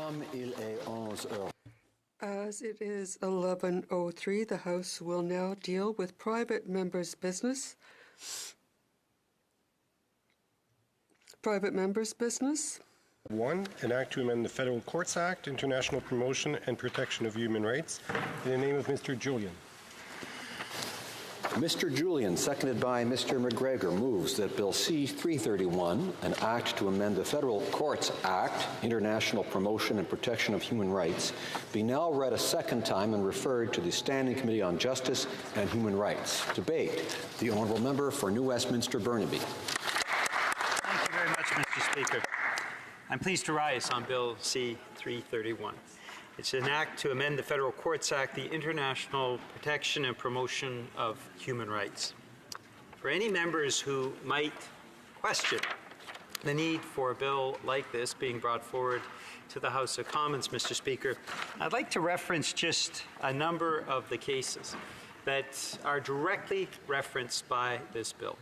Comme il est 11 heures. As it is 11:03, the House will now deal with private members' business. Private members' business. 1, an act to amend the Federal Courts Act, International Promotion and Protection of Human Rights, in the name of Mr. Julian. Mr. Julian, seconded by Mr. McGregor, moves that Bill C-331, an act to amend the Federal Courts Act, International Promotion and Protection of Human Rights, be now read a second time and referred to the Standing Committee on Justice and Human Rights. Debate. The Honourable Member for New Westminster Burnaby. Thank you very much, Mr. Speaker. I'm pleased to rise on Bill C-331. It's an act to amend the Federal Courts Act, the International Protection and Promotion of Human Rights. For any members who might question the need for a bill like this being brought forward to the House of Commons, Mr. Speaker, I'd like to reference just a number of the cases that are directly referenced by this bill.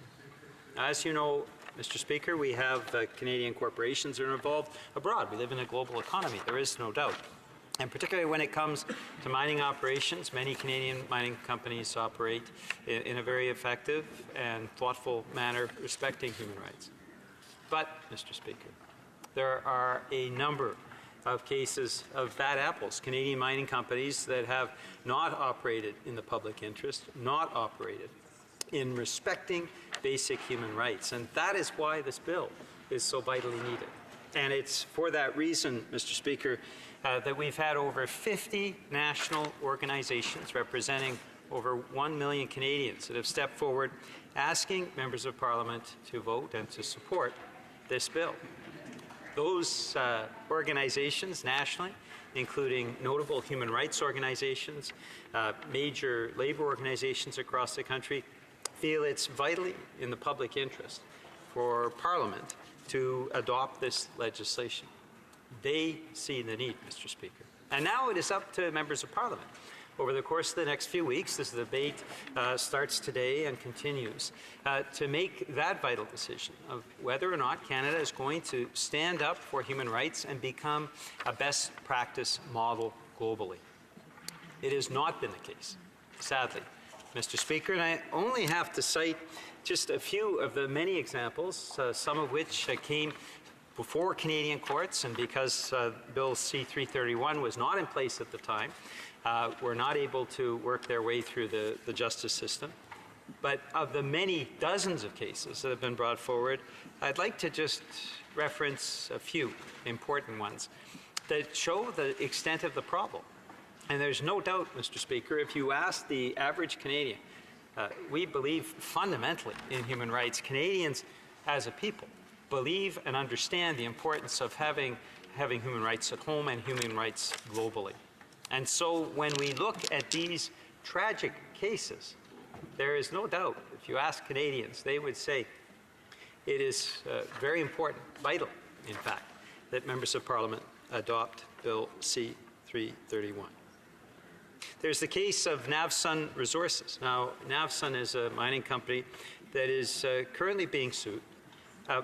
As you know, Mr. Speaker, we have Canadian corporations that are involved abroad. We live in a global economy, there is no doubt. And particularly when it comes to mining operations, many Canadian mining companies operate in a very effective and thoughtful manner respecting human rights. But, Mr. Speaker, there are a number of cases of bad apples, Canadian mining companies that have not operated in the public interest, not operated in respecting basic human rights. And that is why this bill is so vitally needed. And it's for that reason, Mr. Speaker, that we've had over 50 national organizations representing over 1 million Canadians that have stepped forward asking members of Parliament to vote and to support this bill. Those organizations nationally, including notable human rights organizations, major labor organizations across the country, feel it's vitally in the public interest for Parliament to adopt this legislation. They see the need, Mr. Speaker. And now it is up to members of Parliament. Over the course of the next few weeks, this debate starts today and continues, to make that vital decision of whether or not Canada is going to stand up for human rights and become a best practice model globally. It has not been the case, sadly, Mr. Speaker, and I only have to cite just a few of the many examples, some of which came before Canadian courts, and because Bill C-331 was not in place at the time, were not able to work their way through the justice system. But of the many dozens of cases that have been brought forward, I'd like to just reference a few important ones that show the extent of the problem. And there's no doubt, Mr. Speaker, if you ask the average Canadian, we believe fundamentally in human rights. Canadians as a people believe and understand the importance of having human rights at home and human rights globally. And so when we look at these tragic cases, there is no doubt, if you ask Canadians, they would say it is very important, vital, in fact, that members of Parliament adopt Bill C-331. There's the case of Navsun Resources. Now, Navsun is a mining company that is currently being sued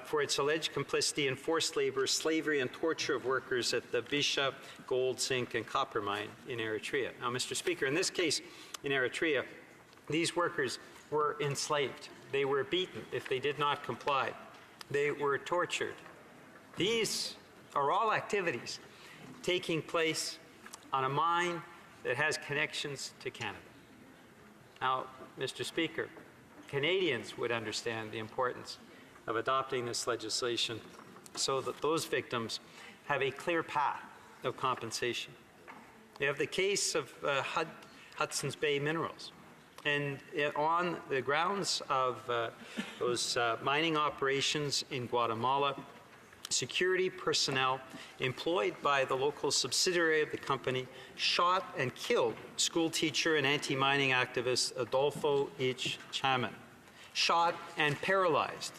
for its alleged complicity in forced labor, slavery, and torture of workers at the Bisha gold, zinc, and copper mine in Eritrea. Now, Mr. Speaker, in this case in Eritrea, these workers were enslaved. They were beaten if they did not comply. They were tortured. These are all activities taking place on a mine that has connections to Canada. Now, Mr. Speaker, Canadians would understand the importance of adopting this legislation so that those victims have a clear path of compensation. You have the case of Hudson's Bay Minerals. And on the grounds of those mining operations in Guatemala, security personnel employed by the local subsidiary of the company shot and killed school teacher and anti-mining activist Adolfo H. Chaman, shot and paralyzed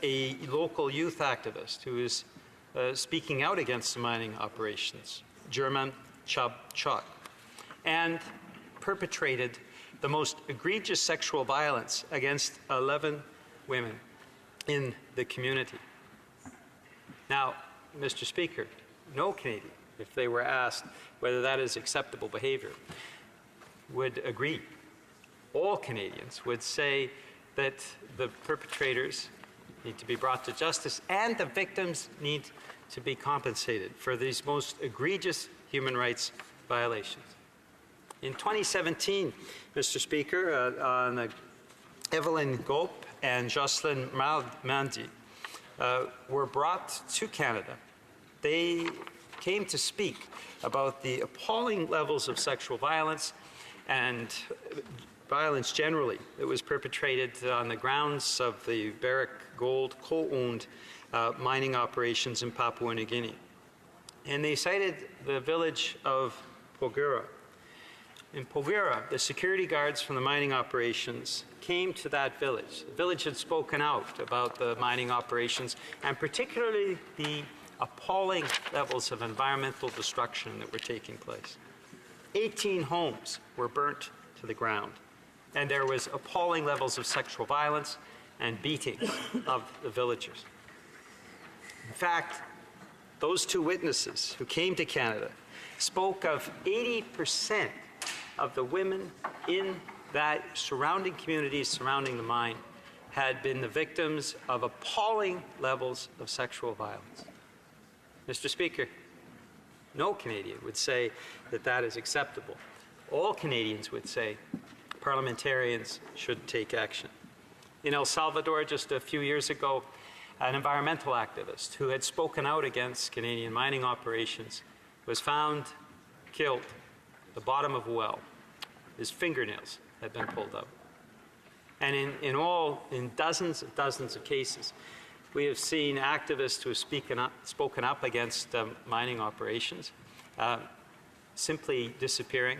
a local youth activist who is speaking out against the mining operations, German Chub Chuk, and perpetrated the most egregious sexual violence against 11 women in the community. Now, Mr. Speaker, no Canadian if they were asked whether that is acceptable behavior, would agree. All Canadians would say that the perpetrators need to be brought to justice and the victims need to be compensated for these most egregious human rights violations. In 2017, Mr. Speaker, Evelyn Gulp and Jocelyn Mandi were brought to Canada. They came to speak about the appalling levels of sexual violence and violence generally that was perpetrated on the grounds of the Barrick Gold co-owned mining operations in Papua New Guinea. And they cited the village of Porgera. In Porgera, the security guards from the mining operations came to that village. The village had spoken out about the mining operations and particularly the appalling levels of environmental destruction that were taking place. 18 homes were burnt to the ground, and there was appalling levels of sexual violence and beating of the villagers. In fact, those two witnesses who came to Canada spoke of 80% of the women in that surrounding communities surrounding the mine had been the victims of appalling levels of sexual violence. Mr. Speaker, no Canadian would say that that is acceptable. All Canadians would say parliamentarians should take action. In El Salvador, just a few years ago, an environmental activist who had spoken out against Canadian mining operations was found killed at the bottom of a well. His fingernails had been pulled out. And in dozens of cases, we have seen activists who have spoken up against mining operations simply disappearing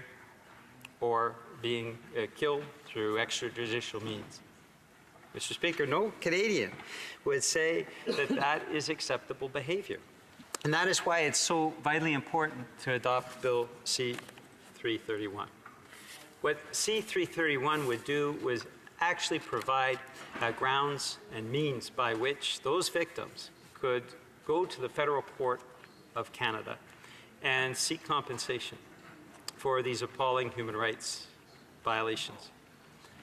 or being killed through extrajudicial means. Mr. Speaker, no Canadian would say that that is acceptable behavior. And that is why it's so vitally important to adopt Bill C-331. What C-331 would do was actually provide grounds and means by which those victims could go to the Federal Court of Canada and seek compensation for these appalling human rights violations.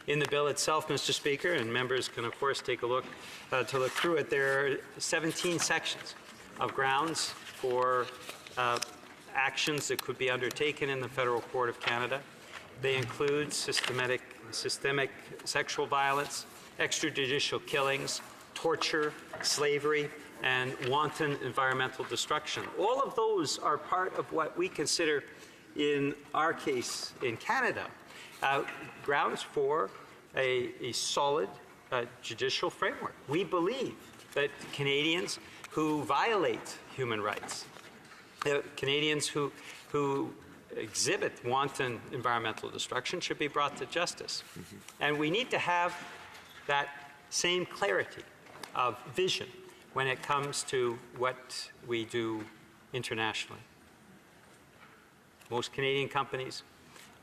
In the bill itself, Mr. Speaker, and members can of course take a look to look through it, there are 17 sections of grounds for actions that could be undertaken in the Federal Court of Canada. They include systemic sexual violence, extrajudicial killings, torture, slavery, and wanton environmental destruction. All of those are part of what we consider, in our case in Canada, grounds for a solid judicial framework. We believe that Canadians who violate human rights, Canadians who exhibit wanton environmental destruction should be brought to justice. And we need to have that same clarity of vision when it comes to what we do internationally. Most Canadian companies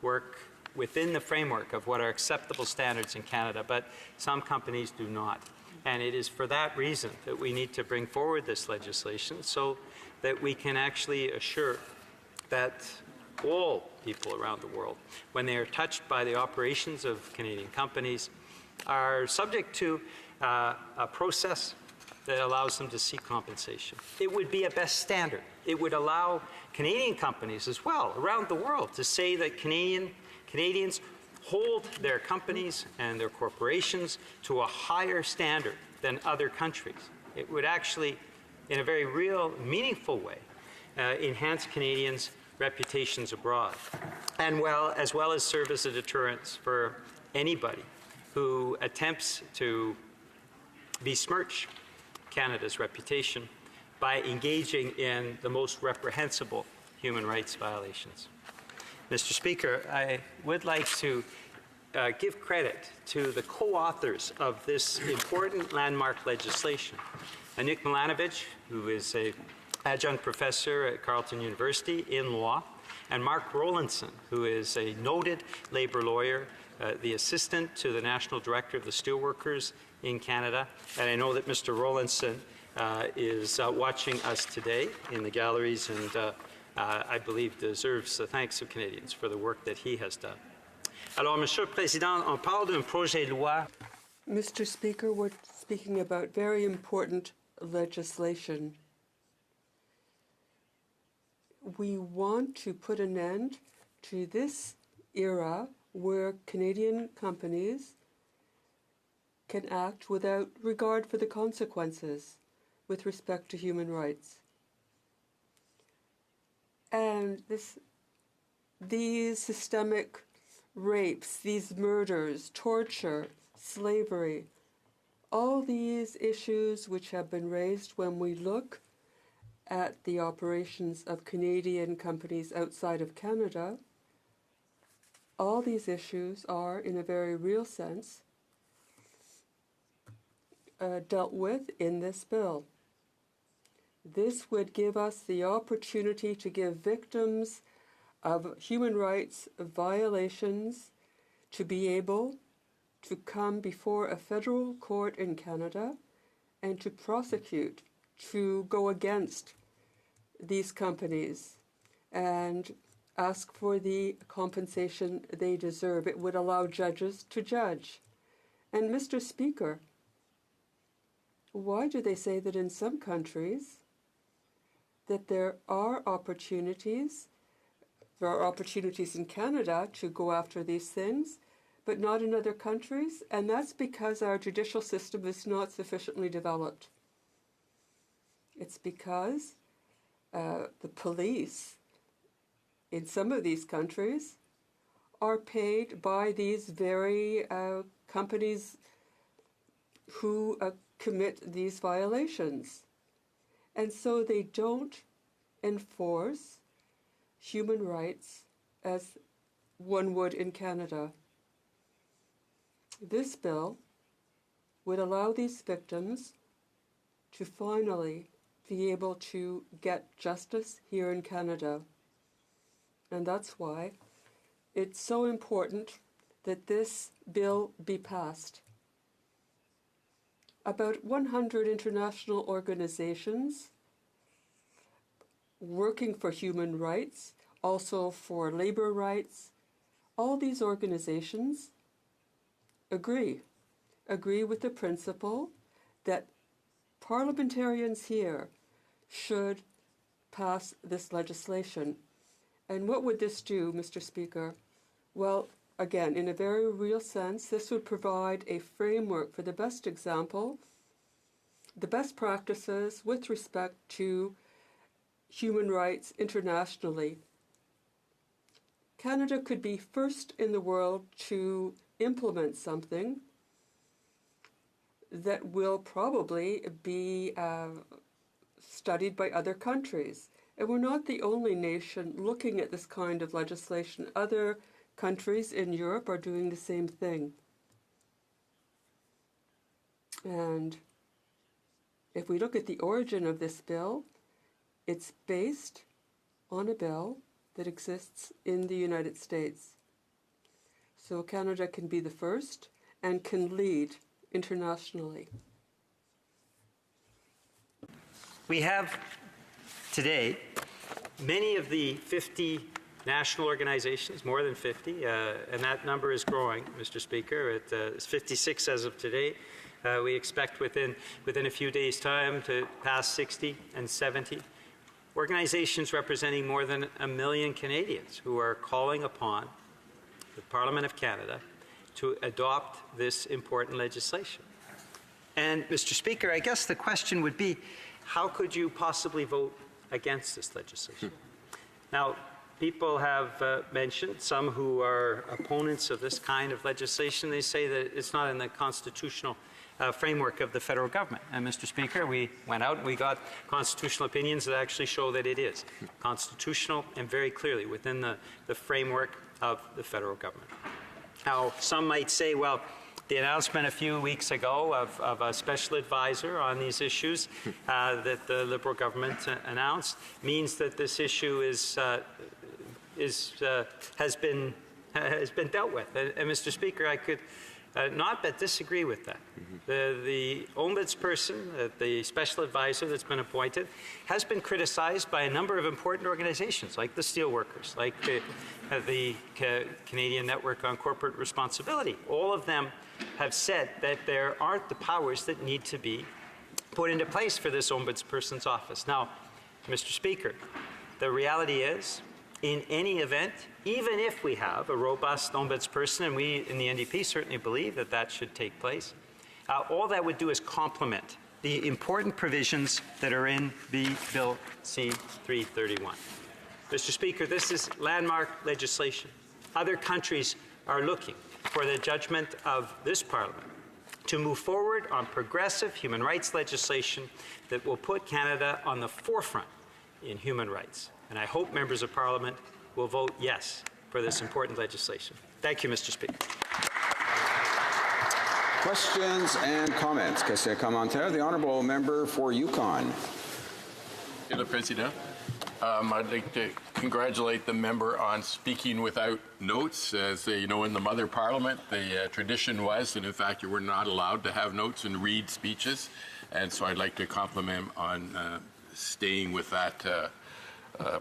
work within the framework of what are acceptable standards in Canada, but some companies do not. And it is for that reason that we need to bring forward this legislation so that we can actually assure that all people around the world, when they are touched by the operations of Canadian companies, are subject to a process that allows them to seek compensation. It would be a best standard. It would allow Canadian companies as well around the world to say that Canadians hold their companies and their corporations to a higher standard than other countries. It would actually, in a very real, meaningful way, enhance Canadians' reputations abroad, and as well as serve as a deterrent for anybody who attempts to besmirch Canada's reputation by engaging in the most reprehensible human rights violations. Mr. Speaker, I would like to give credit to the co-authors of this important landmark legislation. Anik Milanovic, who is an adjunct professor at Carleton University in law, and Mark Rowlandson, who is a noted labor lawyer, the assistant to the National Director of the Steelworkers in Canada. And I know that Mr. Rowlandson is watching us today in the galleries, and I believe, deserves the thanks of Canadians for the work that he has done. Alors, Monsieur le Président, on parle d'un projet de loi. Mr. Speaker, we're speaking about very important legislation. We want to put an end to this era where Canadian companies can act without regard for the consequences with respect to human rights. And these systemic rapes, these murders, torture, slavery, all these issues which have been raised when we look at the operations of Canadian companies outside of Canada, all these issues are, in a very real sense, dealt with in this bill. This would give us the opportunity to give victims of human rights violations to be able to come before a federal court in Canada and to prosecute, to go against these companies and ask for the compensation they deserve. It would allow judges to judge. And Mr. Speaker, why do they say that in some countries that there are opportunities in Canada to go after these things, but not in other countries? And that's because our judicial system is not sufficiently developed. It's because the police in some of these countries are paid by these very companies who commit these violations. And so they don't enforce human rights as one would in Canada. This bill would allow these victims to finally be able to get justice here in Canada. And that's why it's so important that this bill be passed. About 100 international organizations working for human rights, also for labor rights, all these organizations agree with the principle that parliamentarians here should pass this legislation. And what would this do, Mr. Speaker? Well, again, in a very real sense, this would provide a framework for the best example, the best practices with respect to human rights internationally. Canada could be first in the world to implement something that will probably be studied by other countries. And we're not the only nation looking at this kind of legislation. Other countries in Europe are doing the same thing. And if we look at the origin of this bill, it's based on a bill that exists in the United States. So Canada can be the first and can lead internationally. We have today many of the 50 national organizations, more than 50, and that number is growing, Mr. Speaker. It's 56 as of today. We expect within a few days' time to pass 60 and 70. Organizations representing more than 1 million Canadians who are calling upon the Parliament of Canada to adopt this important legislation. And, Mr. Speaker, I guess the question would be, how could you possibly vote against this legislation? Now, people have mentioned, some who are opponents of this kind of legislation, they say that it's not in the constitutional framework of the federal government. And, Mr. Speaker, we went out and we got constitutional opinions that actually show that it is constitutional and very clearly within the framework of the federal government. Now, some might say, well, the announcement a few weeks ago of a special advisor on these issues that the Liberal government announced means that this issue has been dealt with. And Mr. Speaker, not but disagree with that. The ombudsperson, the special advisor that's been appointed, has been criticized by a number of important organizations, like the Steelworkers, like the Canadian Network on Corporate Responsibility. All of them have said that there aren't the powers that need to be put into place for this ombudsperson's office. Now, Mr. Speaker, the reality is, in any event, even if we have a robust ombudsperson, and we in the NDP certainly believe that that should take place, all that would do is complement the important provisions that are in the Bill C-331. Mr. Speaker, this is landmark legislation. Other countries are looking for the judgment of this Parliament to move forward on progressive human rights legislation that will put Canada on the forefront in human rights. And I hope members of Parliament will vote yes for this important legislation. Thank you, Mr. Speaker. Questions and comments. Question commentaire. The honourable member for Yukon. Monsieur le Président, I'd like to congratulate the member on speaking without notes. As you know, in the Mother Parliament, the tradition was, and in fact, you were not allowed to have notes and read speeches. And so I'd like to compliment him on staying with that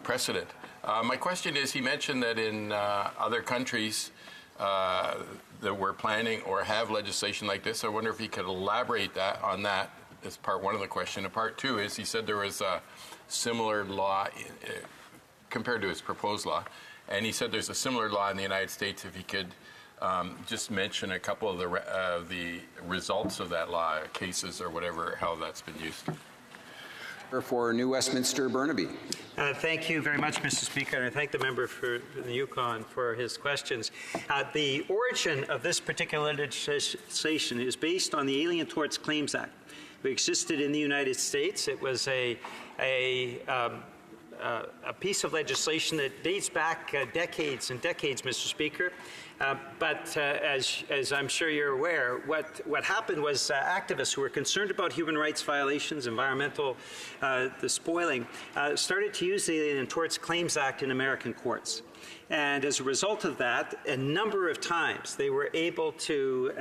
precedent. My question is, he mentioned that in other countries that we're planning or have legislation like this. I wonder if he could elaborate on that as part one of the question. And part two is, he said there was a similar law compared to his proposed law, and he said there's a similar law in the United States. If he could just mention a couple of the results of that law, cases or whatever, how that's been used. For New Westminster, Burnaby. Thank you very much, Mr. Speaker, and I thank the member for the Yukon for his questions. The origin of this particular legislation is based on the Alien Torts Claims Act, which existed in the United States. It was a piece of legislation that dates back decades and decades, Mr. Speaker. But as I'm sure you're aware, what happened was activists who were concerned about human rights violations, environmental despoiling, started to use the Alien Torts Claims Act in American courts. And as a result of that, a number of times they were able to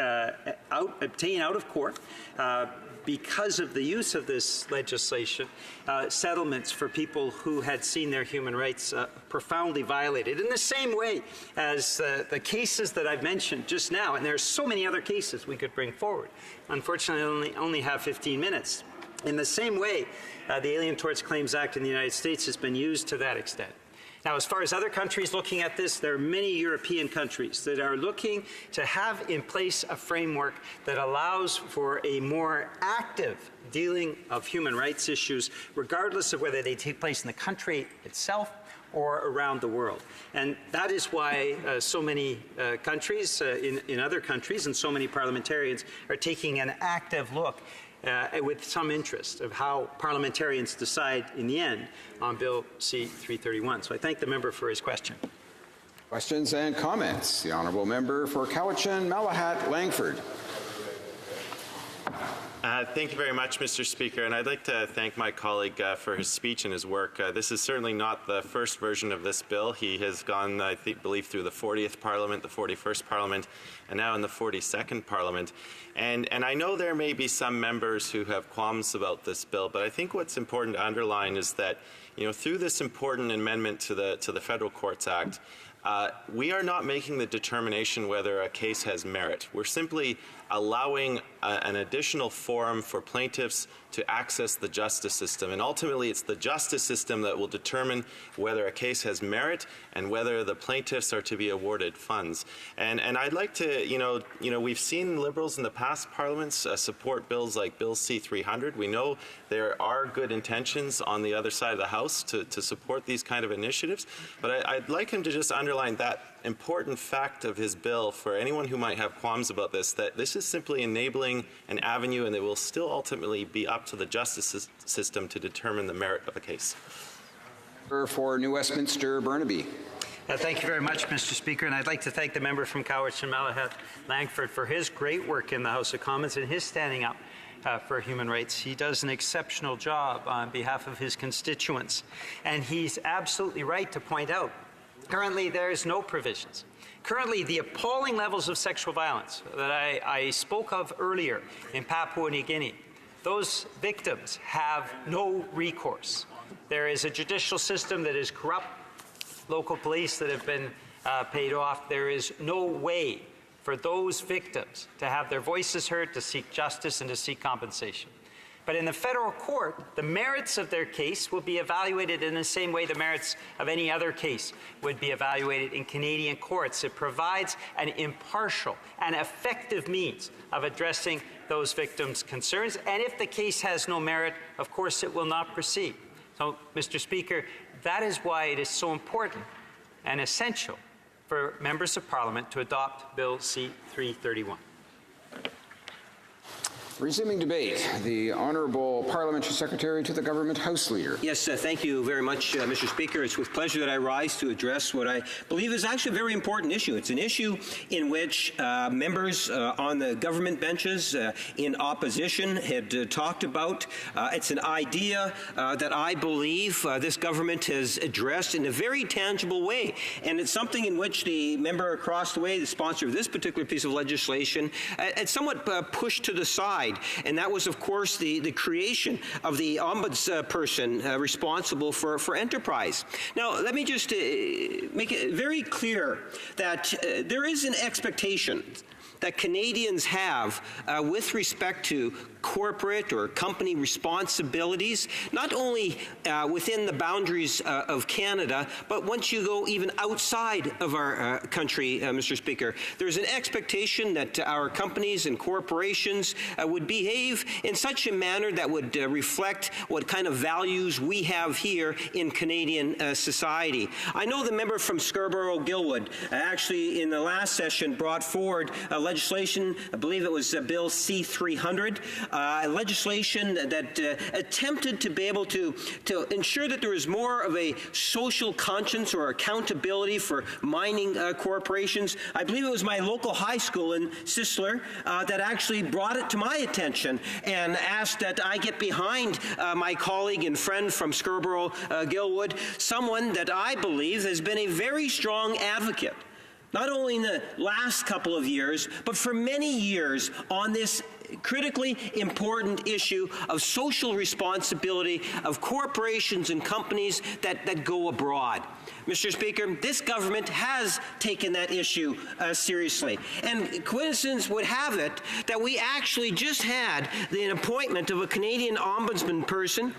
obtain out of court, because of the use of this legislation, settlements for people who had seen their human rights profoundly violated. In the same way as the cases that I've mentioned just now, and there are so many other cases we could bring forward. Unfortunately, I only have 15 minutes. In the same way, the Alien Torts Claims Act in the United States has been used to that extent. Now, as far as other countries looking at this, there are many European countries that are looking to have in place a framework that allows for a more active dealing of human rights issues, regardless of whether they take place in the country itself or around the world. And that is why so many countries, in other countries, and so many parliamentarians are taking an active look with some interest of how parliamentarians decide in the end on Bill C-331. So I thank the member for his question. Questions and comments. The honourable member for Cowichan, Malahat, Langford. Thank you very much, Mr. Speaker, and I'd like to thank my colleague for his speech and his work. This is certainly not the first version of this bill. He has gone, I believe, through the 40th Parliament, the 41st Parliament, and now in the 42nd Parliament. And I know there may be some members who have qualms about this bill, but I think what's important to underline is that, through this important amendment to the Federal Courts Act, we are not making the determination whether a case has merit. We're simply allowing an additional forum for plaintiffs to access the justice system. And ultimately, it's the justice system that will determine whether a case has merit and whether the plaintiffs are to be awarded funds. And I'd like to, we've seen Liberals in the past parliaments support bills like Bill C-300. We know there are good intentions on the other side of the House to support these kind of initiatives. But I'd like him to just underline that important fact of his bill for anyone who might have qualms about this, that this is simply enabling an avenue and it will still ultimately be up to the justice system to determine the merit of a case. For New Westminster, Burnaby. Thank you very much, Mr. Speaker, and I'd like to thank the member from Cowichan, Malahat, Langford for his great work in the House of Commons and his standing up for human rights. He does an exceptional job on behalf of his constituents, and he's absolutely right to point out currently there is no provisions Currently, the appalling levels of sexual violence that I spoke of earlier in Papua New Guinea, those victims have no recourse. There is a judicial system that is corrupt, local police that have been paid off. There is no way for those victims to have their voices heard, to seek justice, and to seek compensation. But in the federal court, the merits of their case will be evaluated in the same way the merits of any other case would be evaluated in Canadian courts. It provides an impartial and effective means of addressing those victims' concerns. And if the case has no merit, of course, it will not proceed. So, Mr. Speaker, that is why it is so important and essential for members of Parliament to adopt Bill C-331. Resuming debate, the Honourable Parliamentary Secretary to the Government House Leader. Yes, thank you very much, Mr. Speaker. It's with pleasure that I rise to address what I believe is actually a very important issue. It's an issue in which members on the government benches in opposition had talked about. It's an idea that I believe this government has addressed in a very tangible way. And it's something in which the member across the way, the sponsor of this particular piece of legislation, had somewhat pushed to the side. And that was, of course, the creation of the ombudsperson responsible for enterprise. Now, let me just make it very clear that there is an expectation that Canadians have with respect to corporate or company responsibilities, not only within the boundaries of Canada, but once you go even outside of our country, Mr. Speaker, there's an expectation that our companies and corporations would behave in such a manner that would reflect what kind of values we have here in Canadian society. I know the member from Scarborough-Gilwood actually in the last session brought forward legislation, I believe it was Bill C-300, legislation that attempted to be able to ensure that there is more of a social conscience or accountability for mining corporations. I believe it was my local high school in Sisler that actually brought it to my attention and asked that I get behind my colleague and friend from Scarborough-Gilwood, someone that I believe has been a very strong advocate, not only in the last couple of years, but for many years on this critically important issue of social responsibility of corporations and companies that go abroad. Mr. Speaker, this government has taken that issue seriously. And coincidence would have it that we actually just had the appointment of a Canadian ombudsman person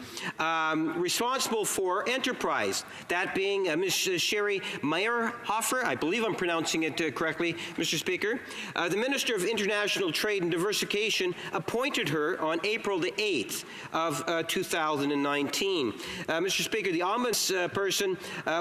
responsible for enterprise, that being Ms. Sherry Meyerhofer. I believe I'm pronouncing it correctly, Mr. Speaker. The Minister of International Trade and Diversification appointed her on April the 8th of 2019. Mr. Speaker, the ombudsperson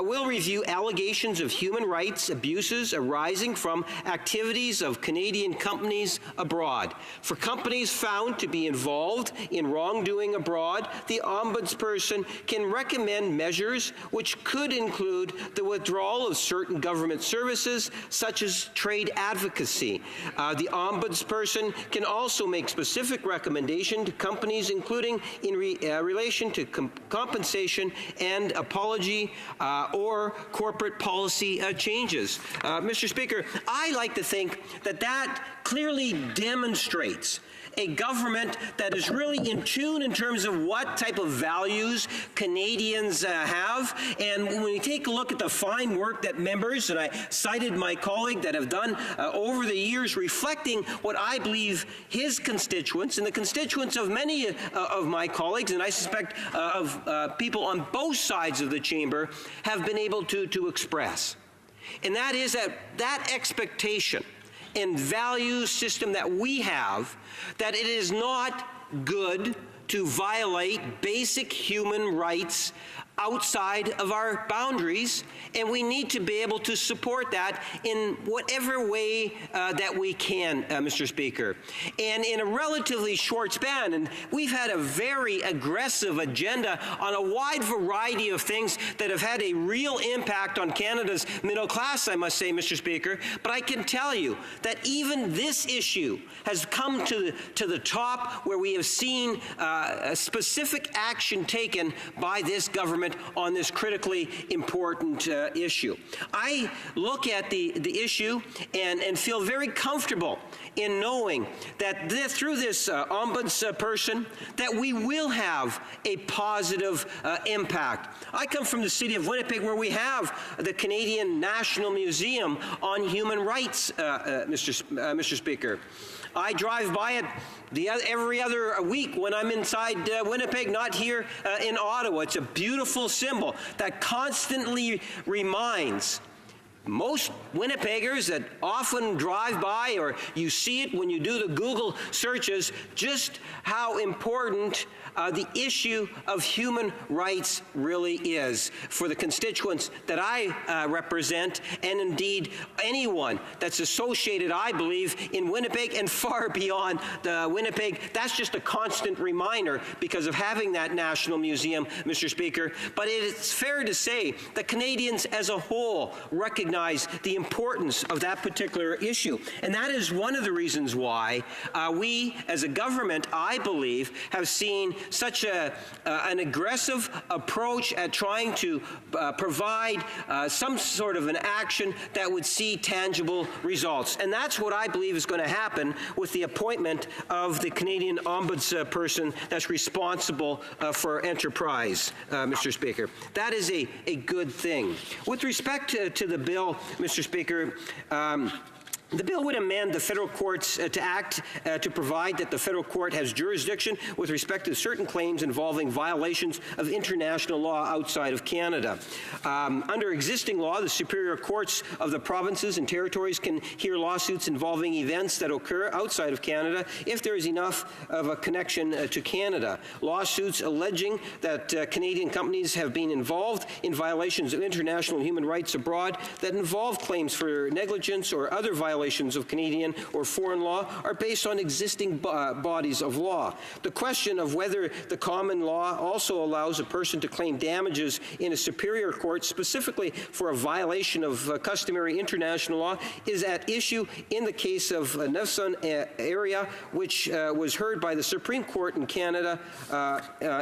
will review allegations of human rights abuses arising from activities of Canadian companies abroad. For companies found to be involved in wrongdoing abroad, the ombudsperson can recommend measures which could include the withdrawal of certain government services, such as trade advocacy. The ombudsperson can also make specific recommendations to companies, including in relation to compensation and apology or corporate policy changes. Mr. Speaker, I like to think that clearly demonstrates a government that is really in tune in terms of what type of values Canadians have. And when we take a look at the fine work that members, and I cited my colleague, that have done over the years, reflecting what I believe his constituents and the constituents of many of my colleagues, and I suspect of people on both sides of the chamber, have been able to express. And that is that expectation and value system that we have, that it is not good to violate basic human rights outside of our boundaries, and we need to be able to support that in whatever way that we can, Mr. Speaker. And in a relatively short span, and we've had a very aggressive agenda on a wide variety of things that have had a real impact on Canada's middle class, I must say, Mr. Speaker, but I can tell you that even this issue has come to the top, where we have seen specific action taken by this government government on this critically important issue. I look at the issue and feel very comfortable in knowing that through this ombudsperson that we will have a positive impact. I come from the city of Winnipeg, where we have the Canadian National Museum on Human Rights, Mr. Speaker. I drive by it every other week when I'm inside Winnipeg, not here in Ottawa. It's a beautiful symbol that constantly reminds most Winnipeggers that often drive by, or you see it when you do the Google searches, just how important the issue of human rights really is for the constituents that I represent, and indeed anyone that's associated, I believe, in Winnipeg and far beyond the Winnipeg. That's just a constant reminder because of having that National Museum, Mr. Speaker. But it's fair to say that Canadians as a whole recognize the importance of that particular issue. And that is one of the reasons why we, as a government, I believe, have seen such an aggressive approach at trying to provide some sort of an action that would see tangible results. And that's what I believe is going to happen with the appointment of the Canadian Ombudsperson that's responsible for enterprise, Mr. Speaker. That is a good thing. With respect to the bill, Mr. Speaker, the bill would amend the federal courts to act to provide that the federal court has jurisdiction with respect to certain claims involving violations of international law outside of Canada. Under existing law, the superior courts of the provinces and territories can hear lawsuits involving events that occur outside of Canada if there is enough of a connection to Canada. Lawsuits alleging that Canadian companies have been involved in violations of international human rights abroad that involve claims for negligence or other violations of Canadian or foreign law are based on existing bodies of law. The question of whether the common law also allows a person to claim damages in a superior court specifically for a violation of customary international law is at issue in the case of Nefson area, which was heard by the Supreme Court in Canada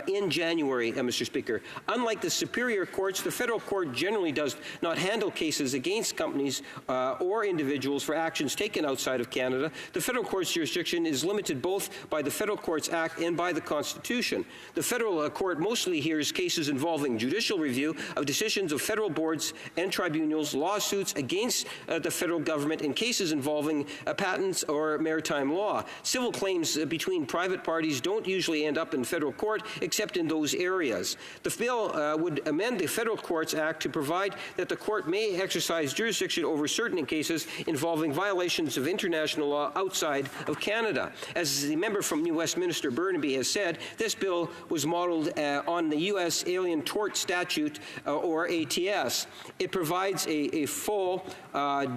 in January, Mr. Speaker. Unlike the superior courts, the federal court generally does not handle cases against companies or individuals for actions taken outside of Canada. The federal court's jurisdiction is limited both by the Federal Courts Act and by the Constitution. The federal court mostly hears cases involving judicial review of decisions of federal boards and tribunals, lawsuits against the federal government in cases involving patents or maritime law. Civil claims between private parties don't usually end up in federal court except in those areas. The bill would amend the Federal Courts Act to provide that the court may exercise jurisdiction over certain cases involving violations of international law outside of Canada. As the member from New Westminster, Burnaby, has said, this bill was modeled on the U.S. Alien Tort Statute, or ATS. It provides a full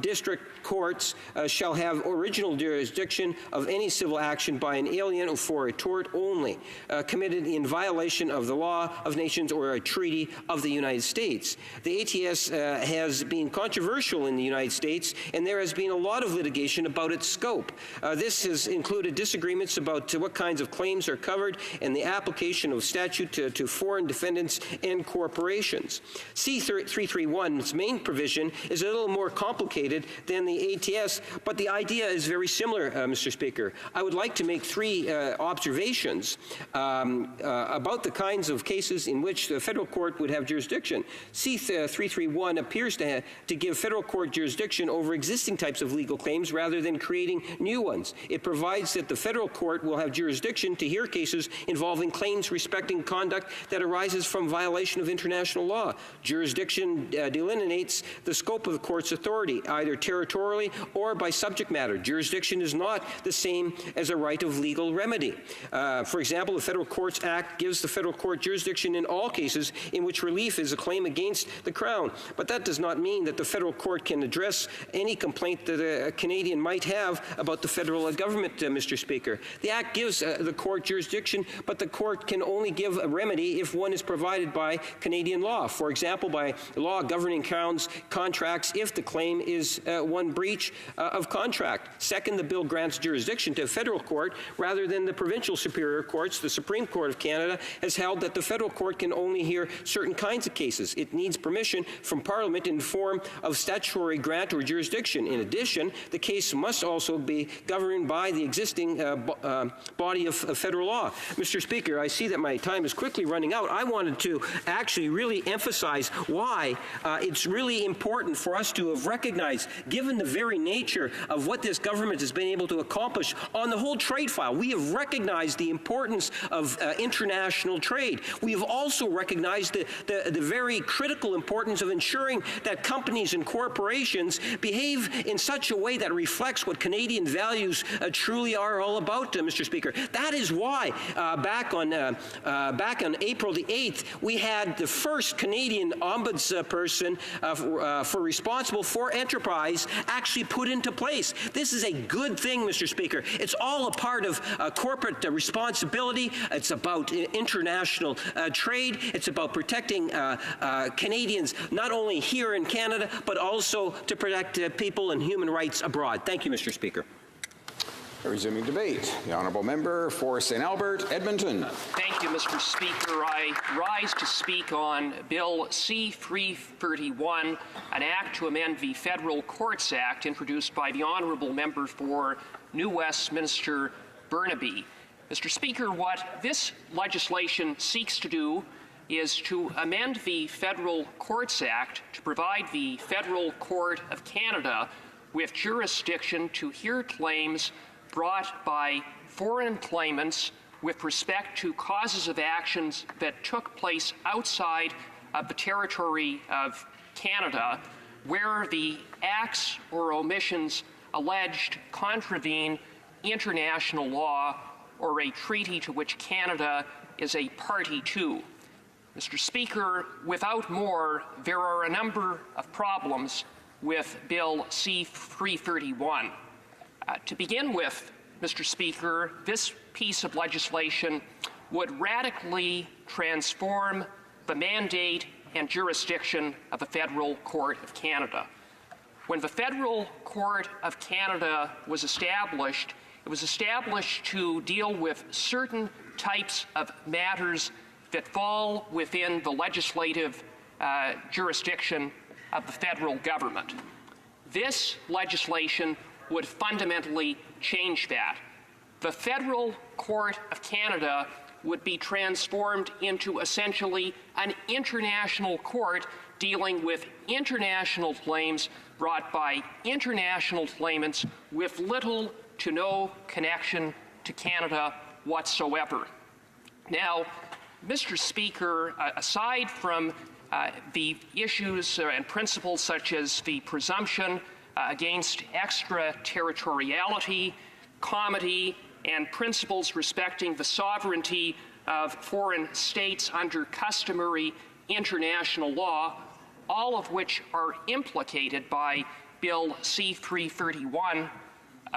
district courts shall have original jurisdiction of any civil action by an alien for a tort only, committed in violation of the law of nations or a treaty of the United States. The ATS has been controversial in the United States, and there has been a lot of litigation about its scope. This has included disagreements about what kinds of claims are covered and the application of statute to foreign defendants and corporations. C-331's main provision is a little more complicated than the ATS, but the idea is very similar, Mr. Speaker. I would like to make three observations about the kinds of cases in which the federal court would have jurisdiction. C-331 appears to give federal court jurisdiction over existing types of legal claims rather than creating new ones. It provides that the federal court will have jurisdiction to hear cases involving claims respecting conduct that arises from violation of international law. Jurisdiction delineates the scope of the court's authority, either territorially or by subject matter. Jurisdiction is not the same as a right of legal remedy. For example, the Federal Courts Act gives the federal court jurisdiction in all cases in which relief is a claim against the Crown. But that does not mean that the federal court can address any complaint that a Canadian might have about the federal government, Mr. Speaker. The Act gives the court jurisdiction, but the court can only give a remedy if one is provided by Canadian law. For example, by law governing Crown's contracts if the claim is one breach of contract. Second, the bill grants jurisdiction to a federal court rather than the provincial superior courts. The Supreme Court of Canada has held that the federal court can only hear certain kinds of cases. It needs permission from Parliament in the form of statutory grant or jurisdiction. In addition, the case must also be governed by the existing body of federal law. Mr. Speaker, I see that my time is quickly running out. I wanted to actually really emphasize why it's really important for us to have recognized, given the very nature of what this government has been able to accomplish on the whole trade file. We have recognized the importance of international trade. We have also recognized the very critical importance of ensuring that companies and corporations behave in such a way that reflects what Canadian values truly are all about, Mr. Speaker. That is why back on April the 8th, we had the first Canadian ombudsperson for responsible for enterprise actually put into place. This is a good thing, Mr. Speaker. It's all a part of corporate responsibility. It's about international trade. It's about protecting Canadians not only here in Canada, but also to protect people and human rights abroad. Thank you, Mr. Speaker. Resuming debate, the honourable member for St. Albert, Edmonton. Thank you, Mr. Speaker. I rise to speak on Bill C-331, an act to amend the Federal Courts Act introduced by the honourable member for New Westminster Burnaby. Mr. Speaker, what this legislation seeks to do is to amend the Federal Courts Act to provide the Federal Court of Canada with jurisdiction to hear claims brought by foreign claimants with respect to causes of actions that took place outside of the territory of Canada, where the acts or omissions alleged contravene international law or a treaty to which Canada is a party to. Mr. Speaker, without more, there are a number of problems with Bill C-331. To begin with, Mr. Speaker, this piece of legislation would radically transform the mandate and jurisdiction of the Federal Court of Canada. When the Federal Court of Canada was established, it was established to deal with certain types of matters that fall within the legislative jurisdiction of the federal government. This legislation would fundamentally change that. The Federal Court of Canada would be transformed into essentially an international court dealing with international claims brought by international claimants with little to no connection to Canada whatsoever. Now, Mr. Speaker, aside from the issues and principles such as the presumption against extraterritoriality, comity, and principles respecting the sovereignty of foreign states under customary international law, all of which are implicated by Bill C-331,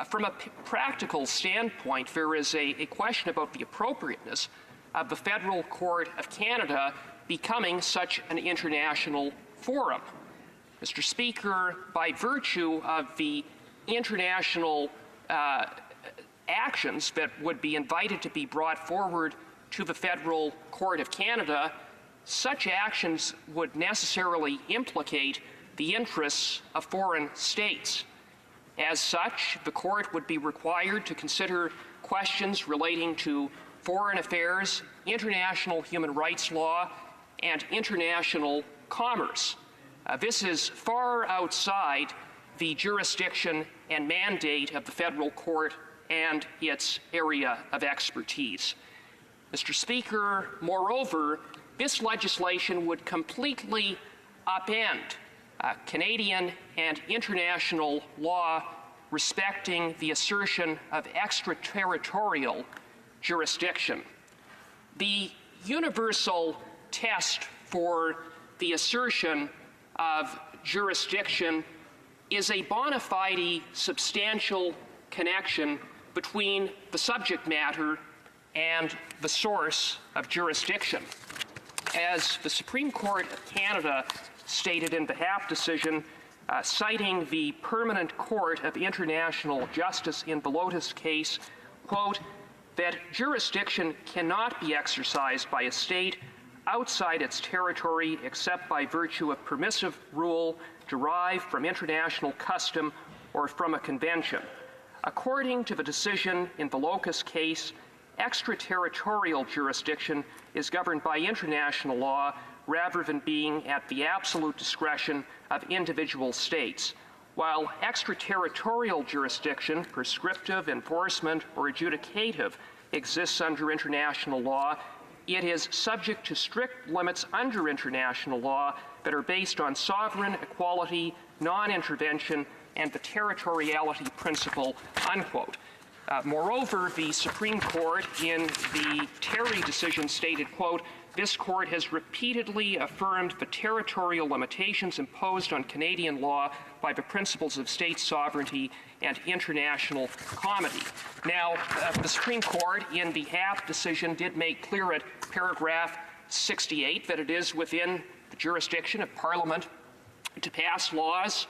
from a practical standpoint, there is a question about the appropriateness of the Federal Court of Canada becoming such an international forum. Mr. Speaker, by virtue of the international actions that would be invited to be brought forward to the Federal Court of Canada, such actions would necessarily implicate the interests of foreign states. As such, the court would be required to consider questions relating to foreign affairs, international human rights law, and international commerce. This is far outside the jurisdiction and mandate of the federal court and its area of expertise. Mr. Speaker, moreover, this legislation would completely upend Canadian and international law respecting the assertion of extraterritorial jurisdiction. The universal test for the assertion of jurisdiction is a bona fide substantial connection between the subject matter and the source of jurisdiction. As the Supreme Court of Canada stated in the HAP decision, citing the Permanent Court of International Justice in the Lotus case, quote, that jurisdiction cannot be exercised by a state outside its territory except by virtue of permissive rule derived from international custom or from a convention. According to the decision in the Locus case, extraterritorial jurisdiction is governed by international law rather than being at the absolute discretion of individual states, while extraterritorial jurisdiction, prescriptive, enforcement, or adjudicative, exists under international law. It is subject to strict limits under international law that are based on sovereign equality, non-intervention, and the territoriality principle, unquote. Moreover, the Supreme Court in the Terry decision stated, quote, this court has repeatedly affirmed the territorial limitations imposed on Canadian law by the principles of state sovereignty and international comity. Now, the Supreme Court in the HAP decision did make clear at paragraph 68 that it is within the jurisdiction of Parliament to pass laws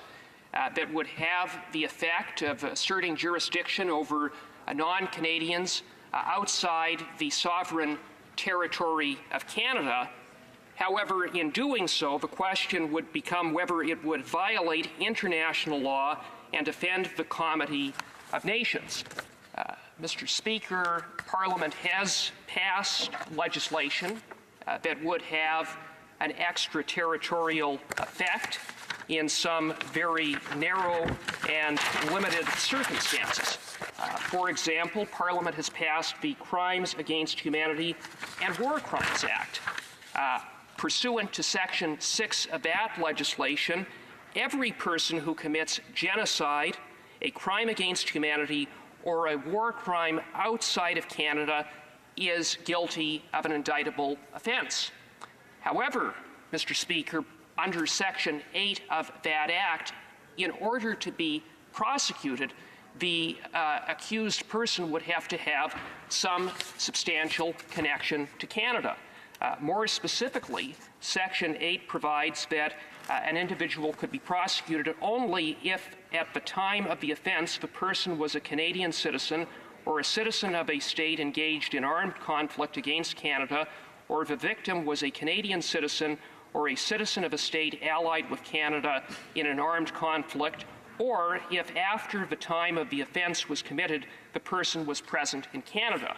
that would have the effect of asserting jurisdiction over non-Canadians outside the sovereign territory of Canada. However, in doing so, the question would become whether it would violate international law and offend the comity of nations. Mr. Speaker, Parliament has passed legislation that would have an extraterritorial effect in some very narrow and limited circumstances. For example, Parliament has passed the Crimes Against Humanity and War Crimes Act. Pursuant to Section 6 of that legislation, every person who commits genocide, a crime against humanity, or a war crime outside of Canada is guilty of an indictable offense. However, Mr. Speaker, under Section 8 of that Act, in order to be prosecuted, the accused person would have to have some substantial connection to Canada. More specifically, Section 8 provides that an individual could be prosecuted only if, at the time of the offense, the person was a Canadian citizen or a citizen of a state engaged in armed conflict against Canada, or the victim was a Canadian citizen or a citizen of a state allied with Canada in an armed conflict, or if after the time of the offense was committed, the person was present in Canada.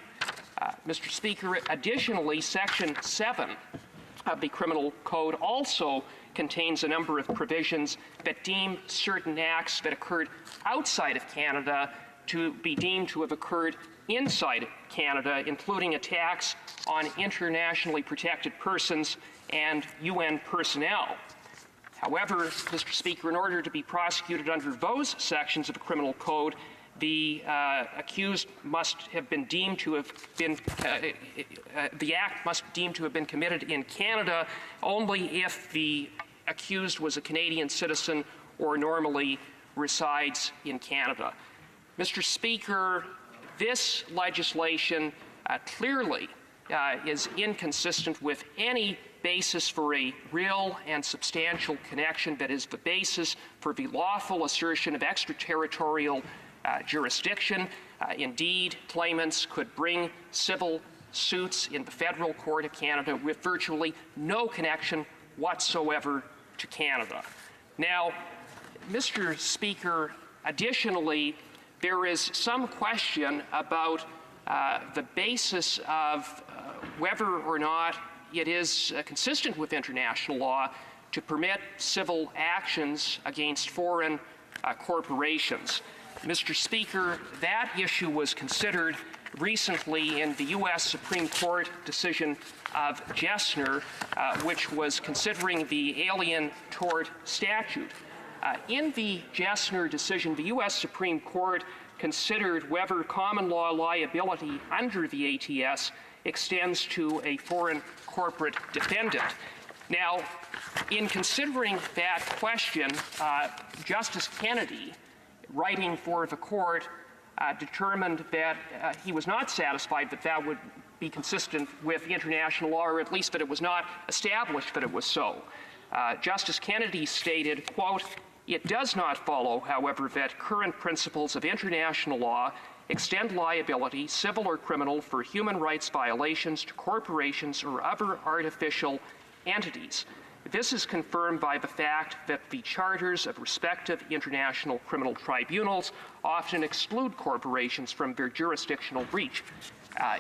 Mr. Speaker, additionally, Section 7 of the Criminal Code also contains a number of provisions that deem certain acts that occurred outside of Canada to be deemed to have occurred inside Canada, including attacks on internationally protected persons and UN personnel. However, Mr. Speaker, in order to be prosecuted under those sections of the Criminal Code, the accused must have been deemed to have been, the act must deemed to have been committed in Canada only if the accused was a Canadian citizen or normally resides in Canada. Mr. Speaker, this legislation clearly is inconsistent with any basis for a real and substantial connection that is the basis for the lawful assertion of extraterritorial jurisdiction. Indeed, claimants could bring civil suits in the Federal Court of Canada with virtually no connection whatsoever to Canada. Now, Mr. Speaker, additionally, there is some question about the basis of whether or not it is consistent with international law to permit civil actions against foreign corporations. Mr. Speaker, that issue was considered recently in the U.S. Supreme Court decision of Gessner, which was considering the Alien Tort Statute. In the Gessner decision, the U.S. Supreme Court considered whether common law liability under the ATS extends to a foreign corporate defendant. Now, in considering that question, Justice Kennedy, writing for the court, determined that he was not satisfied that that would be consistent with international law, or at least that it was not established that it was so. Justice Kennedy stated, quote, "It does not follow, however, that current principles of international law extend liability, civil or criminal, for human rights violations to corporations or other artificial entities. This is confirmed by the fact that the charters of respective international criminal tribunals often exclude corporations from their jurisdictional reach."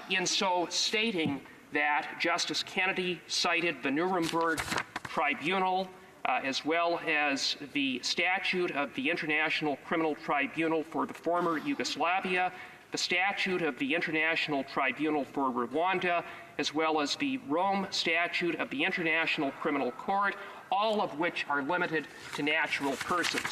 In so stating that, Justice Kennedy cited the Nuremberg Tribunal as well as the statute of the International Criminal Tribunal for the former Yugoslavia, the statute of the International Tribunal for Rwanda, as well as the Rome Statute of the International Criminal Court, all of which are limited to natural persons.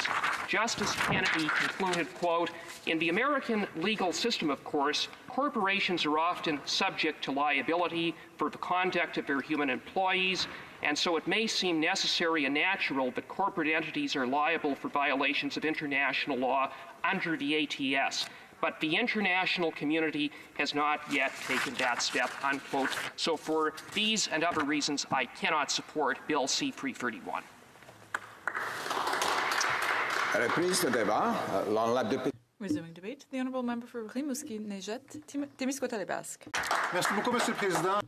Justice Kennedy concluded, quote, "In the American legal system, of course, corporations are often subject to liability for the conduct of their human employees, and so it may seem necessary and natural that corporate entities are liable for violations of international law under the ATS. But the international community has not yet taken that step," unquote. So for these and other reasons, I cannot support Bill C-331. Reprise de débat. L'honorable député. Resuming debate, the Honourable Member for Rimouski-Nejet, Témiscouata-les-Basques. Merci beaucoup, Monsieur le Président.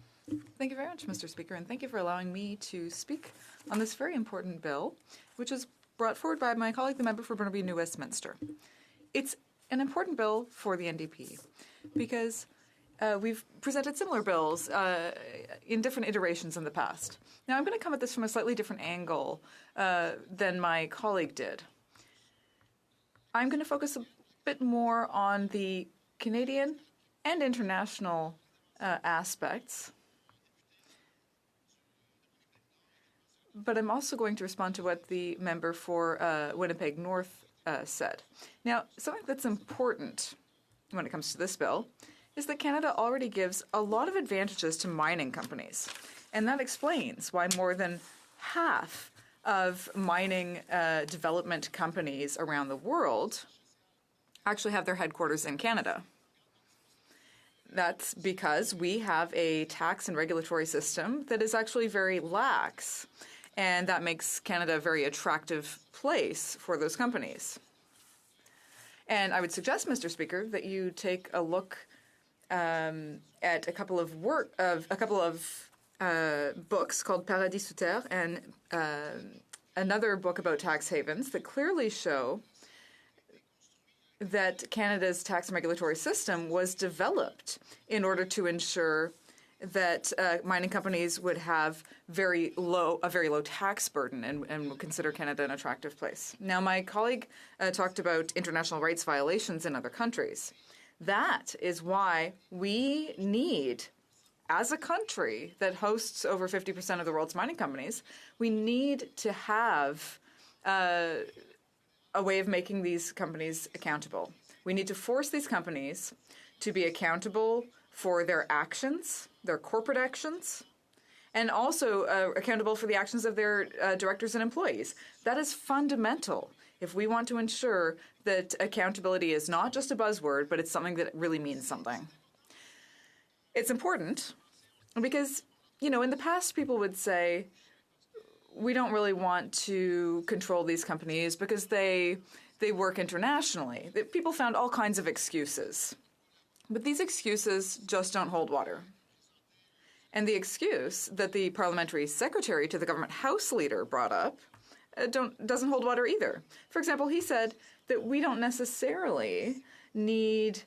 Thank you very much, Mr. Speaker, and thank you for allowing me to speak on this very important bill, which was brought forward by my colleague, the member for Burnaby New Westminster. It's an important bill for the NDP because we've presented similar bills in different iterations in the past. Now, I'm going to come at this from a slightly different angle than my colleague did. I'm going to focus a bit more on the Canadian and international aspects, but I'm also going to respond to what the member for Winnipeg North said. Now, something that's important when it comes to this bill is that Canada already gives a lot of advantages to mining companies, and that explains why more than half of mining development companies around the world actually have their headquarters in Canada. That's because we have a tax and regulatory system that is actually very lax, and that makes Canada a very attractive place for those companies. And I would suggest, Mr. Speaker, that you take a look at a couple of books called Paradis sous terre and another book about tax havens that clearly show that Canada's tax and regulatory system was developed in order to ensure that mining companies would have a very low tax burden and would consider Canada an attractive place. Now, my colleague talked about international rights violations in other countries. That is why we need, as a country that hosts over 50% of the world's mining companies, we need to have a way of making these companies accountable. We need to force these companies to be accountable for their actions, their corporate actions, and also accountable for the actions of their directors and employees. That is fundamental if we want to ensure that accountability is not just a buzzword, but it's something that really means something. It's important because, in the past people would say, we don't really want to control these companies because they work internationally. People found all kinds of excuses. But these excuses just don't hold water. And the excuse that the parliamentary secretary to the government House leader brought up doesn't hold water either. For example, he said that we don't necessarily need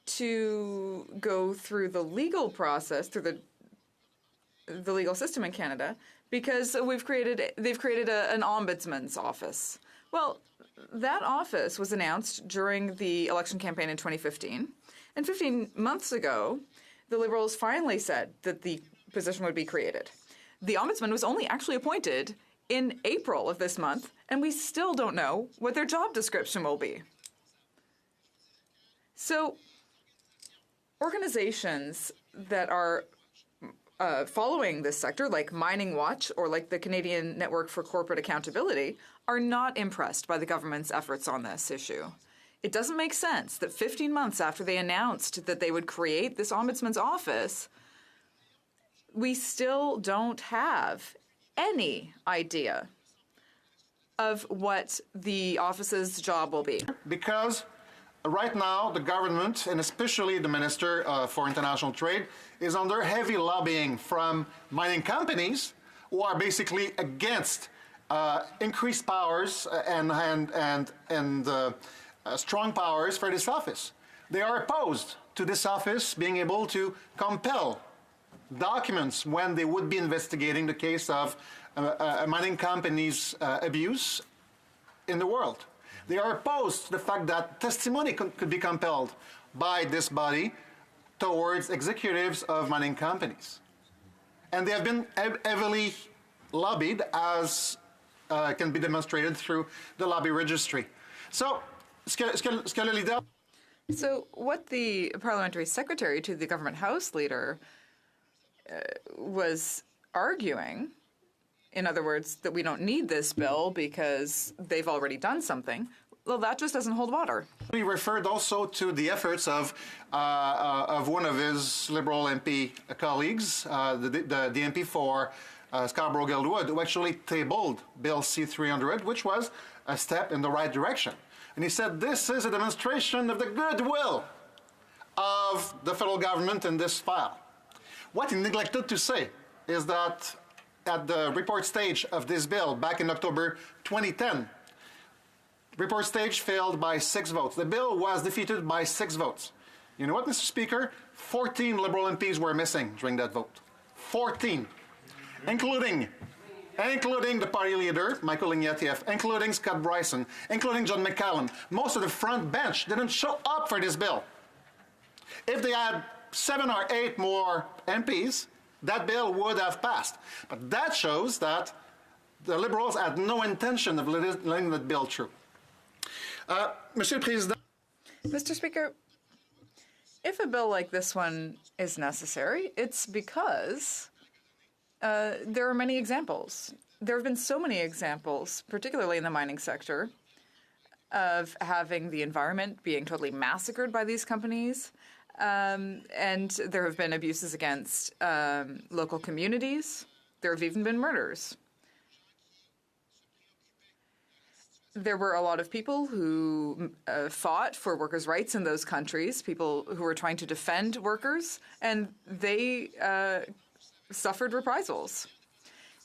to go through the legal process, through the legal system in Canada, because they've created an ombudsman's office. Well, that office was announced during the election campaign in 2015, and 15 months ago, the Liberals finally said that the position would be created. The ombudsman was only actually appointed in April of this month, and we still don't know what their job description will be. So, Organizations that are following this sector, like Mining Watch or like the Canadian Network for Corporate Accountability, are not impressed by the government's efforts on this issue. It doesn't make sense that 15 months after they announced that they would create this ombudsman's office, we still don't have any idea of what the office's job will be. Because right now, the government, and especially the Minister for International Trade, is under heavy lobbying from mining companies who are basically against increased powers and strong powers for this office. They are opposed to this office being able to compel documents when they would be investigating the case of a mining company's abuse in the world. They are opposed to the fact that testimony could be compelled by this body towards executives of mining companies. And they have been heavily lobbied, as can be demonstrated through the lobby registry. So, So what the parliamentary secretary to the government house leader was arguing, in other words, that we don't need this bill because they've already done something, well, that just doesn't hold water. He referred also to the efforts of one of his Liberal MP colleagues, the MP for Scarborough-Guildwood, who actually tabled Bill C-300, which was a step in the right direction. And he said this is a demonstration of the goodwill of the federal government in this file. What he neglected to say is that at the report stage of this bill back in October 2010, report stage failed by 6 votes. The bill was defeated by 6 votes. You know what, Mr. Speaker? 14 Liberal MPs were missing during that vote. 14. Including the party leader, Michael Ignatieff, including Scott Bryson, including John McCallum. Most of the front bench didn't show up for this bill. If they had 7 or 8 more MPs, that bill would have passed. But that shows that the Liberals had no intention of letting that bill through. Monsieur le Président. Mr. Speaker, if a bill like this one is necessary, it's because there are many examples. There have been so many examples, particularly in the mining sector, of having the environment being totally massacred by these companies. And there have been abuses against local communities. There have even been murders. There were a lot of people who fought for workers' rights in those countries, people who were trying to defend workers, and they suffered reprisals.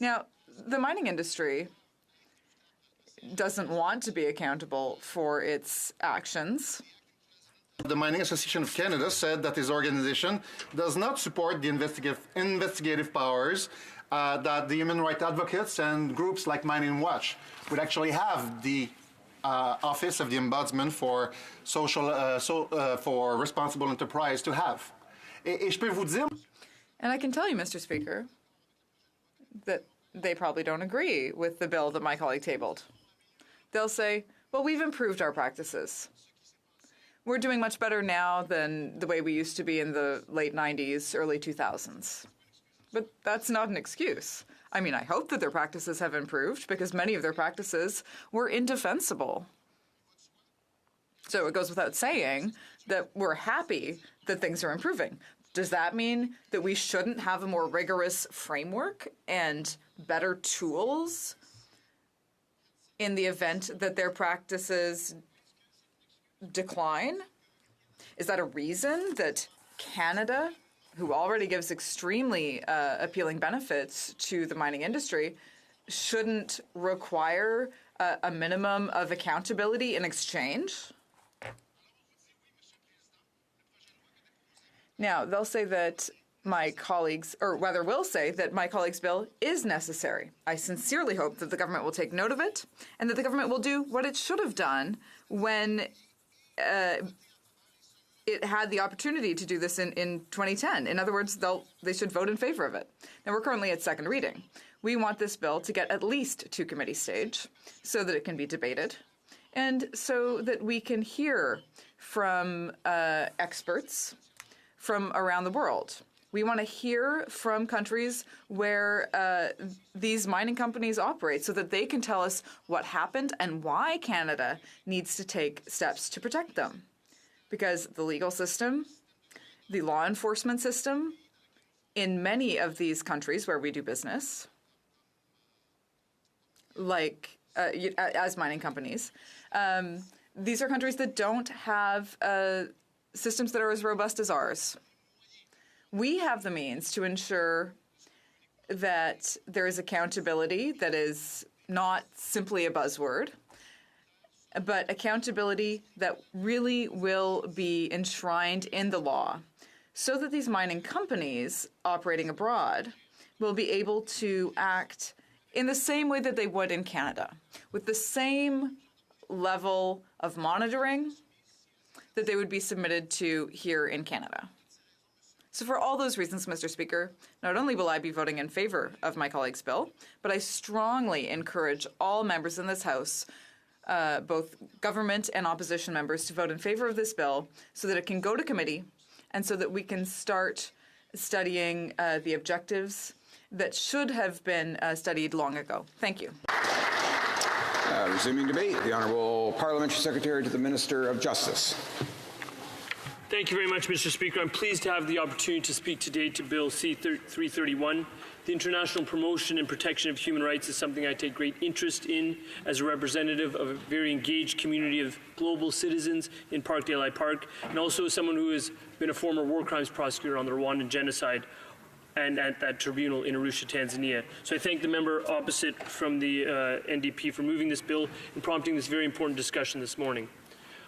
Now, the mining industry doesn't want to be accountable for its actions. The Mining Association of Canada said that his organization does not support the investigative powers that the human rights advocates and groups like Mining Watch would actually have the Office of the Ombudsman for for Responsible Enterprise to have. Et je peux vous dire... And I can tell you, Mr. Speaker, that they probably don't agree with the bill that my colleague tabled. They'll say, well, we've improved our practices. We're doing much better now than the way we used to be in the late 90s, early 2000s. But that's not an excuse. I mean, I hope that their practices have improved because many of their practices were indefensible. So it goes without saying that we're happy that things are improving. Does that mean that we shouldn't have a more rigorous framework and better tools in the event that their practices decline? Is that a reason that Canada, who already gives extremely appealing benefits to the mining industry, shouldn't require a minimum of accountability in exchange? Now, they'll say that my colleagues, or rather will say that my colleague's bill is necessary. I sincerely hope that the government will take note of it and that the government will do what it should have done when it had the opportunity to do this in 2010. In other words, they should vote in favor of it. Now, we're currently at second reading. We want this bill to get at least to committee stage so that it can be debated and so that we can hear from experts, from around the world. We want to hear from countries where these mining companies operate so that they can tell us what happened and why Canada needs to take steps to protect them. Because the legal system, the law enforcement system, in many of these countries where we do business, like as mining companies, these are countries that don't have systems that are as robust as ours. We have the means to ensure that there is accountability that is not simply a buzzword, but accountability that really will be enshrined in the law so that these mining companies operating abroad will be able to act in the same way that they would in Canada, with the same level of monitoring that they would be submitted to here in Canada. So for all those reasons, Mr. Speaker, not only will I be voting in favor of my colleague's bill, but I strongly encourage all members in this House, both government and opposition members, to vote in favor of this bill so that it can go to committee and so that we can start studying the objectives that should have been studied long ago. Thank you. Resuming debate, the Honourable Parliamentary Secretary to the Minister of Justice. Thank you very much, Mr. Speaker. I'm pleased to have the opportunity to speak today to Bill C-331. The international promotion and protection of human rights is something I take great interest in as a representative of a very engaged community of global citizens in Parc des Alliés Park, and also as someone who has been a former war crimes prosecutor on the Rwandan genocide and at that tribunal in Arusha, Tanzania. So I thank the member opposite from the NDP for moving this bill and prompting this very important discussion this morning.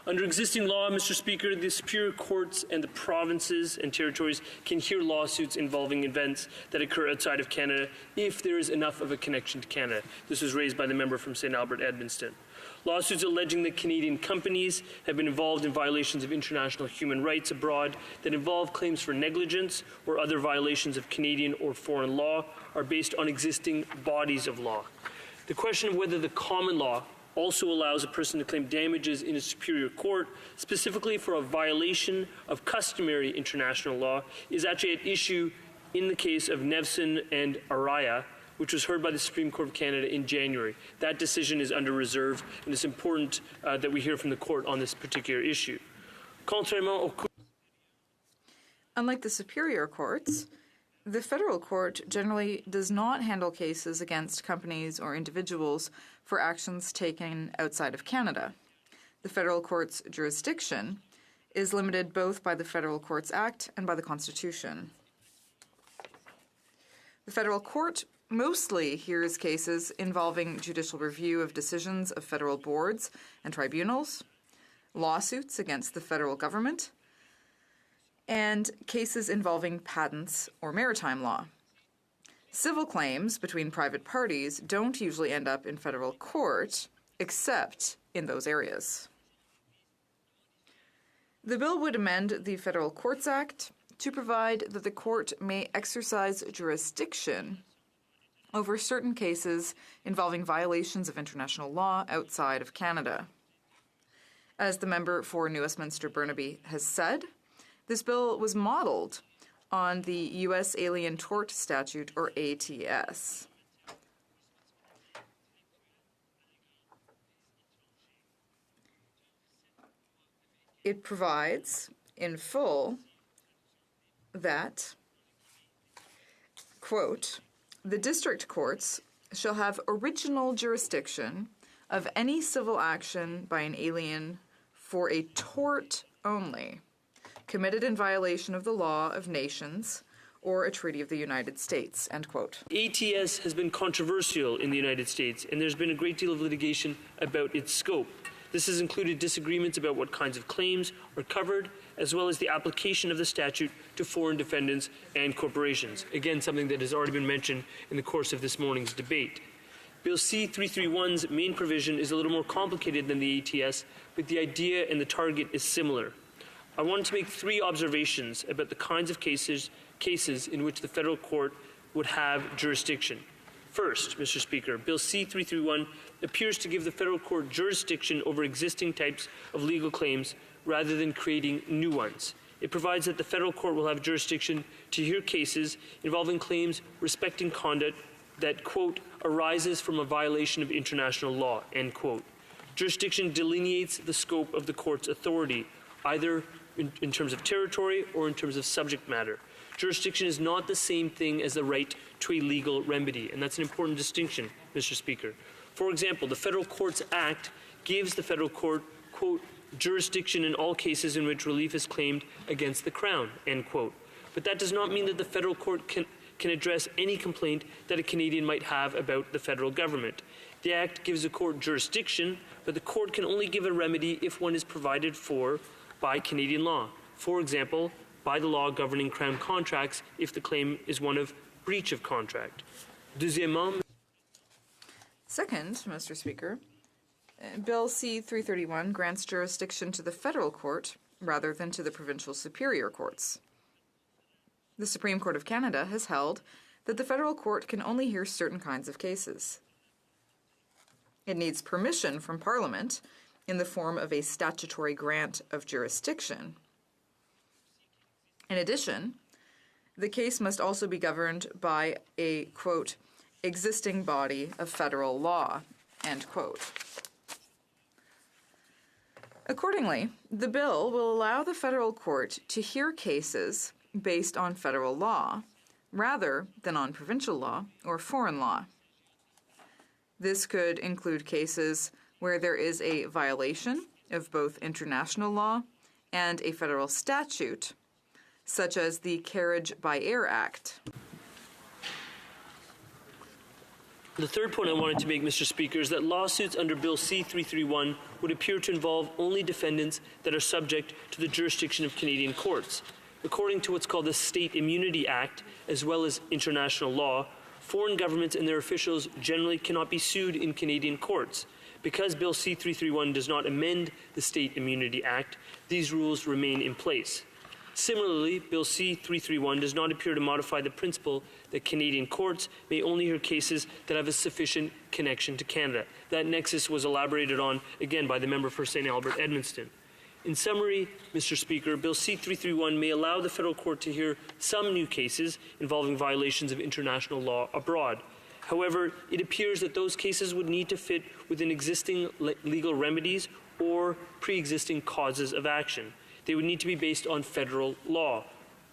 Under existing law, Mr. Speaker, the superior courts and the provinces and territories can hear lawsuits involving events that occur outside of Canada if there is enough of a connection to Canada. This was raised by the member from St. Albert, Edmundston. Lawsuits alleging that Canadian companies have been involved in violations of international human rights abroad that involve claims for negligence or other violations of Canadian or foreign law are based on existing bodies of law. The question of whether the common law also allows a person to claim damages in a superior court, specifically for a violation of customary international law, is actually at issue in the case of Nevson and Araya, which was heard by the Supreme Court of Canada in January. That decision is under reserve, and it's important that we hear from the court on this particular issue. Unlike the superior courts, the federal court generally does not handle cases against companies or individuals for actions taken outside of Canada. The federal court's jurisdiction is limited both by the Federal Courts Act and by the Constitution. The federal court mostly hears cases involving judicial review of decisions of federal boards and tribunals, lawsuits against the federal government, and cases involving patents or maritime law. Civil claims between private parties don't usually end up in federal court, except in those areas. The bill would amend the Federal Courts Act to provide that the court may exercise jurisdiction over certain cases involving violations of international law outside of Canada. As the member for New Westminster Burnaby has said, this bill was modeled on the U.S. Alien Tort Statute, or ATS. It provides in full that, quote, the district courts shall have original jurisdiction of any civil action by an alien for a tort only, committed in violation of the law of nations or a treaty of the United States, end quote. ATS has been controversial in the United States, and there's been a great deal of litigation about its scope. This has included disagreements about what kinds of claims are covered, as well as the application of the statute to foreign defendants and corporations. Again, something that has already been mentioned in the course of this morning's debate. Bill C-331's main provision is a little more complicated than the ATS, but the idea and the target is similar. I wanted to make three observations about the kinds of cases in which the federal court would have jurisdiction. First, Mr. Speaker, Bill C-331 appears to give the federal court jurisdiction over existing types of legal claims rather than creating new ones. It provides that the federal court will have jurisdiction to hear cases involving claims respecting conduct that, quote, arises from a violation of international law, end quote. Jurisdiction delineates the scope of the court's authority, either in terms of territory or in terms of subject matter. Jurisdiction is not the same thing as the right to a legal remedy, and that's an important distinction, Mr. Speaker. For example, the Federal Courts Act gives the federal court, quote, jurisdiction in all cases in which relief is claimed against the Crown, end quote. But that does not mean that the federal court can address any complaint that a Canadian might have about the federal government. The Act gives the court jurisdiction, but the court can only give a remedy if one is provided for by Canadian law. For example, by the law governing Crown contracts if the claim is one of breach of contract. Deuxièmement, Second, Mr. Speaker, Bill C-331 grants jurisdiction to the federal court rather than to the provincial superior courts. The Supreme Court of Canada has held that the federal court can only hear certain kinds of cases. It needs permission from Parliament in the form of a statutory grant of jurisdiction. In addition, the case must also be governed by a, quote, existing body of federal law, end quote. Accordingly, the bill will allow the federal court to hear cases based on federal law, rather than on provincial law or foreign law. This could include cases where there is a violation of both international law and a federal statute, such as the Carriage by Air Act. the third point I wanted to make, Mr. Speaker, is that lawsuits under Bill C-331 would appear to involve only defendants that are subject to the jurisdiction of Canadian courts. According to what's called the State Immunity Act, as well as international law, foreign governments and their officials generally cannot be sued in Canadian courts. Because Bill C-331 does not amend the State Immunity Act, these rules remain in place. Similarly, Bill C-331 does not appear to modify the principle that Canadian courts may only hear cases that have a sufficient connection to Canada. That nexus was elaborated on, again, by the member for St. Albert Edmundston. In summary, Mr. Speaker, Bill C-331 may allow the federal court to hear some new cases involving violations of international law abroad. However, it appears that those cases would need to fit within existing legal remedies or pre-existing causes of action. They would need to be based on federal law,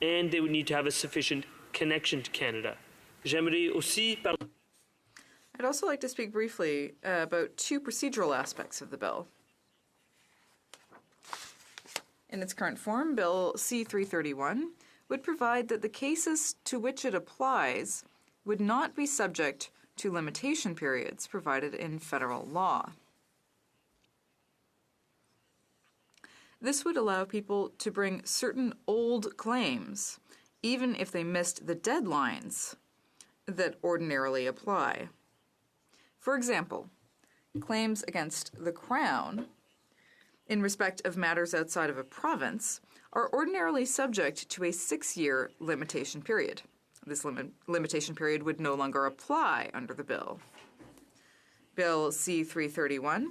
and they would need to have a sufficient connection to Canada. J'aimerais aussi parler. I'd also like to speak briefly about two procedural aspects of the bill. In its current form, Bill C-331 would provide that the cases to which it applies would not be subject to limitation periods provided in federal law. This would allow people to bring certain old claims, even if they missed the deadlines that ordinarily apply. For example, claims against the Crown in respect of matters outside of a province are ordinarily subject to a 6-year limitation period. This limitation period would no longer apply under the bill. Bill C-331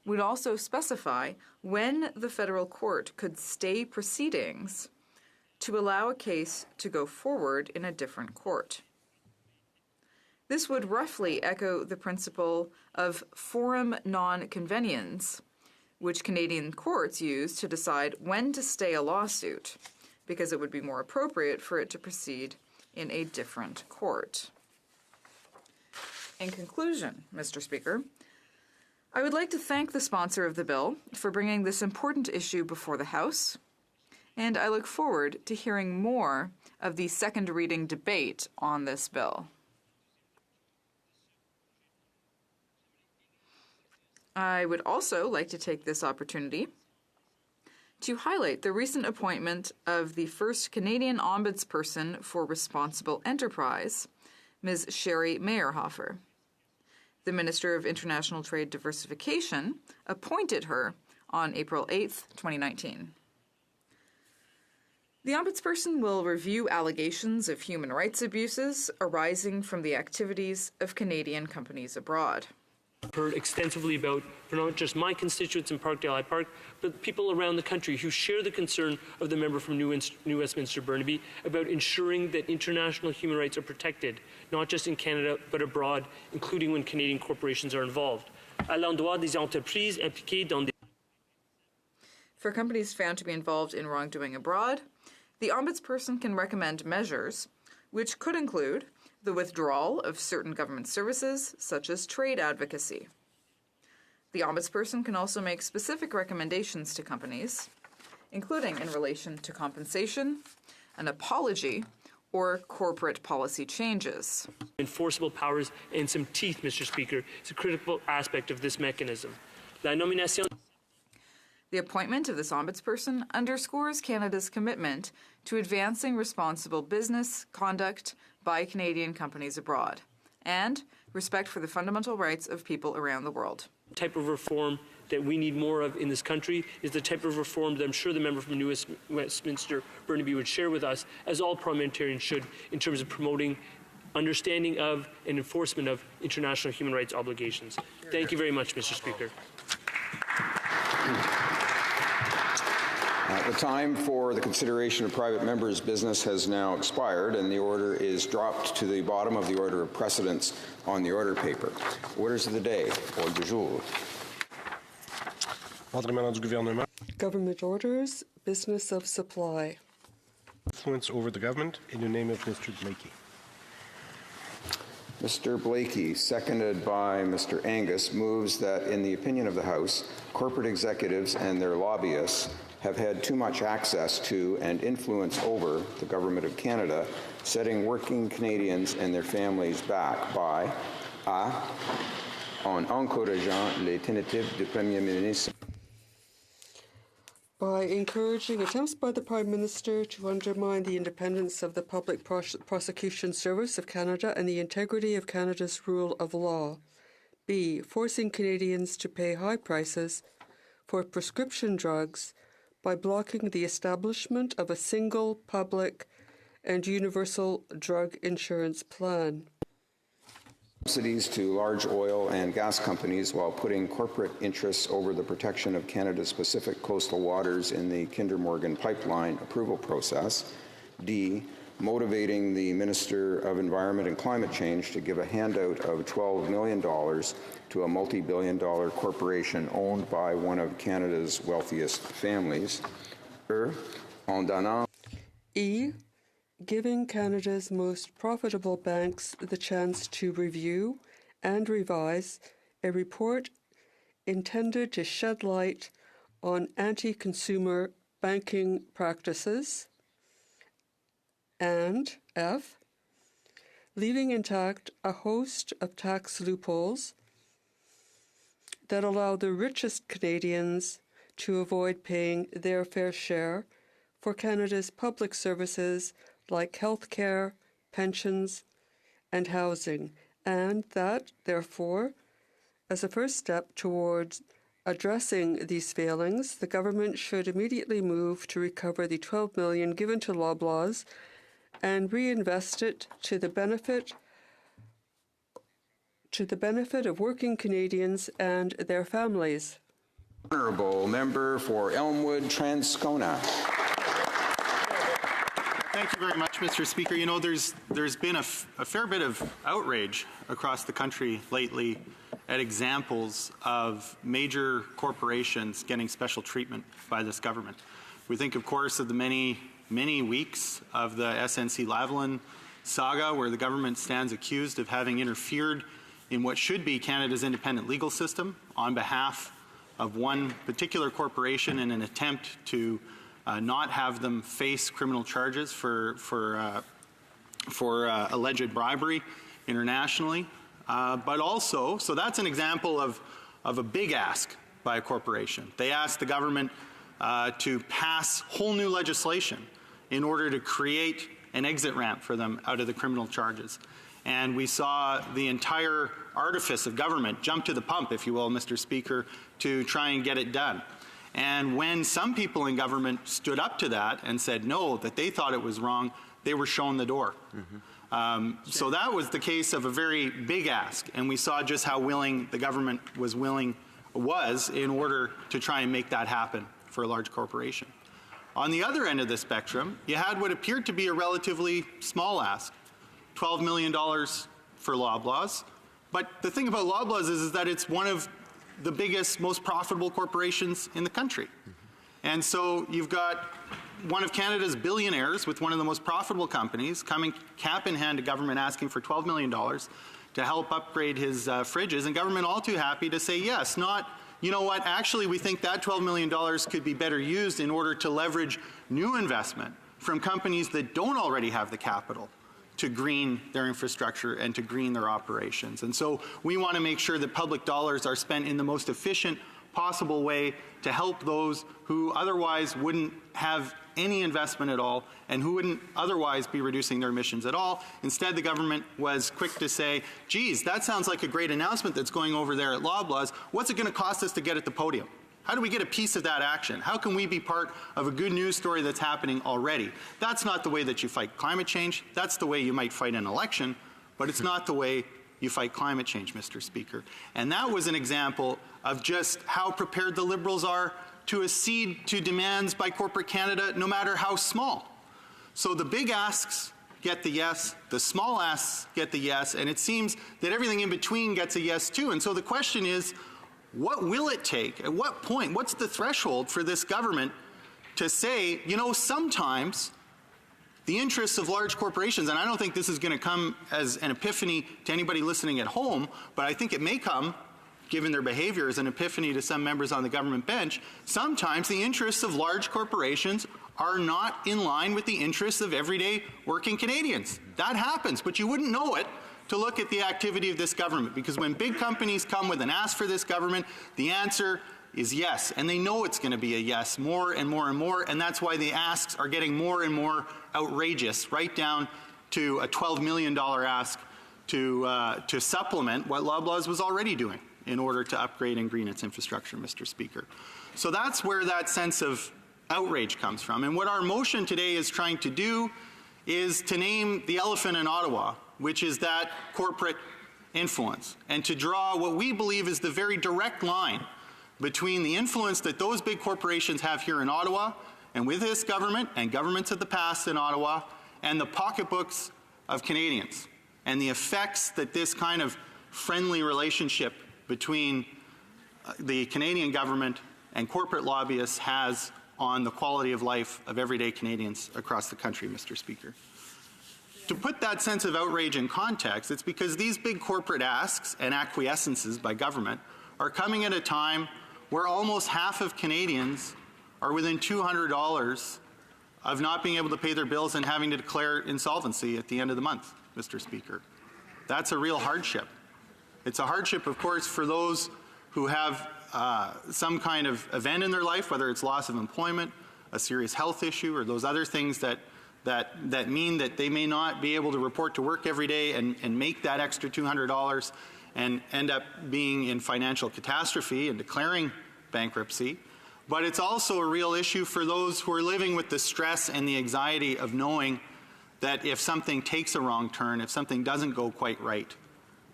would also specify when the federal court could stay proceedings to allow a case to go forward in a different court. This would roughly echo the principle of forum non-conveniens, which Canadian courts use to decide when to stay a lawsuit, because it would be more appropriate for it to proceed in a different court. In conclusion, Mr. Speaker, I would like to thank the sponsor of the bill for bringing this important issue before the House, and I look forward to hearing more of the second reading debate on this bill. I would also like to take this opportunity to highlight the recent appointment of the first Canadian Ombudsperson for Responsible Enterprise, Ms. Sherry Meyerhofer. The Minister of International Trade Diversification appointed her on April 8, 2019. The Ombudsperson will review allegations of human rights abuses arising from the activities of Canadian companies abroad. heard extensively about, for not just my constituents in Parkdale High Park, but people around the country who share the concern of the member from New Westminster Burnaby about ensuring that international human rights are protected, not just in Canada, but abroad, including when Canadian corporations are involved. À l'endroit des entreprises impliquées dans des For companies found to be involved in wrongdoing abroad, the Ombudsperson can recommend measures, which could include the withdrawal of certain government services, such as trade advocacy. The Ombudsperson can also make specific recommendations to companies, including in relation to compensation, an apology, or corporate policy changes. Enforceable powers and some teeth, Mr. Speaker, is a critical aspect of this mechanism. La nomination The appointment of this Ombudsperson underscores Canada's commitment to advancing responsible business conduct by Canadian companies abroad and respect for the fundamental rights of people around the world. The type of reform that we need more of in this country is the type of reform that I'm sure the member from New Westminster Burnaby would share with us, as all parliamentarians should, in terms of promoting understanding of and enforcement of international human rights obligations. Thank you very much, Mr. Speaker. The time for the consideration of private members' business has now expired, and the order is dropped to the bottom of the order of precedence on the order paper. Orders of the day, ordre du jour. Ordre émanant du gouvernement. Government orders, business of supply. Influence over the government in the name of Mr. Blakey. Mr. Blakey, seconded by Mr. Angus, moves that, in the opinion of the House, corporate executives and their lobbyists have had too much access to and influence over the Government of Canada, setting working Canadians and their families back by A. En encourageant les tentatives du Premier ministre. By encouraging attempts by the Prime Minister to undermine the independence of the Public Prosecution Service of Canada and the integrity of Canada's rule of law. B. Forcing Canadians to pay high prices for prescription drugs by blocking the establishment of a single public and universal drug insurance plan. Subsidies to large oil and gas companies while putting corporate interests over the protection of Canada's Pacific coastal waters in the Kinder Morgan pipeline approval process. D. Motivating the Minister of Environment and Climate Change to give a handout of $12 million to a multi-billion-dollar corporation owned by one of Canada's wealthiest families. En donnant. E. Giving Canada's most profitable banks the chance to review and revise a report intended to shed light on anti-consumer banking practices. And F. Leaving intact a host of tax loopholes that allow the richest Canadians to avoid paying their fair share for Canada's public services like health care, pensions, and housing, and that, therefore, as a first step towards addressing these failings, the government should immediately move to recover the $12 million given to Loblaws and reinvest it to the benefit of working Canadians and their families. Honourable Member for Elmwood Transcona. Thank you very much, Mr. Speaker. You know, there's been a fair bit of outrage across the country lately at examples of major corporations getting special treatment by this government. We think, of course, of the many weeks of the SNC-Lavalin saga, where the government stands accused of having interfered in what should be Canada's independent legal system on behalf of one particular corporation in an attempt to not have them face criminal charges for alleged bribery internationally. But also, so that's an example of a big ask by a corporation. They asked the government to pass whole new legislation in order to create an exit ramp for them out of the criminal charges. And we saw the entire artifice of government jump to the pump, if you will, Mr. Speaker, to try and get it done. And when some people in government stood up to that and said no, that they thought it was wrong, they were shown the door. So that was the case of a very big ask, and we saw just how willing the government was in order to try and make that happen for a large corporation. On the other end of the spectrum, you had what appeared to be a relatively small ask, $12 million for Loblaws. But the thing about Loblaws is that it's one of the biggest, most profitable corporations in the country. And so you've got one of Canada's billionaires with one of the most profitable companies coming cap in hand to government asking for $12 million to help upgrade his fridges, and government all too happy to say yes, not, you know what, actually we think that $12 million could be better used in order to leverage new investment from companies that don't already have the capital to green their infrastructure and to green their operations. And so we want to make sure that public dollars are spent in the most efficient possible way to help those who otherwise wouldn't have any investment at all and who wouldn't otherwise be reducing their emissions at all. Instead, the government was quick to say, geez, that sounds like a great announcement that's going over there at Loblaws. What's it going to cost us to get at the podium? How do we get a piece of that action? How can we be part of a good news story that's happening already? That's not the way that you fight climate change. That's the way you might fight an election, but it's not the way you fight climate change, Mr. Speaker. And that was an example of just how prepared the Liberals are to accede to demands by corporate Canada, no matter how small. So the big asks get the yes, the small asks get the yes, and it seems that everything in between gets a yes too. And so the question is, what will it take? At what point? What's the threshold for this government to say, you know, sometimes the interests of large corporations, and I don't think this is going to come as an epiphany to anybody listening at home, but I think it may come, given their behavior, as an epiphany to some members on the government bench. Sometimes the interests of large corporations are not in line with the interests of everyday working Canadians. That happens, but you wouldn't know it to look at the activity of this government, because when big companies come with an ask for this government, the answer is yes, and they know it's going to be a yes more and more and more, and that's why the asks are getting more and more outrageous, right down to a $12 million ask to supplement what Loblaws was already doing in order to upgrade and green its infrastructure, Mr. Speaker. So that's where that sense of outrage comes from. And what our motion today is trying to do is to name the elephant in Ottawa, which is that corporate influence, and to draw what we believe is the very direct line between the influence that those big corporations have here in Ottawa and with this government and governments of the past in Ottawa and the pocketbooks of Canadians, and the effects that this kind of friendly relationship between the Canadian government and corporate lobbyists has on the quality of life of everyday Canadians across the country, Mr. Speaker. To put that sense of outrage in context, it's because these big corporate asks and acquiescences by government are coming at a time where almost half of Canadians are within $200 of not being able to pay their bills and having to declare insolvency at the end of the month, Mr. Speaker. That's a real hardship. It's a hardship, of course, for those who have some kind of event in their life, whether it's loss of employment, a serious health issue, or those other things that mean that they may not be able to report to work every day and make that extra $200 and end up being in financial catastrophe and declaring bankruptcy. But it's also a real issue for those who are living with the stress and the anxiety of knowing that if something takes a wrong turn, if something doesn't go quite right,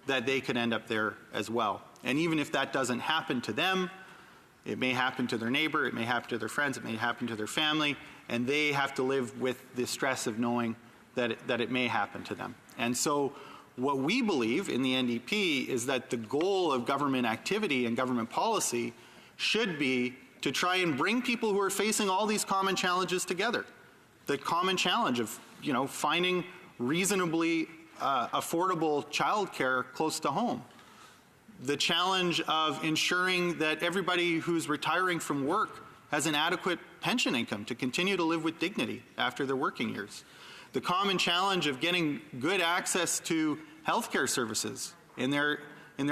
that they could end up there as well. And even if that doesn't happen to them, it may happen to their neighbor, it may happen to their friends, it may happen to their family, and they have to live with the stress of knowing that it may happen to them. And so what we believe in the NDP is that the goal of government activity and government policy should be to try and bring people who are facing all these common challenges together. The common challenge of, you know, finding reasonably affordable childcare close to home. The challenge of ensuring that everybody who's retiring from work has an adequate pension income to continue to live with dignity after their working years. The common challenge of getting good access to healthcare services in their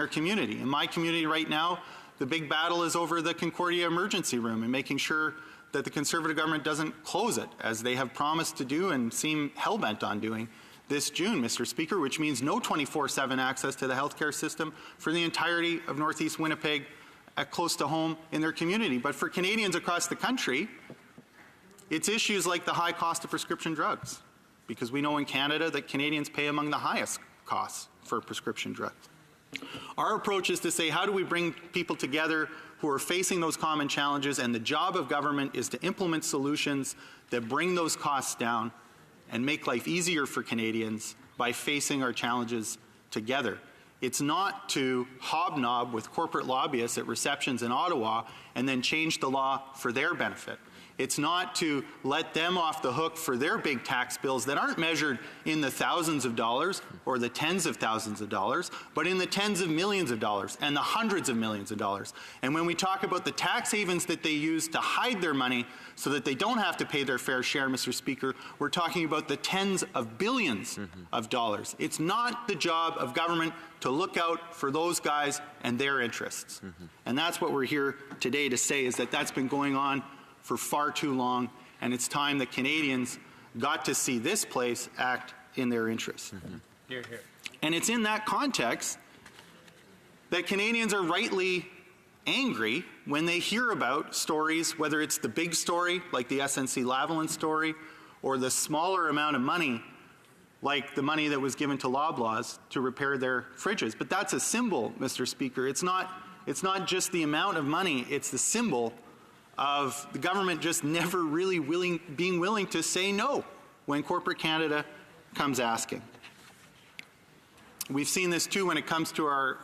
community. In my community right now, the big battle is over the Concordia emergency room and making sure that the Conservative government doesn't close it, as they have promised to do and seem hell-bent on doing this June, Mr. Speaker, which means no 24/7 access to the healthcare system for the entirety of Northeast Winnipeg close to home in their community. But for Canadians across the country, it's issues like the high cost of prescription drugs, because we know in Canada that Canadians pay among the highest costs for prescription drugs. Our approach is to say, how do we bring people together who are facing those common challenges, and the job of government is to implement solutions that bring those costs down and make life easier for Canadians by facing our challenges together. It's not to hobnob with corporate lobbyists at receptions in Ottawa and then change the law for their benefit. It's not to let them off the hook for their big tax bills that aren't measured in the thousands of dollars or the tens of thousands of dollars, but in the tens of millions of dollars and the hundreds of millions of dollars. And when we talk about the tax havens that they use to hide their money so that they don't have to pay their fair share, Mr. Speaker, we're talking about the tens of billions of dollars. It's not the job of government to look out for those guys and their interests. And that's what we're here today to say, is that that's been going on for far too long, and it's time that Canadians got to see this place act in their interests. Hear, hear. And it's in that context that Canadians are rightly angry when they hear about stories, whether it's the big story, like the SNC-Lavalin story, or the smaller amount of money, like the money that was given to Loblaws to repair their fridges. But that's a symbol, Mr. Speaker. It's not just the amount of money, it's the symbol of the government just never really being willing to say no when corporate Canada comes asking. We've seen this too when it comes to our,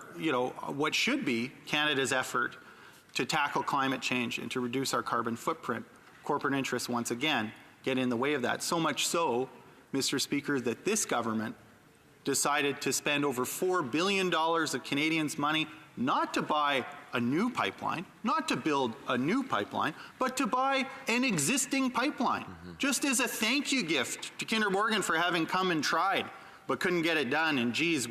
what should be Canada's effort to tackle climate change and to reduce our carbon footprint. Corporate interests, once again, get in the way of that. So much so, Mr. Speaker, that this government decided to spend over $4 billion of Canadians' money not to buy a new pipeline, not to build a new pipeline, but to buy an existing pipeline, just as a thank you gift to Kinder Morgan for having come and tried, but couldn't get it done. And geez,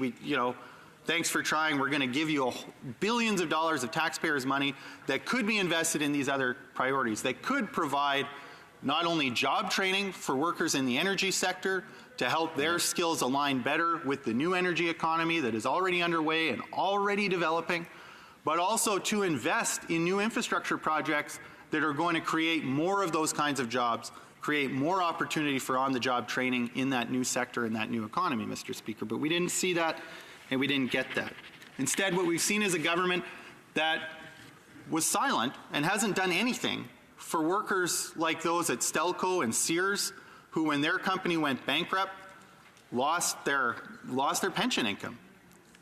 thanks for trying. We're going to give you billions of dollars of taxpayers' money that could be invested in these other priorities, that could provide not only job training for workers in the energy sector to help their skills align better with the new energy economy that is already underway and already developing, but also to invest in new infrastructure projects that are going to create more of those kinds of jobs, create more opportunity for on-the-job training in that new sector and that new economy, Mr. Speaker. But we didn't see that, and we didn't get that. Instead, what we've seen is a government that was silent and hasn't done anything for workers like those at Stelco and Sears, who, when their company went bankrupt, lost their pension income.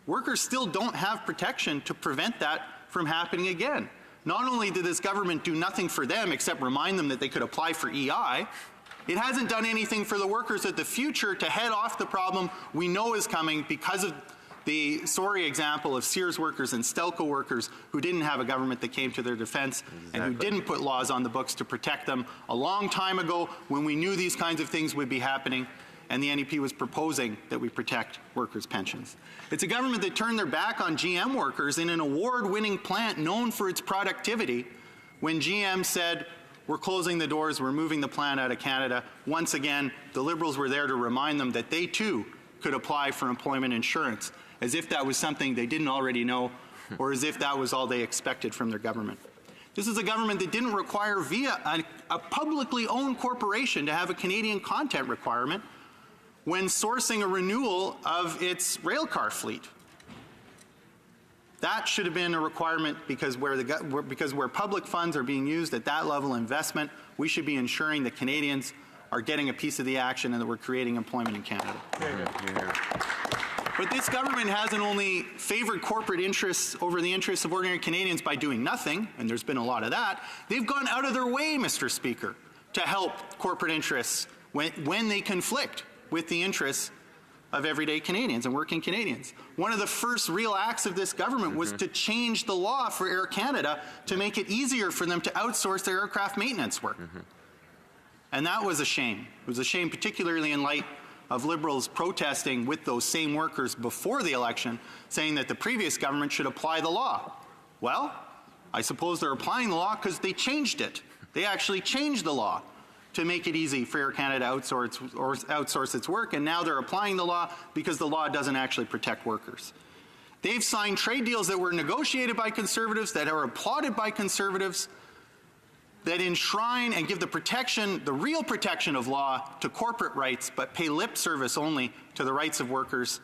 Workers still don't have protection to prevent that from happening again. Not only did this government do nothing for them except remind them that they could apply for EI, it hasn't done anything for the workers at the future to head off the problem we know is coming because of the sorry example of Sears workers and Stelco workers who didn't have a government that came to their defense and who didn't put laws on the books to protect them a long time ago when we knew these kinds of things would be happening and the NDP was proposing that we protect workers' pensions. It's a government that turned their back on GM workers in an award-winning plant known for its productivity when GM said, we're closing the doors, we're moving the plant out of Canada. Once again, the Liberals were there to remind them that they too could apply for employment insurance, as if that was something they didn't already know or as if that was all they expected from their government. This is a government that didn't require via a publicly owned corporation to have a Canadian content requirement when sourcing a renewal of its railcar fleet. That should have been a requirement because where public funds are being used at that level of investment, we should be ensuring that Canadians are getting a piece of the action and that we're creating employment in Canada. But this government hasn't only favored corporate interests over the interests of ordinary Canadians by doing nothing, and there's been a lot of that. They've gone out of their way, Mr. Speaker, to help corporate interests when they conflict with the interests of everyday Canadians and working Canadians. One of the first real acts of this government was to change the law for Air Canada to make it easier for them to outsource their aircraft maintenance work. And that was a shame. It was a shame particularly in light of Liberals protesting with those same workers before the election, saying that the previous government should apply the law. Well, I suppose they're applying the law because they changed it. They actually changed the law to make it easy for Air Canada to outsource its work, and now they're applying the law because the law doesn't actually protect workers. They've signed trade deals that were negotiated by Conservatives, that are applauded by Conservatives, that enshrine and give the protection, the real protection of law to corporate rights, but pay lip service only to the rights of workers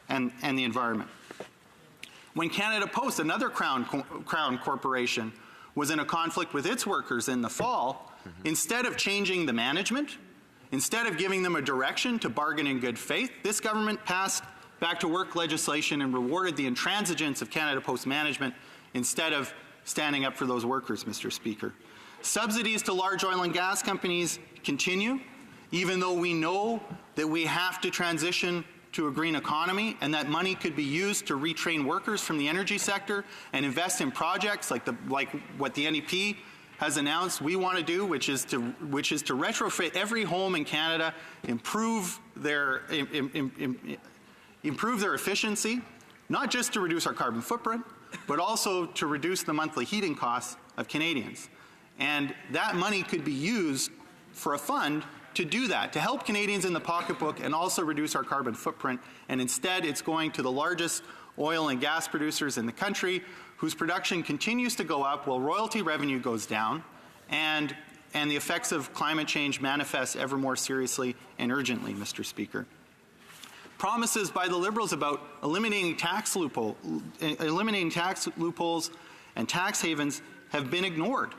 and the environment. When Canada Post, another Crown corporation, was in a conflict with its workers in the fall, instead of changing the management, instead of giving them a direction to bargain in good faith, this government passed back to work legislation and rewarded the intransigence of Canada Post management instead of standing up for those workers, Mr. Speaker. Subsidies to large oil and gas companies continue, even though we know that we have to transition to a green economy, and that money could be used to retrain workers from the energy sector and invest in projects like what the NEP has announced we want to do, which is to retrofit every home in Canada, improve their efficiency, not just to reduce our carbon footprint, but also to reduce the monthly heating costs of Canadians. And that money could be used for a fund to do that, to help Canadians in the pocketbook and also reduce our carbon footprint. And instead, it's going to the largest oil and gas producers in the country, whose production continues to go up while royalty revenue goes down, and the effects of climate change manifest ever more seriously and urgently, Mr. Speaker. Promises by the Liberals about eliminating tax loopholes and tax havens have been ignored.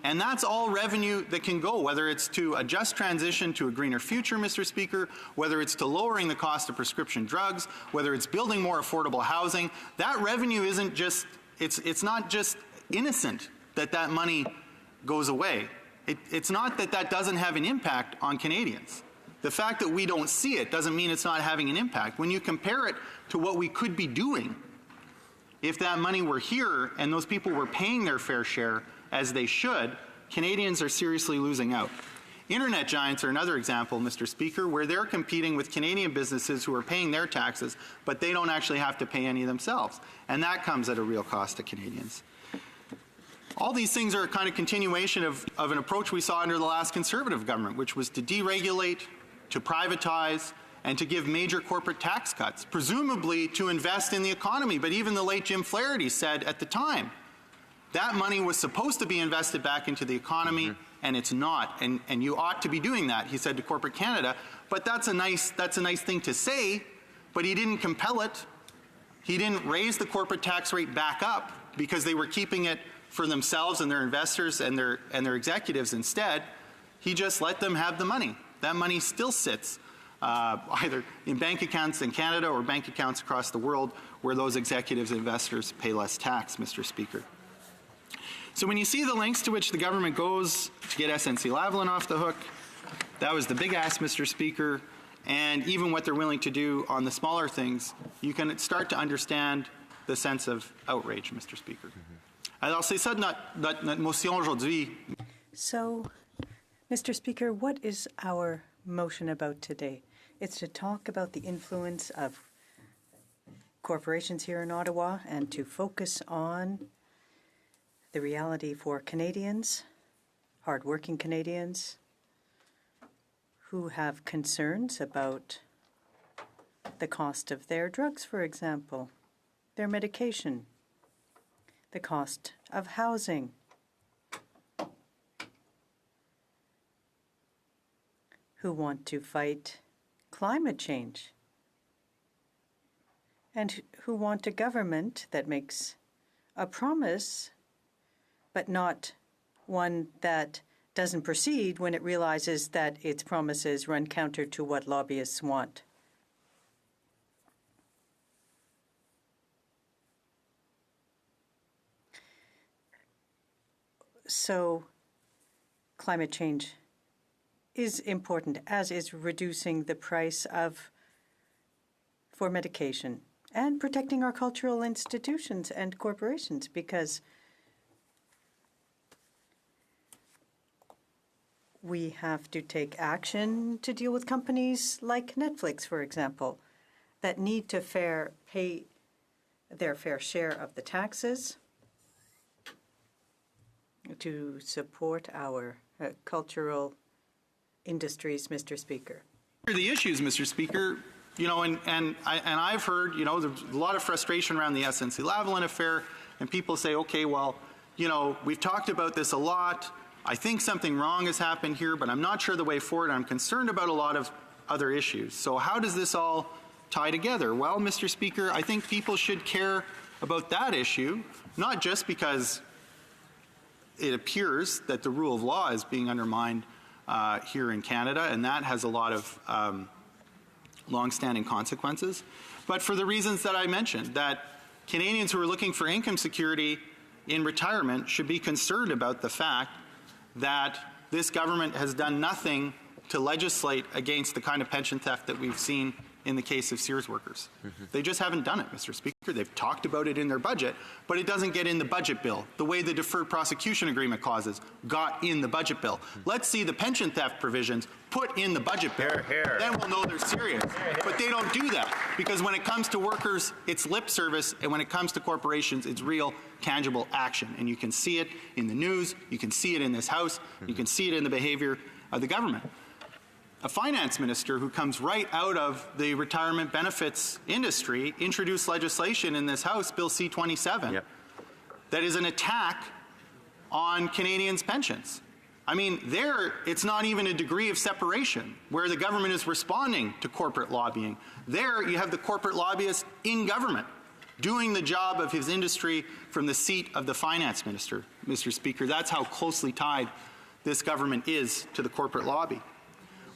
And that's all revenue that can go, whether it's to a just transition to a greener future, Mr. Speaker, whether it's to lowering the cost of prescription drugs, whether it's building more affordable housing. That revenue isn't just, it's not just innocent that money goes away. It's not that doesn't have an impact on Canadians. The fact that we don't see it doesn't mean it's not having an impact. When you compare it to what we could be doing, if that money were here and those people were paying their fair share, as they should, Canadians are seriously losing out. Internet giants are another example, Mr. Speaker, where they're competing with Canadian businesses who are paying their taxes, but they don't actually have to pay any themselves. And that comes at a real cost to Canadians. All these things are a kind of continuation of an approach we saw under the last Conservative government, which was to deregulate, to privatize, and to give major corporate tax cuts, presumably to invest in the economy. But even the late Jim Flaherty said at the time, that money was supposed to be invested back into the economy, and it's not. And you ought to be doing that, he said to corporate Canada. But that's a nice thing to say, but he didn't compel it. He didn't raise the corporate tax rate back up because they were keeping it for themselves and their investors and their executives instead. He just let them have the money. That money still sits either in bank accounts in Canada or bank accounts across the world where those executives and investors pay less tax, Mr. Speaker. So when you see the lengths to which the government goes to get SNC-Lavalin off the hook, that was the big ask, Mr. Speaker, and even what they're willing to do on the smaller things, you can start to understand the sense of outrage, Mr. Speaker. Alors, c'est ça notre motion aujourd'hui. So, Mr. Speaker, what is our motion about today? It's to talk about the influence of corporations here in Ottawa and to focus on the reality for Canadians, hardworking Canadians, who have concerns about the cost of their drugs, for example, their medication, the cost of housing, who want to fight climate change, and who want a government that makes a promise but not one that doesn't proceed when it realizes that its promises run counter to what lobbyists want. So climate change is important, as is reducing the price for medication and protecting our cultural institutions and corporations, because we have to take action to deal with companies like Netflix, for example, that need to pay their fair share of the taxes to support our cultural industries, Mr. Speaker. The issues, Mr. Speaker, and I've heard, there's a lot of frustration around the SNC-Lavalin affair, and people say, okay, well, we've talked about this a lot. I think something wrong has happened here, but I'm not sure the way forward. I'm concerned about a lot of other issues. So how does this all tie together? Well, Mr. Speaker, I think people should care about that issue, not just because it appears that the rule of law is being undermined here in Canada, and that has a lot of long-standing consequences, but for the reasons that I mentioned, that Canadians who are looking for income security in retirement should be concerned about the fact that this government has done nothing to legislate against the kind of pension theft that we've seen in the case of Sears workers. They just haven't done it, Mr. Speaker. They've talked about it in their budget, but it doesn't get in the budget bill the way the deferred prosecution agreement clauses got in the budget bill. Let's see the pension theft provisions put in the budget bill. Then we'll know they're serious. But they don't do that, because when it comes to workers, it's lip service, and when it comes to corporations, it's real, tangible action. And you can see it in the news, you can see it in this House, you can see it in the behavior of the government. A finance minister who comes right out of the retirement benefits industry introduced legislation in this House, Bill C-27, that is an attack on Canadians' pensions. I mean, there, it's not even a degree of separation where the government is responding to corporate lobbying. There, you have the corporate lobbyist in government doing the job of his industry from the seat of the finance minister, Mr. Speaker. That's how closely tied this government is to the corporate lobby.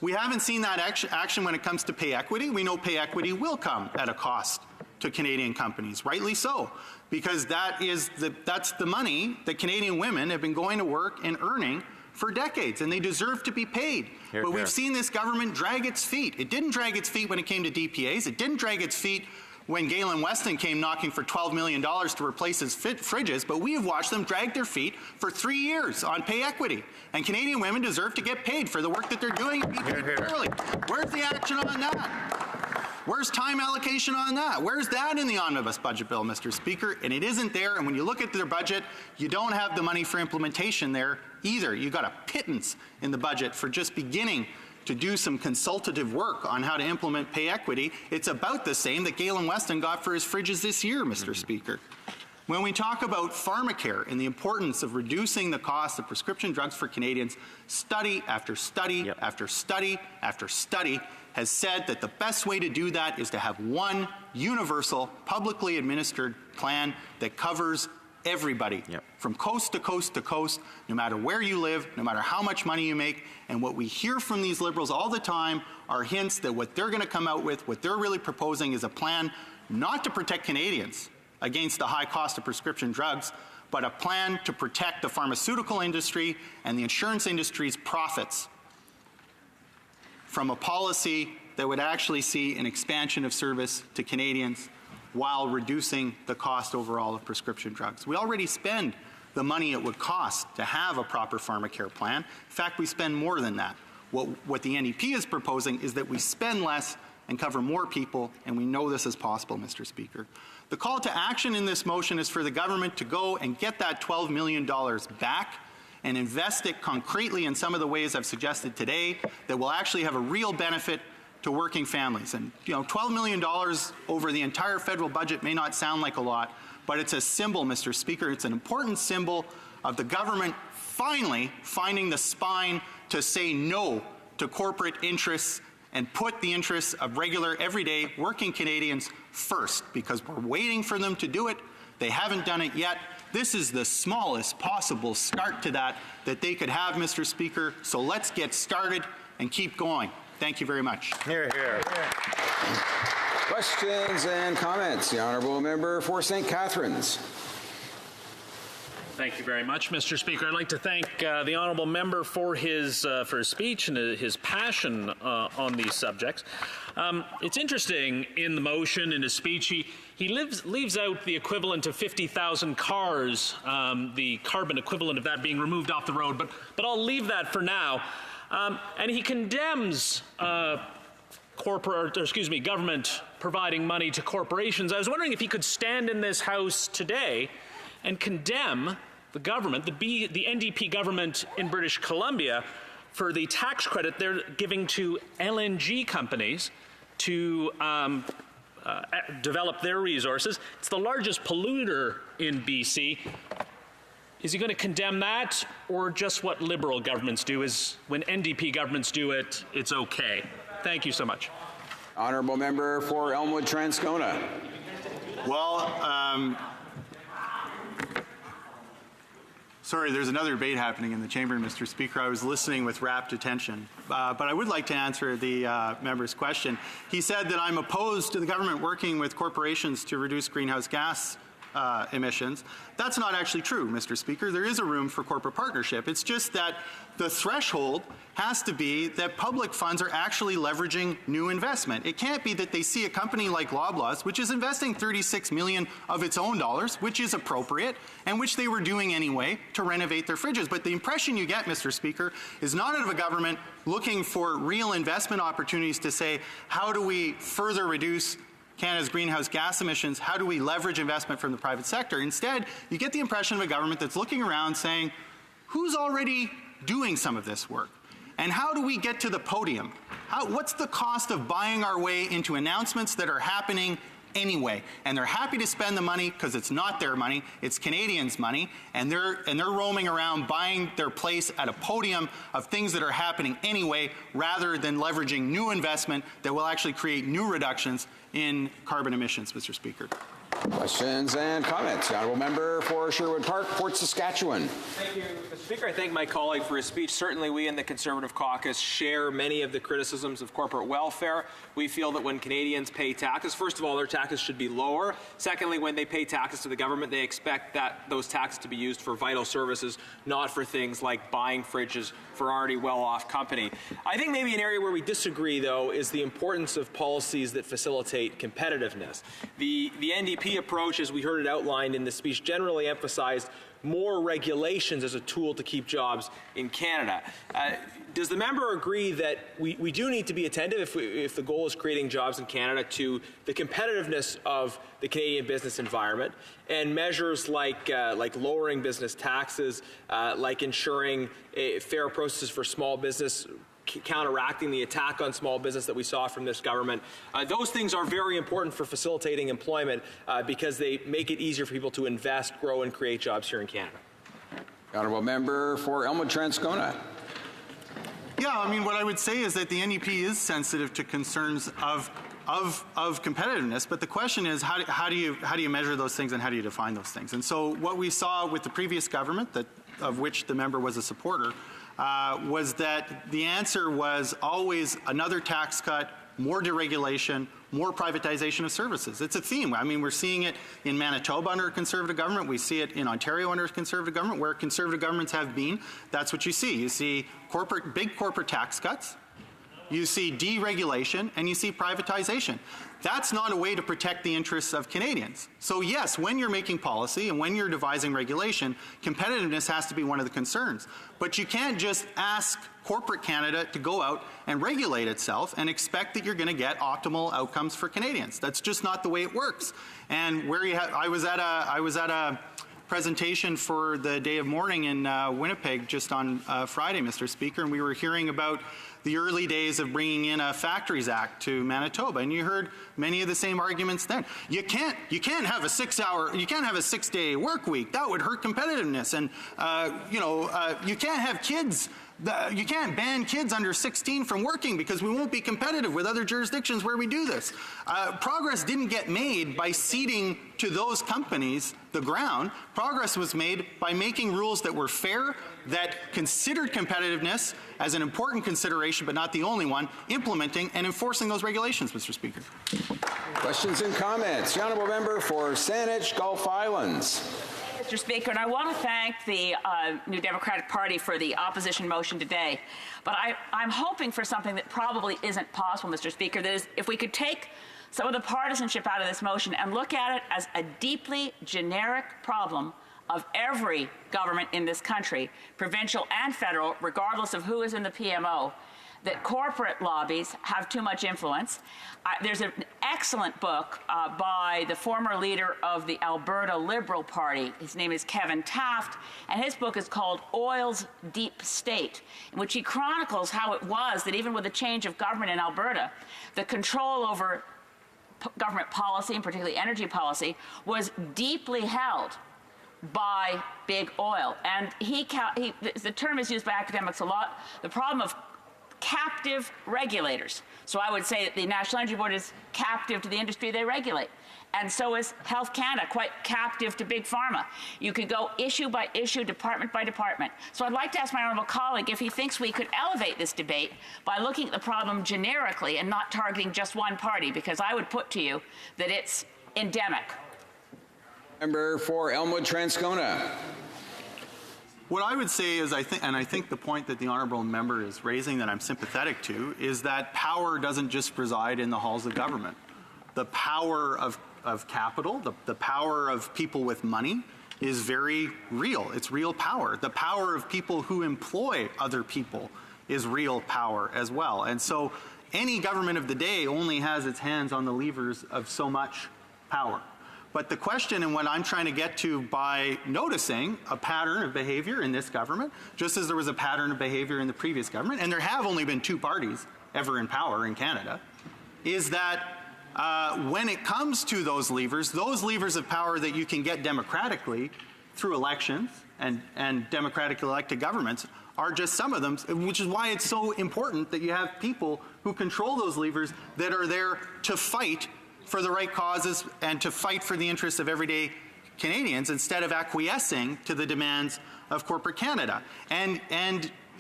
We haven't seen that action when it comes to pay equity. We know pay equity will come at a cost to Canadian companies, rightly so, because that's the money that Canadian women have been going to work and earning for decades, and they deserve to be paid. But we've seen this government drag its feet. It didn't drag its feet when it came to DPAs. It didn't drag its feet when Galen Weston came knocking for $12 million to replace his fridges, but we have watched them drag their feet for 3 years on pay equity. And Canadian women deserve to get paid for the work that they're doing and be paid fairly. Where's the action on that? Where's time allocation on that? Where's that in the omnibus budget bill, Mr. Speaker? And it isn't there, and when you look at their budget, you don't have the money for implementation there either. You got a pittance in the budget for just beginning to do some consultative work on how to implement pay equity. It's about the same that Galen Weston got for his fridges this year, Mr. Speaker. When we talk about pharmacare and the importance of reducing the cost of prescription drugs for Canadians, study after study after study after study has said that the best way to do that is to have one universal, publicly administered plan that covers everybody, from coast to coast to coast, no matter where you live, no matter how much money you make. And what we hear from these Liberals all the time are hints that what they're going to come out with, what they're really proposing, is a plan not to protect Canadians against the high cost of prescription drugs, but a plan to protect the pharmaceutical industry and the insurance industry's profits from a policy that would actually see an expansion of service to Canadians while reducing the cost overall of prescription drugs. We already spend the money it would cost to have a proper pharmacare plan. In fact, we spend more than that. What the NDP is proposing is that we spend less and cover more people, and we know this is possible, Mr. Speaker. The call to action in this motion is for the government to go and get that $12 million back and invest it concretely in some of the ways I've suggested today that will actually have a real benefit to working families. And $12 million over the entire federal budget may not sound like a lot, but it's a symbol, Mr. Speaker. It's an important symbol of the government finally finding the spine to say no to corporate interests and put the interests of regular, everyday working Canadians first, because we're waiting for them to do it. They haven't done it yet. This is the smallest possible start to that they could have, Mr. Speaker. So let's get started and keep going. Thank you very much. Hear, hear. Questions and comments? The Honourable Member for St. Catharines. Thank you very much, Mr. Speaker. I'd like to thank the honourable member for his speech and his passion on these subjects. It's interesting in the motion, in his speech, he leaves out the equivalent of 50,000 cars, the carbon equivalent of that being removed off the road, but I'll leave that for now. And he condemns government providing money to corporations. I was wondering if he could stand in this House today and condemn the government, the NDP government in British Columbia, for the tax credit they're giving to LNG companies to develop their resources. It's the largest polluter in BC. Is he going to condemn that, or just what Liberal governments do is when NDP governments do it, it's okay? Thank you so much. Honourable member for Elmwood Transcona. Well, sorry, there's another debate happening in the chamber, Mr. Speaker. I was listening with rapt attention. But I would like to answer the member's question. He said that I'm opposed to the government working with corporations to reduce greenhouse gas emissions. That's not actually true, Mr. Speaker. There is a room for corporate partnership. It's just that the threshold has to be that public funds are actually leveraging new investment. It can't be that they see a company like Loblaws, which is investing $36 million of its own dollars, which is appropriate, and which they were doing anyway to renovate their fridges. But the impression you get, Mr. Speaker, is not out of a government looking for real investment opportunities to say, how do we further reduce Canada's greenhouse gas emissions? How do we leverage investment from the private sector? Instead, you get the impression of a government that's looking around saying, who's already doing some of this work? And how do we get to the podium? What's the cost of buying our way into announcements that are happening anyway? And they're happy to spend the money because it's not their money, it's Canadians' money, and they're roaming around buying their place at a podium of things that are happening anyway, rather than leveraging new investment that will actually create new reductions in carbon emissions, Mr. Speaker. Questions and comments. The honourable member for Sherwood Park, Port Saskatchewan. Thank you, Mr. Speaker. I thank my colleague for his speech. Certainly we in the Conservative caucus share many of the criticisms of corporate welfare. We feel that when Canadians pay taxes, first of all, their taxes should be lower. Secondly, when they pay taxes to the government, they expect that those taxes to be used for vital services, not for things like buying fridges for already well-off company. I think maybe an area where we disagree, though, is the importance of policies that facilitate competitiveness. The NDP approach, as we heard it outlined in the speech, generally emphasized more regulations as a tool to keep jobs in Canada. Does the member agree that we do need to be attentive, if the goal is creating jobs in Canada, to the competitiveness of the Canadian business environment, and measures like lowering business taxes, like ensuring fair processes for small business, counteracting the attack on small business that we saw from this government? Those things are very important for facilitating employment because they make it easier for people to invest, grow, and create jobs here in Canada. Honourable member for Elmwood Transcona. Yeah, I mean, what I would say is that the NDP is sensitive to concerns of competitiveness, but the question is how do you measure those things and how do you define those things? And so what we saw with the previous government, of which the member was a supporter, was that the answer was always another tax cut, more deregulation, more privatization of services. It's a theme. I mean, we're seeing it in Manitoba under a Conservative government. We see it in Ontario under a Conservative government. Where Conservative governments have been, that's what you see. You see big corporate tax cuts, you see deregulation, and you see privatization. That's not a way to protect the interests of Canadians. So yes, when you're making policy and when you're devising regulation, competitiveness has to be one of the concerns. But you can't just ask corporate Canada to go out and regulate itself and expect that you're going to get optimal outcomes for Canadians. That's just not the way it works. And I was at a presentation for the Day of Mourning in Winnipeg just on Friday, Mr. Speaker, and we were hearing about the early days of bringing in a Factories Act to Manitoba, and you heard many of the same arguments then. You can't have a 6-day work week. That would hurt competitiveness, and you can't have kids. You can't ban kids under 16 from working because we won't be competitive with other jurisdictions where we do this. Progress didn't get made by ceding to those companies the ground. Progress was made by making rules that were fair, that considered competitiveness as an important consideration, but not the only one, implementing and enforcing those regulations, Mr. Speaker. Questions and comments. The honourable member for Saanich, Gulf Islands. Mr. Speaker, and I want to thank the New Democratic Party for the opposition motion today. But I'm hoping for something that probably isn't possible, Mr. Speaker. That is, if we could take some of the partisanship out of this motion and look at it as a deeply generic problem of every government in this country, provincial and federal, regardless of who is in the PMO, that corporate lobbies have too much influence. There's an excellent book by the former leader of the Alberta Liberal Party. His name is Kevin Taft, and his book is called Oil's Deep State, in which he chronicles how it was that even with the change of government in Alberta, the control over government policy, and particularly energy policy, was deeply held by big oil. And the term is used by academics a lot, the problem of captive regulators. So I would say that the National Energy Board is captive to the industry they regulate. And so is Health Canada, quite captive to big pharma. You could go issue by issue, department by department. So I'd like to ask my honourable colleague if he thinks we could elevate this debate by looking at the problem generically and not targeting just one party, because I would put to you that it's endemic. Member for Elmwood Transcona. What I would say is, I think the point that the honourable member is raising that I'm sympathetic to is that power doesn't just reside in the halls of government. The power of capital, the power of people with money is very real. It's real power. The power of people who employ other people is real power as well. And so any government of the day only has its hands on the levers of so much power. But the question, and what I'm trying to get to by noticing a pattern of behavior in this government, just as there was a pattern of behavior in the previous government, and there have only been two parties ever in power in Canada, is that when it comes to those levers of power that you can get democratically through elections and democratically elected governments are just some of them, which is why it's so important that you have people who control those levers that are there to fight for the right causes and to fight for the interests of everyday Canadians instead of acquiescing to the demands of corporate Canada. And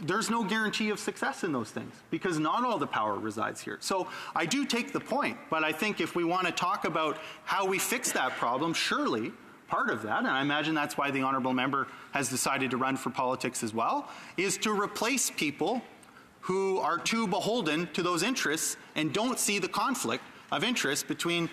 there's no guarantee of success in those things because not all the power resides here. So I do take the point, but I think if we want to talk about how we fix that problem, surely part of that, and I imagine that's why the honourable member has decided to run for politics as well, is to replace people who are too beholden to those interests and don't see the conflict of interest between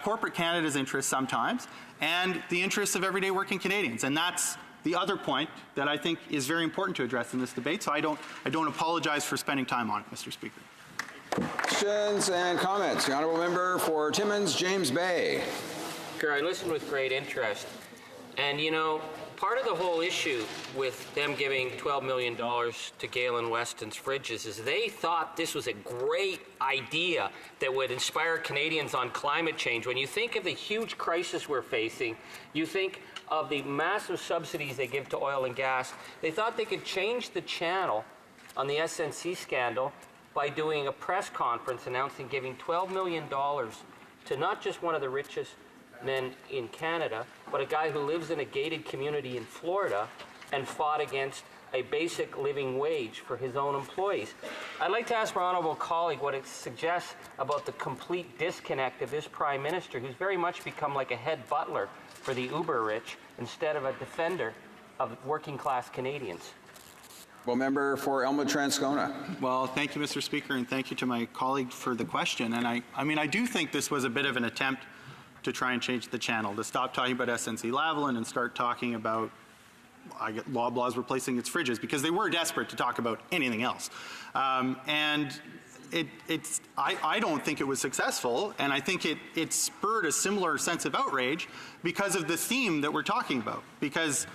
corporate Canada's interests sometimes and the interests of everyday working Canadians. And that's the other point that I think is very important to address in this debate, so I don't apologize for spending time on it, Mr. Speaker. Questions and comments. The honourable member for Timmins, James Bay. I listened with great interest. And, you know, part of the whole issue with them giving $12 million to Galen Weston's fridges is they thought this was a great idea that would inspire Canadians on climate change. When you think of the huge crisis we're facing, you think of the massive subsidies they give to oil and gas. They thought they could change the channel on the SNC scandal by doing a press conference announcing giving $12 million to not just one of the richest men in Canada, but a guy who lives in a gated community in Florida and fought against a basic living wage for his own employees. I'd like to ask my honourable colleague what it suggests about the complete disconnect of this Prime Minister, who's very much become like a head butler for the uber-rich instead of a defender of working-class Canadians. Well, member for Elmwood Transcona. Well, thank you, Mr. Speaker, and thank you to my colleague for the question. And I mean, I do think this was a bit of an attempt to try and change the channel, to stop talking about SNC-Lavalin and start talking about Loblaws replacing its fridges, because they were desperate to talk about anything else. I don't think it was successful, and I think it spurred a similar sense of outrage because of the theme that we're talking about, because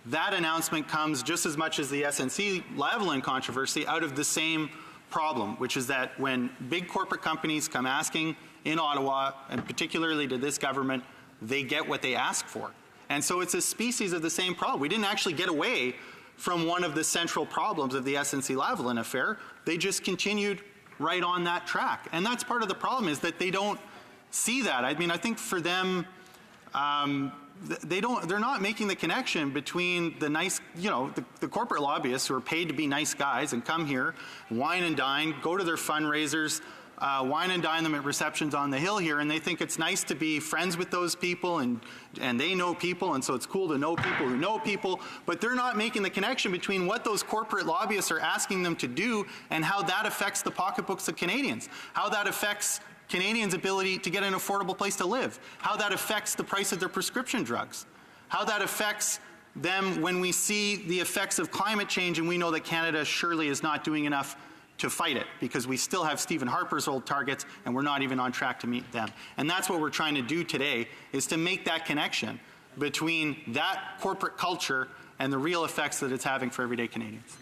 that announcement comes just as much as the SNC-Lavalin controversy out of the same problem, which is that when big corporate companies come asking in Ottawa, and particularly to this government, they get what they ask for. And so it's a species of the same problem. We didn't actually get away from one of the central problems of the SNC-Lavalin affair. They just continued right on that track. And that's part of the problem, is that they don't see that. I mean, I think for them, they're not making the connection between the nice, you know, the corporate lobbyists who are paid to be nice guys and come here, wine and dine, go to their fundraisers, wine and dine them at receptions on the Hill here, and they think it's nice to be friends with those people, and they know people, and so it's cool to know people who know people, but they're not making the connection between what those corporate lobbyists are asking them to do and how that affects the pocketbooks of Canadians, how that affects Canadians' ability to get an affordable place to live, how that affects the price of their prescription drugs, how that affects them when we see the effects of climate change and we know that Canada surely is not doing enough to fight it, because we still have Stephen Harper's old targets and we're not even on track to meet them. And that's what we're trying to do today, is to make that connection between that corporate culture and the real effects that it's having for everyday Canadians.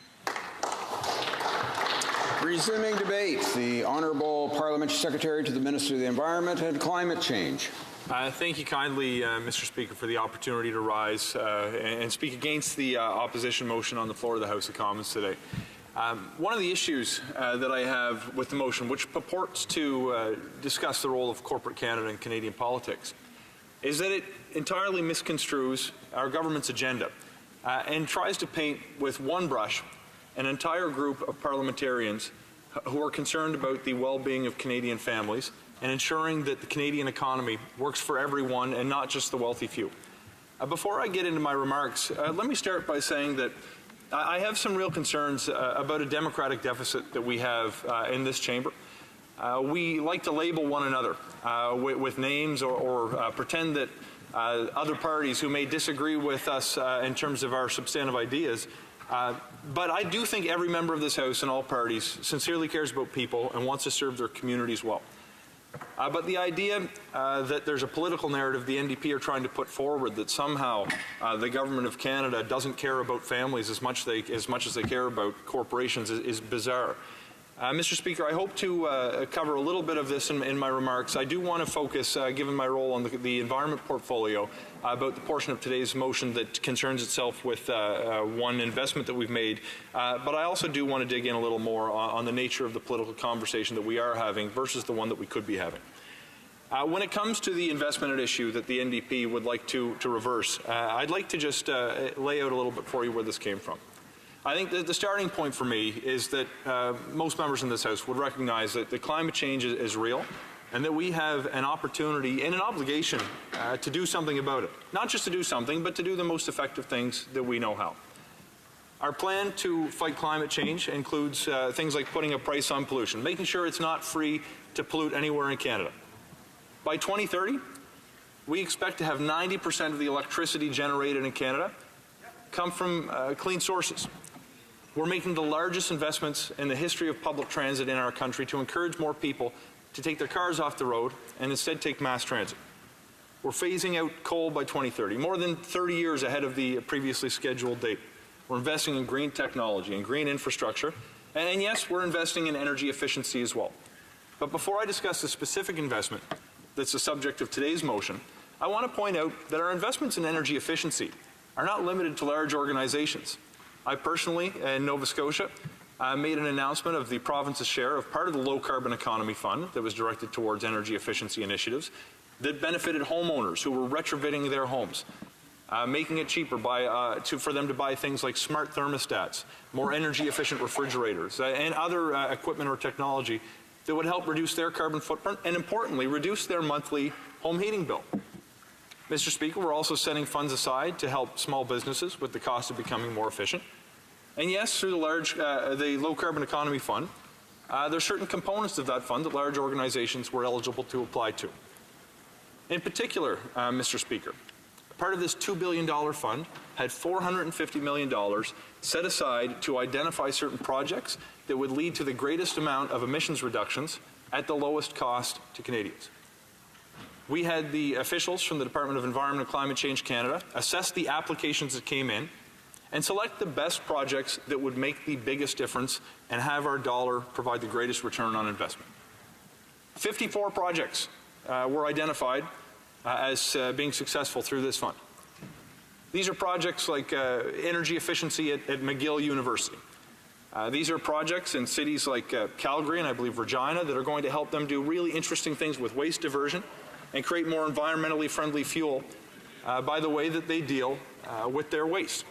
Resuming debate, the Honourable Parliamentary Secretary to the Minister of the Environment and Climate Change. Thank you kindly, Mr. Speaker, for the opportunity to rise and speak against the opposition motion on the floor of the House of Commons today. One of the issues that I have with the motion, which purports to discuss the role of corporate Canada in Canadian politics, is that it entirely misconstrues our government's agenda and tries to paint with one brush an entire group of parliamentarians who are concerned about the well-being of Canadian families and ensuring that the Canadian economy works for everyone and not just the wealthy few. Before I get into my remarks, let me start by saying that I have some real concerns about a democratic deficit that we have in this chamber. We like to label one another with names or pretend that other parties who may disagree with us in terms of our substantive ideas. But I do think every member of this House and all parties sincerely cares about people and wants to serve their communities well. But the idea that there's a political narrative the NDP are trying to put forward that somehow the government of Canada doesn't care about families as much as they care about corporations is bizarre. Mr. Speaker, I hope to cover a little bit of this in my remarks. I do want to focus, given my role on the environment portfolio, about the portion of today's motion that concerns itself with one investment that we've made. But I also do want to dig in a little more on the nature of the political conversation that we are having versus the one that we could be having. When it comes to the investment at issue that the NDP would like to reverse, I'd like to just lay out a little bit for you where this came from. I think that the starting point for me is that most members in this House would recognize that climate change is real and that we have an opportunity and an obligation to do something about it. Not just to do something, but to do the most effective things that we know how. Our plan to fight climate change includes things like putting a price on pollution, making sure it's not free to pollute anywhere in Canada. By 2030, we expect to have 90% of the electricity generated in Canada come from clean sources. We're making the largest investments in the history of public transit in our country to encourage more people to take their cars off the road and instead take mass transit. We're phasing out coal by 2030, more than 30 years ahead of the previously scheduled date. We're investing in green technology and green infrastructure, and yes, we're investing in energy efficiency as well. But before I discuss the specific investment that's the subject of today's motion, I want to point out that our investments in energy efficiency are not limited to large organizations. I personally, in Nova Scotia, made an announcement of the province's share of part of the Low Carbon Economy Fund that was directed towards energy efficiency initiatives that benefited homeowners who were retrofitting their homes, making it cheaper for them to buy things like smart thermostats, more energy efficient refrigerators, and other equipment or technology that would help reduce their carbon footprint and, importantly, reduce their monthly home heating bill. Mr. Speaker, we're also setting funds aside to help small businesses with the cost of becoming more efficient. And yes, through the Low Carbon Economy Fund, there are certain components of that fund that large organizations were eligible to apply to. In particular, Mr. Speaker, part of this $2 billion fund had $450 million set aside to identify certain projects that would lead to the greatest amount of emissions reductions at the lowest cost to Canadians. We had the officials from the Department of Environment and Climate Change Canada assess the applications that came in and select the best projects that would make the biggest difference and have our dollar provide the greatest return on investment. 54 projects were identified as being successful through this fund. These are projects like energy efficiency at McGill University. These are projects in cities like Calgary and I believe Regina that are going to help them do really interesting things with waste diversion and create more environmentally friendly fuel by the way that they deal with their waste.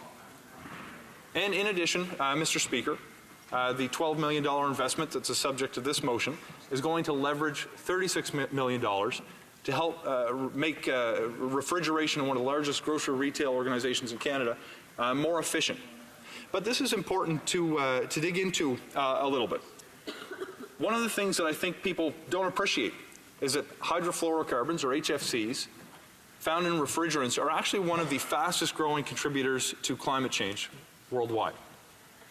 And in addition, Mr. Speaker, the $12 million investment that's the subject of this motion is going to leverage $36 million to help make refrigeration in one of the largest grocery retail organizations in Canada more efficient. But this is important to dig into a little bit. One of the things that I think people don't appreciate is that hydrofluorocarbons, or HFCs, found in refrigerants are actually one of the fastest growing contributors to climate change worldwide.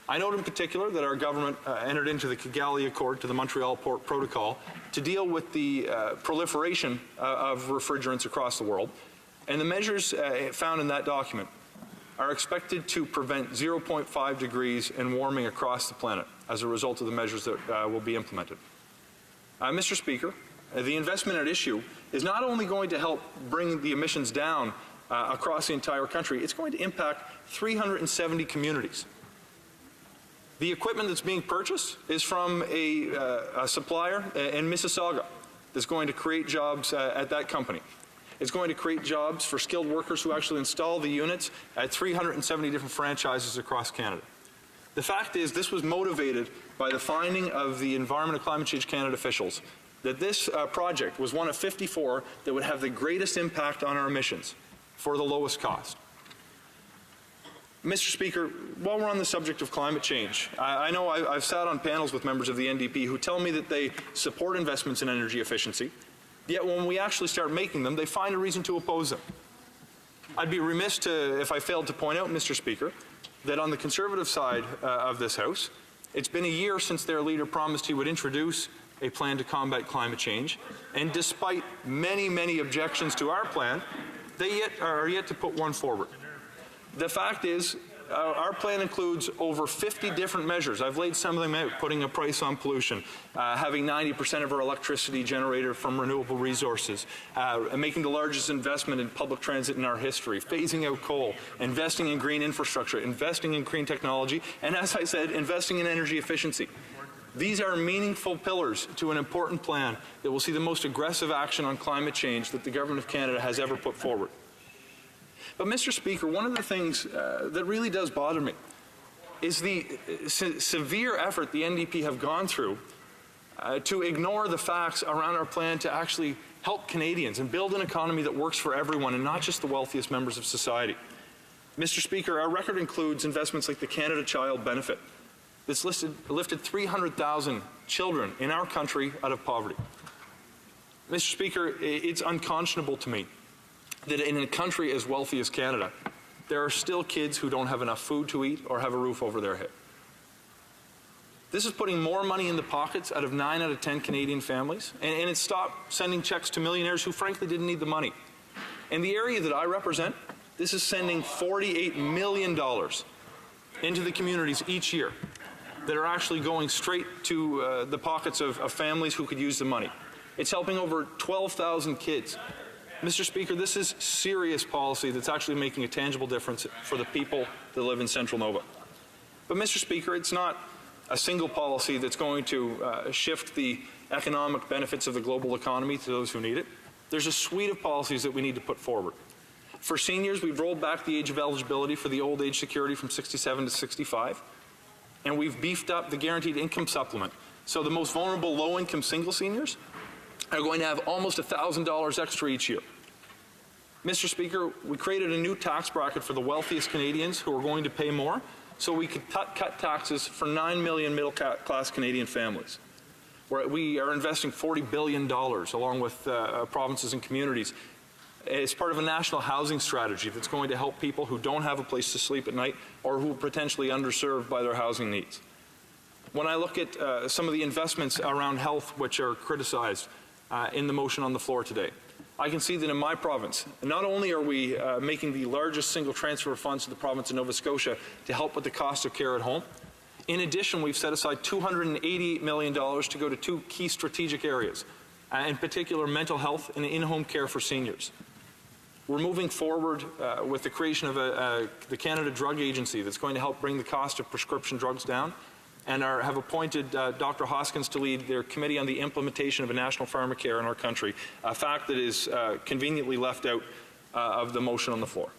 I note in particular that our government entered into the Kigali Accord to the Montreal Port Protocol to deal with the proliferation of refrigerants across the world, and the measures found in that document are expected to prevent 0.5 degrees in warming across the planet as a result of the measures that will be implemented. Mr. Speaker, the investment at issue is not only going to help bring the emissions down across the entire country, it's going to impact 370 communities. The equipment that's being purchased is from a supplier in Mississauga that's going to create jobs at that company. It's going to create jobs for skilled workers who actually install the units at 370 different franchises across Canada. The fact is, this was motivated by the finding of the Environment and Climate Change Canada officials that this project was one of 54 that would have the greatest impact on our emissions for the lowest cost. Mr. Speaker, while we're on the subject of climate change, I know I've sat on panels with members of the NDP who tell me that they support investments in energy efficiency, yet when we actually start making them, they find a reason to oppose them. I'd be remiss if I failed to point out, Mr. Speaker, that on the Conservative side of this House, it's been a year since their leader promised he would introduce a plan to combat climate change, and despite many, many objections to our plan, they are yet to put one forward. The fact is, our plan includes over 50 different measures. I've laid some of them out, putting a price on pollution, having 90% of our electricity generated from renewable resources, making the largest investment in public transit in our history, phasing out coal, investing in green infrastructure, investing in green technology, and as I said, investing in energy efficiency. These are meaningful pillars to an important plan that will see the most aggressive action on climate change that the Government of Canada has ever put forward. But, Mr. Speaker, one of the things that really does bother me is the severe effort the NDP have gone through to ignore the facts around our plan to actually help Canadians and build an economy that works for everyone and not just the wealthiest members of society. Mr. Speaker, our record includes investments like the Canada Child Benefit that's lifted 300,000 children in our country out of poverty. Mr. Speaker, it's unconscionable to me that in a country as wealthy as Canada, there are still kids who don't have enough food to eat or have a roof over their head. This is putting more money in the pockets out of 9 out of 10 Canadian families, and it stopped sending checks to millionaires who frankly didn't need the money. In the area that I represent, this is sending $48 million into the communities each year that are actually going straight to the pockets of families who could use the money. It's helping over 12,000 kids. Mr. Speaker, this is serious policy that's actually making a tangible difference for the people that live in Central Nova. But, Mr. Speaker, it's not a single policy that's going to shift the economic benefits of the global economy to those who need it. There's a suite of policies that we need to put forward. For seniors, we've rolled back the age of eligibility for the old age security from 67 to 65, and we've beefed up the guaranteed income supplement. So the most vulnerable low-income single seniors are going to have almost $1,000 extra each year. Mr. Speaker, we created a new tax bracket for the wealthiest Canadians who are going to pay more, so we could cut taxes for 9 million middle-class Canadian families. We are investing $40 billion along with provinces and communities as part of a national housing strategy that's going to help people who don't have a place to sleep at night or who are potentially underserved by their housing needs. When I look at some of the investments around health which are criticized in the motion on the floor today, I can see that in my province, not only are we making the largest single transfer of funds to the province of Nova Scotia to help with the cost of care at home, in addition, we've set aside $288 million to go to 2 key strategic areas, in particular mental health and in-home care for seniors. We're moving forward with the creation of the Canada Drug Agency that's going to help bring the cost of prescription drugs down, and have appointed Dr. Hoskins to lead their committee on the implementation of a national pharmacare in our country, a fact that is conveniently left out of the motion on the floor.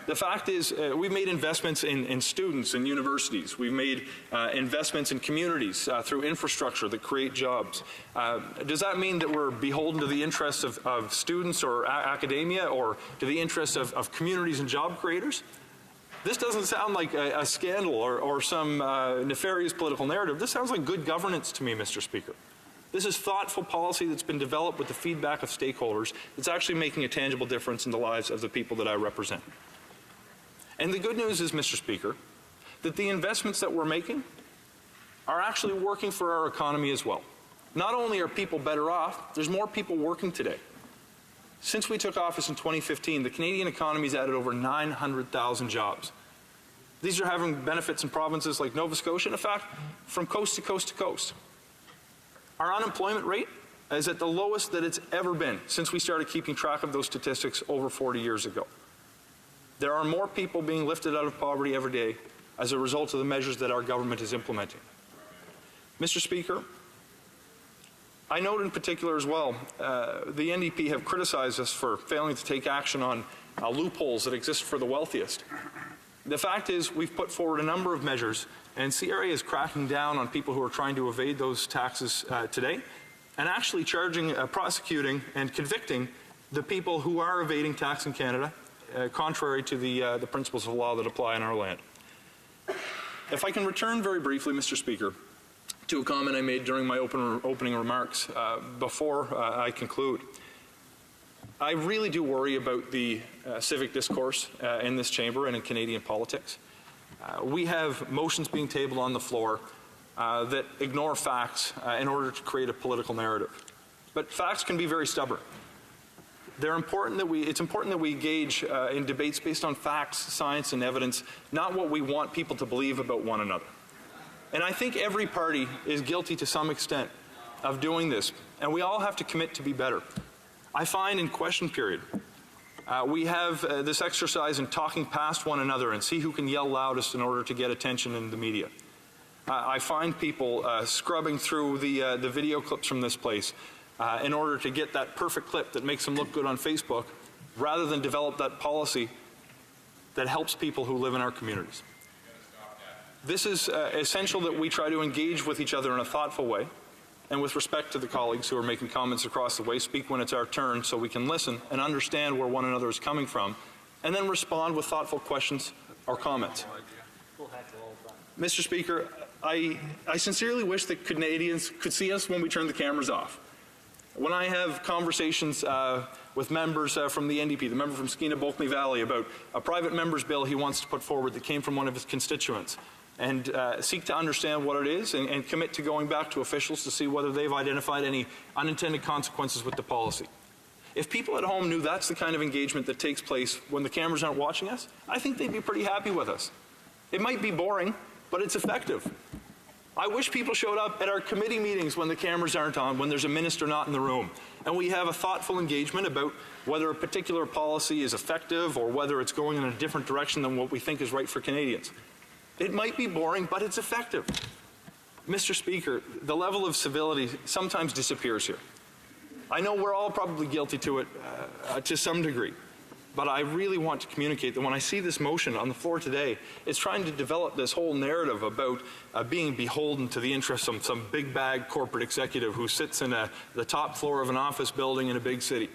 The fact is, we've made investments in students and universities. We've made investments in communities through infrastructure that create jobs. Does that mean that we're beholden to the interests of students or academia, or to the interests of communities and job creators? This doesn't sound like a scandal or some nefarious political narrative. This sounds like good governance to me, Mr. Speaker. This is thoughtful policy that's been developed with the feedback of stakeholders that's actually making a tangible difference in the lives of the people that I represent. And the good news is, Mr. Speaker, that the investments that we're making are actually working for our economy as well. Not only are people better off, there's more people working today. Since we took office in 2015, the Canadian economy's added over 900,000 jobs. These are having benefits in provinces like Nova Scotia, and in fact, from coast to coast to coast. Our unemployment rate is at the lowest that it's ever been since we started keeping track of those statistics over 40 years ago. There are more people being lifted out of poverty every day as a result of the measures that our government is implementing. Mr. Speaker, I note in particular as well, the NDP have criticized us for failing to take action on loopholes that exist for the wealthiest. The fact is, we've put forward a number of measures, and CRA is cracking down on people who are trying to evade those taxes today, and actually charging, prosecuting, and convicting the people who are evading tax in Canada, contrary to the principles of law that apply in our land. If I can return very briefly, Mr. Speaker, to a comment I made during my opening remarks before I conclude. I really do worry about the civic discourse in this chamber and in Canadian politics. We have motions being tabled on the floor that ignore facts in order to create a political narrative. But facts can be very stubborn. It's important that we engage in debates based on facts, science, and evidence, not what we want people to believe about one another. And I think every party is guilty to some extent of doing this, and we all have to commit to be better. I find in question period, we have this exercise in talking past one another and see who can yell loudest in order to get attention in the media. I find people scrubbing through the video clips from this place in order to get that perfect clip that makes them look good on Facebook, rather than develop that policy that helps people who live in our communities. This is essential that we try to engage with each other in a thoughtful way, and with respect to the colleagues who are making comments across the way, speak when it's our turn so we can listen and understand where one another is coming from, and then respond with thoughtful questions or comments. Mr. Speaker, I sincerely wish that Canadians could see us when we turn the cameras off. When I have conversations with members from the NDP, the member from Skeena-Bulkley Valley, about a private member's bill he wants to put forward that came from one of his constituents, and seek to understand what it is and commit to going back to officials to see whether they've identified any unintended consequences with the policy. If people at home knew that's the kind of engagement that takes place when the cameras aren't watching us, I think they'd be pretty happy with us. It might be boring, but it's effective. I wish people showed up at our committee meetings when the cameras aren't on, when there's a minister not in the room, and we have a thoughtful engagement about whether a particular policy is effective or whether it's going in a different direction than what we think is right for Canadians. It might be boring, but it's effective. Mr. Speaker, the level of civility sometimes disappears here. I know we're all probably guilty to it to some degree, but I really want to communicate that when I see this motion on the floor today, it's trying to develop this whole narrative about being beholden to the interests of some big bag corporate executive who sits in the top floor of an office building in a big city.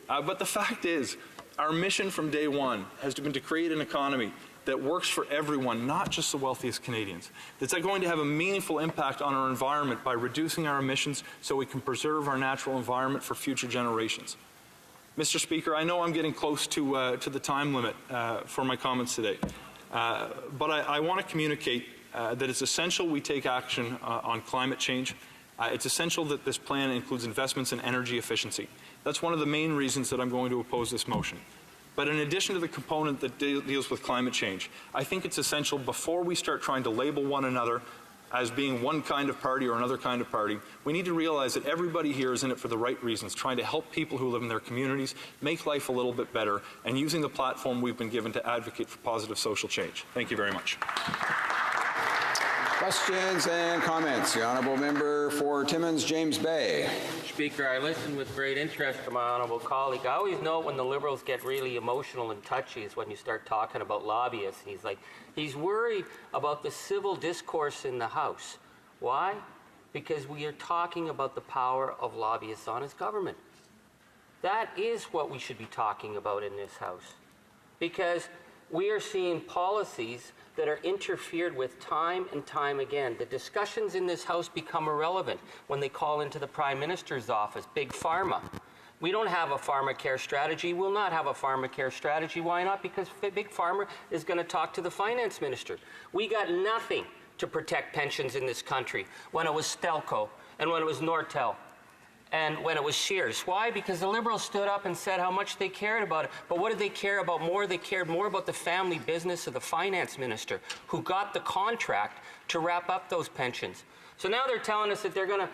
But the fact is, our mission from day one has been to create an economy that works for everyone, not just the wealthiest Canadians. That's going to have a meaningful impact on our environment by reducing our emissions so we can preserve our natural environment for future generations. Mr. Speaker, I know I'm getting close to the time limit for my comments today, but I want to communicate that it's essential we take action on climate change. It's essential that this plan includes investments in energy efficiency. That's one of the main reasons that I'm going to oppose this motion. But in addition to the component that deals with climate change, I think it's essential before we start trying to label one another as being one kind of party or another kind of party, we need to realize that everybody here is in it for the right reasons, trying to help people who live in their communities, make life a little bit better, and using the platform we've been given to advocate for positive social change. Thank you very much. Questions and comments. The Honourable Member for Timmins, James Bay. Speaker, I listened with great interest to my honourable colleague. I always know when the Liberals get really emotional and touchy is when you start talking about lobbyists. He's worried about the civil discourse in the House. Why? Because we are talking about the power of lobbyists on his government. That is what we should be talking about in this House. Because we are seeing policies that are interfered with time and time again. The discussions in this House become irrelevant when they call into the Prime Minister's office, Big Pharma. We don't have a pharmacare strategy. We'll not have a pharmacare strategy. Why not? Because Big Pharma is going to talk to the Finance Minister. We got nothing to protect pensions in this country when it was Stelco and when it was Nortel and when it was Shears. Why? Because the Liberals stood up and said how much they cared about it. But what did they care about more? They cared more about the family business of the Finance Minister, who got the contract to wrap up those pensions. So now they're telling us that they're going to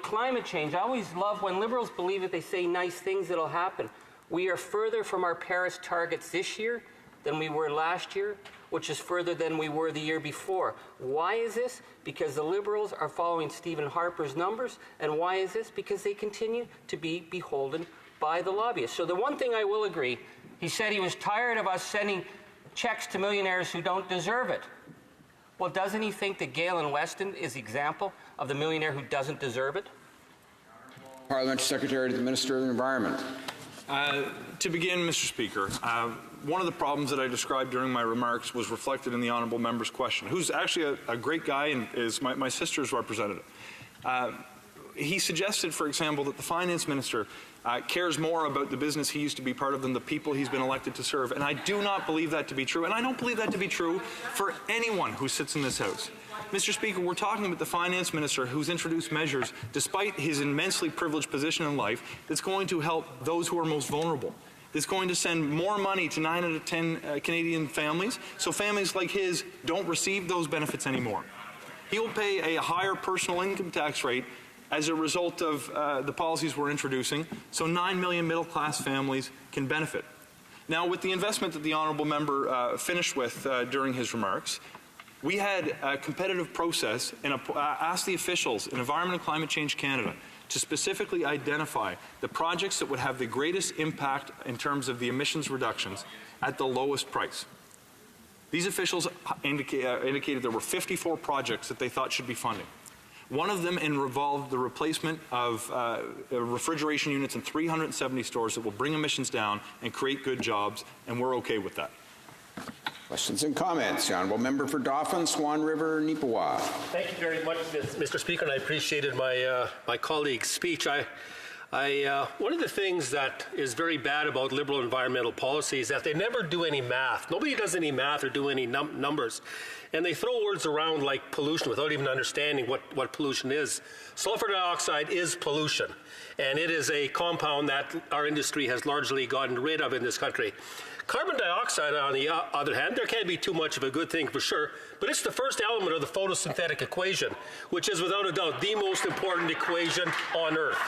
climate change. I always love when Liberals believe if they say nice things, it'll happen. We are further from our Paris targets this year than we were last year, which is further than we were the year before. Why is this? Because the Liberals are following Stephen Harper's numbers. And why is this? Because they continue to be beholden by the lobbyists. So the one thing I will agree, he said he was tired of us sending checks to millionaires who don't deserve it. Well, doesn't he think that Galen Weston is the example of the millionaire who doesn't deserve it? Parliamentary Secretary to the Minister of the Environment. To begin, Mr. Speaker, one of the problems that I described during my remarks was reflected in the honourable member's question, who's actually a great guy and is my sister's representative. He suggested, for example, that the finance minister cares more about the business he used to be part of than the people he's been elected to serve. And I do not believe that to be true. And I don't believe that to be true for anyone who sits in this House. Mr. Speaker, we're talking about the finance minister who's introduced measures, despite his immensely privileged position in life, that's going to help those who are most vulnerable. That's going to send more money to 9 out of 10 Canadian families, so families like his don't receive those benefits anymore. He will pay a higher personal income tax rate as a result of the policies we're introducing, so 9 million middle-class families can benefit. Now, with the investment that the honourable member finished with during his remarks, we had a competitive process and asked the officials in Environment and Climate Change Canada to specifically identify the projects that would have the greatest impact in terms of the emissions reductions at the lowest price. These officials indicated there were 54 projects that they thought should be funding. One of them involved the replacement of refrigeration units in 370 stores that will bring emissions down and create good jobs, and we're okay with that. Questions and comments. The Honourable Member for Dauphin, Swan River, Neepawa. Thank you very much, Mr. Speaker, and I appreciated my colleague's speech. One of the things that is very bad about Liberal environmental policy is that they never do any math. Nobody does any math or do any numbers. And they throw words around like pollution without even understanding what pollution is. Sulfur dioxide is pollution, and it is a compound that our industry has largely gotten rid of in this country. Carbon dioxide, on the other hand, there can't be too much of a good thing for sure, but it's the first element of the photosynthetic equation, which is without a doubt the most important equation on Earth.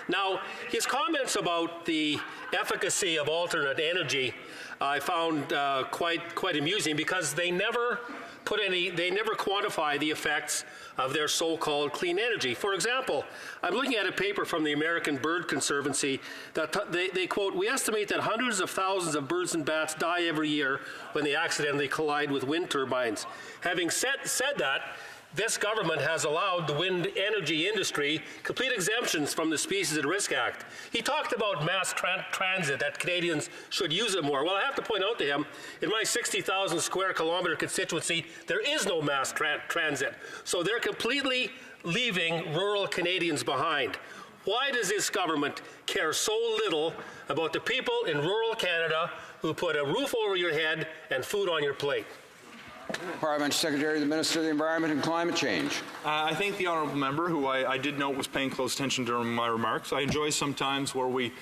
Now, his comments about the efficacy of alternate energy I found quite amusing because they never quantify the effects of their so-called clean energy. For example, I'm looking at a paper from the American Bird Conservancy that they quote, "We estimate that hundreds of thousands of birds and bats die every year when they accidentally collide with wind turbines." Having said that, this government has allowed the wind energy industry complete exemptions from the Species at Risk Act. He talked about mass transit, that Canadians should use it more. Well, I have to point out to him, in my 60,000 square kilometre constituency, there is no mass transit. So they're completely leaving rural Canadians behind. Why does this government care so little about the people in rural Canada who put a roof over your head and food on your plate? Parliamentary Secretary to the Minister of the Environment and Climate Change. I thank the honourable member, who I did note was paying close attention during my remarks. I enjoy sometimes where we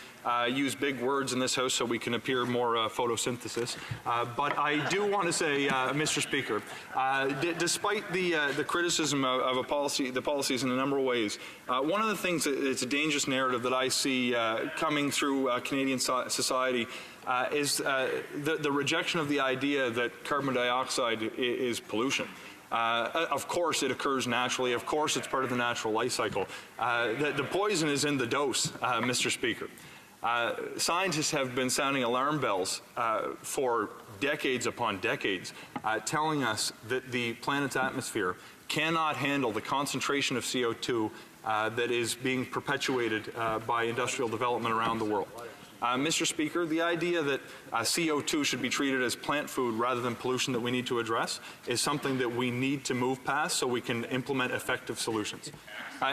use big words in this House so we can appear more photosynthesis. But I do want to say, Mr. Speaker, despite the criticism of the policies in a number of ways, one of the things that it's a dangerous narrative that I see coming through Canadian society is the rejection of the idea that carbon dioxide is pollution. Of course it occurs naturally. Of course it's part of the natural life cycle. The poison is in the dose, Mr. Speaker. Scientists have been sounding alarm bells for decades upon decades, telling us that the planet's atmosphere cannot handle the concentration of CO2 that is being perpetuated by industrial development around the world. Mr. Speaker, the idea that CO2 should be treated as plant food rather than pollution that we need to address is something that we need to move past so we can implement effective solutions.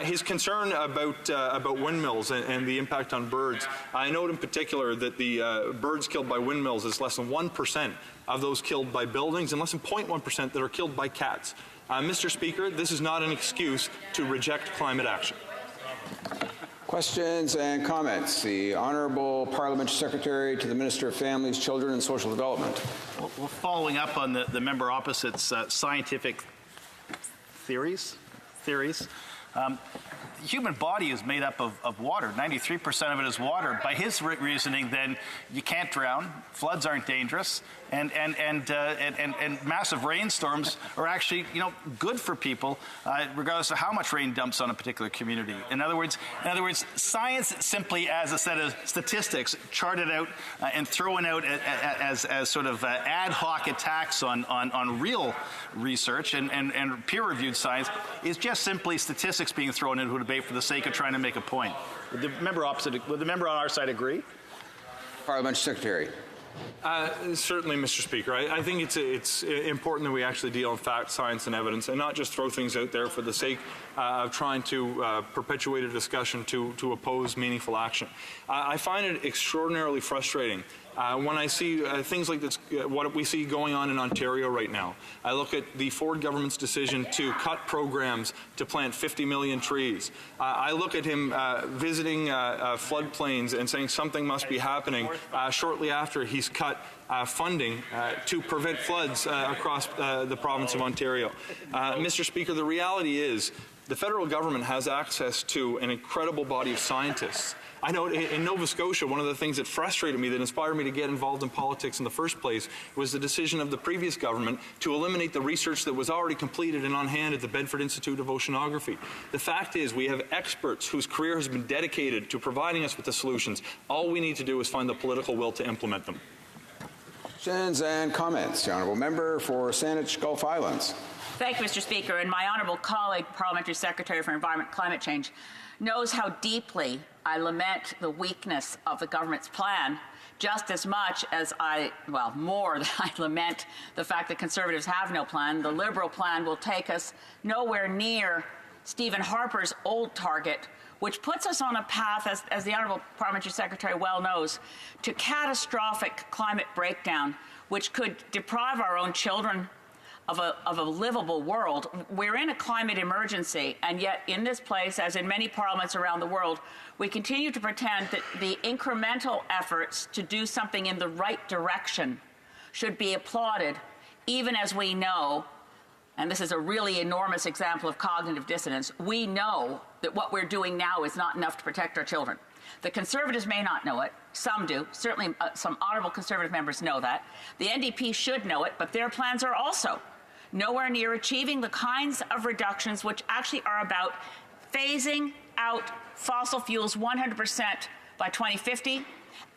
His concern about windmills and the impact on birds, I note in particular that the birds killed by windmills is less than 1% of those killed by buildings and less than 0.1% that are killed by cats. Mr. Speaker, this is not an excuse to reject climate action. Questions and comments. The Honourable Parliamentary Secretary to the Minister of Families, Children and Social Development. Well, following up on the member opposite's scientific theories, The human body is made up of water. 93% of it is water. By his reasoning, then you can't drown. Floods aren't dangerous, and massive rainstorms are actually, good for people, regardless of how much rain dumps on a particular community. In other words, science simply as a set of statistics charted out and thrown out as sort of ad hoc attacks on real research and peer-reviewed science is just simply statistics being thrown into a debate for the sake of trying to make a point. Would the member on our side agree? Parliamentary Secretary. Certainly, Mr. Speaker. I think it's important that we actually deal in fact, science, and evidence, and not just throw things out there for the sake of trying to perpetuate a discussion to oppose meaningful action. I find it extraordinarily frustrating when I see things like this, what we see going on in Ontario right now. I look at the Ford government's decision to cut programs to plant 50 million trees. I look at him visiting floodplains and saying something must be happening shortly after he's cut funding to prevent floods across the province of Ontario. Mr. Speaker, the reality is the federal government has access to an incredible body of scientists. I know in Nova Scotia, one of the things that frustrated me, that inspired me to get involved in politics in the first place, was the decision of the previous government to eliminate the research that was already completed and on hand at the Bedford Institute of Oceanography. The fact is, we have experts whose career has been dedicated to providing us with the solutions. All we need to do is find the political will to implement them. Questions and comments. The Honourable Member for Saanich Gulf Islands. Thank you, Mr. Speaker. And my honourable colleague, Parliamentary Secretary for Environment and Climate Change, knows how deeply I lament the weakness of the government's plan, just as much as more than I lament the fact that Conservatives have no plan. The Liberal plan will take us nowhere near Stephen Harper's old target, which puts us on a path, as the Honourable Parliamentary Secretary well knows, to catastrophic climate breakdown, which could deprive our own children of a livable world. We're in a climate emergency, and yet in this place, as in many parliaments around the world, we continue to pretend that the incremental efforts to do something in the right direction should be applauded, even as we know, and this is a really enormous example of cognitive dissonance, we know that what we're doing now is not enough to protect our children. The Conservatives may not know it. Some do. Certainly some honourable Conservative members know that. The NDP should know it, but their plans are also nowhere near achieving the kinds of reductions which actually are about phasing out fossil fuels 100% by 2050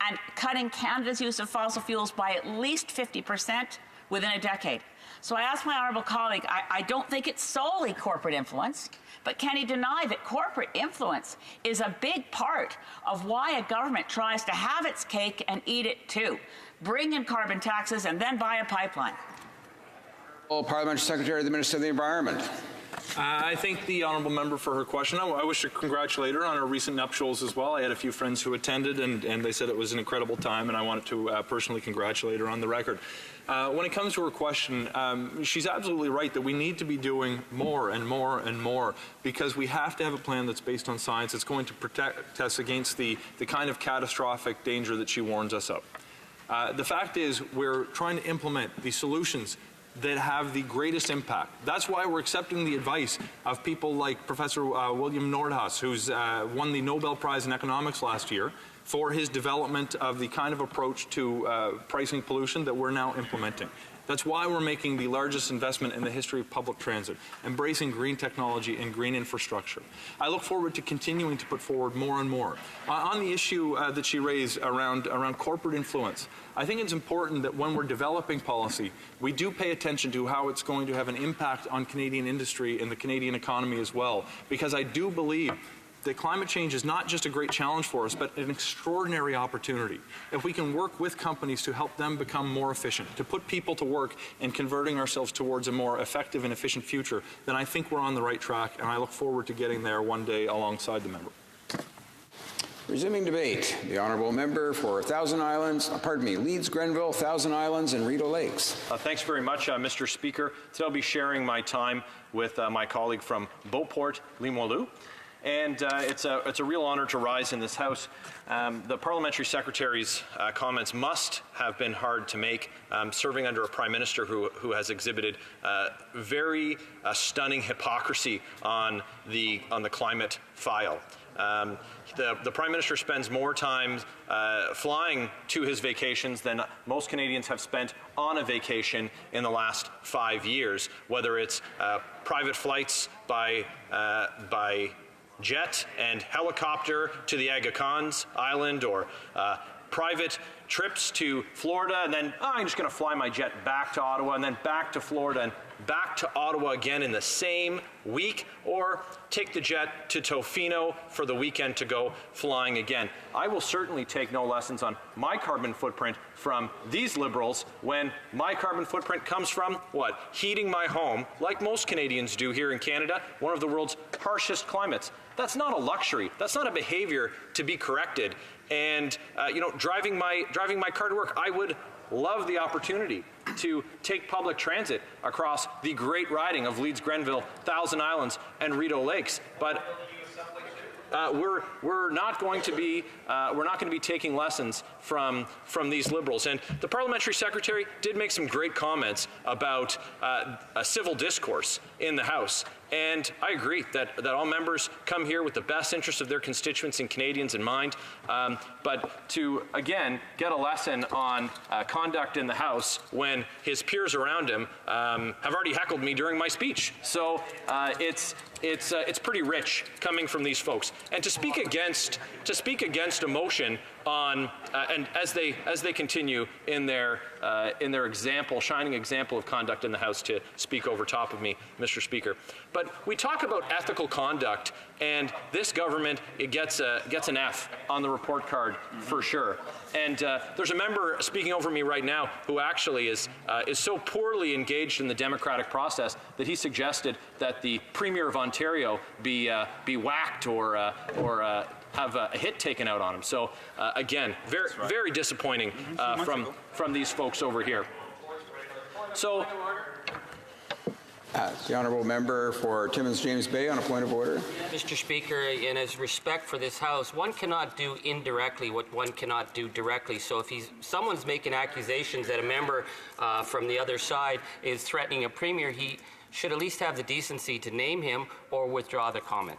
and cutting Canada's use of fossil fuels by at least 50% within a decade. So I ask my honourable colleague, I don't think it's solely corporate influence, but can he deny that corporate influence is a big part of why a government tries to have its cake and eat it too? Bring in carbon taxes and then buy a pipeline. Parliamentary Secretary to the Minister of the Environment. I thank the honourable member for her question. I wish to congratulate her on her recent nuptials as well. I had a few friends who attended, and they said it was an incredible time, and I wanted to personally congratulate her on the record. When it comes to her question, she's absolutely right that we need to be doing more and more and more, because we have to have a plan that's based on science that's going to protect us against the kind of catastrophic danger that she warns us of. The fact is, we're trying to implement the solutions that have the greatest impact. That's why we're accepting the advice of people like Professor William Nordhaus, who's won the Nobel Prize in Economics last year for his development of the kind of approach to pricing pollution that we're now implementing. That's why we're making the largest investment in the history of public transit, embracing green technology and green infrastructure. I look forward to continuing to put forward more and more. On the issue that she raised around corporate influence, I think it's important that when we're developing policy, we do pay attention to how it's going to have an impact on Canadian industry and the Canadian economy as well, because I do believe that climate change is not just a great challenge for us, but an extraordinary opportunity. If we can work with companies to help them become more efficient, to put people to work in converting ourselves towards a more effective and efficient future, then I think we're on the right track, and I look forward to getting there one day alongside the member. Resuming debate, the honourable member for Leeds, Grenville, Thousand Islands, and Rideau Lakes. Thanks very much, Mr. Speaker. Today I'll be sharing my time with my colleague from Beauport, Limoilou. and it's a real honor to rise in this House. The Parliamentary Secretary's comments must have been hard to make, serving under a Prime Minister who has exhibited very stunning hypocrisy on the climate file. The Prime Minister spends more time flying to his vacations than most Canadians have spent on a vacation in the last 5 years, whether it's private flights by jet and helicopter to the Aga Khans Island, or private trips to Florida, and then I'm just going to fly my jet back to Ottawa and then back to Florida and back to Ottawa again in the same week, or take the jet to Tofino for the weekend to go flying again. I will certainly take no lessons on my carbon footprint from these Liberals when my carbon footprint comes from, what, heating my home, like most Canadians do here in Canada, one of the world's harshest climates. That's not a luxury. That's not a behavior to be corrected. And driving my car to work, I would love the opportunity to take public transit across the great riding of Leeds, Grenville, Thousand Islands, and Rideau Lakes. But we're not going to be taking lessons from these Liberals. And the Parliamentary Secretary did make some great comments about a civil discourse in the House. And I agree that all members come here with the best interests of their constituents and Canadians in mind. But to, again, get a lesson on conduct in the House when his peers around him have already heckled me during my speech. So it's pretty rich coming from these folks. And to speak against a motion on and as they continue in their shining example of conduct in the House to speak over top of me, Mr. Speaker. But we talk about ethical conduct, and this government gets an F on the report card for sure. And there's a member speaking over me right now who actually is so poorly engaged in the democratic process that he suggested that the Premier of Ontario be whacked or have a hit taken out on him. So again, very disappointing from these folks over here. So. The honourable member for Timmins James Bay on a point of order. Mr. Speaker, in his respect for this House, one cannot do indirectly what one cannot do directly. So if someone's making accusations that a member from the other side is threatening a premier, he should at least have the decency to name him or withdraw the comment.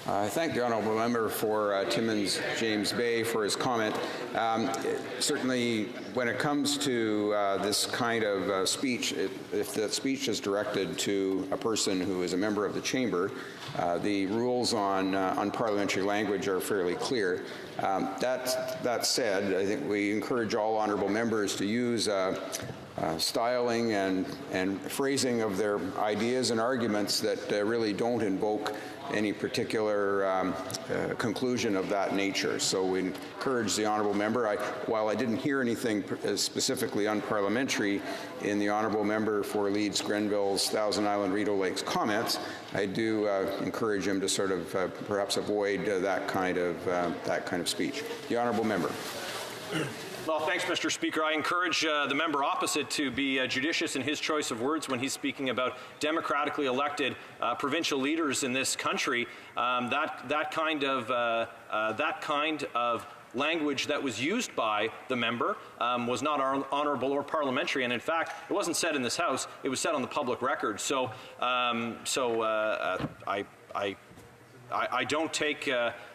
I thank the honourable member for Timmins James Bay for his comment. Certainly, when it comes to this kind of speech, if that speech is directed to a person who is a member of the chamber, the rules on parliamentary language are fairly clear. That said, I think we encourage all honourable members to use styling and phrasing of their ideas and arguments that really don't invoke any particular conclusion of that nature. So we encourage the honourable member. While I didn't hear anything specifically unparliamentary in the honourable member for Leeds, Grenville's, Thousand Island, Rideau Lakes comments, I do encourage him to sort of perhaps avoid that kind of speech. The honourable member. Well, thanks, Mr. Speaker. I encourage the member opposite to be judicious in his choice of words when he's speaking about democratically elected provincial leaders in this country. That kind of language that was used by the member was not honourable or parliamentary, and in fact, it wasn't said in this House. It was said on the public record. So, I don't take.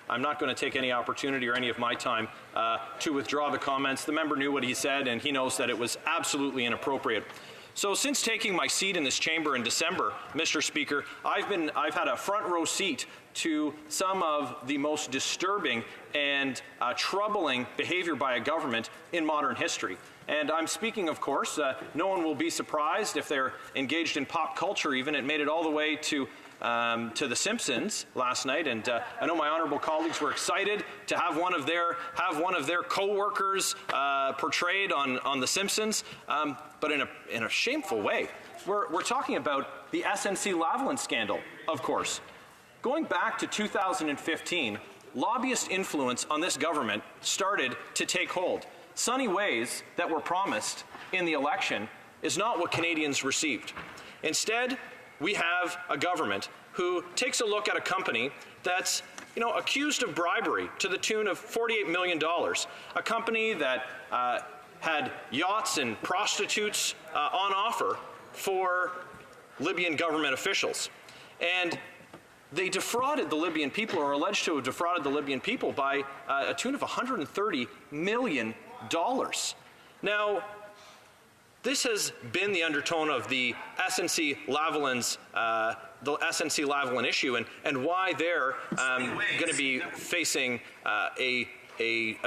I'm not going to take any opportunity or any of my time to withdraw the comments. The member knew what he said, and he knows that it was absolutely inappropriate. So since taking my seat in this chamber in December, Mr. Speaker, I've had a front row seat to some of the most disturbing and troubling behavior by a government in modern history. And I'm speaking, of course, no one will be surprised if they're engaged in pop culture even. It made it all the way to The Simpsons last night, and I know my honourable colleagues were excited to have one of their co-workers portrayed on The Simpsons, but in a shameful way. We're talking about the SNC-Lavalin scandal, of course. Going back to 2015, lobbyist influence on this government started to take hold. Sunny ways that were promised in the election is not what Canadians received. Instead, we have a government who takes a look at a company that's accused of bribery to the tune of $48 million, a company that had yachts and prostitutes on offer for Libyan government officials. And they defrauded the Libyan people, or are alleged to have defrauded the Libyan people, by a tune of $130 million. Now, this has been the undertone of the SNC-Lavalin issue, and why they're going to be facing a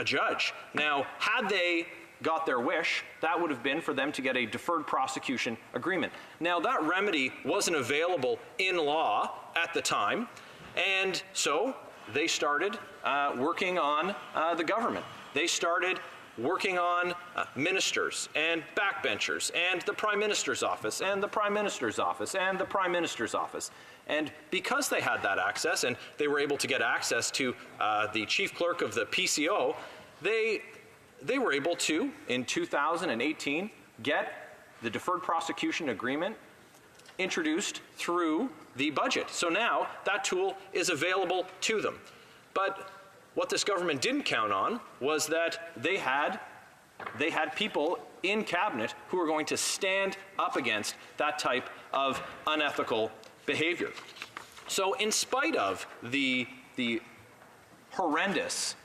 judge. Now, had they got their wish, that would have been for them to get a deferred prosecution agreement. Now, that remedy wasn't available in law at the time, and so they started working on the government. They started working on ministers and backbenchers and the Prime Minister's office and the Prime Minister's office and the Prime Minister's office. And because they had that access, and they were able to get access to the chief clerk of the PCO, they were able to, in 2018, get the deferred prosecution agreement introduced through the budget. So now that tool is available to them. But what this government didn't count on was that they had people in cabinet who were going to stand up against that type of unethical behavior. So in spite of the horrendous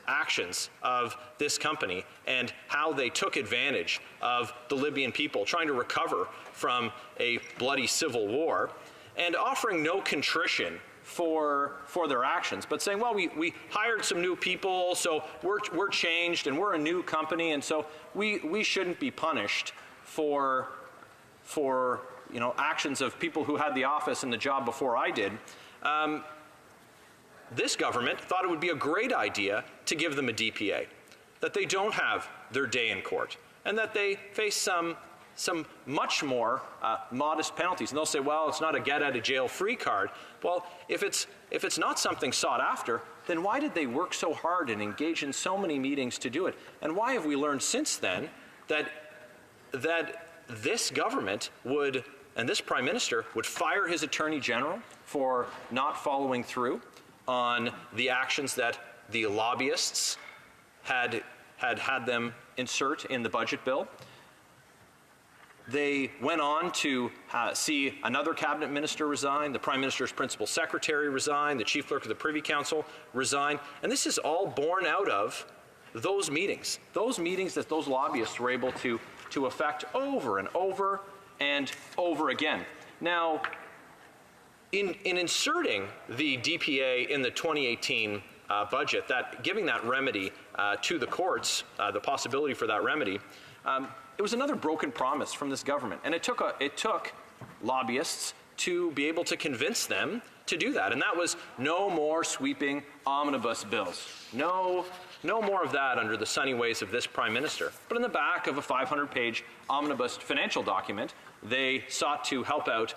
actions of this company and how they took advantage of the Libyan people trying to recover from a bloody civil war, and offering no contrition for their actions, but saying, well, we hired some new people, so we're changed and we're a new company, and so we shouldn't be punished for actions of people who had the office and the job before I did. This government thought it would be a great idea to give them a DPA, that they don't have their day in court, and that they face some much more modest penalties. And they'll say, well, it's not a get-out-of-jail-free card. Well, if it's not something sought after, then why did they work so hard and engage in so many meetings to do it? And why have we learned since then that this government would, and this Prime Minister, would fire his Attorney General for not following through on the actions that the lobbyists had them insert in the budget bill? They went on to see another cabinet minister resign, the Prime Minister's principal secretary resign, the chief clerk of the Privy Council resign, and this is all born out of those meetings that those lobbyists were able to effect over and over and over again. Now, in inserting the DPA in the 2018 budget, giving that remedy to the courts, the possibility for that remedy, it was another broken promise from this government, and it took lobbyists to be able to convince them to do that, and that was no more sweeping omnibus bills, no more of that under the sunny ways of this Prime Minister. But in the back of a 500-page omnibus financial document, they sought to help out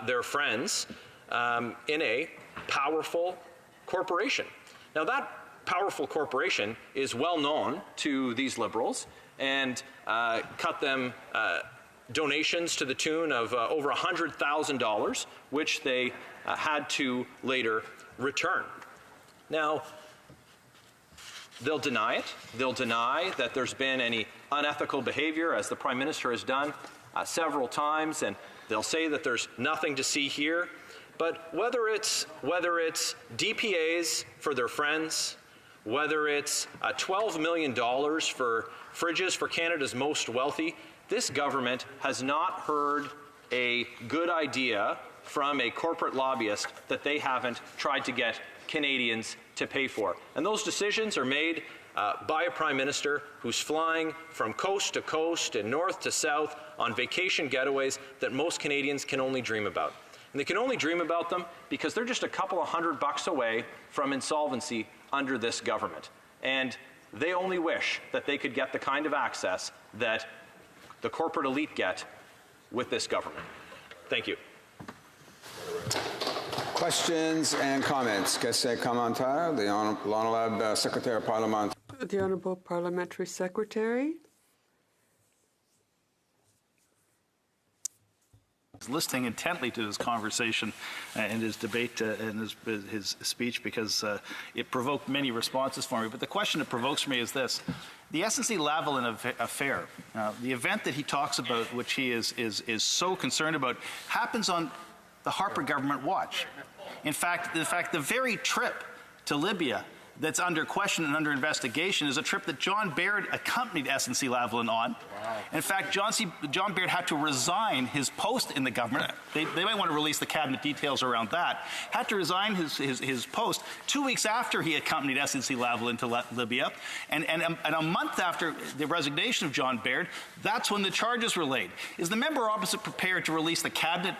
their friends in a powerful corporation. Now, that powerful corporation is well known to these Liberals, and cut them donations to the tune of over $100,000, which they had to later return. Now, they'll deny it. They'll deny that there's been any unethical behavior, as the Prime Minister has done several times, and they'll say that there's nothing to see here. But whether it's DPAs for their friends, whether it's $12 million for fridges for Canada's most wealthy, this government has not heard a good idea from a corporate lobbyist that they haven't tried to get Canadians to pay for. And those decisions are made by a Prime Minister who's flying from coast to coast and north to south on vacation getaways that most Canadians can only dream about. And they can only dream about them because they're just a couple of $100 away from insolvency under this government. And they only wish that they could get the kind of access that the corporate elite get with this government. Thank you. Questions and comments? Qu'est-ce commentaire? The Honorable Secretary of Parliament. The Honourable Parliamentary Secretary. listening intently to his conversation and his debate and his speech because it provoked many responses for me. But the question it provokes for me is this. The SNC-Lavalin affair, the event that he talks about, which he is so concerned about, happens on the Harper government watch. In fact, the very trip to Libya that's under question and under investigation is a trip that John Baird accompanied SNC-Lavalin on. Wow. In fact, John Baird had to resign his post in the government. They might want to release the cabinet details around that. Had to resign his post 2 weeks after he accompanied SNC-Lavalin to Libya. And a month after the resignation of John Baird, that's when the charges were laid. Is the member opposite prepared to release the cabinet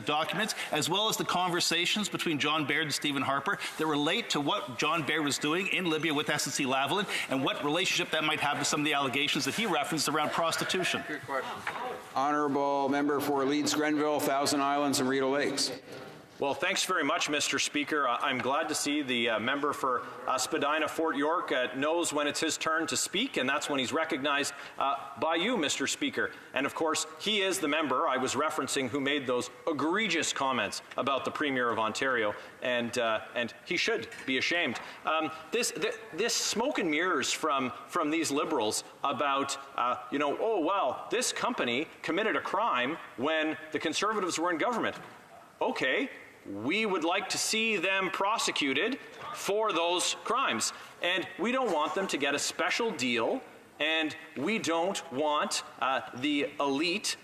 documents as well as the conversations between John Baird and Stephen Harper that relate to what John Baird was doing in Libya with SNC-Lavalin and what relationship that might have to some of the allegations that he referenced around prostitution? Honourable member for Leeds, Grenville, Thousand Islands and Rideau Lakes. Well, thanks very much, Mr. Speaker. I'm glad to see the member for Spadina, Fort York knows when it's his turn to speak, and that's when he's recognized by you, Mr. Speaker. And of course, he is the member I was referencing who made those egregious comments about the Premier of Ontario, and he should be ashamed. This smoke and mirrors from these Liberals about, oh, well, this company committed a crime when the Conservatives were in government. Okay. We would like to see them prosecuted for those crimes. And we don't want them to get a special deal, and we don't want the elite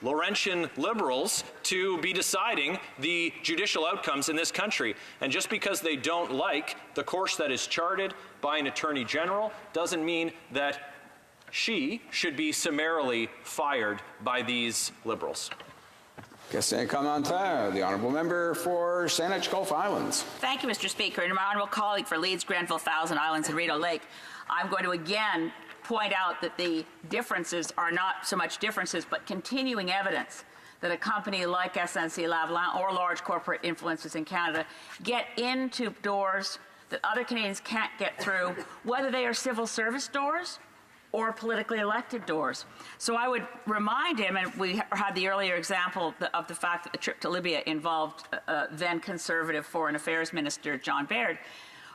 Laurentian Liberals to be deciding the judicial outcomes in this country. And just because they don't like the course that is charted by an Attorney General doesn't mean that she should be summarily fired by these Liberals. Question commentaire. The honourable member for Saanich Gulf Islands. Thank you, Mr. Speaker. And my honourable colleague for Leeds, Grenville, Thousand Islands, and Rideau Lake, I'm going to again point out that the differences are not so much differences, but continuing evidence that a company like SNC-Lavalin or large corporate influences in Canada get into doors that other Canadians can't get through, whether they are civil service doors or politically elected doors. So I would remind him, and we had the earlier example of the fact that the trip to Libya involved then Conservative Foreign Affairs Minister John Baird,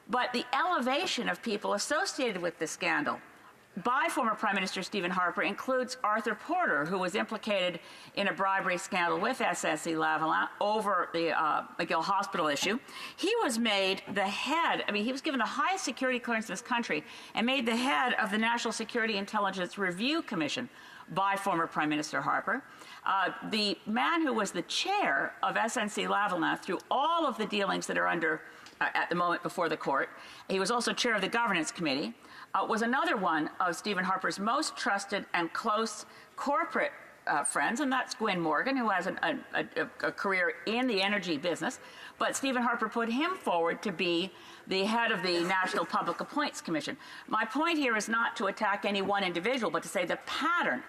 but the elevation of people associated with this scandal by former Prime Minister Stephen Harper includes Arthur Porter, who was implicated in a bribery scandal with SNC-Lavalin over the McGill Hospital issue. He was made the head, he was given the highest security clearance in this country and made the head of the National Security Intelligence Review Commission by former Prime Minister Harper. The man who was the chair of SNC-Lavalin through all of the dealings that are under at the moment before the court, he was also chair of the Governance Committee, was another one of Stephen Harper's most trusted and close corporate friends, and that's Gwyn Morgan, who has a career in the energy business. But Stephen Harper put him forward to be the head of the National Public Appointments Commission. My point here is not to attack any one individual, but to say the pattern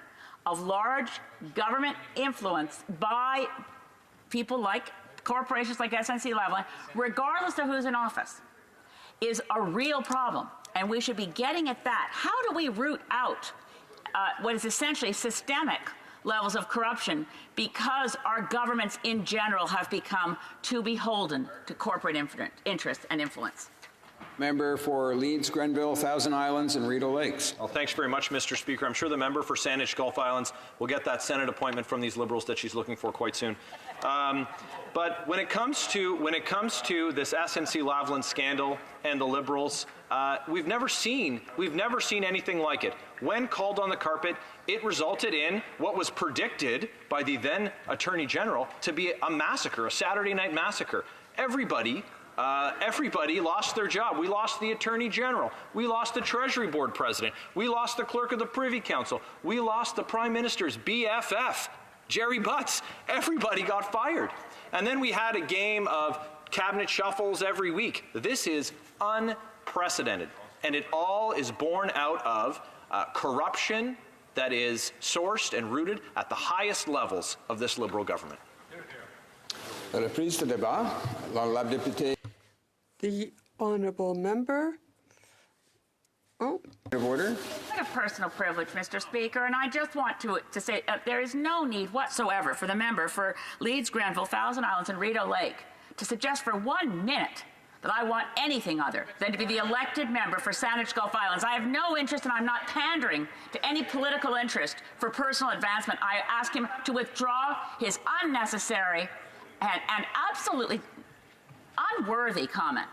of large government influence by people like corporations like SNC-Lavalin, regardless of who's in office, is a real problem. And we should be getting at that. How do we root out what is essentially systemic levels of corruption because our governments in general have become too beholden to corporate interest and influence? Member for Leeds, Grenville, Thousand Islands and Rideau Lakes. Well, thanks very much, Mr. Speaker. I'm sure the member for Saanich Gulf Islands will get that Senate appointment from these Liberals that she's looking for quite soon. But when it comes to this SNC-Lavalin scandal and the Liberals, we've never seen anything like it. When called on the carpet, it resulted in what was predicted by the then Attorney General to be a massacre, a Saturday night massacre. Everybody lost their job. We lost the Attorney General. We lost the Treasury Board President. We lost the Clerk of the Privy Council. We lost the Prime Minister's BFF, Jerry Butts. Everybody got fired. And then we had a game of cabinet shuffles every week. This is unprecedented. And it all is born out of corruption that is sourced and rooted at the highest levels of this Liberal government. The honourable member Oh. Point of order. It's a personal privilege, Mr. Speaker, and I just want to say there is no need whatsoever for the member for Leeds, Grenville, Thousand Islands, and Rideau Lake to suggest for 1 minute that I want anything other than to be the elected member for Saanich Gulf Islands. I have no interest, and I'm not pandering to any political interest for personal advancement. I ask him to withdraw his unnecessary and absolutely unworthy comment.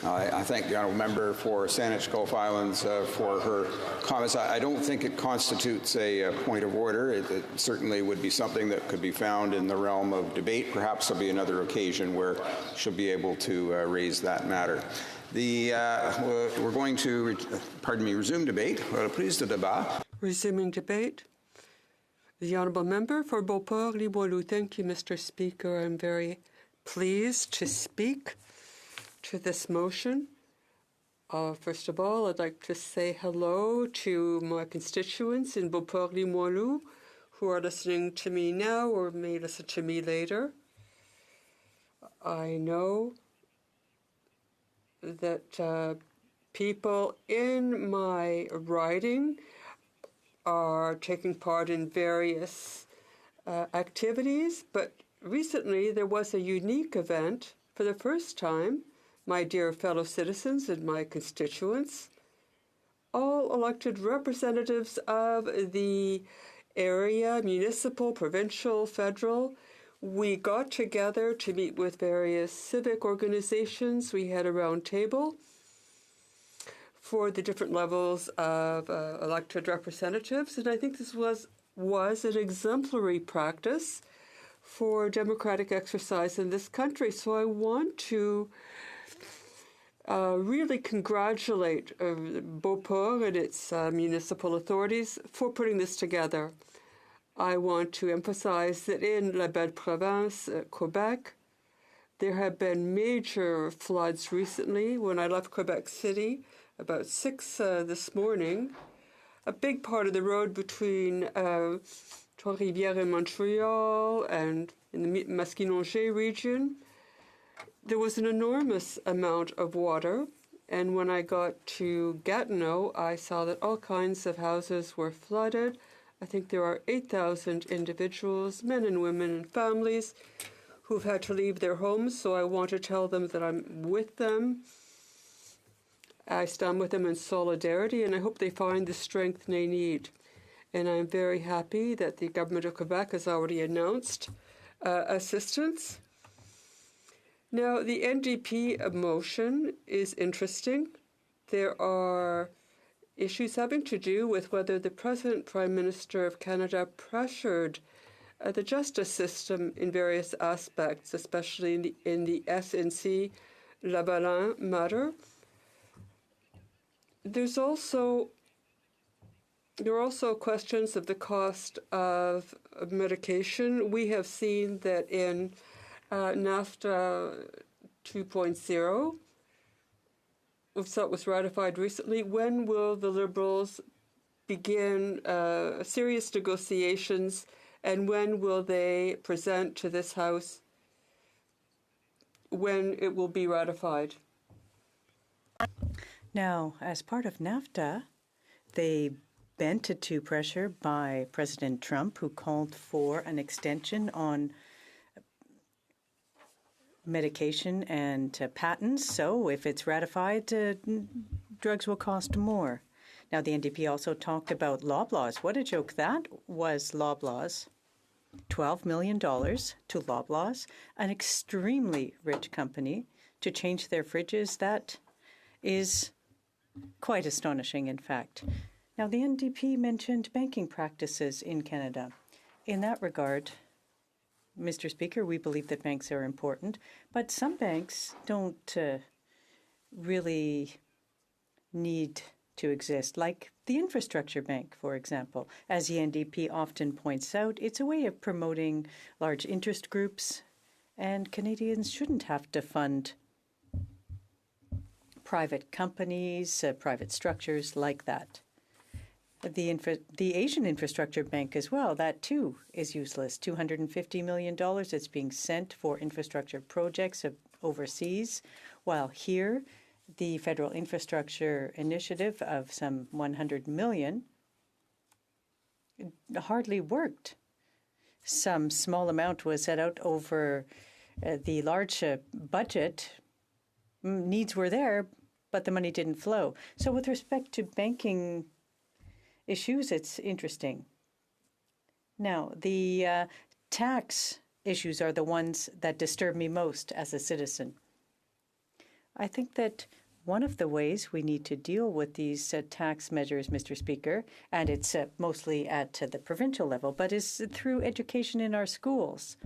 I thank the honourable member for Saanich Gulf Islands for her comments. I don't think it constitutes a point of order. It certainly would be something that could be found in the realm of debate. Perhaps there'll be another occasion where she'll be able to raise that matter. We're going to, resume debate. Please the débat. Resuming debate. The honourable member for Beauport-Limoilou. Thank you, Mr. Speaker. I'm very pleased to speak to this motion. First of all, I'd like to say hello to my constituents in Beauport-Limoilou who are listening to me now or may listen to me later. I know that people in my riding are taking part in various activities, but recently there was a unique event for the first time. My dear fellow citizens and my constituents, all elected representatives of the area, municipal, provincial, federal, we got together to meet with various civic organizations. We had a round table for the different levels of elected representatives, and I think this was an exemplary practice for democratic exercise in this country. So I want to really congratulate Beauport and its municipal authorities for putting this together. I want to emphasize that in La Belle Province, Quebec, there have been major floods recently. When I left Quebec City, about 6 this morning, a big part of the road between Trois-Rivières and Montreal and in the Masquinongé region, there was an enormous amount of water, and when I got to Gatineau, I saw that all kinds of houses were flooded. I think there are 8,000 individuals, men and women and families, who've had to leave their homes, so I want to tell them that I'm with them. I stand with them in solidarity, and I hope they find the strength they need. And I'm very happy that the government of Quebec has already announced assistance. Now, the NDP motion is interesting. There are issues having to do with whether the present Prime Minister of Canada pressured the justice system in various aspects, especially in the SNC Lavalin matter. There are also questions of the cost of medication. We have seen that in NAFTA 2.0, that was ratified recently. When will the Liberals begin serious negotiations, and when will they present to this House when it will be ratified? Now, as part of NAFTA, they bent to pressure by President Trump, who called for an extension on medication and patents. So if it's ratified, drugs will cost more. Now, the NDP also talked about Loblaws. What a joke that was, Loblaws. $12 million to Loblaws, an extremely rich company, to change their fridges. That is quite astonishing, in fact. Now, the NDP mentioned banking practices in Canada. In that regard, Mr. Speaker, we believe that banks are important, but some banks don't really need to exist, like the Infrastructure Bank, for example. As the NDP often points out, it's a way of promoting large interest groups, and Canadians shouldn't have to fund private companies, private structures like that. The Asian Infrastructure Bank as well, that too is useless. $250 million that's being sent for infrastructure projects overseas, while here The federal infrastructure initiative of some $100 million hardly worked. Some small amount was set out over the large budget. Needs were there, but the money didn't flow. So with respect to banking issues, it's interesting. Now, the tax issues are the ones that disturb me most as a citizen. I think that one of the ways we need to deal with these tax measures, Mr. Speaker, and it's mostly at the provincial level, but is through education in our schools.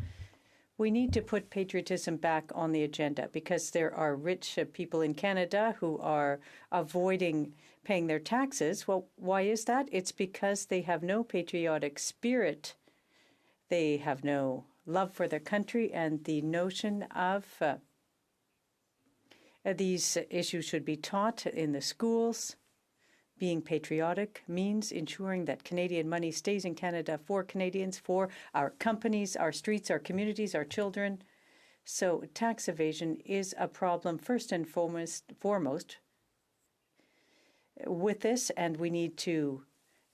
We need to put patriotism back on the agenda because there are rich people in Canada who are avoiding paying their taxes. Well, why is that? It's because they have no patriotic spirit. They have no love for their country, and the notion of these issues should be taught in the schools. Being patriotic means ensuring that Canadian money stays in Canada for Canadians, for our companies, our streets, our communities, our children. So tax evasion is a problem first and foremost with this, and we need to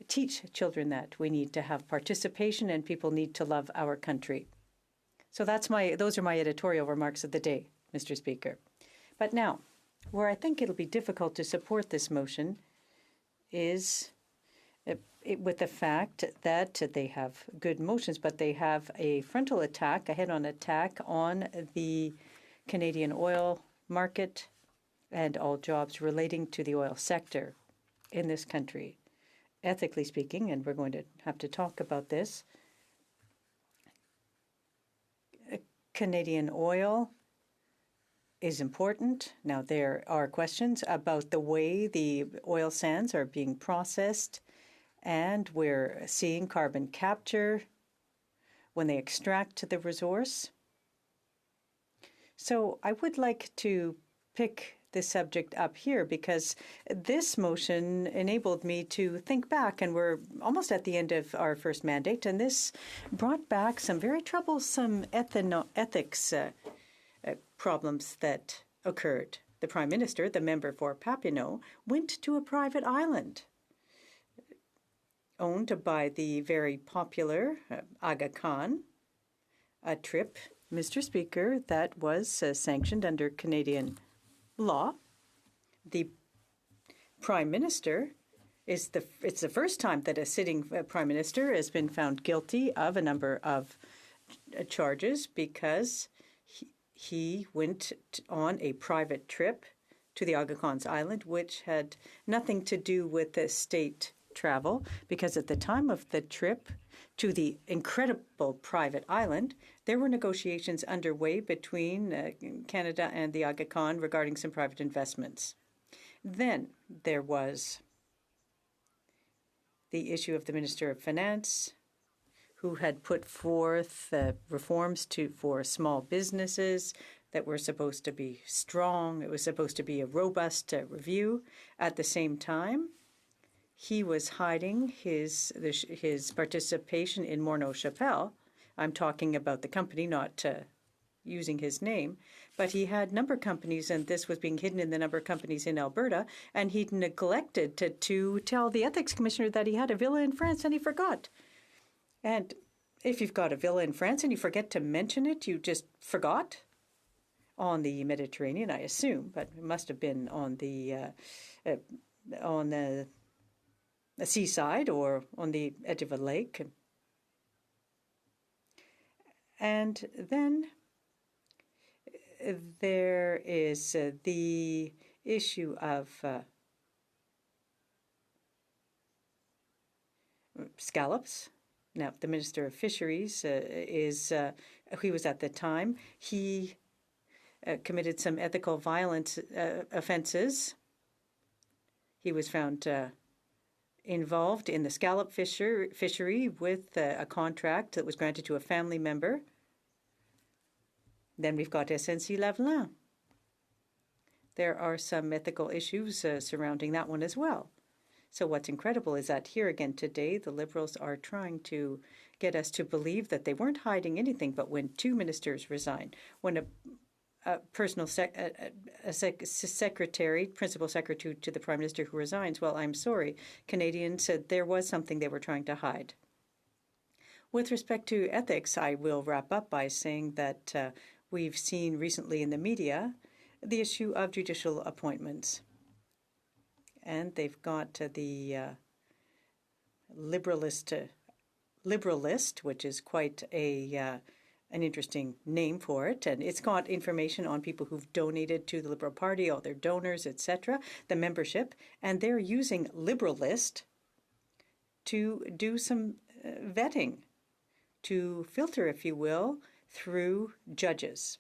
teach children that. We need to have participation, and people need to love our country. So those are my editorial remarks of the day, Mr. Speaker. But now, where I think it'll be difficult to support this motion is with the fact that they have good motions, but they have a frontal attack, a head-on attack on the Canadian oil market and all jobs relating to the oil sector in this country. Ethically speaking, and we're going to have to talk about this, Canadian oil is important. Now, there are questions about the way the oil sands are being processed, and we're seeing carbon capture when they extract the resource. So I would like to pick this subject up here because this motion enabled me to think back, and we're almost at the end of our first mandate, and this brought back some very troublesome ethics problems that occurred. The Prime Minister, the member for Papineau, went to a private island owned by the very popular Aga Khan, a trip, Mr. Speaker, that was sanctioned under Canadian law. The Prime Minister it's the first time that a sitting Prime Minister has been found guilty of a number of charges because he went on a private trip to the Aga Khan's island, which had nothing to do with the state travel, because at the time of the trip to the incredible private island, there were negotiations underway between Canada and the Aga Khan regarding some private investments. Then there was the issue of the Minister of Finance, who had put forth reforms for small businesses that were supposed to be strong. It was supposed to be a robust review. At the same time, he was hiding his participation in Morneau Chapelle. I'm talking about the company, not using his name. But he had number companies, and this was being hidden in the number companies in Alberta. And he'd neglected to tell the ethics commissioner that he had a villa in France, and he forgot. And if you've got a villa in France and you forget to mention it, you just forgot. On the Mediterranean, I assume, but it must have been on the seaside or on the edge of a lake. And then there is the issue of scallops. Now, the Minister of Fisheries he was at the time, he committed some ethical violence offenses. He was found involved in the scallop fishery with a contract that was granted to a family member. Then we've got SNC-Lavalin. There are some ethical issues surrounding that one as well. So what's incredible is that here again today, the Liberals are trying to get us to believe that they weren't hiding anything, but when two ministers resigned, when personal secretary, principal secretary to the Prime Minister who resigns. Well, I'm sorry. Canadians said there was something they were trying to hide. With respect to ethics, I will wrap up by saying that we've seen recently in the media the issue of judicial appointments. And they've got the Liberal list, which is quite an interesting name for it, and it's got information on people who've donated to the Liberal Party, all their donors, etc., the membership, and they're using Liberal list to do some vetting, to filter, if you will, through judges.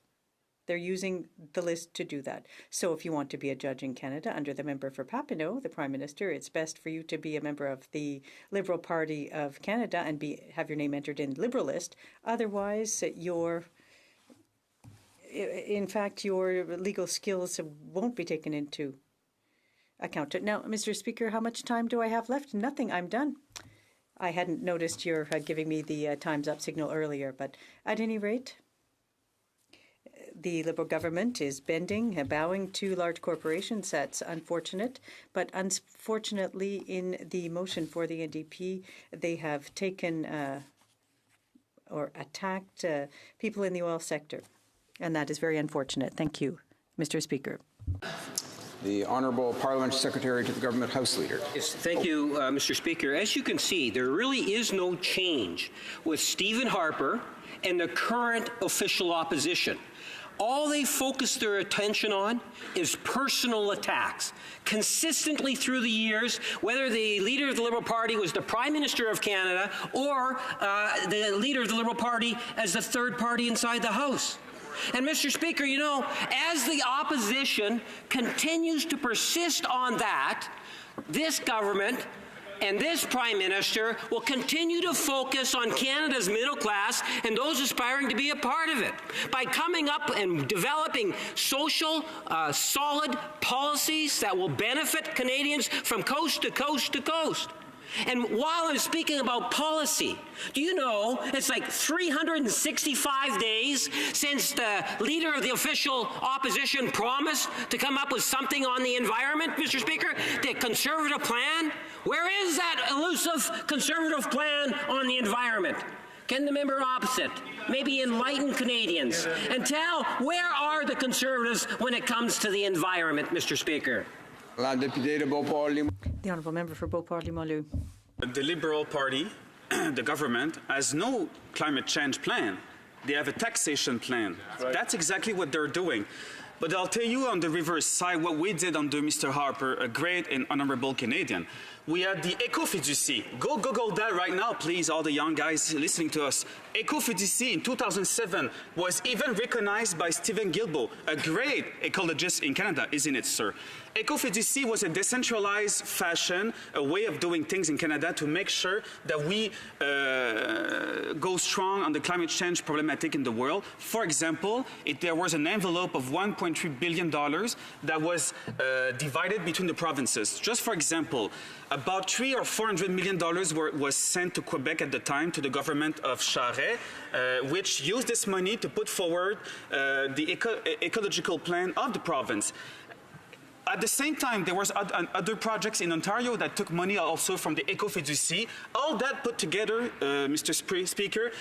They're using the list to do that. So if you want to be a judge in Canada under the member for Papineau, the Prime Minister, it's best for you to be a member of the Liberal Party of Canada and have your name entered in Liberal list. Otherwise, your legal skills won't be taken into account. Now, Mr. Speaker, how much time do I have left? Nothing. I'm done. I hadn't noticed you're giving me the time's up signal earlier, but at any rate, the Liberal government is bowing to large corporations. That's unfortunate. But unfortunately, in the motion for the NDP, they have taken or attacked people in the oil sector. And that is very unfortunate. Thank you, Mr. Speaker. The Honourable Parliamentary Secretary to the Government House Leader. Yes, thank you, Mr. Speaker. As you can see, there really is no change with Stephen Harper and the current official opposition. All they focus their attention on is personal attacks. Consistently through the years, whether the leader of the Liberal Party was the Prime Minister of Canada or the leader of the Liberal Party as the third party inside the House. And Mr. Speaker, you know, as the opposition continues to persist on that, this government and this Prime Minister will continue to focus on Canada's middle class and those aspiring to be a part of it by coming up and developing social, solid policies that will benefit Canadians from coast to coast to coast. And while I'm speaking about policy, do you know it's like 365 days since the leader of the official opposition promised to come up with something on the environment, Mr. Speaker? The Conservative plan? Where is that elusive Conservative plan on the environment? Can the member opposite maybe enlighten Canadians and tell where are the Conservatives when it comes to the environment, Mr. Speaker? The Honourable Member for Beauport-Limoilou. The Liberal Party, the government, has no climate change plan. They have a taxation plan. Right. That's exactly what they're doing. But I'll tell you on the reverse side what we did under Mr. Harper, a great and honourable Canadian. We had the Ecofiducie. Go Google that right now, please, all the young guys listening to us. Ecofiducie in 2007 was even recognized by Stephen Guilbeault, a great ecologist in Canada, isn't it, sir? Ecofiducie was a decentralized fashion, a way of doing things in Canada to make sure that we go strong on the climate change problematic in the world. For example, there was an envelope of $1.3 billion that was divided between the provinces. Just for example, about $300 or $400 million was sent to Quebec at the time, to the government of Charest, which used this money to put forward the ecological plan of the province. At the same time, there was other projects in Ontario that took money also from the Ecofiducie. All that put together, Mr. Speaker,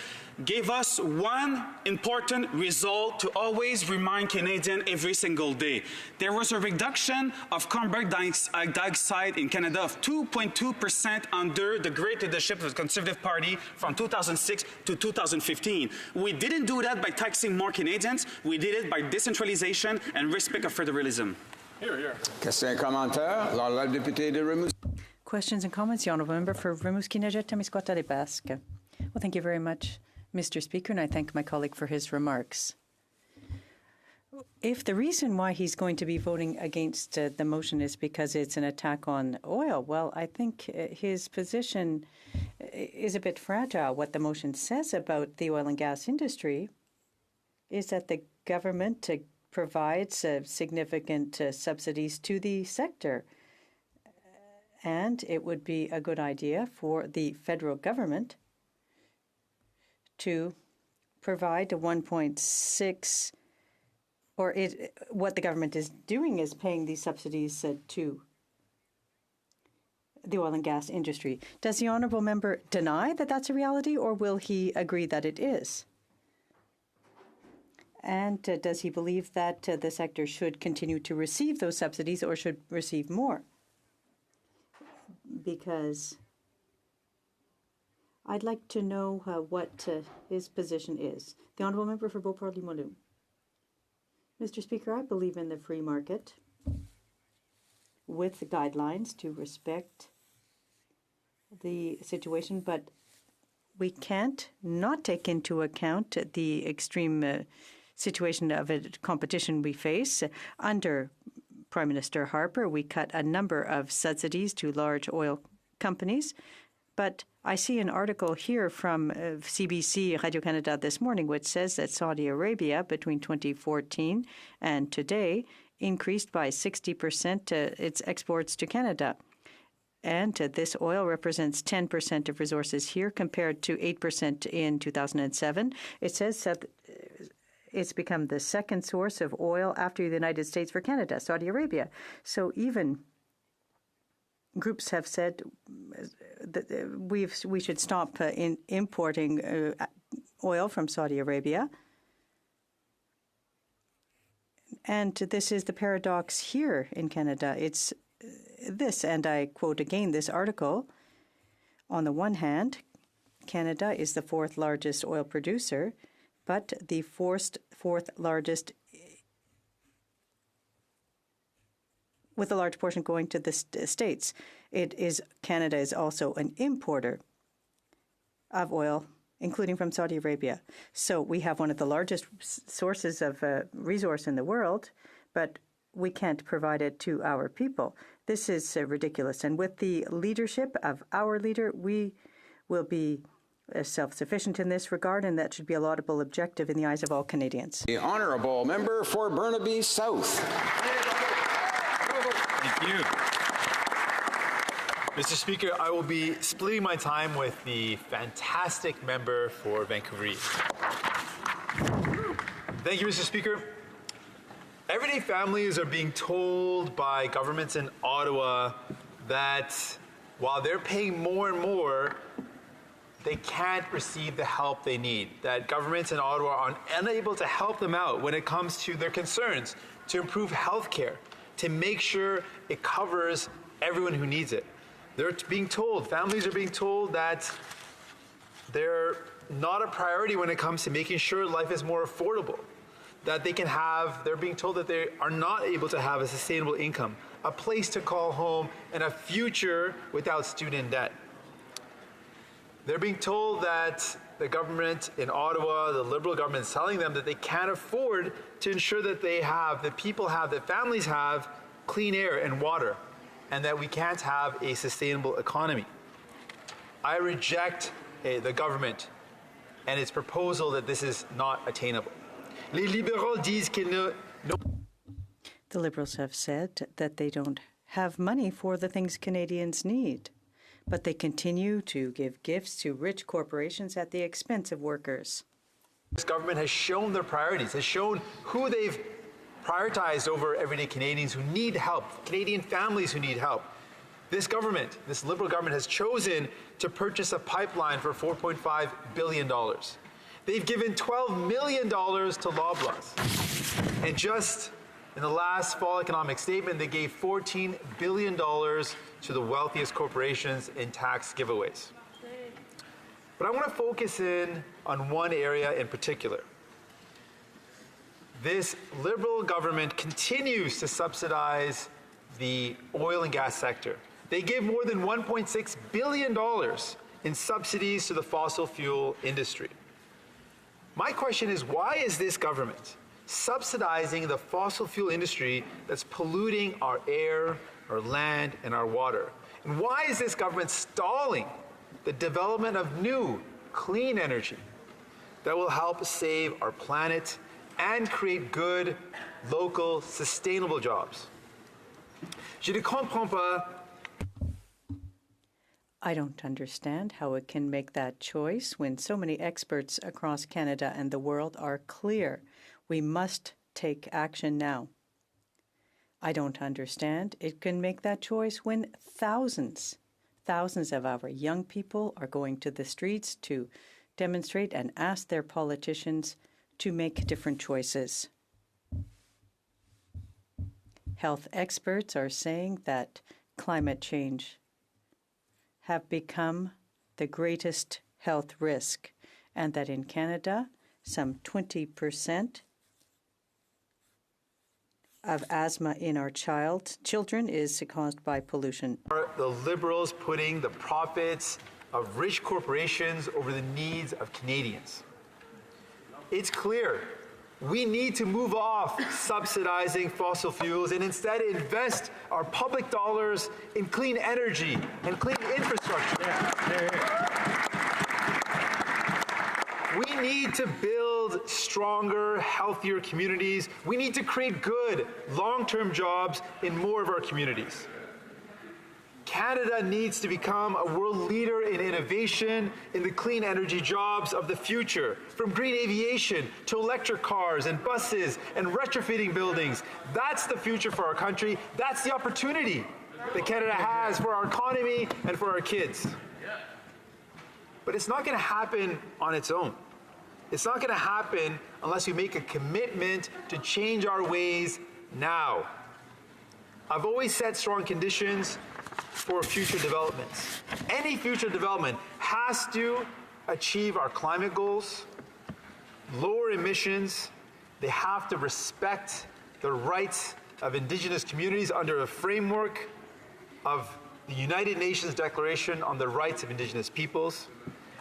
gave us one important result to always remind Canadians every single day. There was a reduction of carbon dioxide in Canada of 2.2% under the great leadership of the Conservative Party from 2006 to 2015. We didn't do that by taxing more Canadians. We did it by decentralization and respect of federalism. Questions and comments? The Honourable Member for Rimouski-Nejet-Témiscouata-les-Basques. Well, thank you very much, Mr. Speaker, and I thank my colleague for his remarks. If the reason why he's going to be voting against the motion is because it's an attack on oil, well, I think his position is a bit fragile. What the motion says about the oil and gas industry is that the government provides significant subsidies to the sector. And it would be a good idea for the federal government to provide $1.6 what the government is doing is paying these subsidies to the oil and gas industry. Does the honourable member deny that that's a reality, or will he agree that it is? And does he believe that the sector should continue to receive those subsidies or should receive more? Because I'd like to know what his position is. The honourable member for Beauport-Limoilou. Mr. Speaker, I believe in the free market with the guidelines to respect the situation, but we can't not take into account the extreme situation of a competition we face. Under Prime Minister Harper, we cut a number of subsidies to large oil companies, but I see an article here from CBC Radio-Canada this morning which says that Saudi Arabia between 2014 and today increased by 60% its exports to Canada. And this oil represents 10% of resources here compared to 8% in 2007. It says that it's become the second source of oil after the United States for Canada, Saudi Arabia. So even groups have said that we should stop importing oil from Saudi Arabia. And this is the paradox here in Canada. It's this, and I quote again this article. On the one hand, Canada is the fourth largest oil producer, but the fourth largest, with a large portion going to the States. Canada is also an importer of oil, including from Saudi Arabia. So we have one of the largest sources of resource in the world, but we can't provide it to our people. This is ridiculous. And with the leadership of our leader, we will be self-sufficient in this regard, and that should be a laudable objective in the eyes of all Canadians. The honourable member for Burnaby South. Thank you. Mr. Speaker, I will be splitting my time with the fantastic member for Vancouver East. Thank you, Mr. Speaker. Everyday families are being told by governments in Ottawa that while they're paying more and more, they can't receive the help they need, that governments in Ottawa are unable to help them out when it comes to their concerns to improve health care, to make sure it covers everyone who needs it. Families are being told that they're not a priority when it comes to making sure life is more affordable, that they're being told that they are not able to have a sustainable income, a place to call home, and a future without student debt. They're being told that the government in Ottawa, the Liberal government, is telling them that they can't afford to ensure that that families have clean air and water, and that we can't have a sustainable economy. I reject the government and its proposal that this is not attainable. Les libéraux disent qu'ils ne... The Liberals have said that they don't have money for the things Canadians need, but they continue to give gifts to rich corporations at the expense of workers. This government has shown their priorities, has shown who they've prioritized over everyday Canadians who need help, Canadian families who need help. This government, this Liberal government, has chosen to purchase a pipeline for $4.5 billion. They've given $12 million to Loblaws. And just in the last fall economic statement, they gave $14 billion to the wealthiest corporations in tax giveaways. But I want to focus in on one area in particular. This Liberal government continues to subsidize the oil and gas sector. They give more than $1.6 billion in subsidies to the fossil fuel industry. My question is, why is this government subsidizing the fossil fuel industry that's polluting our air, our land, and our water? And why is this government stalling the development of new, clean energy that will help save our planet and create good, local, sustainable jobs? Je ne comprends pas. I don't understand how it can make that choice when so many experts across Canada and the world are clear. We must take action now. I don't understand. It can make that choice when thousands of our young people are going to the streets to demonstrate and ask their politicians to make different choices. Health experts are saying that climate change have become the greatest health risk, and that in Canada, some 20% of asthma in our children is caused by pollution. Are the Liberals putting the profits of rich corporations over the needs of Canadians? It's clear. We need to move off subsidizing fossil fuels and instead invest our public dollars in clean energy and clean infrastructure. We need to build stronger, healthier communities. We need to create good, long-term jobs in more of our communities. Canada needs to become a world leader in innovation in the clean energy jobs of the future, from green aviation to electric cars and buses and retrofitting buildings. That's the future for our country. That's the opportunity that Canada has for our economy and for our kids. But it's not going to happen on its own. It's not going to happen unless we make a commitment to change our ways now. I've always set strong conditions for future developments. Any future development has to achieve our climate goals, lower emissions. They have to respect the rights of Indigenous communities under a framework of the United Nations Declaration on the Rights of Indigenous Peoples.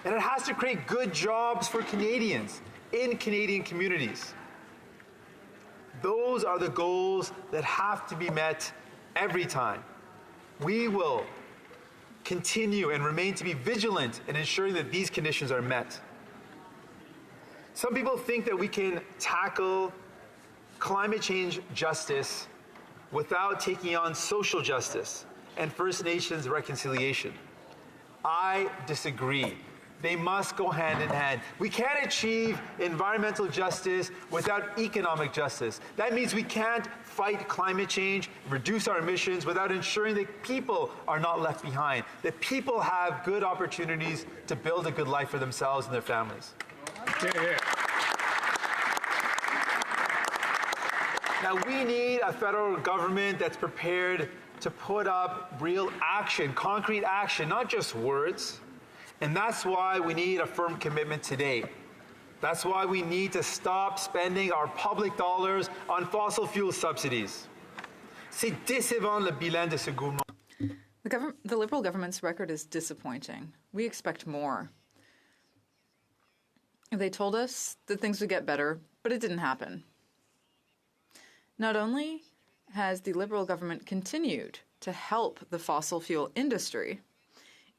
And it has to create good jobs for Canadians in Canadian communities. Those are the goals that have to be met every time. We will continue and remain to be vigilant in ensuring that these conditions are met. Some people think that we can tackle climate change justice without taking on social justice and First Nations reconciliation. I disagree. They must go hand in hand. We can't achieve environmental justice without economic justice. That means we can't fight climate change, reduce our emissions without ensuring that people are not left behind, that people have good opportunities to build a good life for themselves and their families. Now, we need a federal government that's prepared to put up real action, concrete action, not just words. And that's why we need a firm commitment today. That's why we need to stop spending our public dollars on fossil fuel subsidies. C'est décevant le bilan de ce gouvernement. The Liberal government's record is disappointing. We expect more. They told us that things would get better, but it didn't happen. Not only has the Liberal government continued to help the fossil fuel industry,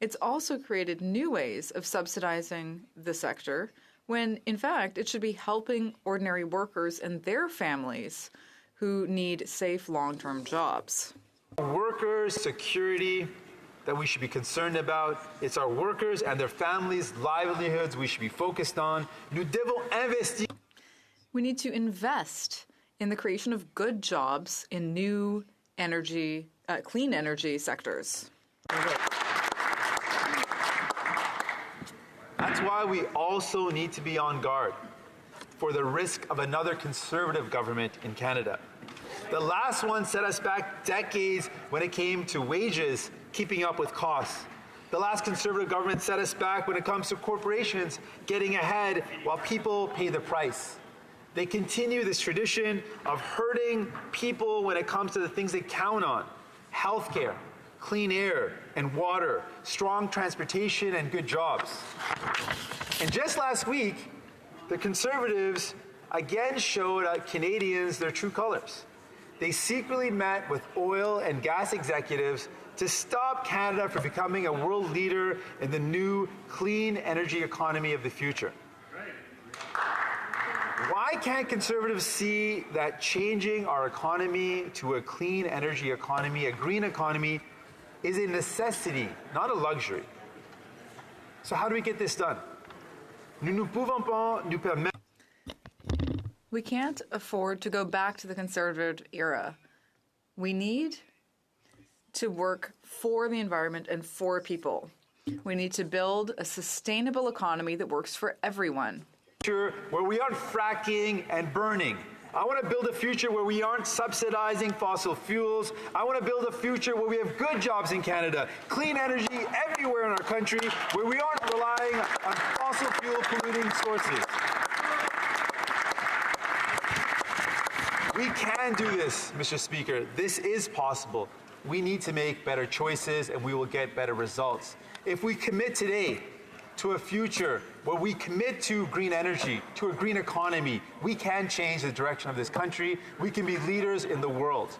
it's also created new ways of subsidizing the sector when, in fact, it should be helping ordinary workers and their families who need safe long-term jobs. Workers' security that we should be concerned about. It's our workers and their families' livelihoods we should be focused on. Nous devons investir. We need to invest in the creation of good jobs in new energy, clean energy sectors. That's why we also need to be on guard for the risk of another Conservative government in Canada. The last one set us back decades when it came to wages keeping up with costs. The last Conservative government set us back when it comes to corporations getting ahead while people pay the price. They continue this tradition of hurting people when it comes to the things they count on: healthcare, clean air and water, strong transportation, and good jobs. And just last week, the Conservatives again showed Canadians their true colors. They secretly met with oil and gas executives to stop Canada from becoming a world leader in the new clean energy economy of the future. Why can't Conservatives see that changing our economy to a clean energy economy, a green economy, is a necessity, not a luxury? So how do we get this done? Nous ne pouvons pas nous permettre. We can't afford to go back to the Conservative era. We need to work for the environment and for people. We need to build a sustainable economy that works for everyone. Where we aren't fracking and burning. I want to build a future where we aren't subsidizing fossil fuels. I want to build a future where we have good jobs in Canada, clean energy everywhere in our country, where we aren't relying on fossil fuel polluting sources. We can do this, Mr. Speaker. This is possible. We need to make better choices and we will get better results. If we commit today to a future where we commit to green energy, to a green economy, we can change the direction of this country. We can be leaders in the world.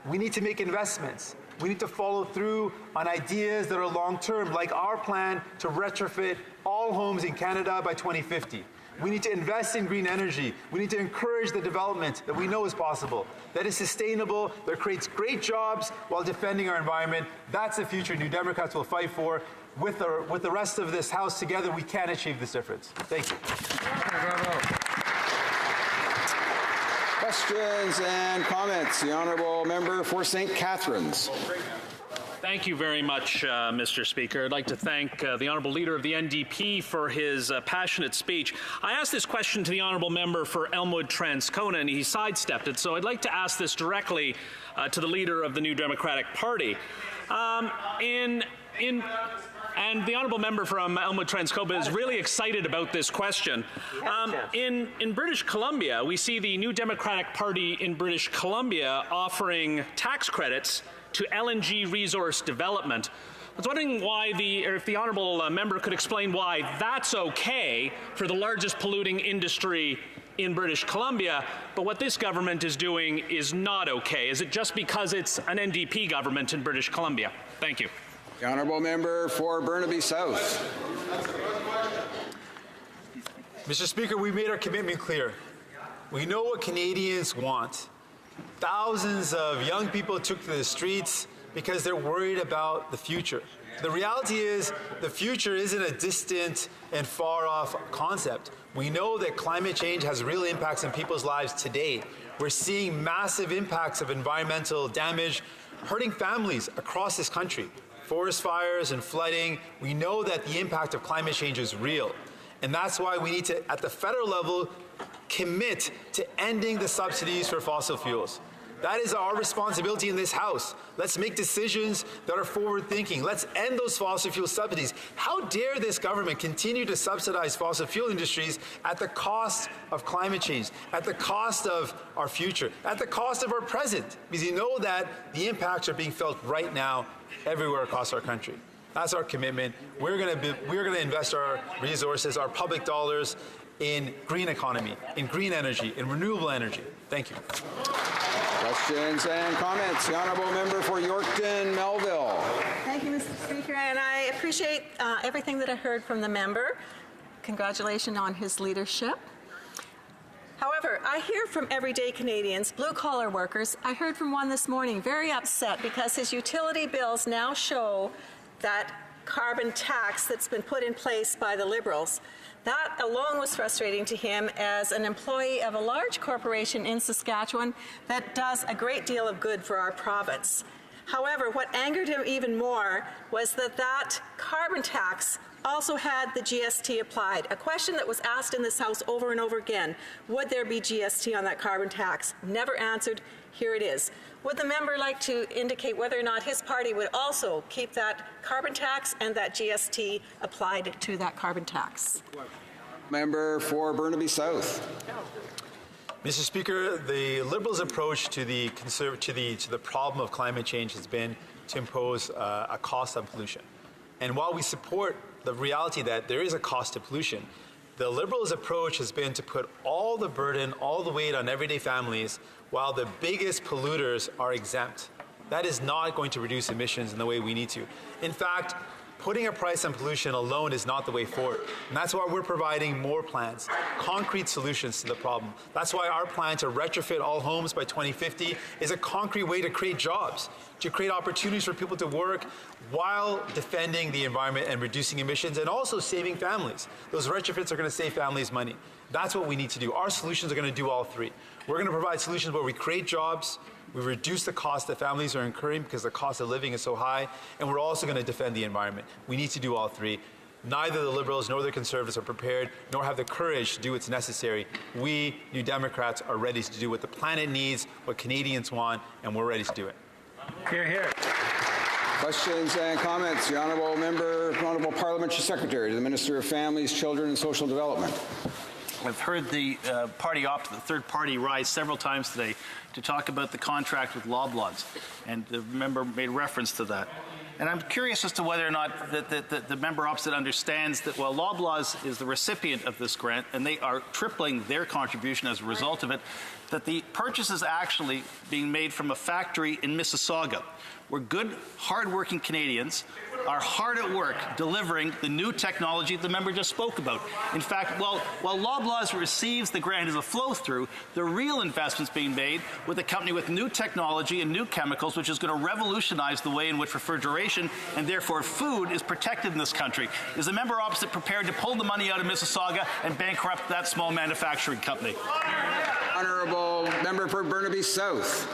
We need to make investments. We need to follow through on ideas that are long-term, like our plan to retrofit all homes in Canada by 2050. We need to invest in green energy. We need to encourage the development that we know is possible, that is sustainable, that creates great jobs while defending our environment. That's the future New Democrats will fight for. With the rest of this House together, we can achieve this difference. Thank you. Questions and comments. The Honourable Member for St. Catharines. Thank you very much, Mr. Speaker. I'd like to thank the Honourable Leader of the NDP for his passionate speech. I asked this question to the Honourable Member for Elmwood-Transcona, and he sidestepped it. So I'd like to ask this directly to the Leader of the New Democratic Party. And the Honourable Member from Elmwood-Transcona is really excited about this question. In British Columbia, we see the New Democratic Party in British Columbia offering tax credits to LNG resource development. I was wondering if the Honourable Member could explain why that's okay for the largest polluting industry in British Columbia, but what this government is doing is not okay. Is it just because it's an NDP government in British Columbia? Thank you. The Honourable Member for Burnaby South. Mr. Speaker, we've made our commitment clear. We know what Canadians want. Thousands of young people took to the streets because they're worried about the future. The reality is the future isn't a distant and far-off concept. We know that climate change has real impacts on people's lives today. We're seeing massive impacts of environmental damage hurting families across this country. Forest fires and flooding, we know that the impact of climate change is real. And that's why we need to, at the federal level, commit to ending the subsidies for fossil fuels. That is our responsibility in this House. Let's make decisions that are forward-thinking. Let's end those fossil fuel subsidies. How dare this government continue to subsidize fossil fuel industries at the cost of climate change, at the cost of our future, at the cost of our present? Because you know that the impacts are being felt right now everywhere across our country. That's our commitment. We're going to invest our resources, our public dollars, in green economy, in green energy, in renewable energy. Thank you. Questions and comments. The Honourable Member for Yorkton Melville. Thank you, Mr. Speaker, and I appreciate everything that I heard from the member. Congratulations on his leadership. However, I hear from everyday Canadians, blue-collar workers. I heard from one this morning very upset because his utility bills now show that carbon tax that's been put in place by the Liberals. That alone was frustrating to him as an employee of a large corporation in Saskatchewan that does a great deal of good for our province. However, what angered him even more was that carbon tax also had the GST applied. A question that was asked in this House over and over again, would there be GST on that carbon tax? Never answered. Here it is. Would the member like to indicate whether or not his party would also keep that carbon tax and that GST applied to that carbon tax? Member for Burnaby South. Mr. Speaker, the Liberals' approach to the problem of climate change has been to impose a cost on pollution. And while we support the reality that there is a cost to pollution, the Liberals' approach has been to put all the burden, all the weight on everyday families, while the biggest polluters are exempt. That is not going to reduce emissions in the way we need to. In fact, Putting a price on pollution alone is not the way forward. And that's why we're providing more plans, concrete solutions to the problem. That's why our plan to retrofit all homes by 2050 is a concrete way to create jobs, to create opportunities for people to work while defending the environment and reducing emissions and also saving families. Those retrofits are going to save families money. That's what we need to do. Our solutions are going to do all three. We're going to provide solutions where we create jobs, we reduce the cost that families are incurring because the cost of living is so high, and we're also going to defend the environment. We need to do all three. Neither the Liberals nor the Conservatives are prepared, nor have the courage to do what's necessary. We, New Democrats, are ready to do what the planet needs, what Canadians want, and we're ready to do it. Hear, hear. Questions and comments. The Honourable Parliamentary Secretary to the Minister of Families, Children and Social Development. I've heard the the third party, rise several times today to talk about the contract with Loblaws, and the member made reference to that. And I'm curious as to whether or not the member opposite understands that while Loblaws is the recipient of this grant, and they are tripling their contribution as a result of it, that the purchase is actually being made from a factory in Mississauga, where good, hard-working Canadians are hard at work delivering the new technology the member just spoke about. In fact, while Loblaws receives the grant as a flow-through, the real investment's being made with a company with new technology and new chemicals, which is going to revolutionize the way in which refrigeration and therefore food is protected in this country. Is the member opposite prepared to pull the money out of Mississauga and bankrupt that small manufacturing company? Honourable Member for Burnaby South.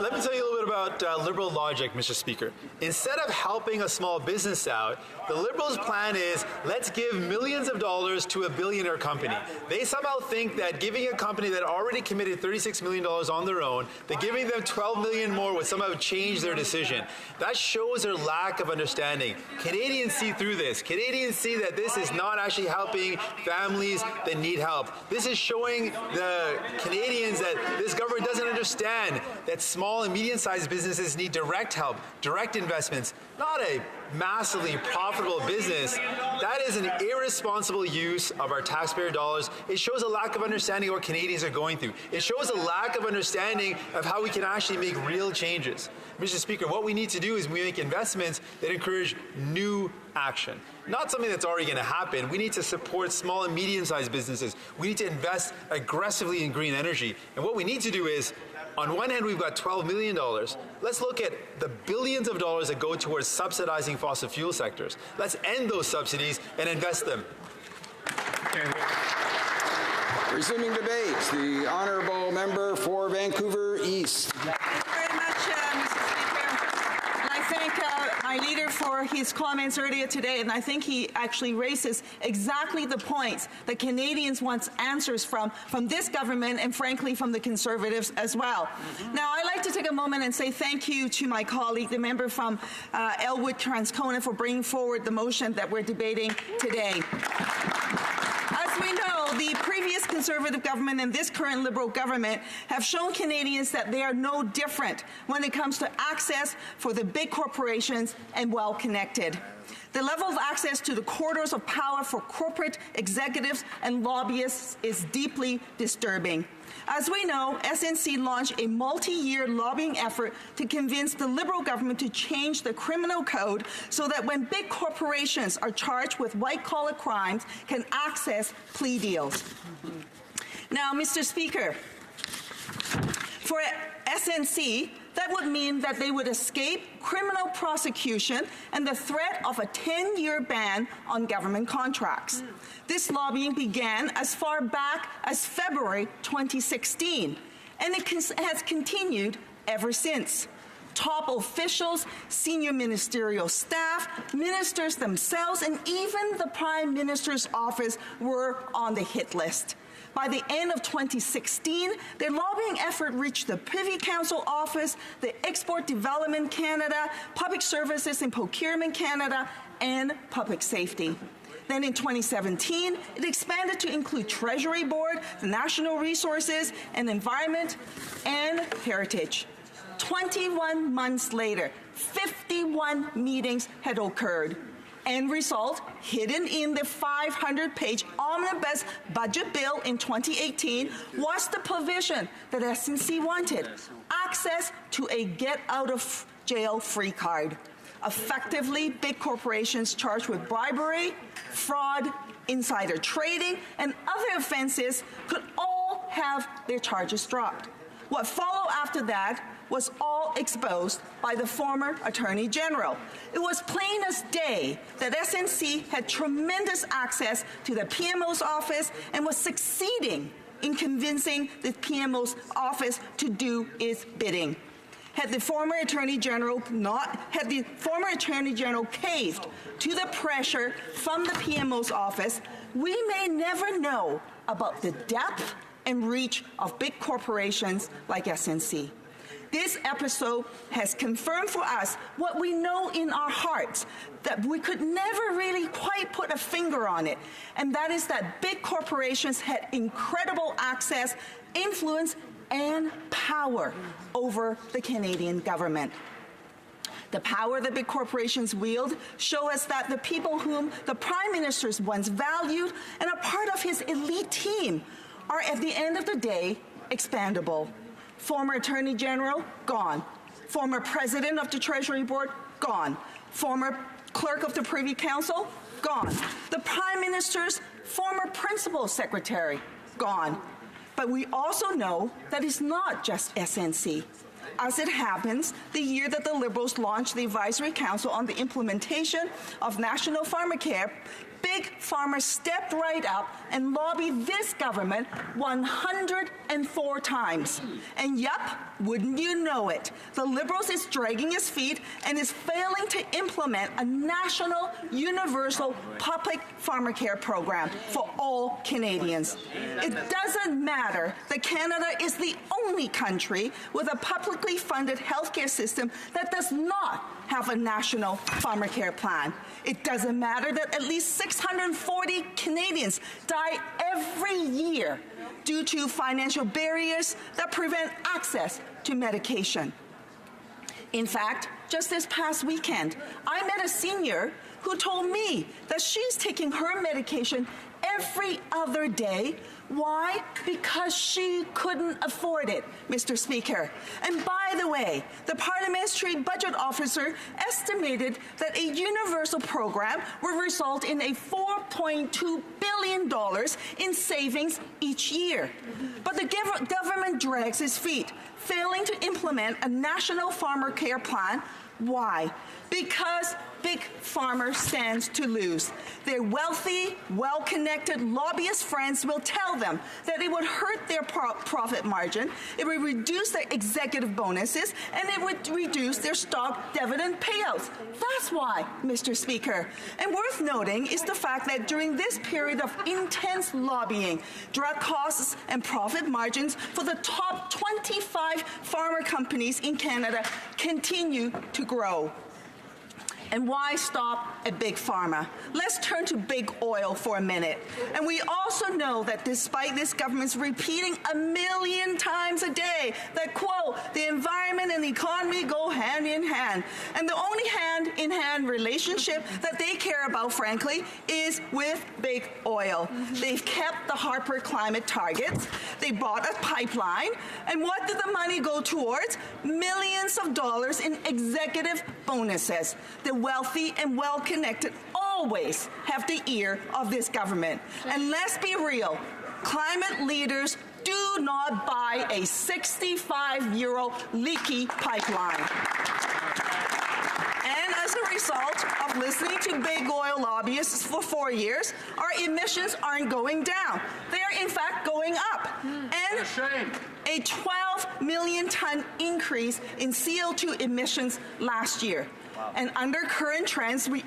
Let me tell you a little bit about Liberal logic, Mr. Speaker. Instead of helping a small business out, the Liberals' plan is, let's give millions of dollars to a billionaire company. They somehow think that giving a company that already committed $36 million on their own, that giving them $12 million more would somehow change their decision. That shows their lack of understanding. Canadians see through this. Canadians see that this is not actually helping families that need help. This is showing the Canadians that this government doesn't understand that small and medium-sized businesses need direct help, direct investments, not a massively profitable business. That is an irresponsible use of our taxpayer dollars. It shows a lack of understanding of what Canadians are going through. It shows a lack of understanding of how we can actually make real changes. Mr. Speaker, what we need to do is we make investments that encourage new action, not something that's already going to happen. We need to support small and medium-sized businesses. We need to invest aggressively in green energy. And what we need to do is, on one hand, we've got $12 million. Let's look at the billions of dollars that go towards subsidizing fossil fuel sectors. Let's end those subsidies and invest them. Resuming debate, the Honourable Member for Vancouver East. Thank you very much, Mr. Speaker. And I thank my leader for his comments earlier today, and I think he actually raises exactly the points that Canadians want answers from this government and, frankly, from the Conservatives as well. Now, I'd like to take a moment and say thank you to my colleague, the member from Elwood Transcona, for bringing forward the motion that we're debating today. As we know, the previous Conservative government and this current Liberal government have shown Canadians that they are no different when it comes to access for the big corporations and well-connected. The level of access to the corridors of power for corporate executives and lobbyists is deeply disturbing. As we know, SNC launched a multi-year lobbying effort to convince the Liberal government to change the criminal code so that when big corporations are charged with white-collar crimes, can access plea deals. Now, Mr. Speaker, for SNC, that would mean that they would escape criminal prosecution and the threat of a 10-year ban on government contracts. This lobbying began as far back as February 2016, and it has continued ever since. Top officials, senior ministerial staff, ministers themselves, and even the Prime Minister's office were on the hit list. By the end of 2016, their lobbying effort reached the Privy Council Office, the Export Development Canada, Public Services and Procurement Canada, and Public Safety. Then in 2017, it expanded to include Treasury Board, the National Resources and Environment, and Heritage. 21 months later, 51 meetings had occurred. End result, hidden in the 500-page omnibus budget bill in 2018, was the provision that SNC wanted: access to a get-out-of-jail-free card. Effectively, big corporations charged with bribery, fraud, insider trading, and other offenses could all have their charges dropped. What followed after that was all exposed by the former Attorney General. It was plain as day that SNC had tremendous access to the PMO's office and was succeeding in convincing the PMO's office to do its bidding. Had the former Attorney General caved to the pressure from the PMO's office, we may never know about the depth and reach of big corporations like SNC. This episode has confirmed for us what we know in our hearts, that we could never really quite put a finger on it, and that is that big corporations had incredible access, influence, and power over the Canadian government. The power that big corporations wield show us that the people whom the Prime Minister once valued and a part of his elite team are, at the end of the day, expandable. Former Attorney General, gone. Former President of the Treasury Board, gone. Former Clerk of the Privy Council, gone. The Prime Minister's former Principal Secretary, gone. But we also know that it's not just SNC. As it happens, the year that the Liberals launched the Advisory Council on the implementation of National Pharmacare, Big Pharma stepped right up and lobbied this government 104 times. And yup, wouldn't you know it, the Liberals is dragging its feet and is failing to implement a national, universal, public pharmacare program for all Canadians. It doesn't matter that Canada is the only country with a publicly funded healthcare system that does not have a national pharmacare plan. It doesn't matter that at least 640 Canadians die every year due to financial barriers that prevent access to medication. In fact, just this past weekend, I met a senior who told me that she's taking her medication every other day. Why? Because she couldn't afford it, Mr. Speaker. And by the way, the Parliamentary Budget Officer estimated that a universal program will result in a $4.2 billion in savings each year. But the government drags its feet, failing to implement a national pharmacare plan. Why? Because Big Pharma stands to lose. Their wealthy, well-connected lobbyist friends will tell them that it would hurt their profit margin, it would reduce their executive bonuses, and it would reduce their stock dividend payouts. That's why, Mr. Speaker. And worth noting is the fact that during this period of intense lobbying, drug costs and profit margins for the top 25 pharma companies in Canada continue to grow. And why stop at Big Pharma? Let's turn to big oil for a minute. And we also know that despite this government's repeating 1 million times a day that, quote, the environment and the economy go hand in hand. And the only hand-in-hand relationship that they care about, frankly, is with big oil. They've kept the Harper climate targets. They bought a pipeline. And what did the money go towards? Millions of dollars in executive bonuses. The wealthy and well-connected always have the ear of this government. And let's be real, climate leaders do not buy a 65-year-old leaky pipeline. And as a result of listening to big oil lobbyists for 4 years, our emissions aren't going down. They are, in fact, going up. And a 12 million ton increase in CO2 emissions last year. Wow. And under current trends, we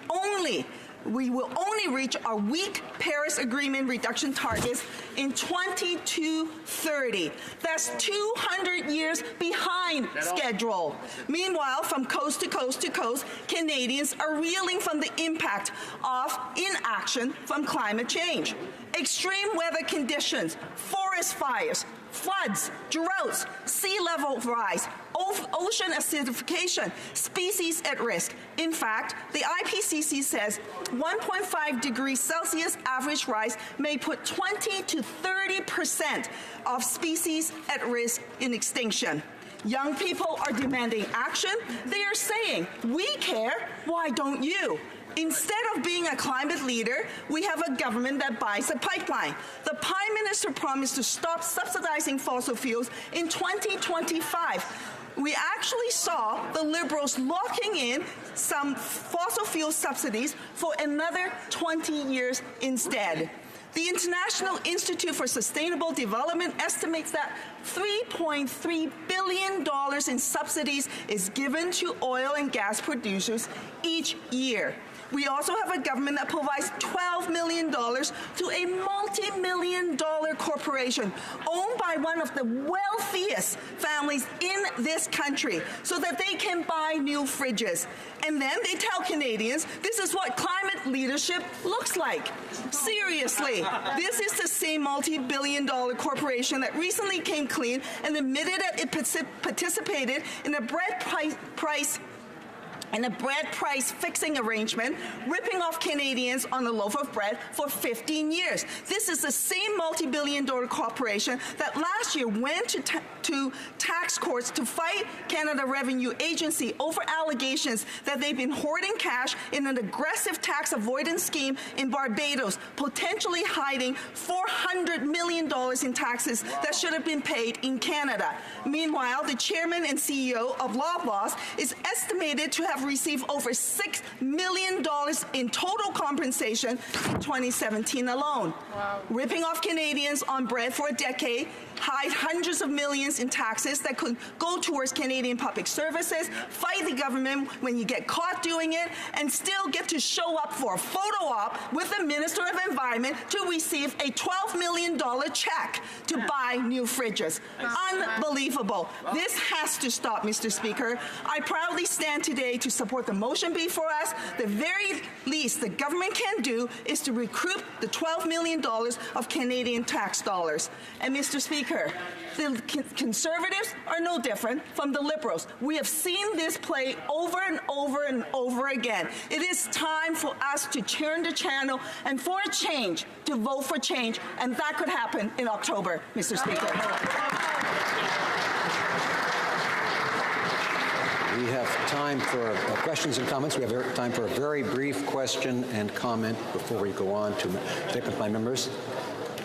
will only reach our weak Paris Agreement reduction targets in 2230. That's 200 years behind schedule. Meanwhile, from coast to coast to coast, Canadians are reeling from the impact of inaction from climate change. Extreme weather conditions, forest fires, floods, droughts, sea level rise, ocean acidification, species at risk. In fact, the IPCC says 1.5 degrees Celsius average rise may put 20 to 30% of species at risk in extinction. Young people are demanding action. They are saying, we care, why don't you? Instead of being a climate leader, we have a government that buys a pipeline. The Prime Minister promised to stop subsidizing fossil fuels in 2025. We actually saw the Liberals locking in some fossil fuel subsidies for another 20 years instead. The International Institute for Sustainable Development estimates that $3.3 billion in subsidies is given to oil and gas producers each year. We also have a government that provides $12 million to a multi-million-dollar corporation owned by one of the wealthiest families in this country so that they can buy new fridges. And then they tell Canadians this is what climate leadership looks like. Seriously, this is the same multi-billion-dollar corporation that recently came clean and admitted that it participated in a bread price fixing arrangement, ripping off Canadians on a loaf of bread for 15 years. This is the same multi-billion-dollar corporation that last year went to tax courts to fight Canada Revenue Agency over allegations that they've been hoarding cash in an aggressive tax avoidance scheme in Barbados, potentially hiding $400 million in taxes that should have been paid in Canada. Meanwhile, the chairman and CEO of Loblaws is estimated to have received over $6 million in total compensation in 2017 alone. Wow. Ripping off Canadians on bread for a decade, hide hundreds of millions in taxes that could go towards Canadian public services, fight the government when you get caught doing it, and still get to show up for a photo op with the Minister of Environment to receive a $12 million check to buy new fridges. Unbelievable. This has to stop, Mr. Speaker. I proudly stand today to support the motion before us. The very least the government can do is to recoup the $12 million of Canadian tax dollars. And Mr. Speaker, the Conservatives are no different from the Liberals. We have seen this play over and over and over again. It is time for us to turn the channel and for a change, to vote for change, and that could happen in October, Mr. Speaker. We have time for questions and comments. We have time for a very brief question and comment before we go on to statements by members.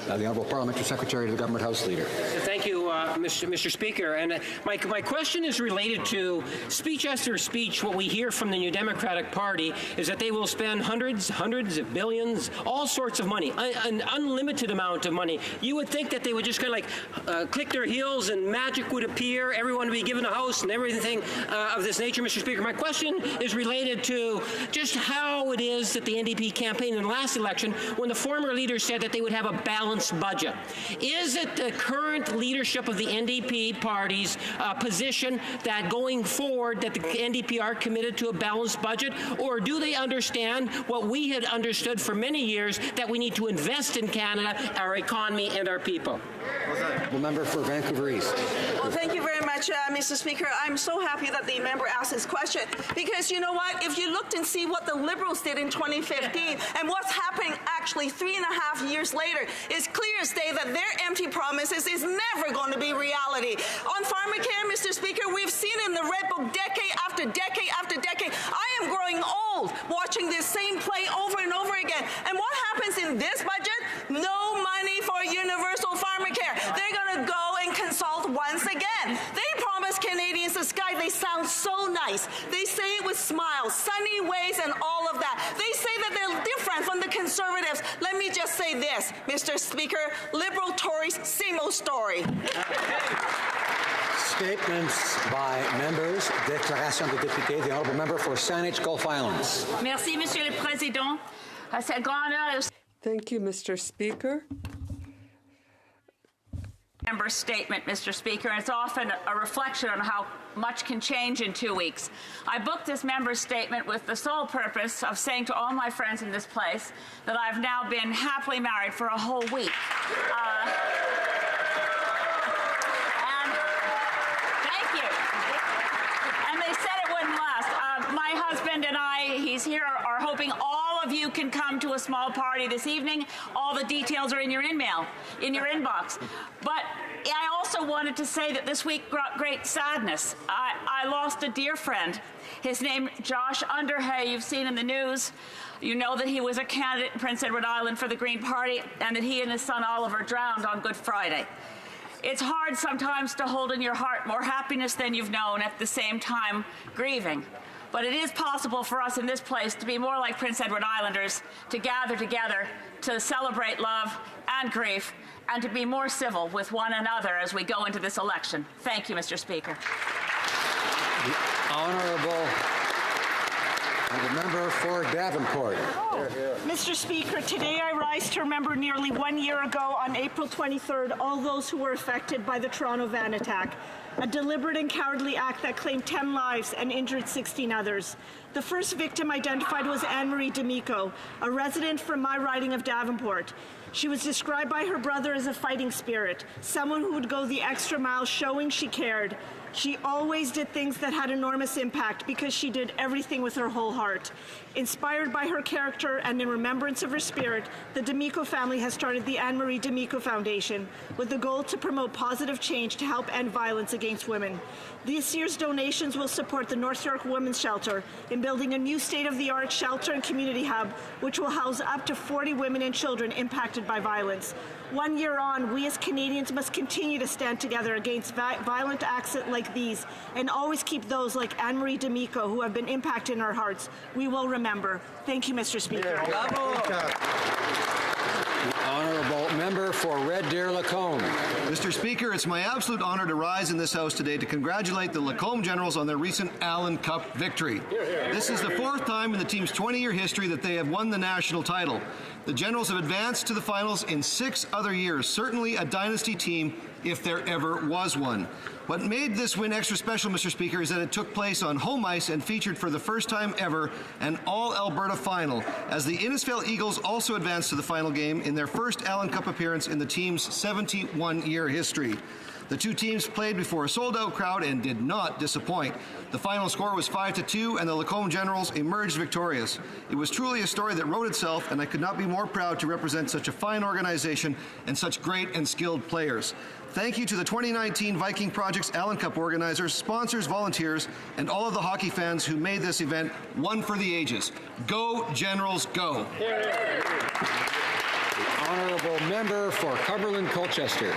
The Honourable Parliamentary Secretary to the Government House Leader. Thank you, Mr. Speaker. And my question is related to speech after speech. What we hear from the New Democratic Party is that they will spend hundreds of billions, all sorts of money, an unlimited amount of money. You would think that they would just kind of like click their heels and magic would appear, everyone would be given a house and everything of this nature, Mr. Speaker. My question is related to just how it is that the NDP campaigned in the last election when the former leader said that they would have a balanced budget. Is it the current leadership of the NDP party's position that going forward that the NDP are committed to a balanced budget, or do they understand what we had understood for many years, that we need to invest in Canada, our economy, and our people? The member for Vancouver East. Well, thank you very much, Mr. Speaker. I'm so happy that the member asked this question because you know what? If you looked and see what the Liberals did in 2015 and what's happening actually 3.5 years later, it's clear as day that their empty promises is never going to be reality. On pharmacare, Mr. Speaker, we've seen in the Red Book decade after decade after decade. I am growing old watching this same play over and over again. And what happens in this budget? No money for universal pharmacare. They're going to go and consult once again. They promise Canadians the sky. They sound so nice. They say it with smiles, sunny ways, and all of that. They say that they're different from the Conservatives. Let me just say this, Mr. Speaker, Liberal Tories, same old story. Statements by members. Déclaration de député. The Honourable Member for Saanich Gulf Islands. Merci, Monsieur le Président. C'est grand honneur. Thank you, Mr. Speaker. Member statement, Mr. Speaker, and it's often a reflection on how much can change in 2 weeks. I booked this member's statement with the sole purpose of saying to all my friends in this place that I've now been happily married for a whole week. And thank you. And they said it wouldn't last. My husband husband and I, he's here, are hoping all of you can come to a small party this evening. All the details are in your inbox. But I also wanted to say that this week brought great sadness. I lost a dear friend. His name, Josh Underhay, you've seen in the news. You know that he was a candidate in Prince Edward Island for the Green Party and that he and his son Oliver drowned on Good Friday. It's hard sometimes to hold in your heart more happiness than you've known, at the same time grieving. But it is possible for us in this place to be more like Prince Edward Islanders, to gather together, to celebrate love and grief, and to be more civil with one another as we go into this election. Thank you, Mr. Speaker. The Honourable the member for Davenport. Mr. Speaker, today I rise to remember nearly 1 year ago on April 23rd all those who were affected by the Toronto van attack, a deliberate and cowardly act that claimed 10 lives and injured 16 others. The first victim identified was Anne-Marie D'Amico, a resident from my riding of Davenport. She was described by her brother as a fighting spirit, someone who would go the extra mile showing she cared. She always did things that had enormous impact because she did everything with her whole heart. Inspired by her character and in remembrance of her spirit, the D'Amico family has started the Anne-Marie D'Amico Foundation with the goal to promote positive change to help end violence against women. This year's donations will support the North York Women's Shelter in building a new state-of-the-art shelter and community hub, which will house up to 40 women and children impacted by violence. 1 year on, we as Canadians must continue to stand together against violent acts like these and always keep those like Anne-Marie D'Amico who have been impacted in our hearts. We will remember. Thank you, Mr. Speaker. The Honourable member for Red Deer Lacombe. Mr. Speaker, it's my absolute honour to rise in this House today to congratulate the Lacombe Generals on their recent Allen Cup victory. This is the fourth time in the team's 20-year history that they have won the national title. The Generals have advanced to the finals in 6 other years, certainly a dynasty team if there ever was one. What made this win extra special, Mr. Speaker, is that it took place on home ice and featured for the first time ever an all-Alberta final, as the Innisfail Eagles also advanced to the final game in their first Allen Cup appearance in the team's 71-year history. The two teams played before a sold-out crowd and did not disappoint. The final score was 5-2, and the Lacombe Generals emerged victorious. It was truly a story that wrote itself, and I could not be more proud to represent such a fine organization and such great and skilled players. Thank you to the 2019 Viking Project's Allen Cup organizers, sponsors, volunteers, and all of the hockey fans who made this event one for the ages. Go, Generals, go! The Honourable member for Cumberland-Colchester.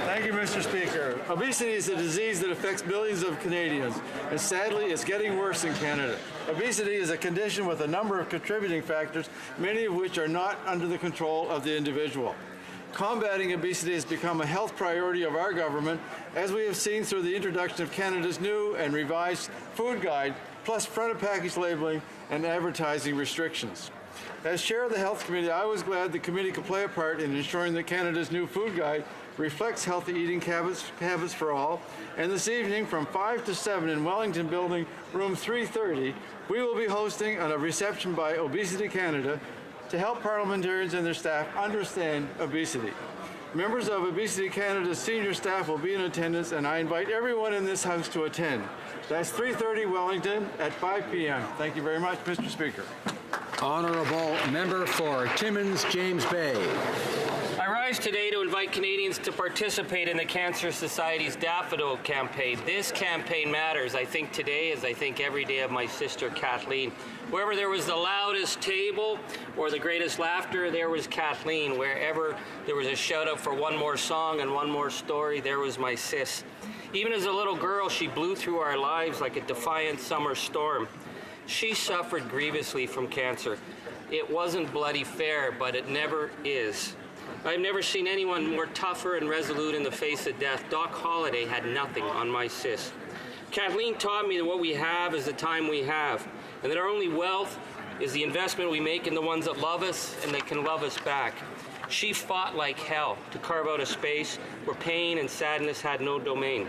Thank you, Mr. Speaker. Obesity is a disease that affects millions of Canadians, and sadly, it's getting worse in Canada. Obesity is a condition with a number of contributing factors, many of which are not under the control of the individual. Combating obesity has become a health priority of our government, as we have seen through the introduction of Canada's new and revised food guide, plus front-of-package labeling and advertising restrictions. As chair of the Health Committee, I was glad the committee could play a part in ensuring that Canada's new food guide reflects healthy eating habits for all. And this evening, from 5 to 7 in Wellington Building, room 330, we will be hosting a reception by Obesity Canada to help parliamentarians and their staff understand obesity. Members of Obesity Canada's senior staff will be in attendance, and I invite everyone in this House to attend. That's 330 Wellington at 5 p.m. Thank you very much, Mr. Speaker. Honourable member for Timmins James Bay. I rise today to invite Canadians to participate in the Cancer Society's Daffodil campaign. This campaign matters, I think today, as I think every day of my sister Kathleen. Wherever there was the loudest table or the greatest laughter, there was Kathleen. Wherever there was a shout out for one more song and one more story, there was my sis. Even as a little girl, she blew through our lives like a defiant summer storm. She suffered grievously from cancer. It wasn't bloody fair, but it never is. I've never seen anyone more tougher and resolute in the face of death. Doc Holliday had nothing on my sis. Kathleen taught me that what we have is the time we have, and that our only wealth is the investment we make in the ones that love us and that can love us back. She fought like hell to carve out a space where pain and sadness had no domain.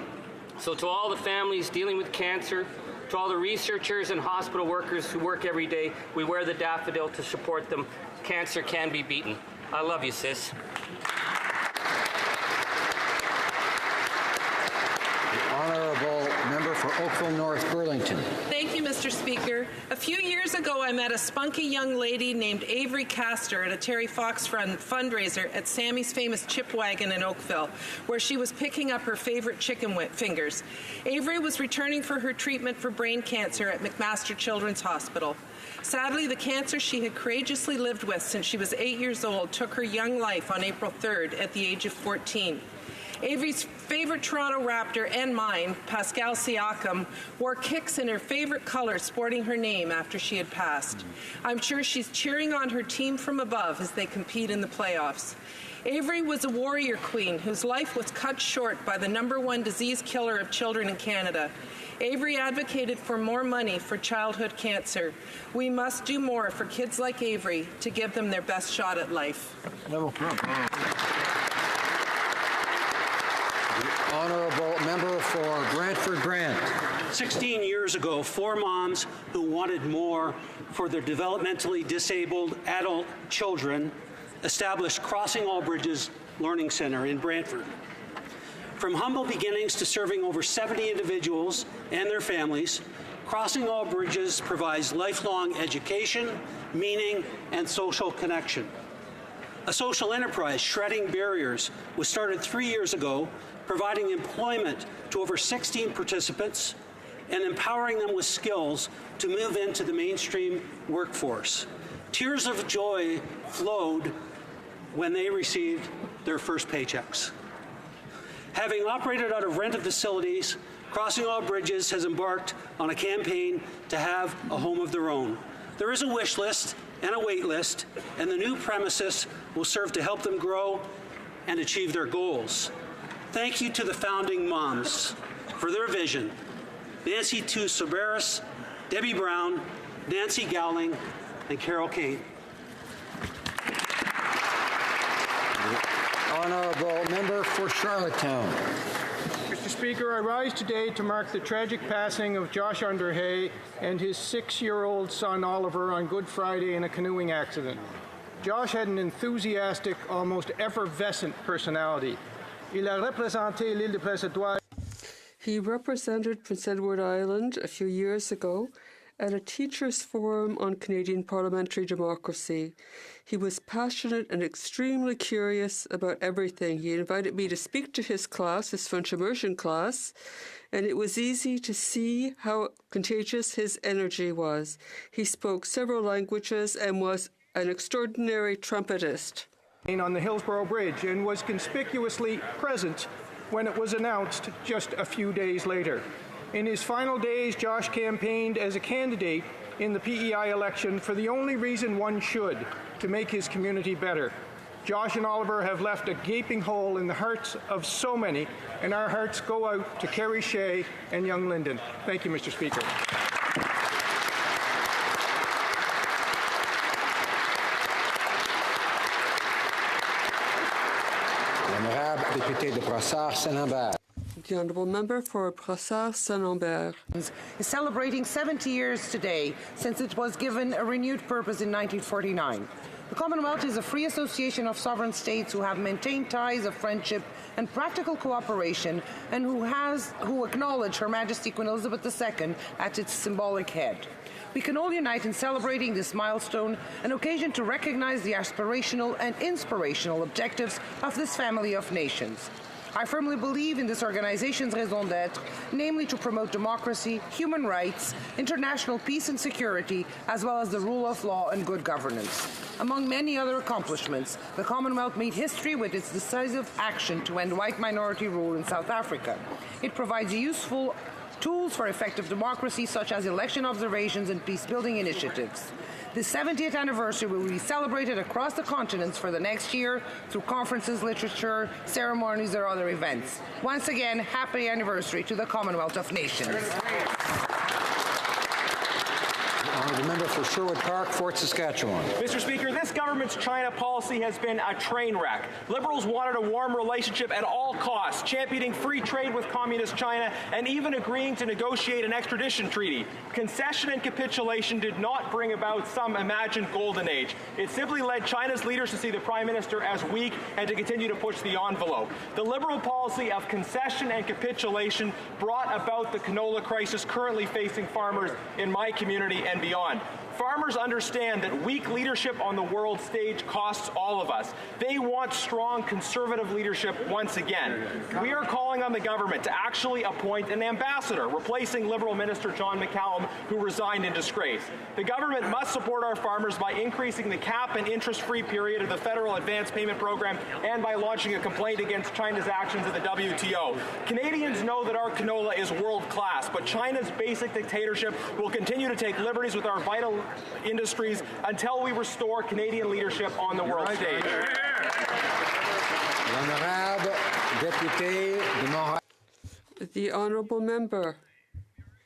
So to all the families dealing with cancer, to all the researchers and hospital workers who work every day, we wear the daffodil to support them. Cancer can be beaten. I love you, sis. The Honourable member for Oakville North, Burlington. Thank you, Mr. Speaker. A few years ago, I met a spunky young lady named Avery Castor at a Terry Fox fundraiser at Sammy's Famous Chip Wagon in Oakville, where she was picking up her favorite chicken fingers. Avery was returning for her treatment for brain cancer at McMaster Children's Hospital. Sadly, the cancer she had courageously lived with since she was 8 years old took her young life on April 3rd at the age of 14. Avery's favorite Toronto Raptor and mine, Pascal Siakam, wore kicks in her favorite color sporting her name after she had passed. I'm sure she's cheering on her team from above as they compete in the playoffs. Avery was a warrior queen whose life was cut short by the #1 disease killer of children in Canada. Avery advocated for more money for childhood cancer. We must do more for kids like Avery to give them their best shot at life. Honourable member for Brantford Brant. 16 years ago, 4 moms who wanted more for their developmentally disabled adult children established Crossing All Bridges Learning Center in Brantford. From humble beginnings to serving over 70 individuals and their families, Crossing All Bridges provides lifelong education, meaning, and social connection. A social enterprise, Shredding Barriers, was started 3 years ago, providing employment to over 16 participants and empowering them with skills to move into the mainstream workforce. Tears of joy flowed when they received their first paychecks. Having operated out of rented facilities, Crossing All Bridges has embarked on a campaign to have a home of their own. There is a wish list and a wait list, and the new premises will serve to help them grow and achieve their goals. Thank you to the founding moms for their vision. Nancy Soberis, Debbie Brown, Nancy Gowling, and Carol Kane. Honourable member for Charlottetown. Mr. Speaker, I rise today to mark the tragic passing of Josh Underhay and his 6-year-old son Oliver on Good Friday in a canoeing accident. Josh had an enthusiastic, almost effervescent personality. Il a représenté l'île de Prince-Édouard. He represented Prince Edward Island a few years ago at a teachers' forum on Canadian parliamentary democracy. He was passionate and extremely curious about everything. He invited me to speak to his class, his French immersion class, and it was easy to see how contagious his energy was. He spoke several languages and was an extraordinary trumpetist. On the Hillsborough Bridge and was conspicuously present when it was announced just a few days later. In his final days, Josh campaigned as a candidate in the PEI election for the only reason one should, to make his community better. Josh and Oliver have left a gaping hole in the hearts of so many, and our hearts go out to Kerry Shea and young Lyndon. Thank you, Mr. Speaker. L'honorable député de Brossard-Saint-Lambert. The honourable member for Brossard-Saint-Lambert is celebrating 70 years today since it was given a renewed purpose in 1949. The Commonwealth is a free association of sovereign states who have maintained ties of friendship and practical cooperation, and who acknowledge Her Majesty Queen Elizabeth II at its symbolic head. We can all unite in celebrating this milestone, an occasion to recognize the aspirational and inspirational objectives of this family of nations. I firmly believe in this organization's raison d'être, namely to promote democracy, human rights, international peace and security, as well as the rule of law and good governance. Among many other accomplishments, the Commonwealth made history with its decisive action to end white minority rule in South Africa. It provides useful tools for effective democracy, such as election observations and peace-building initiatives. The 70th anniversary will be celebrated across the continents for the next year through conferences, literature, ceremonies, or other events. Once again, happy anniversary to the Commonwealth of Nations. The member for Sherwood Park, Fort Saskatchewan. Mr. Speaker, this government's China policy has been a train wreck. Liberals wanted a warm relationship at all costs, championing free trade with communist China and even agreeing to negotiate an extradition treaty. Concession and capitulation did not bring about some imagined golden age. It simply led China's leaders to see the Prime Minister as weak and to continue to push the envelope. The Liberal policy policy of concession and capitulation brought about the canola crisis currently facing farmers in my community and beyond. Farmers understand that weak leadership on the world stage costs all of us. They want strong conservative leadership once again. We are calling on the government to actually appoint an ambassador, replacing Liberal Minister John McCallum, who resigned in disgrace. The government must support our farmers by increasing the cap and interest-free period of the federal advance payment program and by launching a complaint against China's actions at the WTO. Canadians know that our canola is world-class, but China's basic dictatorship will continue to take liberties with our vital industries until we restore Canadian leadership on the world stage. The Honourable Member.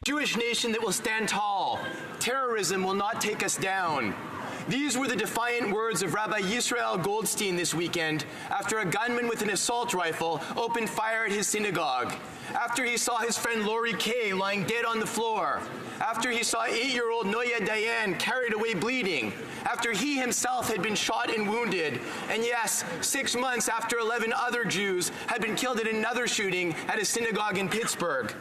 Jewish nation that will stand tall. Terrorism will not take us down. These were the defiant words of Rabbi Yisrael Goldstein this weekend after a gunman with an assault rifle opened fire at his synagogue, after he saw his friend Lori Kay lying dead on the floor, after he saw 8-year-old Noya Dayan carried away bleeding, after he himself had been shot and wounded, and yes, 6 months after 11 other Jews had been killed in another shooting at a synagogue in Pittsburgh.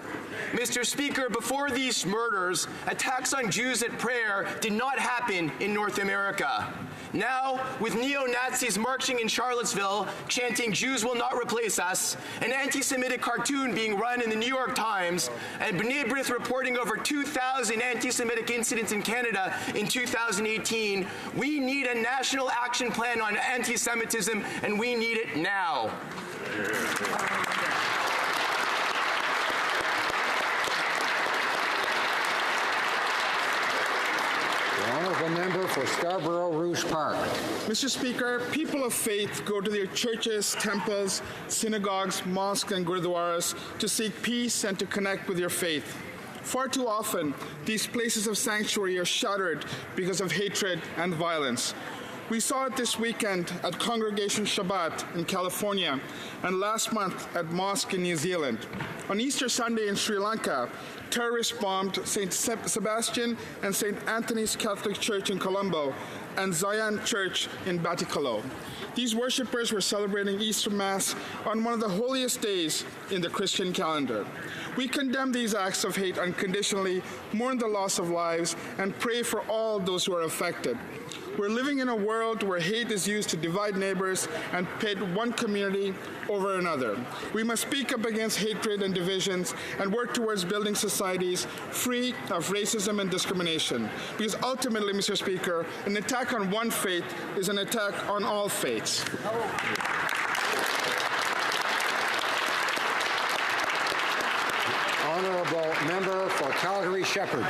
Mr. Speaker, before these murders, attacks on Jews at prayer did not happen in North America. Now, with neo-Nazis marching in Charlottesville, chanting "Jews will not replace us," an anti-Semitic cartoon being run in the New York Times, and B'nai B'rith reporting over 2,000 anti-Semitic incidents in Canada in 2018, we need a national action plan on anti-Semitism, and we need it now. Honourable Member for Scarborough Rouge Park. Mr. Speaker, people of faith go to their churches, temples, synagogues, mosques, and gurdwaras to seek peace and to connect with their faith. Far too often, these places of sanctuary are shattered because of hatred and violence. We saw it this weekend at Congregation Shabbat in California and last month at Mosque in New Zealand. On Easter Sunday in Sri Lanka, terrorists bombed St. Sebastian and St. Anthony's Catholic Church in Colombo and Zion Church in Batticaloa. These worshippers were celebrating Easter Mass on one of the holiest days in the Christian calendar. We condemn these acts of hate unconditionally, mourn the loss of lives, and pray for all those who are affected. We're living in a world where hate is used to divide neighbors and pit one community over another. We must speak up against hatred and divisions and work towards building societies free of racism and discrimination. Because ultimately, Mr. Speaker, an attack on one faith is an attack on all faiths. Honourable Member for Calgary Shepherd.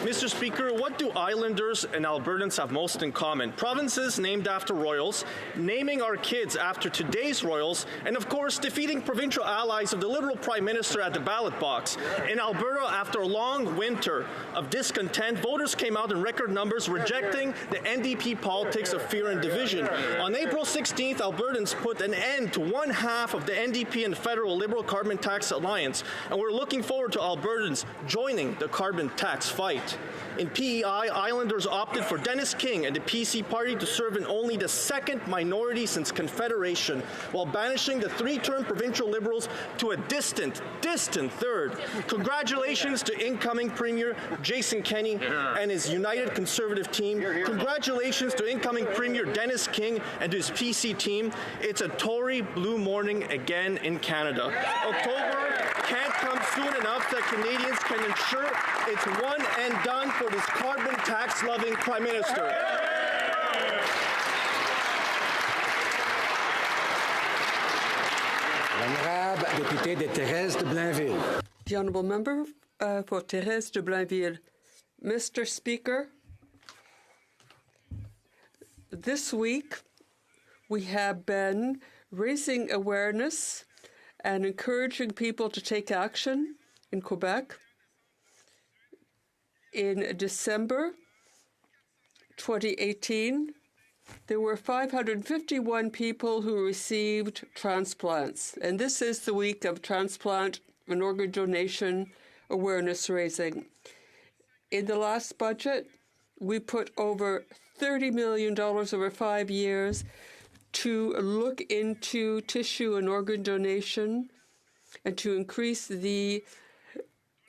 Mr. Speaker, what do Islanders and Albertans have most in common? Provinces named after royals, naming our kids after today's royals, and of course defeating provincial allies of the Liberal Prime Minister at the ballot box. In Alberta, after a long winter of discontent, voters came out in record numbers rejecting the NDP politics of fear and division. On April 16th, Albertans put an end to one half of the NDP and federal Liberal Carbon Tax Alliance, and we're looking forward to Albertans joining the carbon tax fight. In PEI, Islanders opted for Dennis King and the PC party to serve in only the second minority since Confederation, while banishing the three-term provincial Liberals to a distant third. Congratulations to incoming Premier Jason Kenney and his United Conservative team. Congratulations to incoming Premier Dennis King and to his PC team. It's a Tory blue morning again in Canada. October can't come soon enough that Canadians can ensure it's one and done for this carbon tax-loving Prime Minister. L'honorable député de Thérèse de Blainville. The Honourable Member for Thérèse de Blainville. Mr. Speaker, this week we have been raising awareness and encouraging people to take action in Quebec. In December 2018, there were 551 people who received transplants, and this is the week of transplant and organ donation awareness raising. In the last budget, we put over $30 million over 5 years to look into tissue and organ donation and to increase the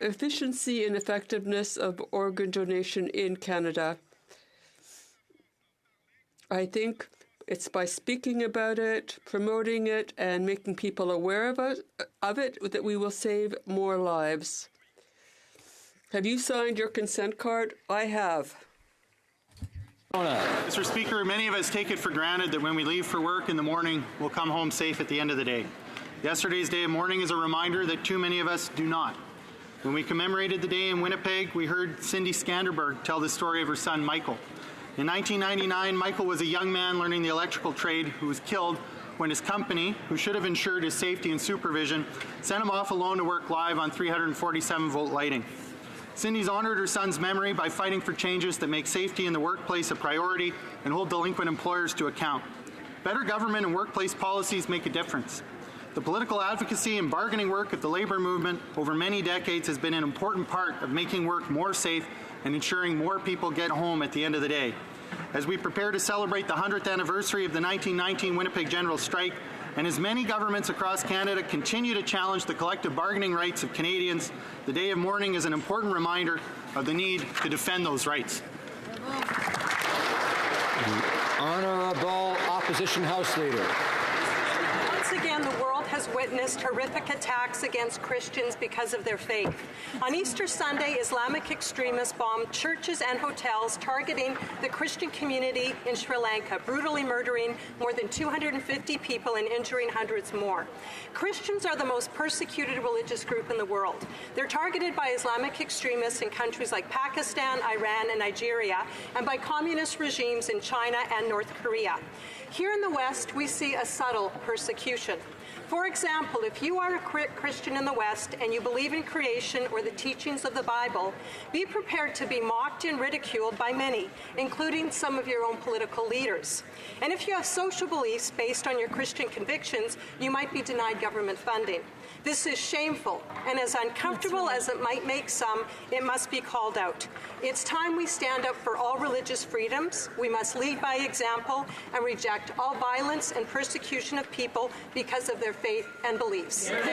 efficiency and effectiveness of organ donation in Canada. I think it's by speaking about it, promoting it, and making people aware of it that we will save more lives. Have you signed your consent card? I have. Mr. Speaker, many of us take it for granted that when we leave for work in the morning, we'll come home safe at the end of the day. Yesterday's Day of Mourning is a reminder that too many of us do not. When we commemorated the day in Winnipeg, we heard Cindy Skanderberg tell the story of her son, Michael. In 1999, Michael was a young man learning the electrical trade who was killed when his company, who should have ensured his safety and supervision, sent him off alone to work live on 347-volt lighting. Cindy's honored her son's memory by fighting for changes that make safety in the workplace a priority and hold delinquent employers to account. Better government and workplace policies make a difference. The political advocacy and bargaining work of the labor movement over many decades has been an important part of making work more safe and ensuring more people get home at the end of the day. As we prepare to celebrate the 100th anniversary of the 1919 Winnipeg General Strike, and as many governments across Canada continue to challenge the collective bargaining rights of Canadians, the Day of Mourning is an important reminder of the need to defend those rights. Honourable Opposition House Leader. Once again, the world has witnessed horrific attacks against Christians because of their faith. On Easter Sunday, Islamic extremists bombed churches and hotels, targeting the Christian community in Sri Lanka, brutally murdering more than 250 people and injuring hundreds more. Christians are the most persecuted religious group in the world. They're targeted by Islamic extremists in countries like Pakistan, Iran, and Nigeria, and by communist regimes in China and North Korea. Here in the West, we see a subtle persecution. For example, if you are a Christian in the West and you believe in creation or the teachings of the Bible, be prepared to be mocked and ridiculed by many, including some of your own political leaders. And if you have social beliefs based on your Christian convictions, you might be denied government funding. This is shameful, and as uncomfortable as it might make some, it must be called out. It's time we stand up for all religious freedoms. We must lead by example and reject all violence and persecution of people because of their faith and beliefs. Linda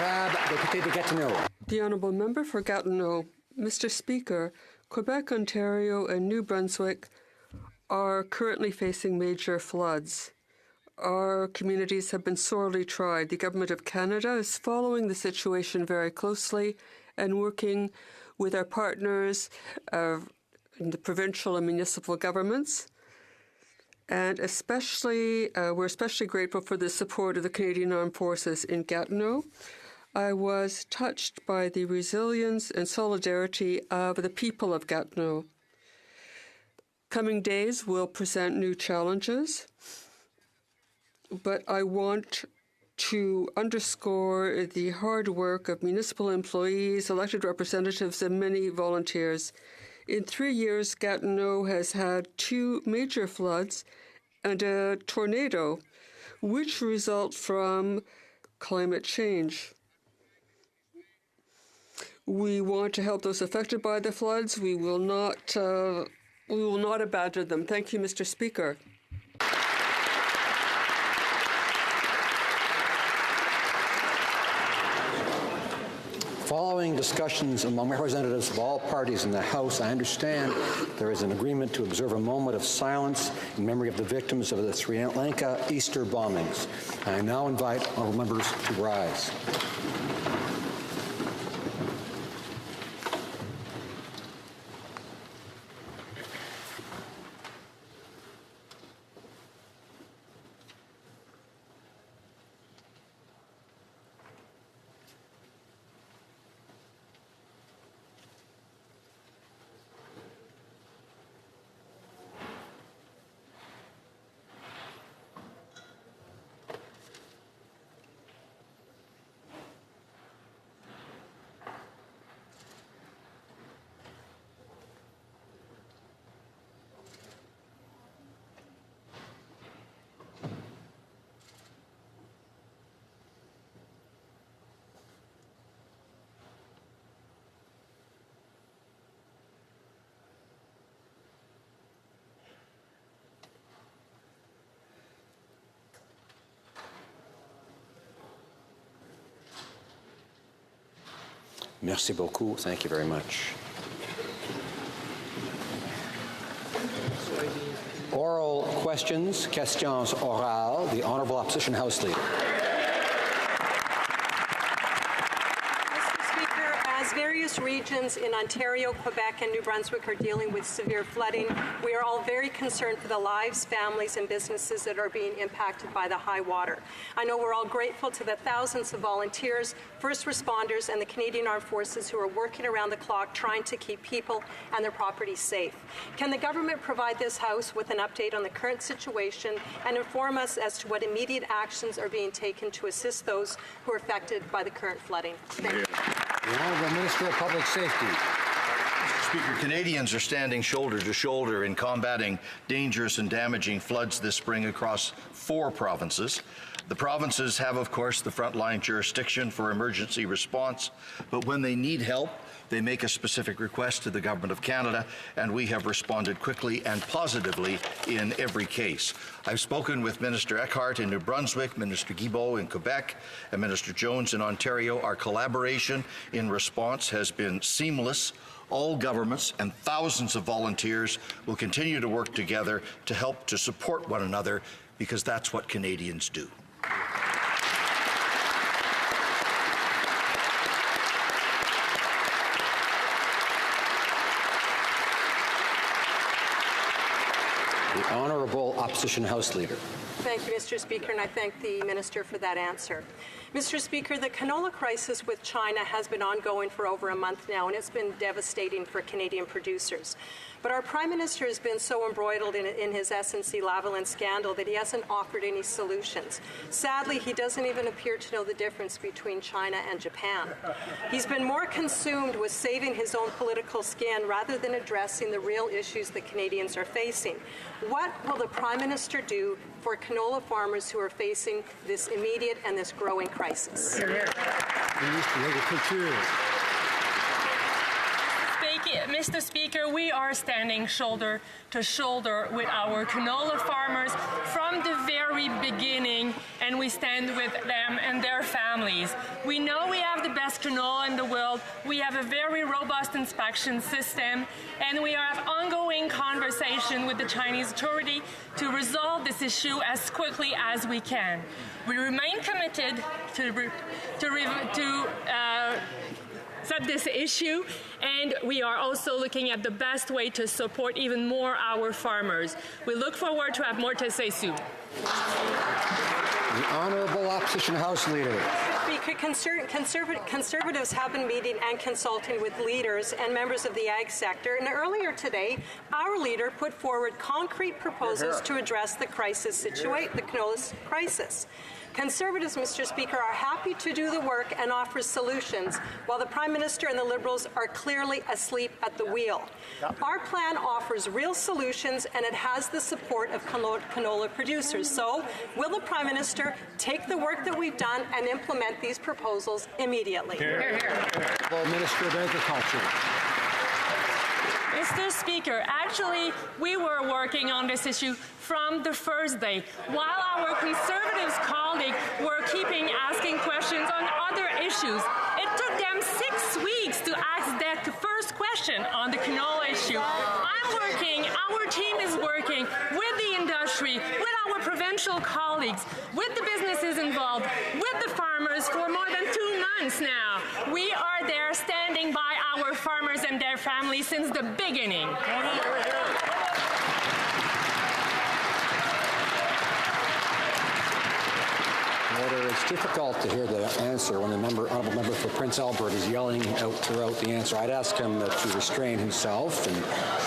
Rabb, député de Gatineau. The Honourable Member for Gatineau. Mr. Speaker, Quebec, Ontario, and New Brunswick are currently facing major floods. Our communities have been sorely tried. The Government of Canada is following the situation very closely and working with our partners in the provincial and municipal governments. And we're especially grateful for the support of the Canadian Armed Forces in Gatineau. I was touched by the resilience and solidarity of the people of Gatineau. Coming days will present new challenges, but I want to underscore the hard work of municipal employees, elected representatives, and many volunteers. In 3 years, Gatineau has had 2 major floods and a tornado, which result from climate change. We want to help those affected by the floods. We will not abandon them. Thank you, Mr. Speaker. Following discussions among representatives of all parties in the House, I understand there is an agreement to observe a moment of silence in memory of the victims of the Sri Lanka Easter bombings. I now invite honourable members to rise. Merci beaucoup. Thank you very much. Oral questions, questions orales, the Honourable Opposition House Leader. As various regions in Ontario, Quebec, and New Brunswick are dealing with severe flooding, we are all very concerned for the lives, families, and businesses that are being impacted by the high water. I know we're all grateful to the thousands of volunteers, first responders, and the Canadian Armed Forces who are working around the clock trying to keep people and their property safe. Can the government provide this House with an update on the current situation and inform us as to what immediate actions are being taken to assist those who are affected by the current flooding? Thank you. The Honourable Minister of Public Safety. Mr. Speaker, Canadians are standing shoulder to shoulder in combating dangerous and damaging floods this spring across 4 provinces. The provinces have, of course, the frontline jurisdiction for emergency response, but when they need help, they make a specific request to the Government of Canada, and we have responded quickly and positively in every case. I've spoken with Minister Eckhart in New Brunswick, Minister Guilbeault in Quebec, and Minister Jones in Ontario. Our collaboration in response has been seamless. All governments and thousands of volunteers will continue to work together to help to support one another, because that's what Canadians do. The Honourable Opposition House Leader. Thank you, Mr. Speaker, and I thank the Minister for that answer. Mr. Speaker, the canola crisis with China has been ongoing for over a month now, and it's been devastating for Canadian producers. But our Prime Minister has been so embroiled in his SNC-Lavalin scandal that he hasn't offered any solutions. Sadly, he doesn't even appear to know the difference between China and Japan. He's been more consumed with saving his own political skin rather than addressing the real issues that Canadians are facing. What will the Prime Minister do for canola farmers who are facing this immediate and this growing crisis? Mr. Speaker, we are standing shoulder to shoulder with our canola farmers from the very beginning, and we stand with them and their families. We know we have the best canola in the world. We have a very robust inspection system, and we have ongoing conversation with the Chinese authority to resolve this issue as quickly as we can. We remain committed to set this issue, and we are also looking at the best way to support even more our farmers. We look forward to have more to say soon. The Honourable Opposition House Leader. Conservatives have been meeting and consulting with leaders and members of the ag sector, and earlier today, our leader put forward concrete proposals to address the canola crisis. Conservatives, Mr. Speaker, are happy to do the work and offer solutions, while the Prime Minister and the Liberals are clearly asleep at the wheel. Our plan offers real solutions, and it has the support of canola producers. So, will the Prime Minister take the work that we've done and implement these proposals immediately? Minister of Agriculture. Mr. Speaker, actually, we were working on this issue from the first day, while our Conservatives colleagues were keeping asking questions on other issues. It took them 6 weeks to ask that first question on the canola issue. Our team is working with the industry, with our provincial colleagues, with the businesses involved, with the farmers for more than 2 months now. We are there standing by our farmers and their families since the beginning. It's difficult to hear the answer when the honourable member for Prince Albert is yelling out throughout the answer. I'd ask him to restrain himself and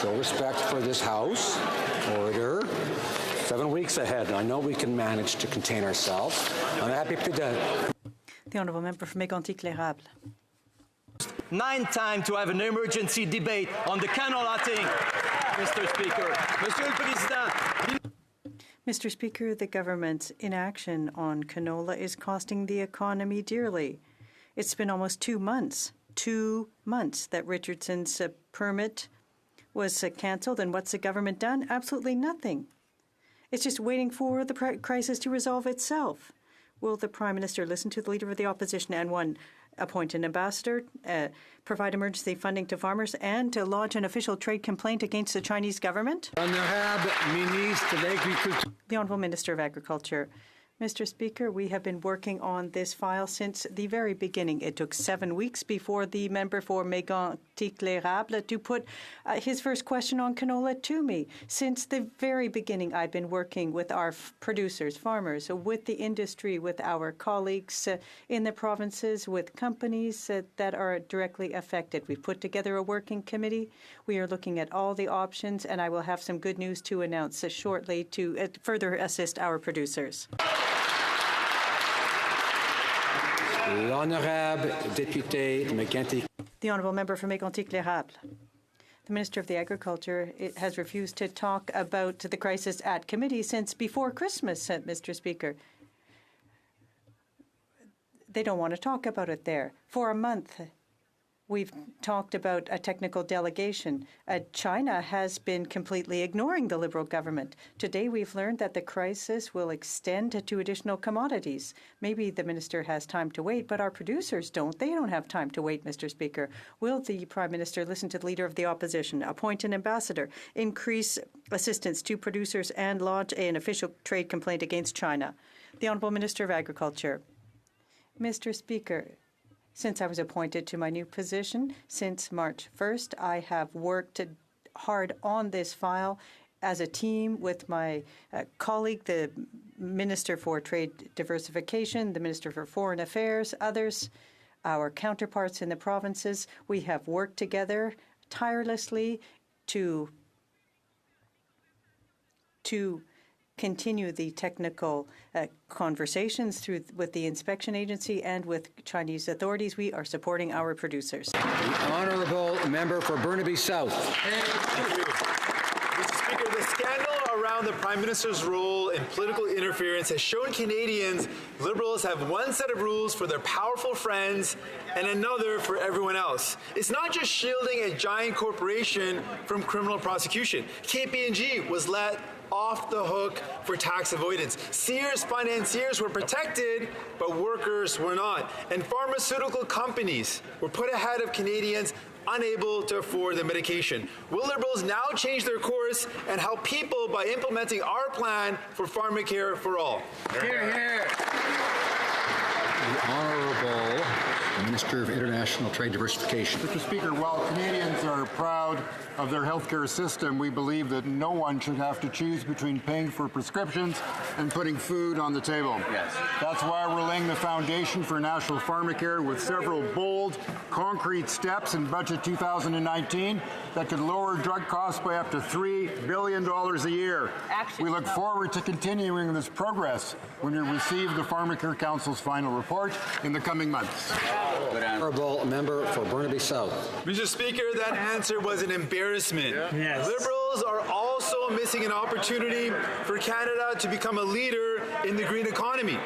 show respect for this House. Order. 7 weeks ahead. I know we can manage to contain ourselves. I'm happy to do that. The honourable member for Mégantic-L'Érable. 9th time to have an emergency debate on the canola thing, Mr. Speaker. Monsieur le Président. Mr. Speaker, the government's inaction on canola is costing the economy dearly. It's been almost 2 months that Richardson's permit was cancelled, and what's the government done? Absolutely nothing. It's just waiting for the crisis to resolve itself. Will the Prime Minister listen to the Leader of the Opposition and, one, appoint an ambassador, provide emergency funding to farmers, and to lodge an official trade complaint against the Chinese government? The Honourable Minister of Agriculture. Mr. Speaker, we have been working on this file since the very beginning. It took 7 weeks before the member for Mégantic-l'Érable to put his first question on canola to me. Since the very beginning, I've been working with our producers, farmers, with the industry, with our colleagues in the provinces, with companies that are directly affected. We've put together a working committee. We are looking at all the options, and I will have some good news to announce shortly to further assist our producers. L'honorable député Mégantic. The honourable member for Mégantic-l'Érable. The Minister of the Agriculture has refused to talk about the crisis at committee since before Christmas, Mr. Speaker. They don't want to talk about it there. For a month, we've talked about a technical delegation. China has been completely ignoring the Liberal government. Today, we've learned that the crisis will extend to additional commodities. Maybe the minister has time to wait, but our producers don't. They don't have time to wait, Mr. Speaker. Will the Prime Minister listen to the Leader of the Opposition, appoint an ambassador, increase assistance to producers, and lodge an official trade complaint against China? The Honourable Minister of Agriculture. Mr. Speaker, since I was appointed to my new position, since March 1st, I have worked hard on this file as a team with my colleague, the Minister for Trade Diversification, the Minister for Foreign Affairs, others, our counterparts in the provinces. We have worked together tirelessly to continue the technical conversations with the inspection agency and with Chinese authorities. We are supporting our producers. The honourable member for Burnaby South. Thank you. Mr. Speaker, the scandal around the Prime Minister's role in political interference has shown Canadians Liberals have one set of rules for their powerful friends and another for everyone else. It's not just shielding a giant corporation from criminal prosecution. KPMG was let off the hook for tax avoidance. Sears financiers were protected, but workers were not. And pharmaceutical companies were put ahead of Canadians unable to afford the medication. Will Liberals now change their course and help people by implementing our plan for pharmacare for all? Hear, hear. The Honourable Minister of International Trade Diversification. Mr. Speaker, while Canadians are proud of their healthcare system, we believe that no one should have to choose between paying for prescriptions and putting food on the table. Yes. That's why we're laying the foundation for national pharmacare with several bold, concrete steps in Budget 2019 that could lower drug costs by up to $3 billion a year. We look forward to continuing this progress when we receive the Pharmacare Council's final report in the coming months. Honourable member for Burnaby South. Mr. Speaker, that answer was an embarrassment. Yes. Liberals are also missing an opportunity for Canada to become a leader in the green economy,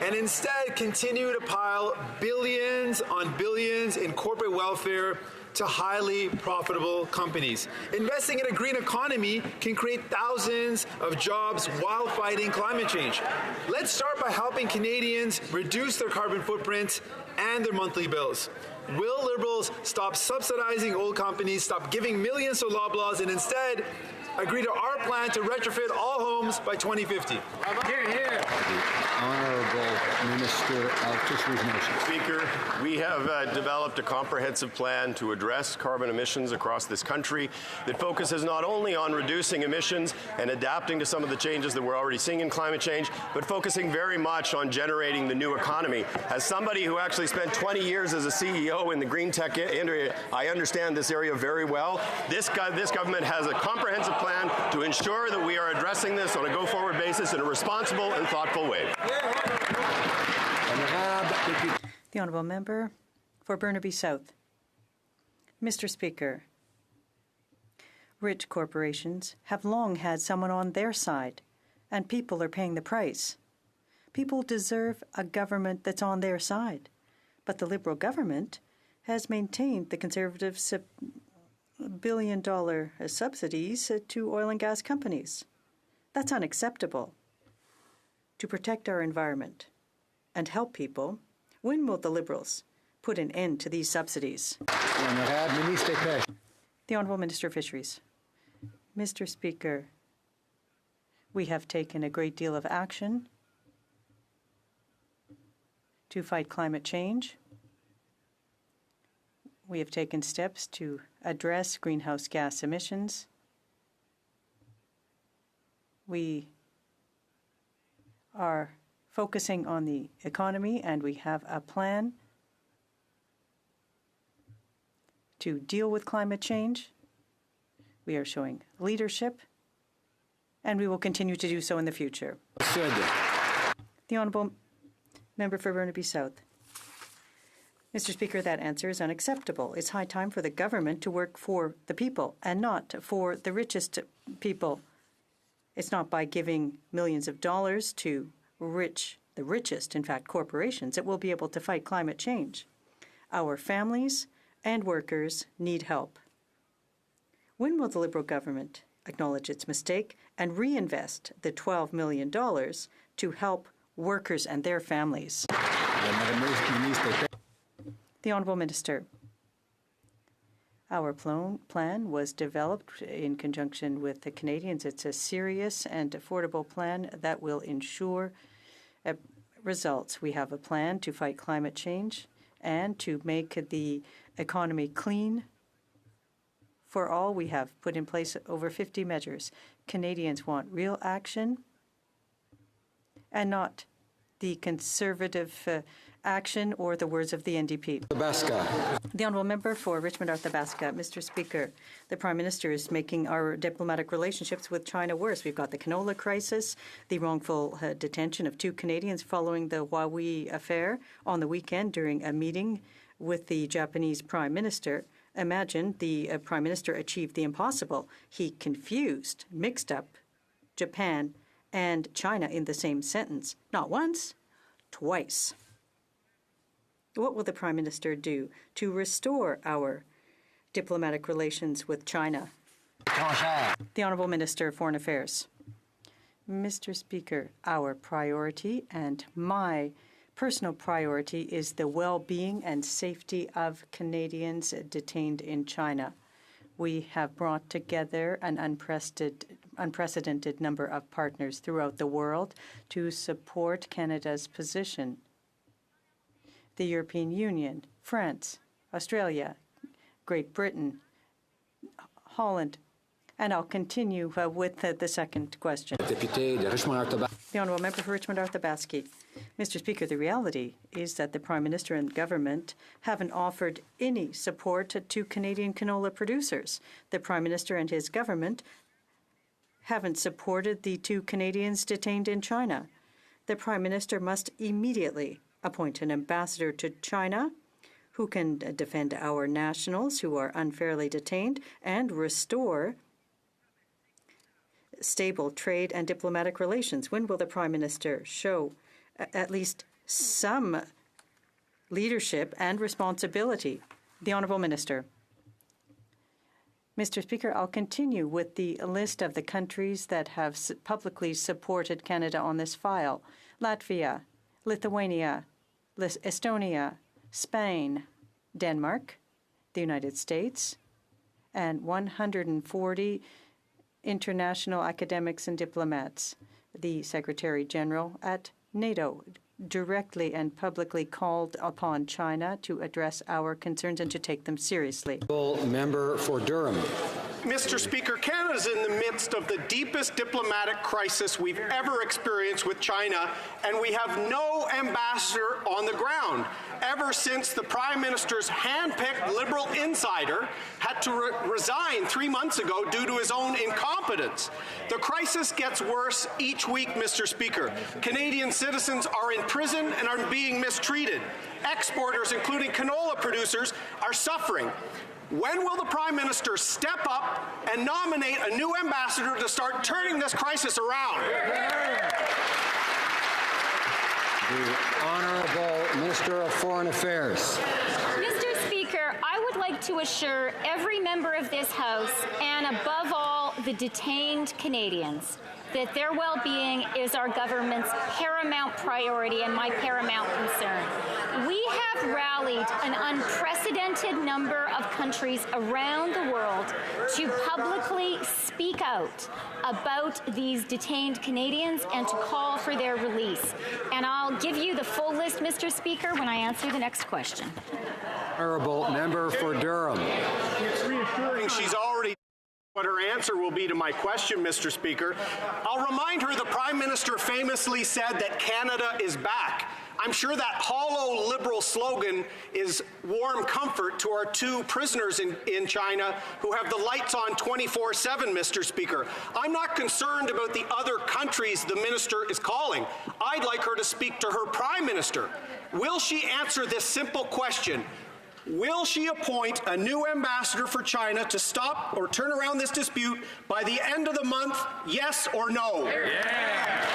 and instead continue to pile billions on billions in corporate welfare to highly profitable companies. Investing in a green economy can create thousands of jobs while fighting climate change. Let's start by helping Canadians reduce their carbon footprint and their monthly bills. Will Liberals stop subsidizing old companies, stop giving millions to Loblaws, and instead agree to our plan to retrofit all homes by 2050? Hear, hear. The Honourable Minister of Fisheries and Oceans. Speaker, we have developed a comprehensive plan to address carbon emissions across this country that focuses not only on reducing emissions and adapting to some of the changes that we're already seeing in climate change, but focusing very much on generating the new economy. As somebody who actually spent 20 years as a CEO in the green tech area, I understand this area very well. This government has a comprehensive plan to ensure that we are addressing this on a go-forward basis in a responsible and thoughtful way. The honourable member for Burnaby South. Mr. Speaker, rich corporations have long had someone on their side, and people are paying the price. People deserve a government that's on their side, but the Liberal government has maintained the Conservative billion-dollar subsidies to oil and gas companies. That's unacceptable. To protect our environment, and help people, when will the Liberals put an end to these subsidies? The Honourable Minister of Fisheries. Mr. Speaker, we have taken a great deal of action to fight climate change. We have taken steps to address greenhouse gas emissions. We are focusing on the economy, and we have a plan to deal with climate change. We are showing leadership, and we will continue to do so in the future. The Honourable Member for Burnaby South. Mr. Speaker, that answer is unacceptable. It's high time for the government to work for the people and not for the richest people. It's not by giving millions of dollars to the richest, in fact, corporations, that we'll be able to fight climate change. Our families and workers need help. When will the Liberal government acknowledge its mistake and reinvest the $12 million to help workers and their families? The Honourable Minister. Our plan was developed in conjunction with the Canadians. It's a serious and affordable plan that will ensure results. We have a plan to fight climate change and to make the economy clean for all. We have put in place over 50 measures. Canadians want real action and not the Conservative action or the words of the NDP. The Honourable Member for Richmond Arthabaska. Mr. Speaker, the Prime Minister is making our diplomatic relationships with China worse. We've got the canola crisis, the wrongful detention of 2 Canadians following the Huawei affair on the weekend during a meeting with the Japanese Prime Minister. Imagine the Prime Minister achieved the impossible. He mixed up Japan and China in the same sentence. Not once, twice. What will the Prime Minister do to restore our diplomatic relations with China? The Honourable Minister of Foreign Affairs. Mr. Speaker, our priority and my personal priority is the well-being and safety of Canadians detained in China. We have brought together an unprecedented number of partners throughout the world to support Canada's position. The European Union, France, Australia, Great Britain, Holland. And I'll continue with the second question. The Honourable Member for Richmond Arthabaska. Mr. Speaker, the reality is that the Prime Minister and government haven't offered any support to Canadian canola producers. The Prime Minister and his government haven't supported the 2 Canadians detained in China. The Prime Minister must immediately appoint an ambassador to China who can defend our nationals who are unfairly detained and restore stable trade and diplomatic relations. When will the Prime Minister show at least some leadership and responsibility? The Honourable Minister. Mr. Speaker, I'll continue with the list of the countries that have publicly supported Canada on this file. Latvia, Lithuania, Estonia, Spain, Denmark, the United States, and 140 international academics and diplomats. The Secretary General at NATO directly and publicly called upon China to address our concerns and to take them seriously. Member for Durham. Mr. Speaker, Canada is in the midst of the deepest diplomatic crisis we've ever experienced with China, and we have no ambassador on the ground. Ever since the Prime Minister's hand-picked Liberal insider had to resign 3 months ago due to his own incompetence. The crisis gets worse each week, Mr. Speaker. Canadian citizens are in prison and are being mistreated. Exporters, including canola producers, are suffering. When will the Prime Minister step up and nominate a new ambassador to start turning this crisis around? The Honourable Minister of Foreign Affairs. Mr. Speaker, I would like to assure every member of this House, and above all, the detained Canadians that their well-being is our government's paramount priority and my paramount concern. We have rallied an unprecedented number of countries around the world to publicly speak out about these detained Canadians and to call for their release. And I'll give you the full list, Mr. Speaker, when I answer the next question. Honourable member for Durham. It's reassuring she's already what her answer will be to my question, Mr. Speaker. I'll remind her the Prime Minister famously said that Canada is back. I'm sure that hollow Liberal slogan is warm comfort to our two prisoners in China who have the lights on 24/7, Mr. Speaker. I'm not concerned about the other countries the minister is calling. I'd like her to speak to her Prime Minister. Will she answer this simple question? Will she appoint a new ambassador for China to stop or turn around this dispute by the end of the month, yes or no? Yeah.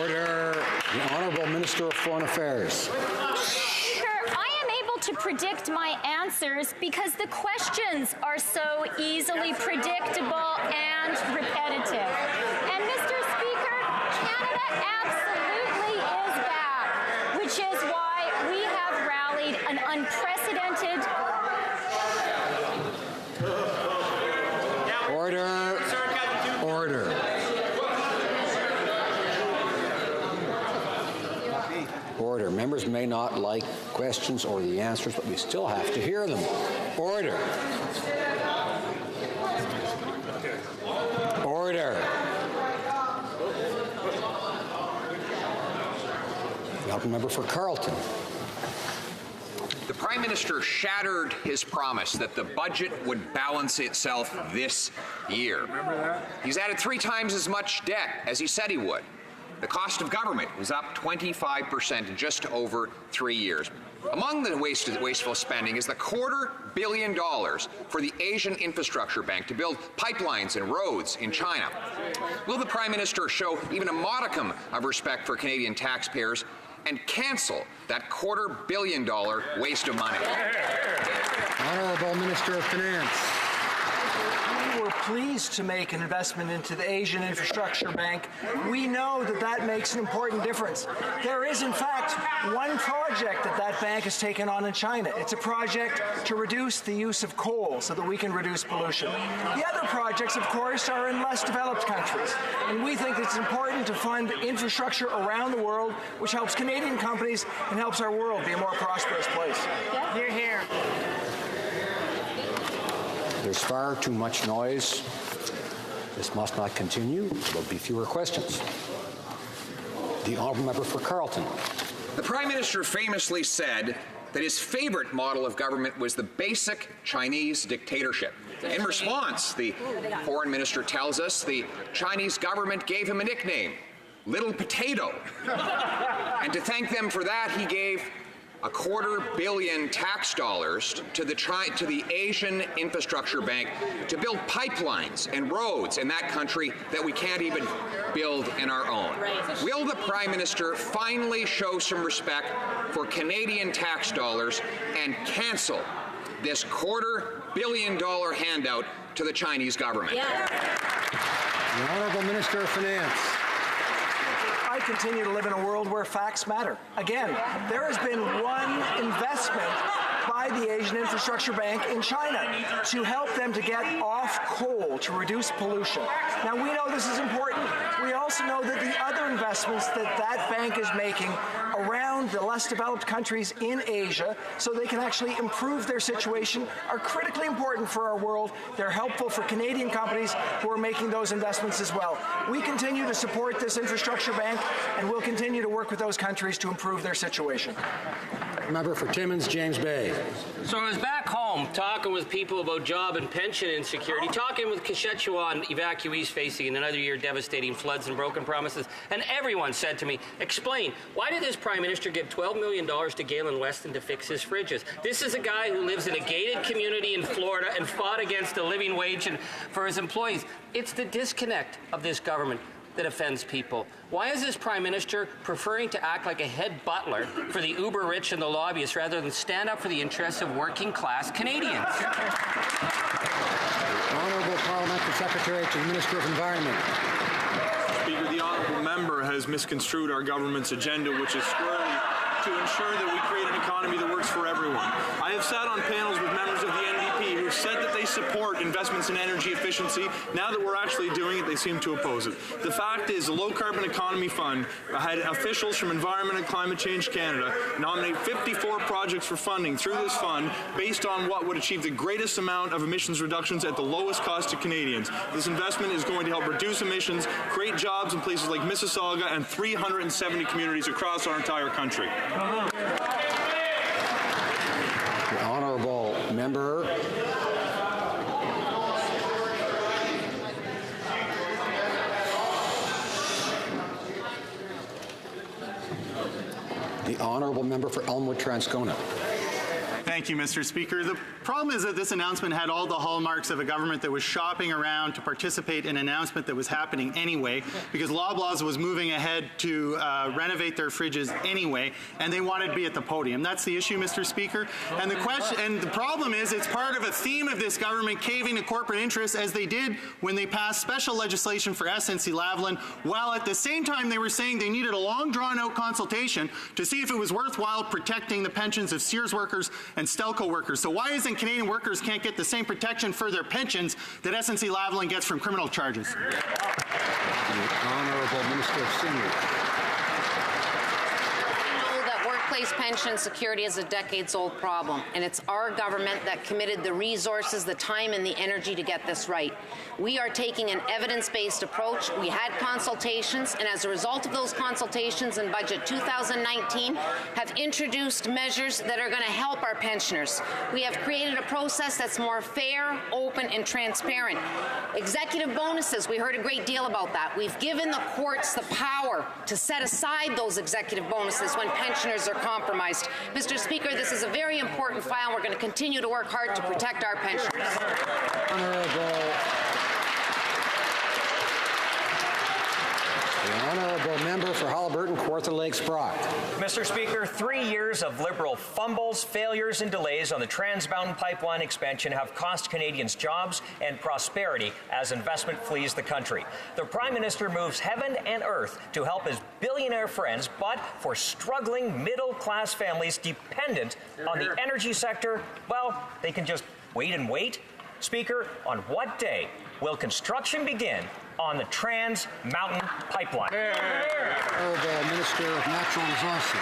Order. The Honourable Minister of Foreign Affairs. Speaker, I am able to predict my answers because the questions are so easily predictable and repetitive. And Mr. Speaker, Canada absolutely is back, which is why we have rallied an unprecedented... Order. Order. Order. Members may not like questions or the answers, but we still have to hear them. Order. Order. The honourable member for Carleton. The Prime Minister shattered his promise that the budget would balance itself this year. Remember that? He's added 3 times as much debt as he said he would. The cost of government was up 25% in just over 3 years. Among the wasteful spending is the $250 million for the Asian Infrastructure Bank to build pipelines and roads in China. Will the Prime Minister show even a modicum of respect for Canadian taxpayers and cancel that $250 million waste of money? Honourable Minister of Finance. We were pleased to make an investment into the Asian Infrastructure Bank. We know that that makes an important difference. There is, in fact, one project that bank has taken on in China. It's a project to reduce the use of coal so that we can reduce pollution. The other projects, of course, are in less developed countries. And we think it's important to fund infrastructure around the world, which helps Canadian companies and helps our world be a more prosperous place. Hear, hear. There's far too much noise. This must not continue. There will be fewer questions. The honourable member for Carleton. The Prime Minister famously said that his favorite model of government was the basic Chinese dictatorship. In response, the Foreign Minister tells us the Chinese government gave him a nickname, Little Potato. And to thank them for that, he gave $250 million tax dollars to the Asian Infrastructure Bank to build pipelines and roads in that country that we can't even build in our own. Right. Will the Prime Minister finally show some respect for Canadian tax dollars and cancel this $250 million handout to the Chinese government? Yeah. The Honourable Minister of Finance. I continue to live in a world where facts matter. Again, there has been one investment by the Asian Infrastructure Bank in China to help them to get off coal to reduce pollution. Now, we know this is important. We also know that the other investments that bank is making around the less developed countries in Asia so they can actually improve their situation are critically important for our world. They're helpful for Canadian companies who are making those investments as well. We continue to support this infrastructure bank, and we'll continue to work with those countries to improve their situation. Member for Timmins, James Bay. So I was back home talking with people about job and pension insecurity, talking with Kashechewan evacuees facing another year devastating floods and broken promises, and everyone said to me, explain, why did this Prime Minister give $12 million to Galen Weston to fix his fridges? This is a guy who lives in a gated community in Florida and fought against a living wage for his employees. It's the disconnect of this government. that offends people? Why is this Prime Minister preferring to act like a head butler for the uber-rich and the lobbyists rather than stand up for the interests of working-class Canadians? Honourable Parliamentary Secretary to the Minister of Environment. Speaker, the honourable member has misconstrued our government's agenda, which is squarely to ensure that we create an economy that works for everyone. I have sat on panels with members of the NDP who said that they support investments in energy efficiency. Now that we're actually doing it, they seem to oppose it. The fact is, the Low Carbon Economy Fund had officials from Environment and Climate Change Canada nominate 54 projects for funding through this fund based on what would achieve the greatest amount of emissions reductions at the lowest cost to Canadians. This investment is going to help reduce emissions, create jobs in places like Mississauga and 370 communities across our entire country. The honourable member. The honourable member for Elmwood Transcona. Thank you, Mr. Speaker. The problem is that this announcement had all the hallmarks of a government that was shopping around to participate in an announcement that was happening anyway, because Loblaws was moving ahead to renovate their fridges anyway, and they wanted to be at the podium. That's the issue, Mr. Speaker. And the problem is it's part of a theme of this government caving to corporate interests, as they did when they passed special legislation for SNC-Lavalin, while at the same time they were saying they needed a long drawn-out consultation to see if it was worthwhile protecting the pensions of Sears workers and Stelco workers. So why isn't Canadian workers can't get the same protection for their pensions that SNC-Lavalin gets from criminal charges? The Honourable Minister of Seniors. Workplace pension security is a decades-old problem, and it's our government that committed the resources, the time, and the energy to get this right. We are taking an evidence-based approach. We had consultations, and as a result of those consultations in Budget 2019, have introduced measures that are going to help our pensioners. We have created a process that's more fair, open, and transparent. Executive bonuses, we heard a great deal about that. We've given the courts the power to set aside those executive bonuses when pensioners are compromised. Mr. Speaker, this is a very important file. We're going to continue to work hard to protect our pensioners. The Honourable Member for Halliburton, Kawartha Lakes Brock. Mr. Speaker, 3 years of Liberal fumbles, failures, and delays on the Trans Mountain Pipeline expansion have cost Canadians jobs and prosperity as investment flees the country. The Prime Minister moves heaven and earth to help his billionaire friends, but for struggling middle-class families dependent on the energy sector, well, they can just wait and wait. Speaker, on what day will construction begin on the Trans Mountain Pipeline? The Minister of Natural Resources.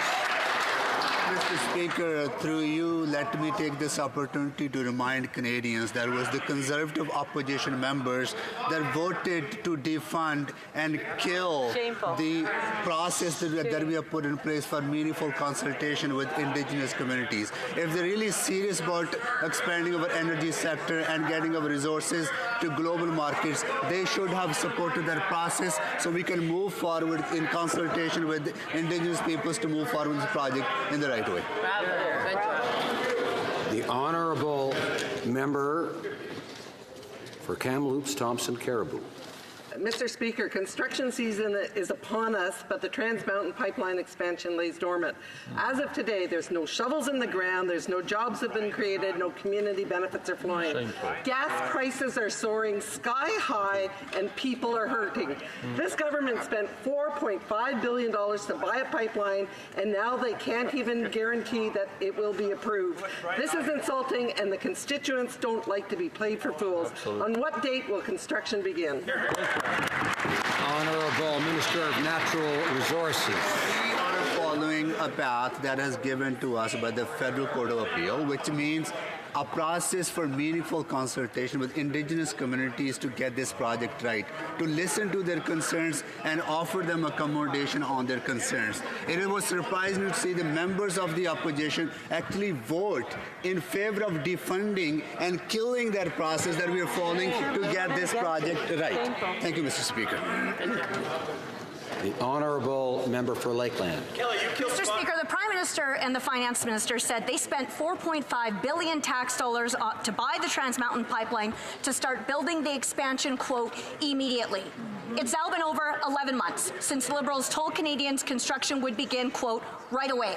Mr. Speaker, through you, let me take this opportunity to remind Canadians that it was the Conservative opposition members that voted to defund and kill the process that we have put in place for meaningful consultation with Indigenous communities. If they're really serious about expanding our energy sector and getting our resources to global markets, they should have supported that process so we can move forward in consultation with Indigenous peoples to move forward with the project in the right way. The Honourable Member for Kamloops, Thompson, Caribou. Mr. Speaker, construction season is upon us, but the Trans Mountain Pipeline expansion lays dormant. As of today, there's no shovels in the ground, there's no jobs have been created, no community benefits are flowing. Shameful. Gas prices are soaring sky high, and people are hurting. This government spent $4.5 billion to buy a pipeline, and now they can't even guarantee that it will be approved. This is insulting, and the constituents don't like to be played for fools. Absolutely. On what date will construction begin? Honourable Minister of Natural Resources. We are following a path that is given to us by the Federal Court of Appeal, which means a process for meaningful consultation with Indigenous communities to get this project right, to listen to their concerns and offer them accommodation on their concerns. It was surprising to see the members of the opposition actually vote in favor of defunding and killing that process that we are following to get this project right. Thank you, Mr. Speaker. The Honourable Member for Lakeland. Mr. Speaker, the Prime Minister and the Finance Minister said they spent $4.5 billion tax dollars to buy the Trans Mountain Pipeline to start building the expansion, quote, immediately. It's now been over 11 months since the Liberals told Canadians construction would begin, quote, right away.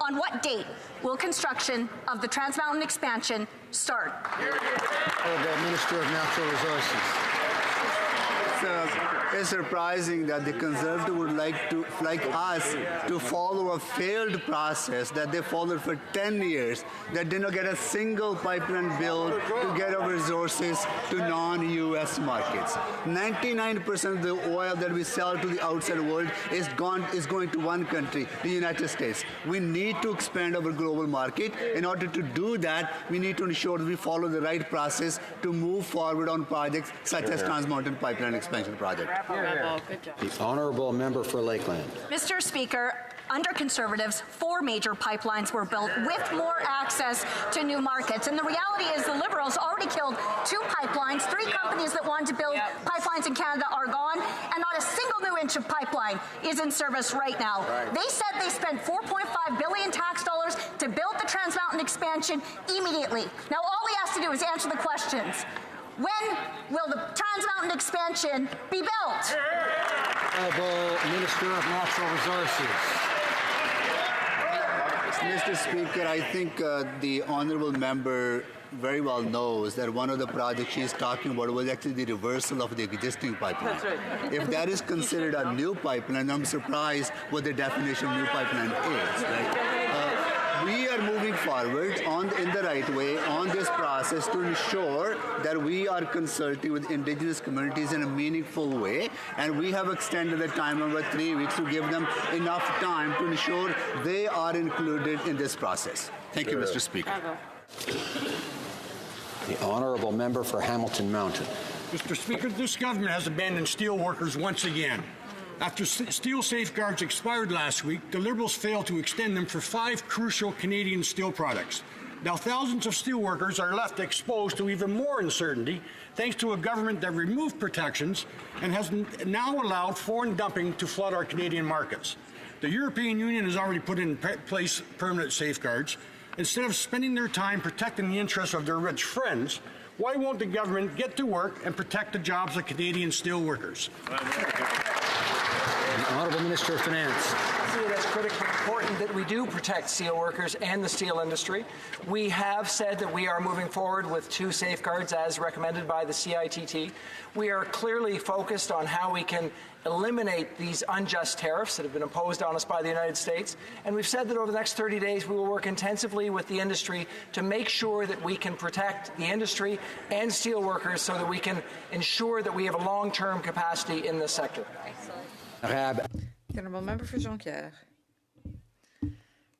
On what date will construction of the Trans Mountain expansion start? Honourable Minister of Natural Resources. It's surprising that the Conservative would like us to follow a failed process that they followed for 10 years, that did not get a single pipeline built to get our resources to non-U.S. markets. 99% of the oil that we sell to the outside world is going to one country, the United States. We need to expand our global market. In order to do that, we need to ensure that we follow the right process to move forward on projects such as Trans Mountain Pipeline Expansion Project. The Honourable Member for Lakeland. Mr. Speaker, under Conservatives, 4 major pipelines were built with more access to new markets. And the reality is the Liberals already killed 2 pipelines. 3 companies that wanted to build pipelines in Canada are gone, and not a single new inch of pipeline is in service right now. They said they spent $4.5 billion tax dollars to build the Trans Mountain expansion immediately. Now all he has to do is answer the questions. When will the Trans Mountain expansion be built? Honourable Minister of Natural Resources. Mr. Speaker, I think the honourable member very well knows that one of the projects she's talking about was actually the reversal of the existing pipeline. That's right. If that is considered a new pipeline, I'm surprised what the definition of new pipeline is. Right? We are moving forward in the right way on this process to ensure that we are consulting with Indigenous communities in a meaningful way, and we have extended the timeline by 3 weeks to give them enough time to ensure they are included in this process. Thank you, Mr. Speaker. The Honourable Member for Hamilton Mountain. Mr. Speaker, this government has abandoned steel workers once again. After steel safeguards expired last week, the Liberals failed to extend them for 5 crucial Canadian steel products. Now thousands of steel workers are left exposed to even more uncertainty thanks to a government that removed protections and has now allowed foreign dumping to flood our Canadian markets. The European Union has already put in place permanent safeguards. Instead of spending their time protecting the interests of their rich friends, why won't the government get to work and protect the jobs of Canadian steel workers? The Honourable Minister of Finance. I see it as critically important that we do protect steel workers and the steel industry. We have said that we are moving forward with 2 safeguards as recommended by the CITT. We are clearly focused on how we can eliminate these unjust tariffs that have been imposed on us by the United States. And we've said that over the next 30 days we will work intensively with the industry to make sure that we can protect the industry and steel workers so that we can ensure that we have a long-term capacity in this sector. The Honourable Member for Jonquière.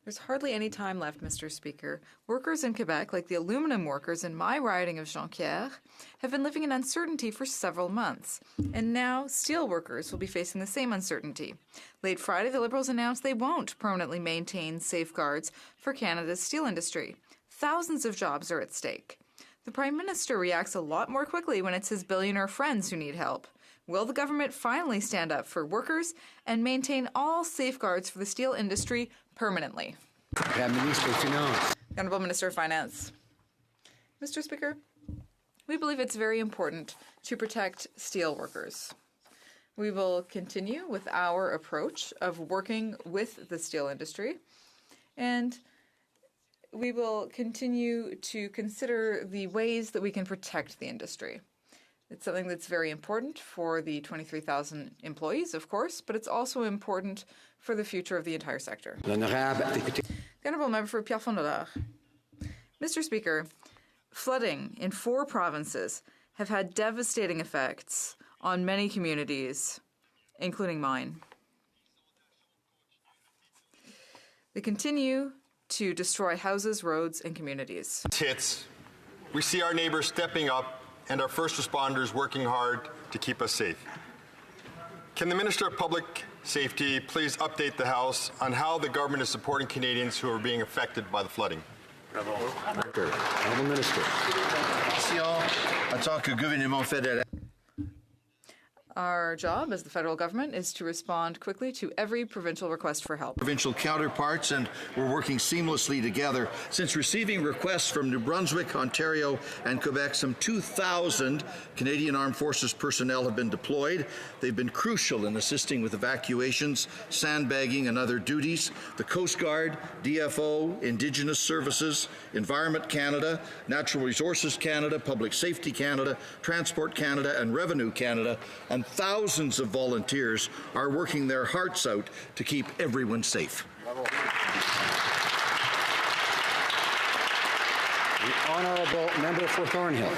There's hardly any time left, Mr. Speaker. Workers in Quebec, like the aluminum workers in my riding of Jonquière, have been living in uncertainty for several months. And now steel workers will be facing the same uncertainty. Late Friday, the Liberals announced they won't permanently maintain safeguards for Canada's steel industry. Thousands of jobs are at stake. The Prime Minister reacts a lot more quickly when it's his billionaire friends who need help. Will the government finally stand up for workers and maintain all safeguards for the steel industry permanently? The Honourable Minister of Finance. Mr. Speaker, we believe it's very important to protect steel workers. We will continue with our approach of working with the steel industry, and we will continue to consider the ways that we can protect the industry. It's something that's very important for the 23,000 employees, of course, but it's also important for the future of the entire sector. The Honourable Member for Pierrefonds. Mr. Speaker, flooding in 4 provinces have had devastating effects on many communities, including mine. They continue to destroy houses, roads, and communities. Hits. We see our neighbors stepping up and our first responders working hard to keep us safe. Can the Minister of Public Safety please update the House on how the government is supporting Canadians who are being affected by the flooding? Honourable Minister. Our job as the federal government is to respond quickly to every provincial request for help. Provincial counterparts, and we're working seamlessly together. Since receiving requests from New Brunswick, Ontario, and Quebec, some 2,000 Canadian Armed Forces personnel have been deployed. They've been crucial in assisting with evacuations, sandbagging, and other duties. The Coast Guard, DFO, Indigenous Services, Environment Canada, Natural Resources Canada, Public Safety Canada, Transport Canada, and Revenue Canada, and thousands of volunteers are working their hearts out to keep everyone safe. The honourable member for Thornhill.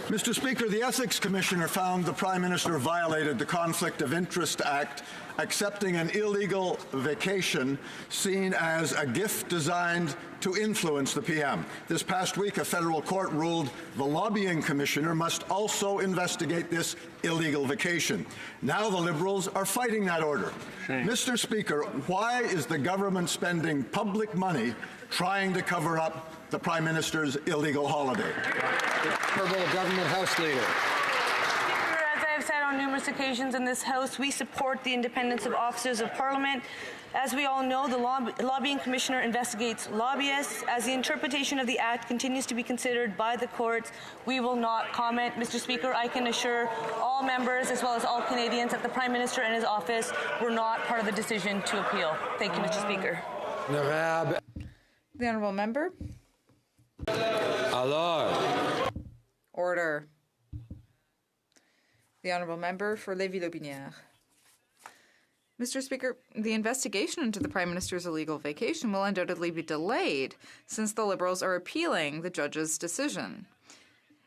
Mr. Speaker, the Ethics Commissioner found the Prime Minister violated the Conflict of Interest Act, accepting an illegal vacation seen as a gift designed to influence the PM. This past week, a federal court ruled the Lobbying Commissioner must also investigate this illegal vacation. Now the Liberals are fighting that order. Mr. Speaker, why is the government spending public money trying to cover up the Prime Minister's illegal holiday? Honourable Government House Leader. As I have said on numerous occasions in this House, we support the independence of officers of Parliament. As we all know, the Lobbying Commissioner investigates lobbyists. As the interpretation of the Act continues to be considered by the courts, we will not comment. Mr. Speaker, I can assure all members, as well as all Canadians, that the Prime Minister and his office were not part of the decision to appeal. Thank you, Mr. Speaker. The honourable member. Alors. Order. The honourable member for Lévis-Lotbinière. Mr. Speaker, the investigation into the Prime Minister's illegal vacation will undoubtedly be delayed since the Liberals are appealing the judge's decision.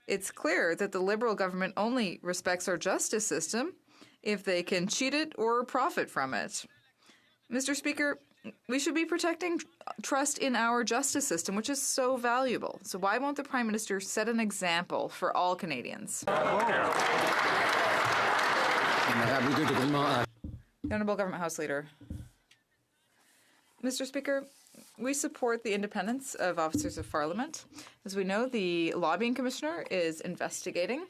It's clear that the Liberal government only respects our justice system if they can cheat it or profit from it. Mr. Speaker, we should be protecting trust in our justice system, which is so valuable. So why won't the Prime Minister set an example for all Canadians? The Honourable Government House Leader. Mr. Speaker, we support the independence of officers of Parliament. As we know, the Lobbying Commissioner is investigating.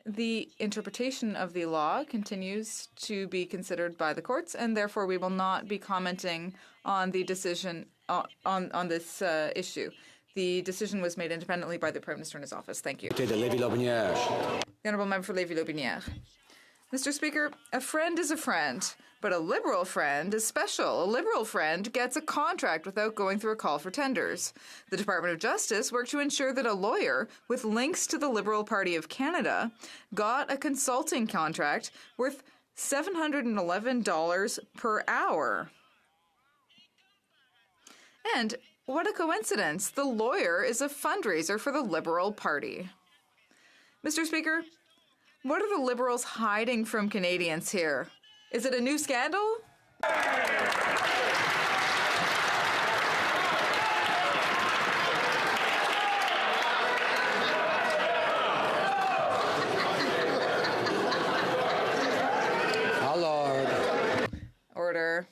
The interpretation of the law continues to be considered by the courts, and therefore we will not be commenting on the decision on this issue. The decision was made independently by the Prime Minister in his office. Thank you. The Honourable Member for Lévis-Lotbinière. Mr. Speaker, a friend is a friend, but a Liberal friend is special. A Liberal friend gets a contract without going through a call for tenders. The Department of Justice worked to ensure that a lawyer with links to the Liberal Party of Canada got a consulting contract worth $711 per hour. And what a coincidence, the lawyer is a fundraiser for the Liberal Party. Mr. Speaker, what are the Liberals hiding from Canadians here? Is it a new scandal? Alors. Order.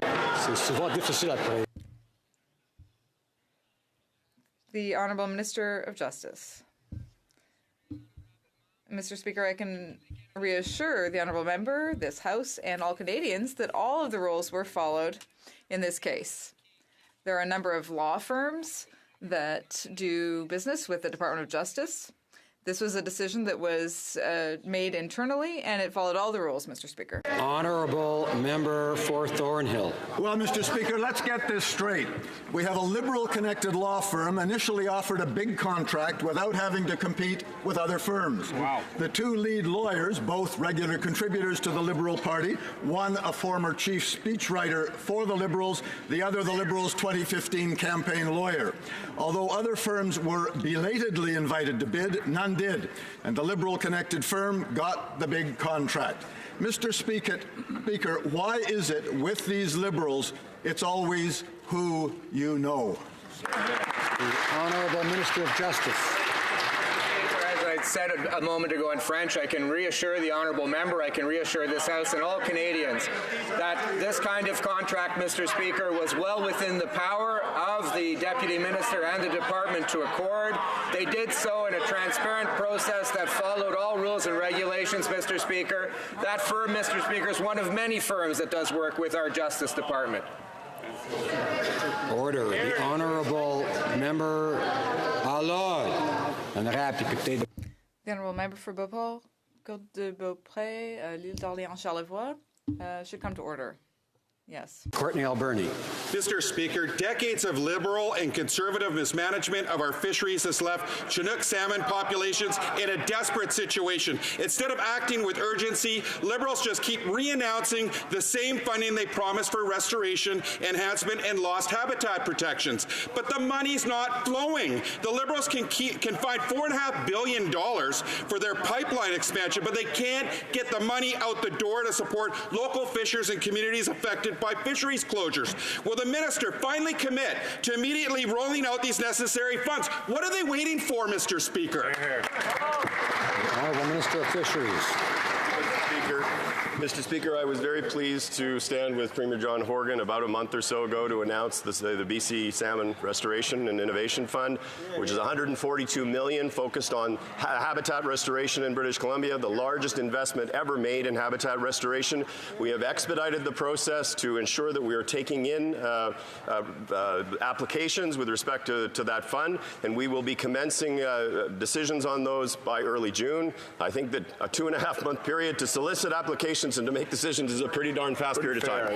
C'est souvent difficile après. The Honourable Minister of Justice. Mr. Speaker, I can reassure the Honourable Member, this House, and all Canadians that all of the rules were followed in this case. There are a number of law firms that do business with the Department of Justice. This was a decision that was made internally, and it followed all the rules, Mr. Speaker. Honourable Member for Thornhill. Well, Mr. Speaker, let's get this straight. We have a Liberal-connected law firm initially offered a big contract without having to compete with other firms. Wow. The two lead lawyers, both regular contributors to the Liberal Party, one a former chief speechwriter for the Liberals, the other the Liberals' 2015 campaign lawyer. Although other firms were belatedly invited to bid, none did, and the Liberal-connected firm got the big contract. Mr. Speaker, why is it with these Liberals it's always who you know? The Honourable Minister of Justice. As I'd said a moment ago in French, I can reassure the honourable member, I can reassure this House and all Canadians that this kind of contract, Mr. Speaker, was well within the power of the Deputy Minister and the Department to accord. They did so in a transparent process that followed all rules and regulations, Mr. Speaker. That firm, Mr. Speaker, is one of many firms that does work with our Justice Department. Order. The Honourable Member Allard. The Honourable Member for Beauport, Côte de Beaupré, l'Île d'Orléans, Charlevoix should come to order. Yes. Courtney Alberni. Mr. Speaker, decades of liberal and conservative mismanagement of our fisheries has left Chinook salmon populations in a desperate situation. Instead of acting with urgency, Liberals just keep re-announcing the same funding they promised for restoration, enhancement, and lost habitat protections. But the money's not flowing. The Liberals can find $4.5 billion for their pipeline expansion, but they can't get the money out the door to support local fishers and communities affected by fisheries closures. Will the minister finally commit to immediately rolling out these necessary funds? What are they waiting for, Mr. Speaker? Honourable Minister of Fisheries. Mr. Speaker, I was very pleased to stand with Premier John Horgan about a month or so ago to announce the BC Salmon Restoration and Innovation Fund, which is $142 million focused on habitat restoration in British Columbia, the largest investment ever made in habitat restoration. We have expedited the process to ensure that we are taking in applications with respect to that fund, and we will be commencing decisions on those by early June. I think that a 2.5-month period to solicit applications and to make decisions is a pretty darn fast period of time.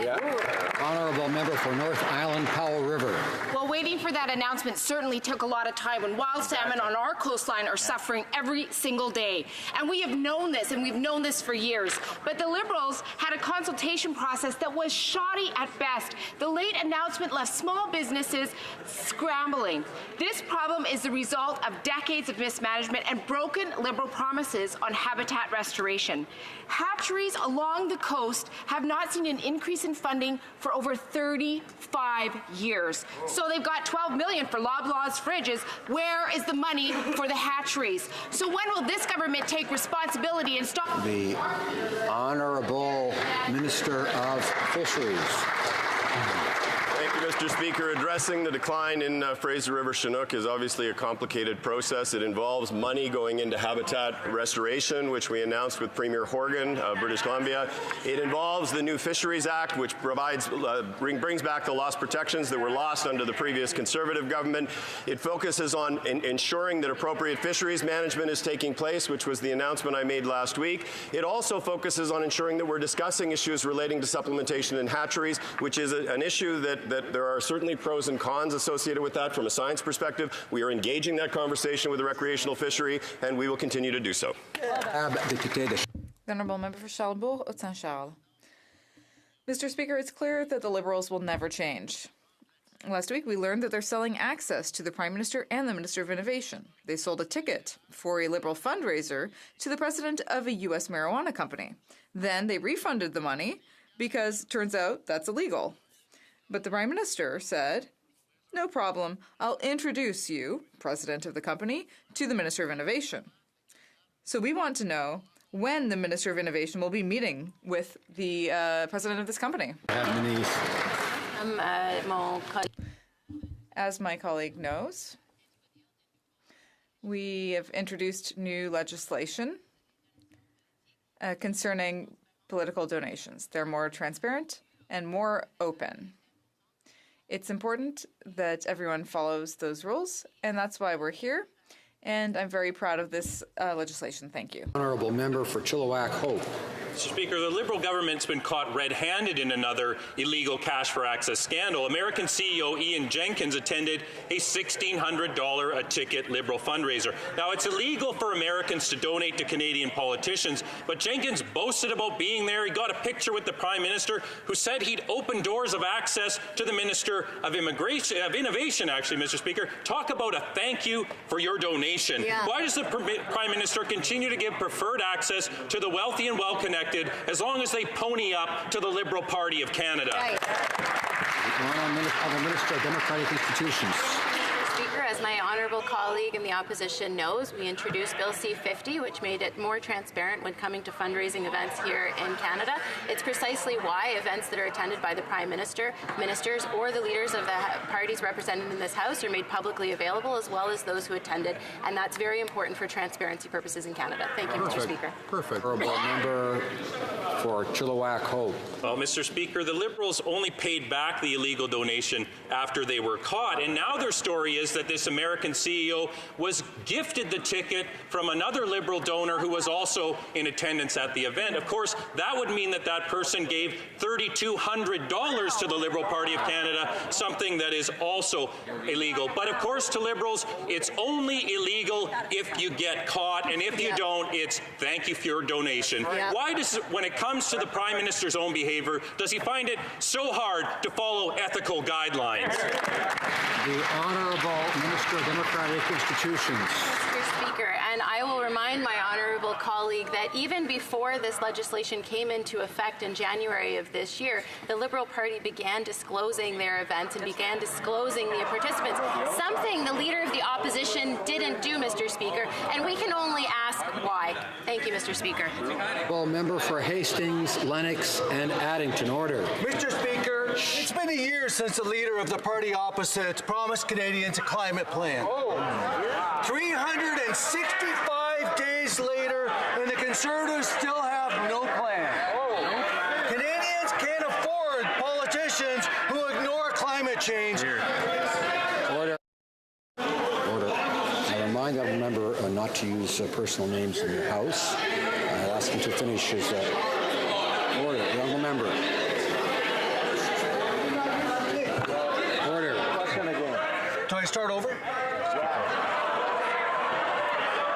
Honourable Member for North Island, Powell River. Well, waiting for that announcement certainly took a lot of time when wild salmon on our coastline are suffering every single day. And we have known this, and we've known this for years. But the Liberals had a consultation process that was shoddy at best. The late announcement left small businesses scrambling. This problem is the result of decades of mismanagement and broken Liberal promises on habitat restoration. Hatcheries along the coast have not seen an increase in funding for over 35 years. So they've got $12 million for Loblaws fridges. Where is the money for the hatcheries? So when will this government take responsibility and stop? The Honourable Minister of Fisheries. Thank you, Mr. Speaker. Addressing the decline in Fraser River Chinook is obviously a complicated process. It involves money going into habitat restoration, which we announced with Premier Horgan of British Columbia. It involves the new Fisheries Act, which provides brings back the lost protections that were lost under the previous Conservative government. It focuses on ensuring that appropriate fisheries management is taking place, which was the announcement I made last week. It also focuses on ensuring that we're discussing issues relating to supplementation in hatcheries, which is an issue that there are certainly pros and cons associated with that from a science perspective. We are engaging that conversation with the recreational fishery, and we will continue to do so. The Honourable Member for Charlebourg, Haute-Saint-Charles. Mr. Speaker, it's clear that the Liberals will never change. Last week, we learned that they're selling access to the Prime Minister and the Minister of Innovation. They sold a ticket for a Liberal fundraiser to the president of a U.S. marijuana company. Then they refunded the money because, turns out, that's illegal. But the Prime Minister said, no problem, I'll introduce you, president of the company, to the Minister of Innovation. So we want to know when the Minister of Innovation will be meeting with the president of this company. As my colleague knows, we have introduced new legislation concerning political donations. They're more transparent and more open. It's important that everyone follows those rules, and that's why we're here. And I'm very proud of this legislation. Thank you. Honourable Member for Chilliwack Hope. Mr. Speaker, the Liberal government's been caught red-handed in another illegal cash for access scandal. American CEO Ian Jenkins attended a $1,600 a ticket Liberal fundraiser. Now, it's illegal for Americans to donate to Canadian politicians, but Jenkins boasted about being there. He got a picture with the Prime Minister, who said he'd open doors of access to the Minister of Innovation, actually, Mr. Speaker. Talk about a thank you for your donation. Yeah. Why does the Prime Minister continue to give preferred access to the wealthy and well-connected as long as they pony up to the Liberal Party of Canada? Right. The Minister of Democratic Institutions. Speaker, as my honourable colleague in the opposition knows, we introduced Bill C-50, which made it more transparent when coming to fundraising events here in Canada. It's precisely why events that are attended by the Prime Minister, ministers, or the leaders of the parties represented in this House are made publicly available, as well as those who attended, and that's very important for transparency purposes in Canada. Thank you, Mr. Speaker. Perfect. Member for Chilliwack Hope. Well, Mr. Speaker, the Liberals only paid back the illegal donation after they were caught, and now their story is that this American CEO was gifted the ticket from another Liberal donor who was also in attendance at the event. Of course, that would mean that that person gave $3,200 to the Liberal Party of Canada, something that is also illegal. But of course, to Liberals, it's only illegal if you get caught, and if you don't, it's thank you for your donation. Why does, when it comes to the Prime Minister's own behavior, does he find it so hard to follow ethical guidelines? The Honourable Minister of Democratic Institutions. Mr. Speaker, and I will remind my honourable colleague that even before this legislation came into effect in January of this year, the Liberal Party began disclosing their events and began disclosing the participants, something the Leader of the Opposition didn't do, Mr. Speaker, and we can only ask why. Thank you, Mr. Speaker. Well, member for Hastings, Lennox, and Addington. Order. Mr. Speaker, it's been a year since the Leader of the party opposite promised Canadians a climate plan. 365 days later, and the Conservatives still have no plan. Canadians can't afford politicians who ignore climate change. Order. Order. I remind the member not to use personal names in the House. I'll ask him to finish his order. The honourable member. Order. Do I start over?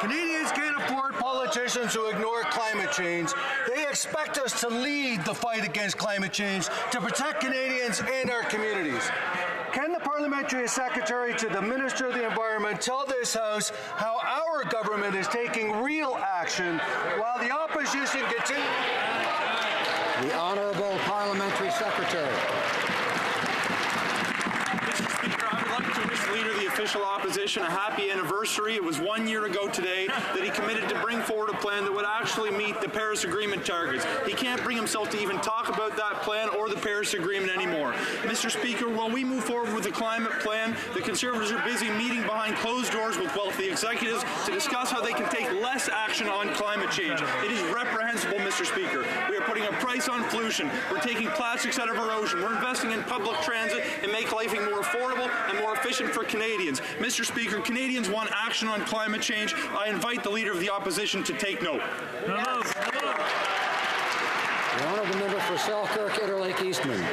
Canadians can't afford politicians who ignore climate change. They expect us to lead the fight against climate change, to protect Canadians and our communities. Can the Parliamentary Secretary to the Minister of the Environment tell this House how our government is taking real action while the opposition continues? The Honourable Parliamentary Secretary. Leader of the official opposition a happy anniversary. It was 1 year ago today that he committed to bring forward a plan that would actually meet the Paris Agreement targets. He can't bring himself to even talk about that plan or the Paris Agreement anymore. Mr. Speaker, while we move forward with the climate plan, the Conservatives are busy meeting behind closed doors with wealthy executives to discuss how they can take less action on climate change. It is reprehensible, Mr. Speaker. We are putting a price on pollution. We're taking plastics out of our ocean. We're investing in public transit and make life more affordable and more efficient for Canadians. Mr. Speaker, Canadians want action on climate change. I invite the Leader of the Opposition to take note. The honourable member for Selkirk, Interlake Eastman.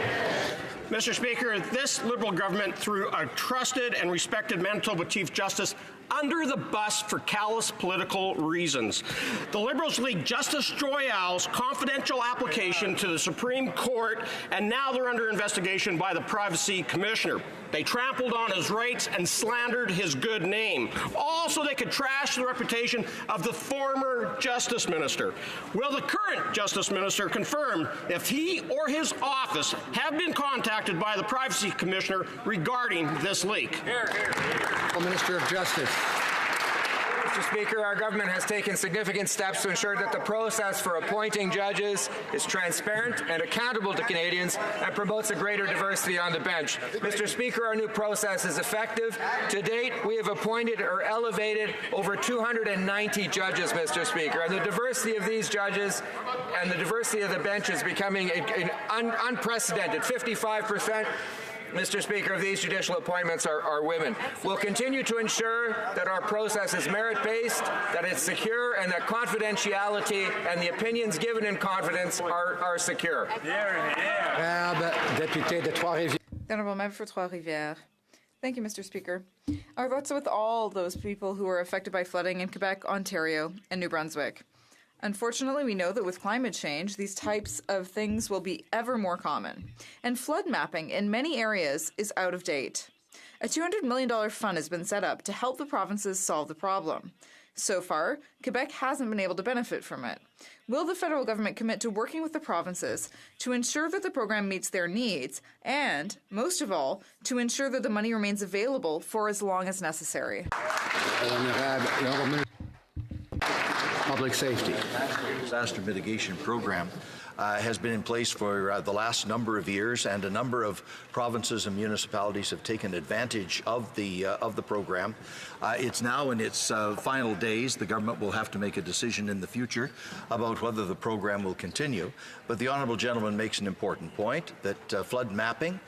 Mr. Speaker, this Liberal government threw a trusted and respected Manitoba Chief Justice under the bus for callous political reasons. The Liberals leaked Justice Joyal's confidential application to the Supreme Court, and now they're under investigation by the Privacy Commissioner. They trampled on his rights and slandered his good name, all so they could trash the reputation of the former Justice Minister. Will the current Justice Minister confirm if he or his office have been contacted by the Privacy Commissioner regarding this leak? Minister of Justice. Mr. Speaker, our government has taken significant steps to ensure that the process for appointing judges is transparent and accountable to Canadians and promotes a greater diversity on the bench. Mr. Speaker, our new process is effective. To date, we have appointed or elevated over 290 judges, Mr. Speaker, and the diversity of these judges and the diversity of the bench is becoming unprecedented. 55%. Mr. Speaker, of these judicial appointments are women. We'll continue to ensure that our process is merit-based, that it's secure, and that confidentiality and the opinions given in confidence are secure. The Honourable Member for Trois-Rivières. Thank you, Mr. Speaker. Our thoughts are with all those people who are affected by flooding in Quebec, Ontario, and New Brunswick. Unfortunately, we know that with climate change, these types of things will be ever more common. And flood mapping in many areas is out of date. A $200 million fund has been set up to help the provinces solve the problem. So far, Quebec hasn't been able to benefit from it. Will the federal government commit to working with the provinces to ensure that the program meets their needs and, most of all, to ensure that the money remains available for as long as necessary? Public safety. Disaster mitigation program has been in place for the last number of years, and a number of provinces and municipalities have taken advantage of the program. It's now in its final days. The government will have to make a decision in the future about whether the program will continue. But the honourable gentleman makes an important point that flood mapping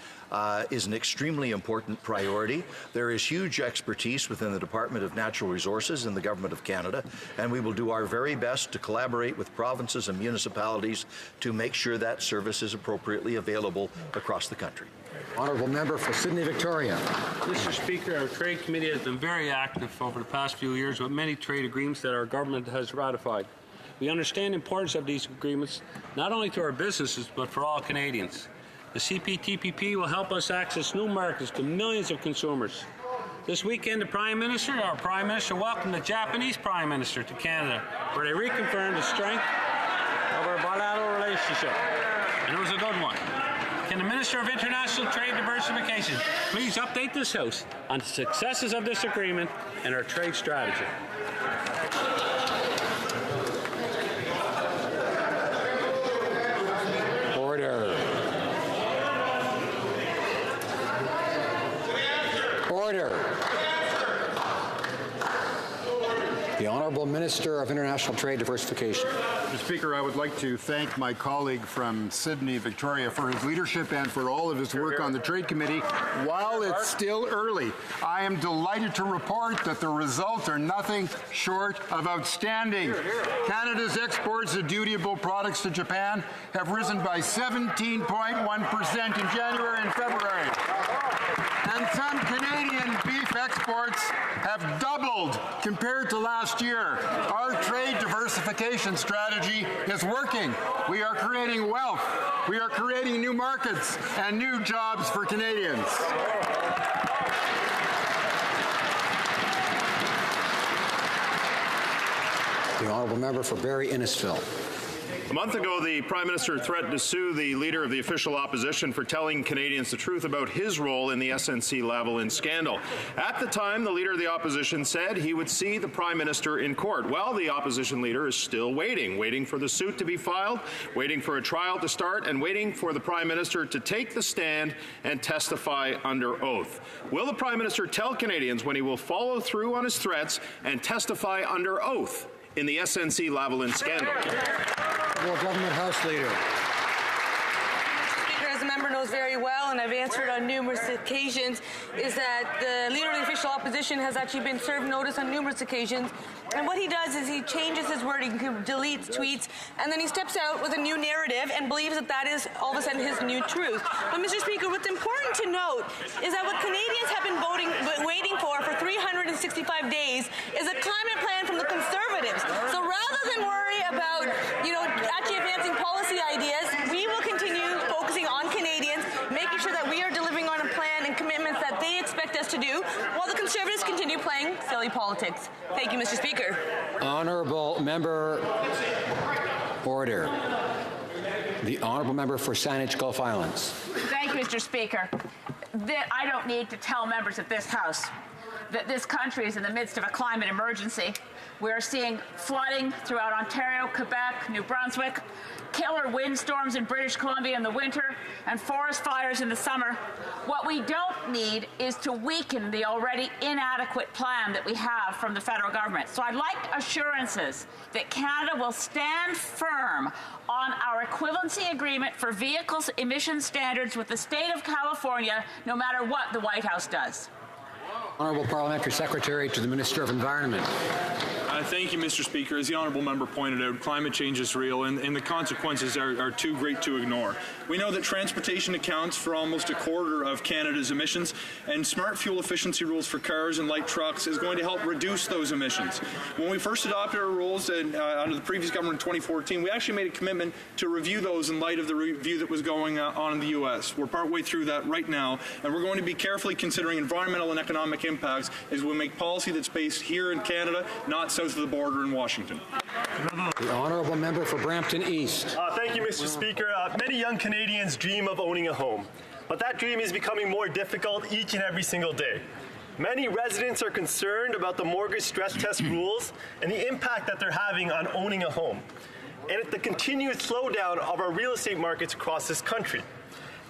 is an extremely important priority. There is huge expertise within the Department of Natural Resources in the Government of Canada, and we will do our very best to collaborate with provinces and municipalities to make sure that service is appropriately available across the country. Honourable Member for Sydney Victoria. Mr. Speaker, our Trade Committee has been very active over the past few years with many trade agreements that our government has ratified. We understand the importance of these agreements, not only to our businesses, but for all Canadians. The CPTPP will help us access new markets to millions of consumers. This weekend, our Prime Minister welcomed the Japanese Prime Minister to Canada, where they reconfirmed the strength of our bilateral relationship. And it was a good one. Can the Minister of International Trade Diversification please update this House on the successes of this agreement and our trade strategy? Order. Order. The Honourable Minister of International Trade Diversification. Mr. Speaker, I would like to thank my colleague from Sydney, Victoria, for his leadership and for all of his work on the Trade Committee. While it's still early, I am delighted to report that the results are nothing short of outstanding. Canada's exports of dutiable products to Japan have risen by 17.1% in January and February. And some Canadian beef exports have doubled compared to last year. Our trade diversification strategy is working. We are creating wealth. We are creating new markets and new jobs for Canadians. The Honourable Member for Barrie Innisfil. A month ago, the Prime Minister threatened to sue the Leader of the Official Opposition for telling Canadians the truth about his role in the SNC-Lavalin scandal. At the time, the Leader of the Opposition said he would see the Prime Minister in court. Well, the Opposition Leader is still waiting for the suit to be filed, waiting for a trial to start, and waiting for the Prime Minister to take the stand and testify under oath. Will the Prime Minister tell Canadians when he will follow through on his threats and testify under oath in the SNC-Lavalin scandal? Government House Leader. As the member knows very well, and I've answered on numerous occasions, is that the Leader of the Official Opposition has actually been served notice on numerous occasions. And what he does is he changes his wording, he deletes tweets, and then he steps out with a new narrative and believes that that is all of a sudden his new truth. But, Mr. Speaker, what's important to note is that what Canadians have been waiting for 365 days is a climate plan from the Conservatives. So rather than worry about, actually advancing policy ideas, we will continue focusing on Canadians, making sure that we are delivering on a plan and commitments that they expect us to do, while the Conservatives continue playing silly politics. Thank you, Mr. Speaker. Honourable Member. Order. The Honourable Member for Saanich Gulf Islands. Thank you, Mr. Speaker. I don't need to tell members of this House that this country is in the midst of a climate emergency. We're seeing flooding throughout Ontario, Quebec, New Brunswick, killer windstorms in British Columbia in the winter, and forest fires in the summer. What we don't need is to weaken the already inadequate plan that we have from the federal government. So I'd like assurances that Canada will stand firm on our equivalency agreement for vehicles emission standards with the state of California, no matter what the White House does. Honourable Parliamentary Secretary to the Minister of Environment. Thank you, Mr. Speaker. As the Honourable Member pointed out, climate change is real, and the consequences are too great to ignore. We know that transportation accounts for almost a quarter of Canada's emissions, and smart fuel efficiency rules for cars and light trucks is going to help reduce those emissions. When we first adopted our rules under the previous government in 2014, we actually made a commitment to review those in light of the review that was going on in the U.S. We're partway through that right now, and we're going to be carefully considering environmental and economic impacts as we make policy that's based here in Canada, not South south of the border in Washington. The honourable member for Brampton East. Thank you, Mr. Speaker. Many young Canadians dream of owning a home, but that dream is becoming more difficult each and every single day. Many residents are concerned about the mortgage stress test rules and the impact that they're having on owning a home, and at the continued slowdown of our real estate markets across this country.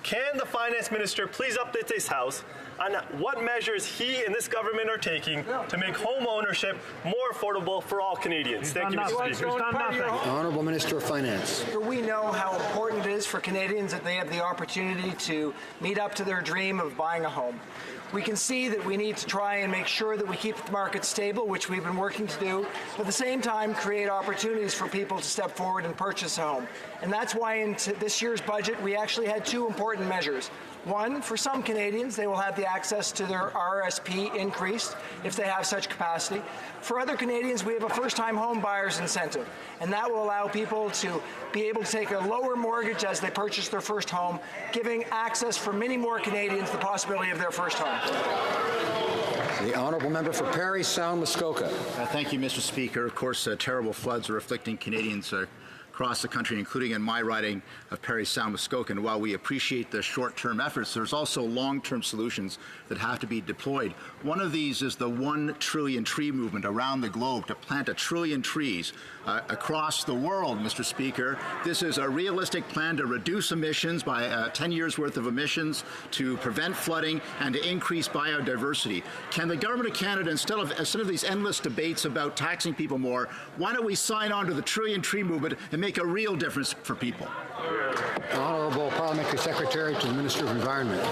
Can the Finance Minister please update this House on what measures he and this government are taking to make home ownership more affordable for all Canadians? Thank you, Mr. Speaker. The Honourable Minister of Finance. We know how important it is for Canadians that they have the opportunity to meet up to their dream of buying a home. We can see that we need to try and make sure that we keep the market stable, which we've been working to do, but at the same time create opportunities for people to step forward and purchase a home. And that's why in this year's budget we actually had two important measures. One, for some Canadians, they will have the access to their RSP increased if they have such capacity. For other Canadians, we have a first-time home buyer's incentive, and that will allow people to be able to take a lower mortgage as they purchase their first home, giving access for many more Canadians the possibility of their first home. The honourable member for Parry Sound Muskoka. Thank you, Mr. Speaker. Of course, terrible floods are afflicting Canadians across the country, including in my riding of Parry Sound Muskoka. And while we appreciate the short-term efforts, there's also long-term solutions that have to be deployed. One of these is the 1 trillion tree movement around the globe to plant 1 trillion trees across the world, Mr. Speaker. This is a realistic plan to reduce emissions by 10 years worth of emissions, to prevent flooding, and to increase biodiversity. Can the Government of Canada, instead of these endless debates about taxing people more, why don't we sign on to the trillion tree movement and make a real difference for people? Honourable Parliamentary Secretary to the Minister of Environment.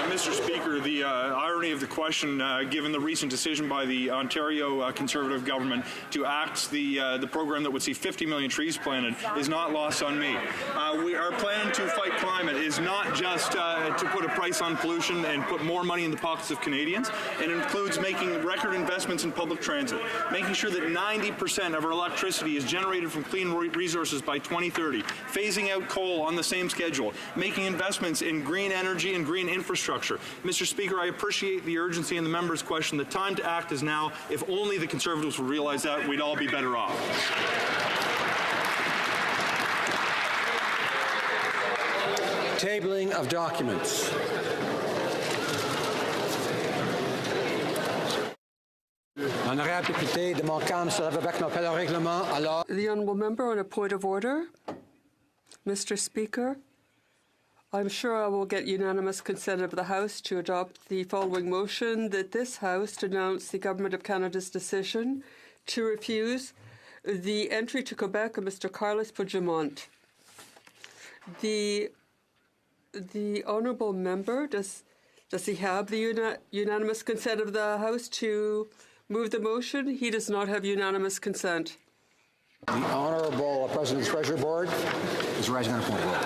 Mr. Speaker, the irony of the question, given the recent decision by the Ontario Conservative government to axe the program that would see 50 million trees planted, is not lost on me. Our plan to fight climate is not just to put a price on pollution and put more money in the pockets of Canadians. It includes making record investments in public transit, making sure that 90% of our electricity is generated from clean resources by 2030, phasing out coal on the same schedule, making investments in green energy and green infrastructure. Mr. Speaker, I appreciate the urgency in the member's question. The time to act is now. If only the Conservatives would realize that, we'd all be better off. Tabling of documents. Honorable député de Montcalm se lève avec l'appel au règlement. Alors. The honourable member on a point of order. Mr. Speaker, I'm sure I will get unanimous consent of the House to adopt the following motion: that this House denounce the Government of Canada's decision to refuse the entry to Quebec of Mr. Carlos Puigdemont. The honourable member, does he have the unanimous consent of the House to move the motion? He does not have unanimous consent. The Honourable President's Treasury Board is rising on a point of order.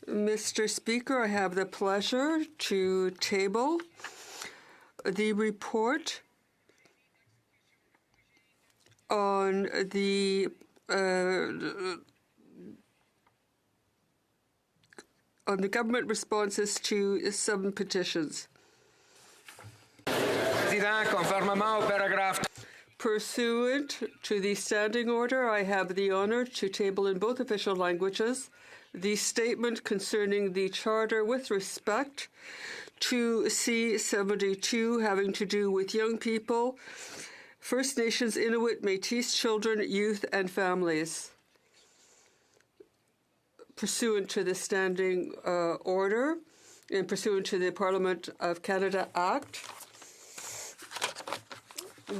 Mr. Speaker, I have the pleasure to table the report on the government responses to 7 petitions. Pursuant to the standing order, I have the honour to table in both official languages the statement concerning the Charter with respect to C-72 having to do with young people, First Nations, Inuit, Métis, children, youth, and families. Pursuant to the standing order and pursuant to the Parliament of Canada Act,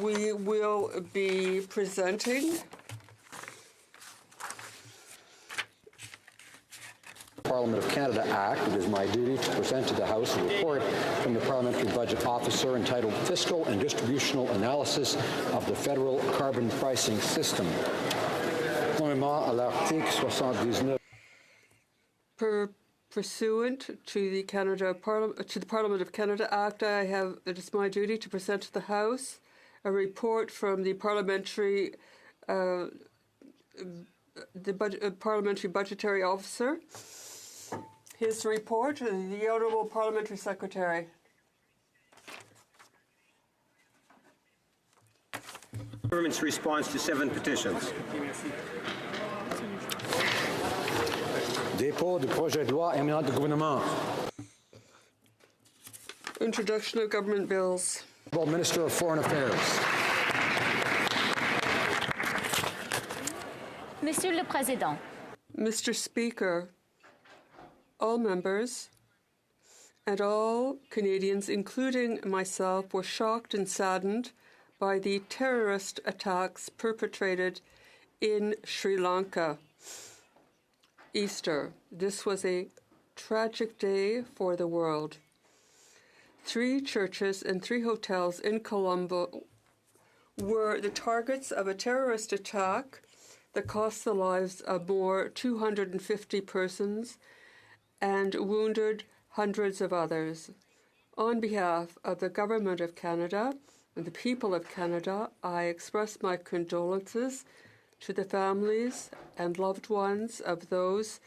we will be presenting Parliament of Canada Act. It is my duty to present to the House a report from the Parliamentary Budget Officer entitled Fiscal and Distributional Analysis of the Federal Carbon Pricing System. Conformément à l'article 79. Pursuant to the Parliament of Canada Act, it is my duty to present to the House a report from the Parliamentary Budgetary Officer. His report, the Honourable Parliamentary Secretary. government's response to 7 petitions. Dépôt du projet de loi émanant du gouvernement. Introduction of government bills. Minister of Foreign Affairs. Monsieur le Président. Mr. Speaker, all members and all Canadians, including myself, were shocked and saddened by the terrorist attacks perpetrated in Sri Lanka. Easter. This was a tragic day for the world. 3 churches and 3 hotels in Colombo were the targets of a terrorist attack that cost the lives of more 250 persons and wounded hundreds of others. On behalf of the Government of Canada and the people of Canada, I express my condolences to the families and loved ones of those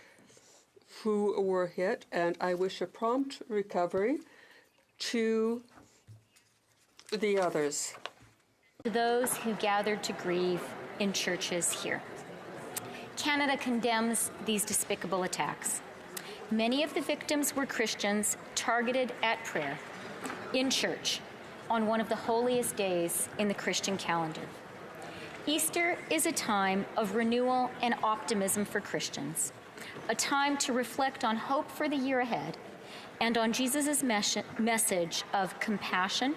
who were hit, and I wish a prompt recovery to the others. To those who gathered to grieve in churches here. Canada condemns these despicable attacks. Many of the victims were Christians targeted at prayer, in church, on one of the holiest days in the Christian calendar. Easter is a time of renewal and optimism for Christians, a time to reflect on hope for the year ahead and on Jesus' message of compassion,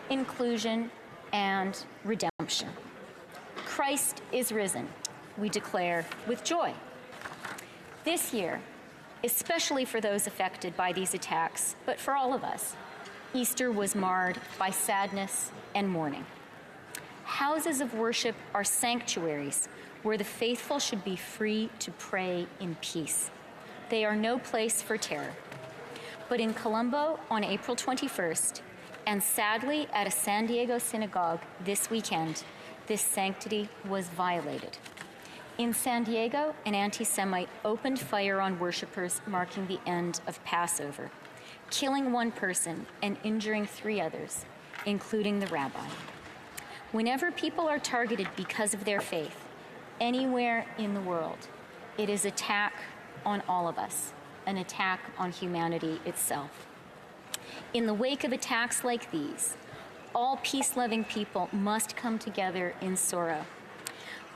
inclusion, and redemption. Christ is risen, we declare with joy. This year, especially for those affected by these attacks, but for all of us, Easter was marred by sadness and mourning. Houses of worship are sanctuaries where the faithful should be free to pray in peace. They are no place for terror. But in Colombo on April 21st, and sadly at a San Diego synagogue this weekend, this sanctity was violated. In San Diego, an anti-Semite opened fire on worshipers marking the end of Passover, killing 1 person and injuring 3 others, including the rabbi. Whenever people are targeted because of their faith, anywhere in the world, it is an attack on all of us, an attack on humanity itself. In the wake of attacks like these, all peace-loving people must come together in sorrow.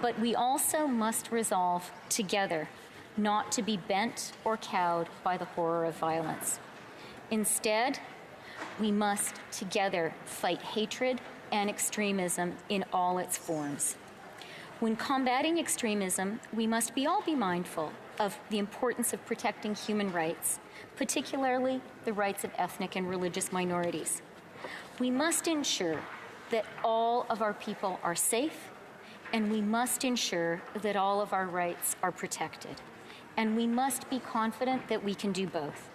But we also must resolve together not to be bent or cowed by the horror of violence. Instead, we must together fight hatred and extremism in all its forms. When combating extremism, we must all be mindful of the importance of protecting human rights, particularly the rights of ethnic and religious minorities. We must ensure that all of our people are safe, and we must ensure that all of our rights are protected. And we must be confident that we can do both.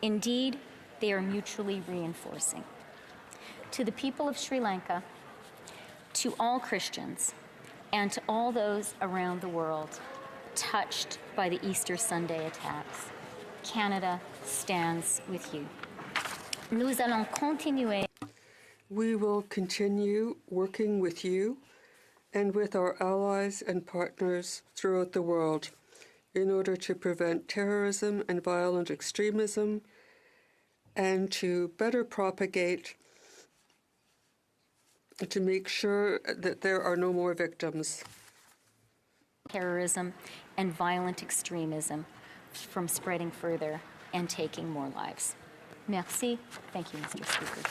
Indeed, they are mutually reinforcing. To the people of Sri Lanka, to all Christians, and to all those around the world touched by the Easter Sunday attacks, Canada stands with you. Nous allons continuer. We will continue working with you and with our allies and partners throughout the world in order to prevent terrorism and violent extremism and to better propagate, to make sure that there are no more victims. Terrorism and violent extremism from spreading further and taking more lives. Merci. Thank you, Mr. Speaker.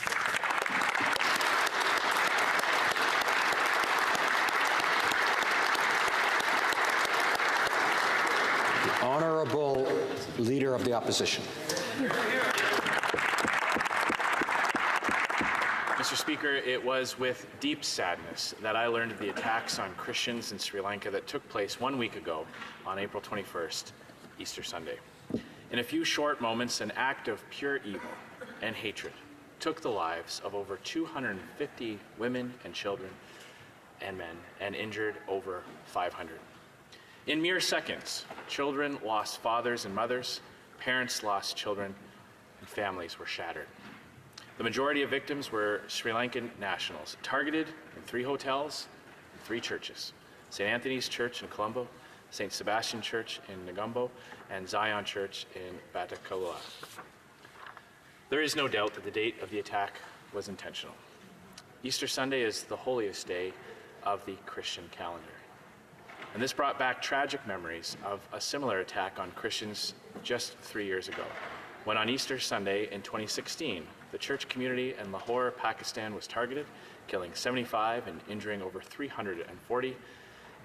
Honourable Leader of the Opposition. Mr. Speaker, it was with deep sadness that I learned of the attacks on Christians in Sri Lanka that took place 1 week ago on April 21st, Easter Sunday. In a few short moments, an act of pure evil and hatred took the lives of over 250 women and children and men and injured over 500. In mere seconds, children lost fathers and mothers, parents lost children, and families were shattered. The majority of victims were Sri Lankan nationals, targeted in 3 hotels and 3 churches: St. Anthony's Church in Colombo, St. Sebastian Church in Negumbo, and Zion Church in Batacaloa. There is no doubt that the date of the attack was intentional. Easter Sunday is the holiest day of the Christian calendar. And this brought back tragic memories of a similar attack on Christians just 3 years ago, when on Easter Sunday in 2016, the church community in Lahore, Pakistan was targeted, killing 75 and injuring over 340,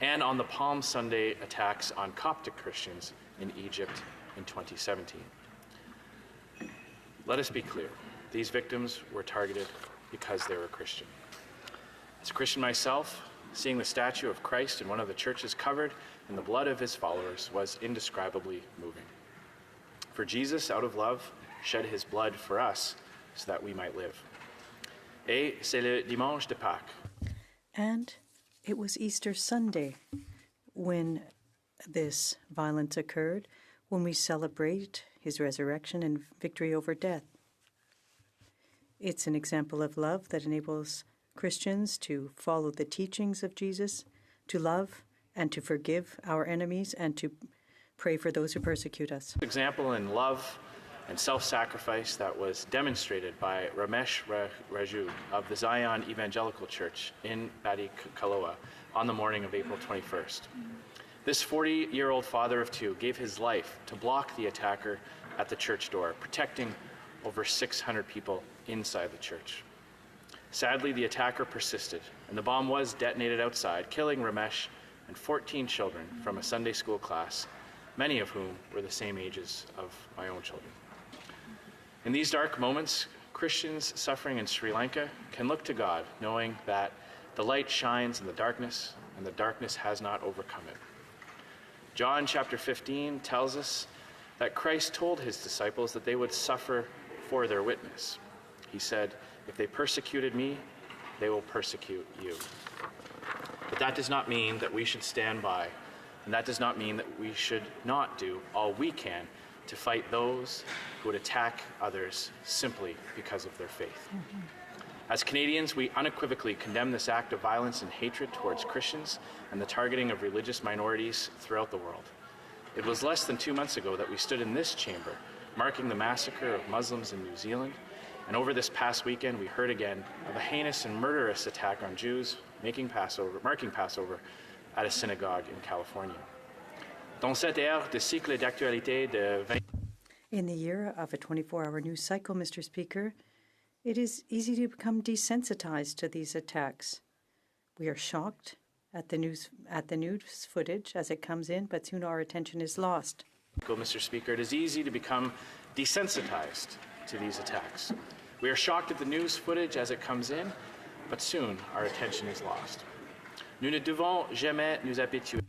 and on the Palm Sunday attacks on Coptic Christians in Egypt in 2017. Let us be clear, these victims were targeted because they were Christian. As a Christian myself, seeing the statue of Christ in one of the churches covered in the blood of his followers was indescribably moving. For Jesus, out of love, shed his blood for us so that we might live. Et c'est le dimanche de Pâques. And it was Easter Sunday when this violence occurred, when we celebrate his resurrection and victory over death. It's an example of love that enables Christians to follow the teachings of Jesus, to love and to forgive our enemies, and to pray for those who persecute us. Example in love and self-sacrifice that was demonstrated by Ramesh Raju of the Zion Evangelical Church in Batacaloa on the morning of April 21st. This 40-year-old father of 2 gave his life to block the attacker at the church door, protecting over 600 people inside the church. Sadly, the attacker persisted, and the bomb was detonated outside, killing Ramesh and 14 children from a Sunday school class, many of whom were the same ages of my own children. In these dark moments, Christians suffering in Sri Lanka can look to God, knowing that the light shines in the darkness, and the darkness has not overcome it. John chapter 15 tells us that Christ told his disciples that they would suffer for their witness. He said, "If they persecuted me, they will persecute you." But that does not mean that we should stand by, and that does not mean that we should not do all we can to fight those who would attack others simply because of their faith. As Canadians, we unequivocally condemn this act of violence and hatred towards Christians and the targeting of religious minorities throughout the world. It was less than 2 months ago that we stood in this chamber, marking the massacre of Muslims in New Zealand, and over this past weekend, we heard again of a heinous and murderous attack on Jews marking Passover at a synagogue in California. Dans cette ère de cycle d'actualité de 20... In the year of a 24-hour news cycle, Mr. Speaker, it is easy to become desensitized to these attacks. We are shocked at the news footage as it comes in, but soon our attention is lost. Mr. Speaker, it is easy to become desensitized to these attacks. We are shocked at the news footage as it comes in, but soon our attention is lost. Nous ne devons jamais nous habituer.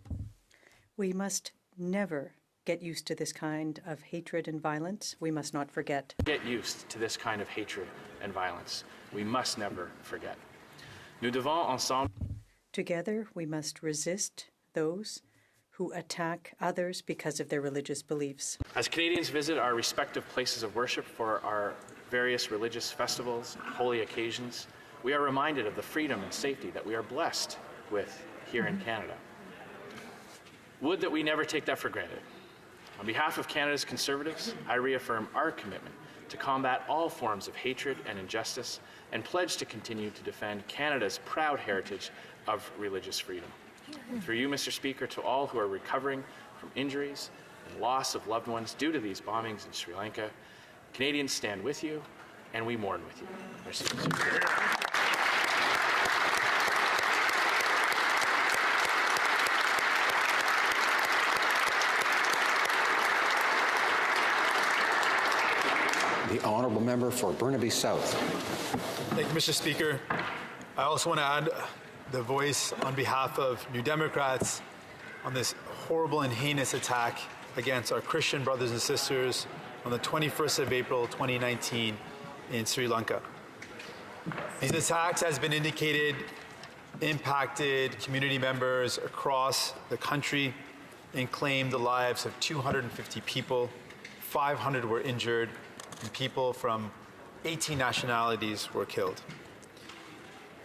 We must never get used to this kind of hatred and violence. We must not forget. Get used to this kind of hatred and violence. We must never forget. Nous devons ensemble. Together, we must resist those who attack others because of their religious beliefs. As Canadians visit our respective places of worship for our various religious festivals, holy occasions, we are reminded of the freedom and safety that we are blessed with here in Canada. Would that we never take that for granted. On behalf of Canada's Conservatives, I reaffirm our commitment to combat all forms of hatred and injustice and pledge to continue to defend Canada's proud heritage of religious freedom. Through you, Mr. Speaker, to all who are recovering from injuries and loss of loved ones due to these bombings in Sri Lanka, Canadians stand with you and we mourn with you. Merci, Mr. The honourable member for Burnaby South. Thank you, Mr. Speaker. I also want to add the voice on behalf of New Democrats on this horrible and heinous attack against our Christian brothers and sisters on the 21st of April 2019 in Sri Lanka. These attacks, as been indicated, impacted community members across the country and claimed the lives of 250 people. 500 were injured, and people from 18 nationalities were killed.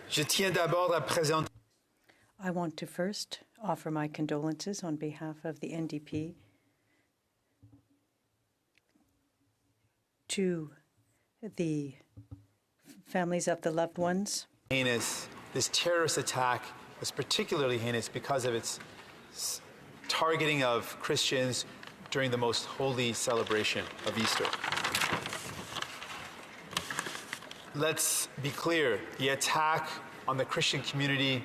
Je tiens d'abord à présenter. I want to first offer my condolences on behalf of the NDP to the families of the loved ones. Heinous. This terrorist attack was particularly heinous because of its targeting of Christians during the most holy celebration of Easter. Let's be clear, the attack on the Christian community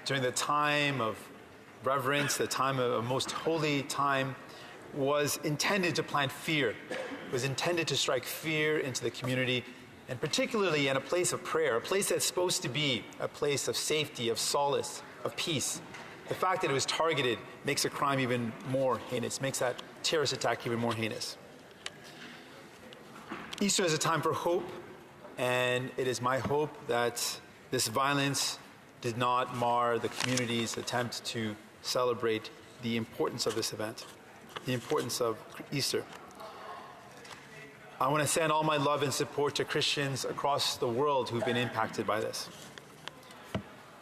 during the time of reverence, the time of a most holy time, was intended to plant fear, was intended to strike fear into the community, and particularly in a place of prayer, a place that's supposed to be a place of safety, of solace, of peace. The fact that it was targeted makes a crime even more heinous, makes that terrorist attack even more heinous. Easter is a time for hope, and it is my hope that this violence did not mar the community's attempt to celebrate the importance of this event, the importance of Easter. I want to send all my love and support to Christians across the world who've been impacted by this.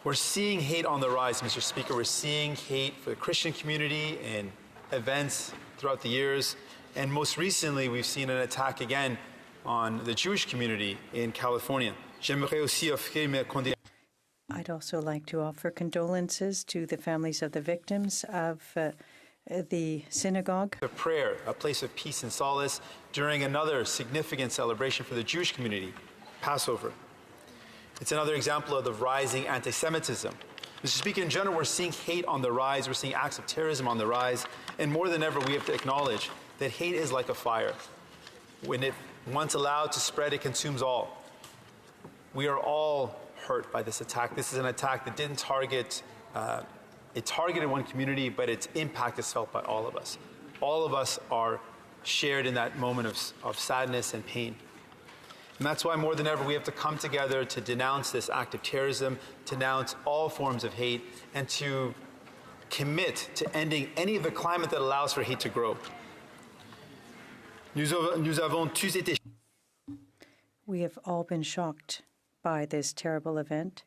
We're seeing hate on the rise, Mr. Speaker. We're seeing hate for the Christian community in events throughout the years. And most recently, we've seen an attack again on the Jewish community in California. I'd also like to offer condolences to the families of the victims of the synagogue. A prayer, a place of peace and solace during another significant celebration for the Jewish community, Passover. It's another example of the rising anti-Semitism. Mr. Speaker, in general, we're seeing hate on the rise, we're seeing acts of terrorism on the rise, and more than ever, we have to acknowledge that hate is like a fire. When it once allowed to spread, it consumes all. We are all hurt by this attack. This is an attack that didn't target, it targeted one community, but its impact is felt by all of us. All of us are shared in that moment of sadness and pain. And that's why more than ever we have to come together to denounce this act of terrorism, to denounce all forms of hate, and to commit to ending any of the climate that allows for hate to grow. We have all been shocked by this terrible event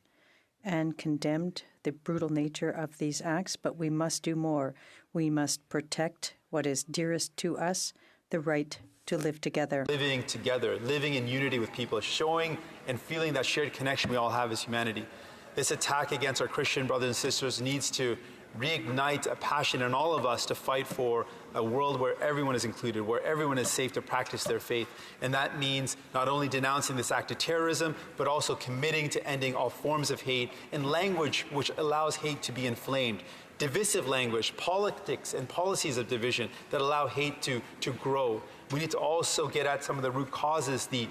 and condemned the brutal nature of these acts, but we must do more. We must protect what is dearest to us, the right to live together. Living together, living in unity with people, showing and feeling that shared connection we all have as humanity. This attack against our Christian brothers and sisters needs to reignite a passion in all of us to fight for a world where everyone is included, where everyone is safe to practice their faith. And that means not only denouncing this act of terrorism, but also committing to ending all forms of hate and language which allows hate to be inflamed. Divisive language, politics and policies of division that allow hate to grow. We need to also get at some of the root causes, the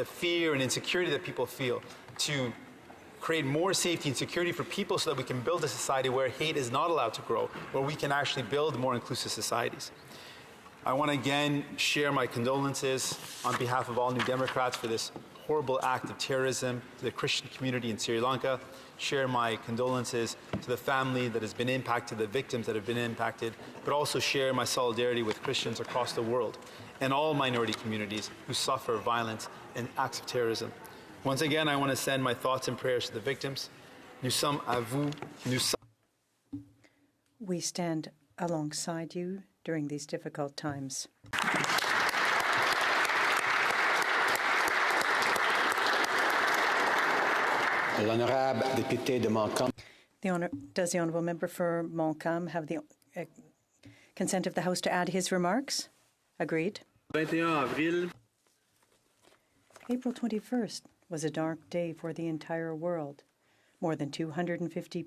fear and insecurity that people feel, to create more safety and security for people so that we can build a society where hate is not allowed to grow, where we can actually build more inclusive societies. I want to again share my condolences on behalf of all New Democrats for this horrible act of terrorism to the Christian community in Sri Lanka, share my condolences to the family that has been impacted, the victims that have been impacted, but also share my solidarity with Christians across the world and all minority communities who suffer violence and acts of terrorism. Once again, I want to send my thoughts and prayers to the victims. Nous sommes à vous. We stand alongside you during these difficult times. L'honorable député de Montcalm. Does the honourable member for Montcalm have the consent of the House to add his remarks? Agreed. April 21st was a dark day for the entire world. More than 250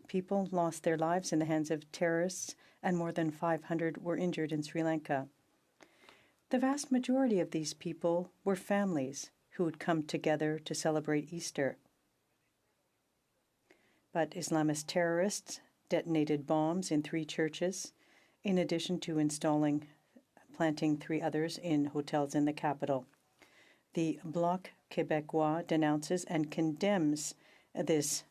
people lost their lives in the hands of terrorists, and more than 500 were injured in Sri Lanka. The vast majority of these people were families who had come together to celebrate Easter. But Islamist terrorists detonated bombs in 3 churches, in addition to planting 3 others in hotels in the capital. The Bloc Québécois denounces and condemns this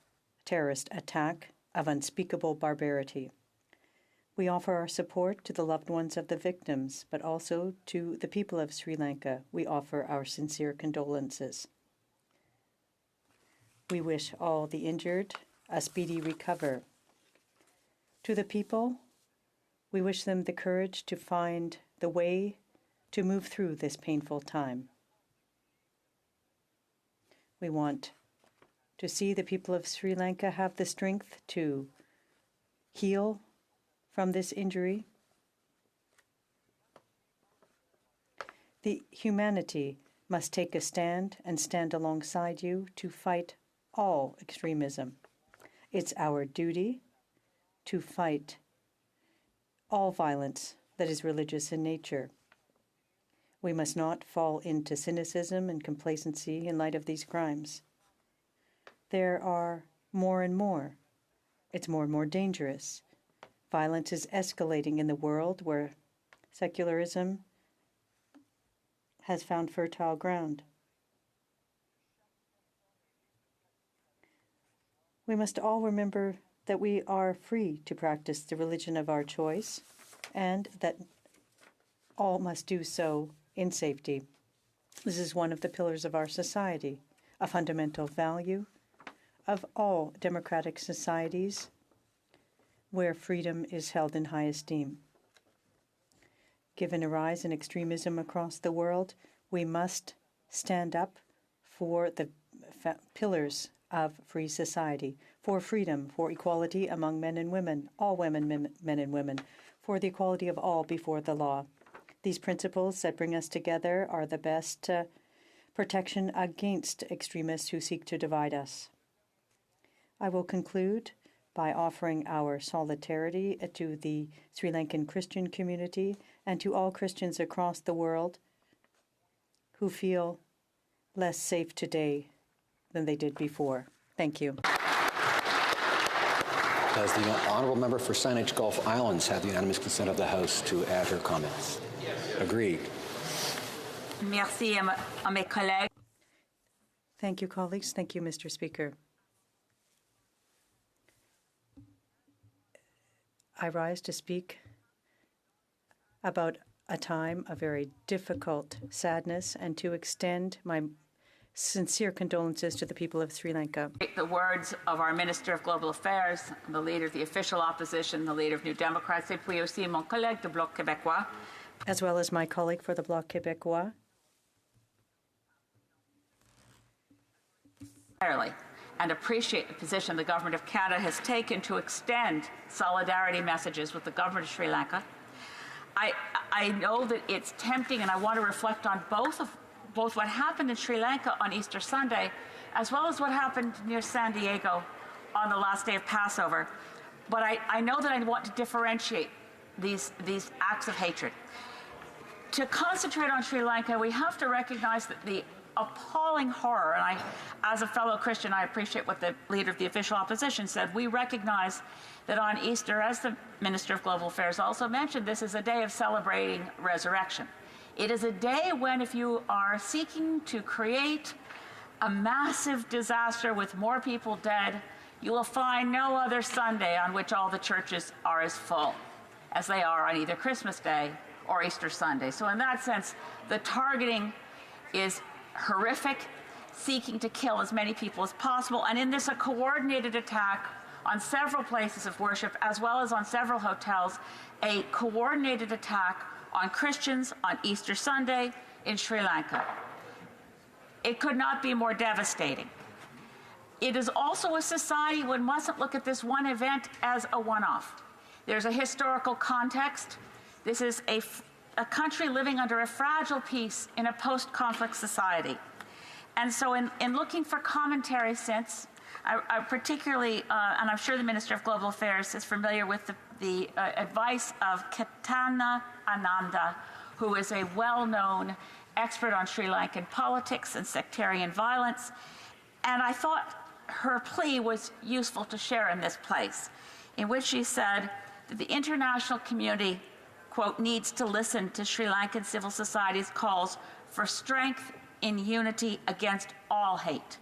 terrorist attack of unspeakable barbarity. We offer our support to the loved ones of the victims, but also to the people of Sri Lanka. We offer our sincere condolences. We wish all the injured a speedy recovery. To the people, we wish them the courage to find the way to move through this painful time. We want to see the people of Sri Lanka have the strength to heal from this injury. The humanity must take a stand and stand alongside you to fight all extremism. It's our duty to fight all violence that is religious in nature. We must not fall into cynicism and complacency in light of these crimes. There are more and more. It's more and more dangerous. Violence is escalating in the world where secularism has found fertile ground. We must all remember that we are free to practice the religion of our choice and that all must do so in safety. This is one of the pillars of our society, a fundamental value of all democratic societies where freedom is held in high esteem. Given a rise in extremism across the world, we must stand up for the pillars of free society, for freedom, for equality among men and women, all women, men and women, for the equality of all before the law. These principles that bring us together are the best protection against extremists who seek to divide us. I will conclude by offering our solidarity to the Sri Lankan Christian community and to all Christians across the world who feel less safe today than they did before. Thank you. Does the honourable member for Saanich Gulf Islands have the unanimous consent of the House to add her comments? Agreed. Merci à mes collègues. Thank you, colleagues. Thank you, Mr. Speaker. I rise to speak about a time of very difficult sadness and to extend my sincere condolences to the people of Sri Lanka. The words of our Minister of Global Affairs, the leader of the official opposition, the leader of New Democrats, et puis aussi mon collègue du Bloc québécois. As well as my colleague for the Bloc québécois. And appreciate the position the Government of Canada has taken to extend solidarity messages with the Government of Sri Lanka. I know that it's tempting, and I want to reflect on both what happened in Sri Lanka on Easter Sunday, as well as what happened near San Diego on the last day of Passover. But I know that I want to differentiate these acts of hatred. To concentrate on Sri Lanka, we have to recognize that the appalling horror, and as a fellow Christian, I appreciate what the leader of the official opposition said. We recognize that on Easter, as the Minister of Global Affairs also mentioned, this is a day of celebrating resurrection. It is a day when, if you are seeking to create a massive disaster with more people dead, you will find no other Sunday on which all the churches are as full as they are on either Christmas Day or Easter Sunday. So in that sense, the targeting is horrific, seeking to kill as many people as possible, and in this a coordinated attack on several places of worship as well as on several hotels, a coordinated attack on Christians on Easter Sunday in Sri Lanka. It could not be more devastating. It is also a society one mustn't look at this one event as a one-off. There's a historical context. This is a country living under a fragile peace in a post-conflict society. And so in looking for commentary since, I particularly, and I'm sure the Minister of Global Affairs is familiar with the advice of Ketana Ananda, who is a well-known expert on Sri Lankan politics and sectarian violence. And I thought her plea was useful to share in this place, in which she said that the international community, quote, needs to listen to Sri Lankan civil society's calls for strength in unity against all hate.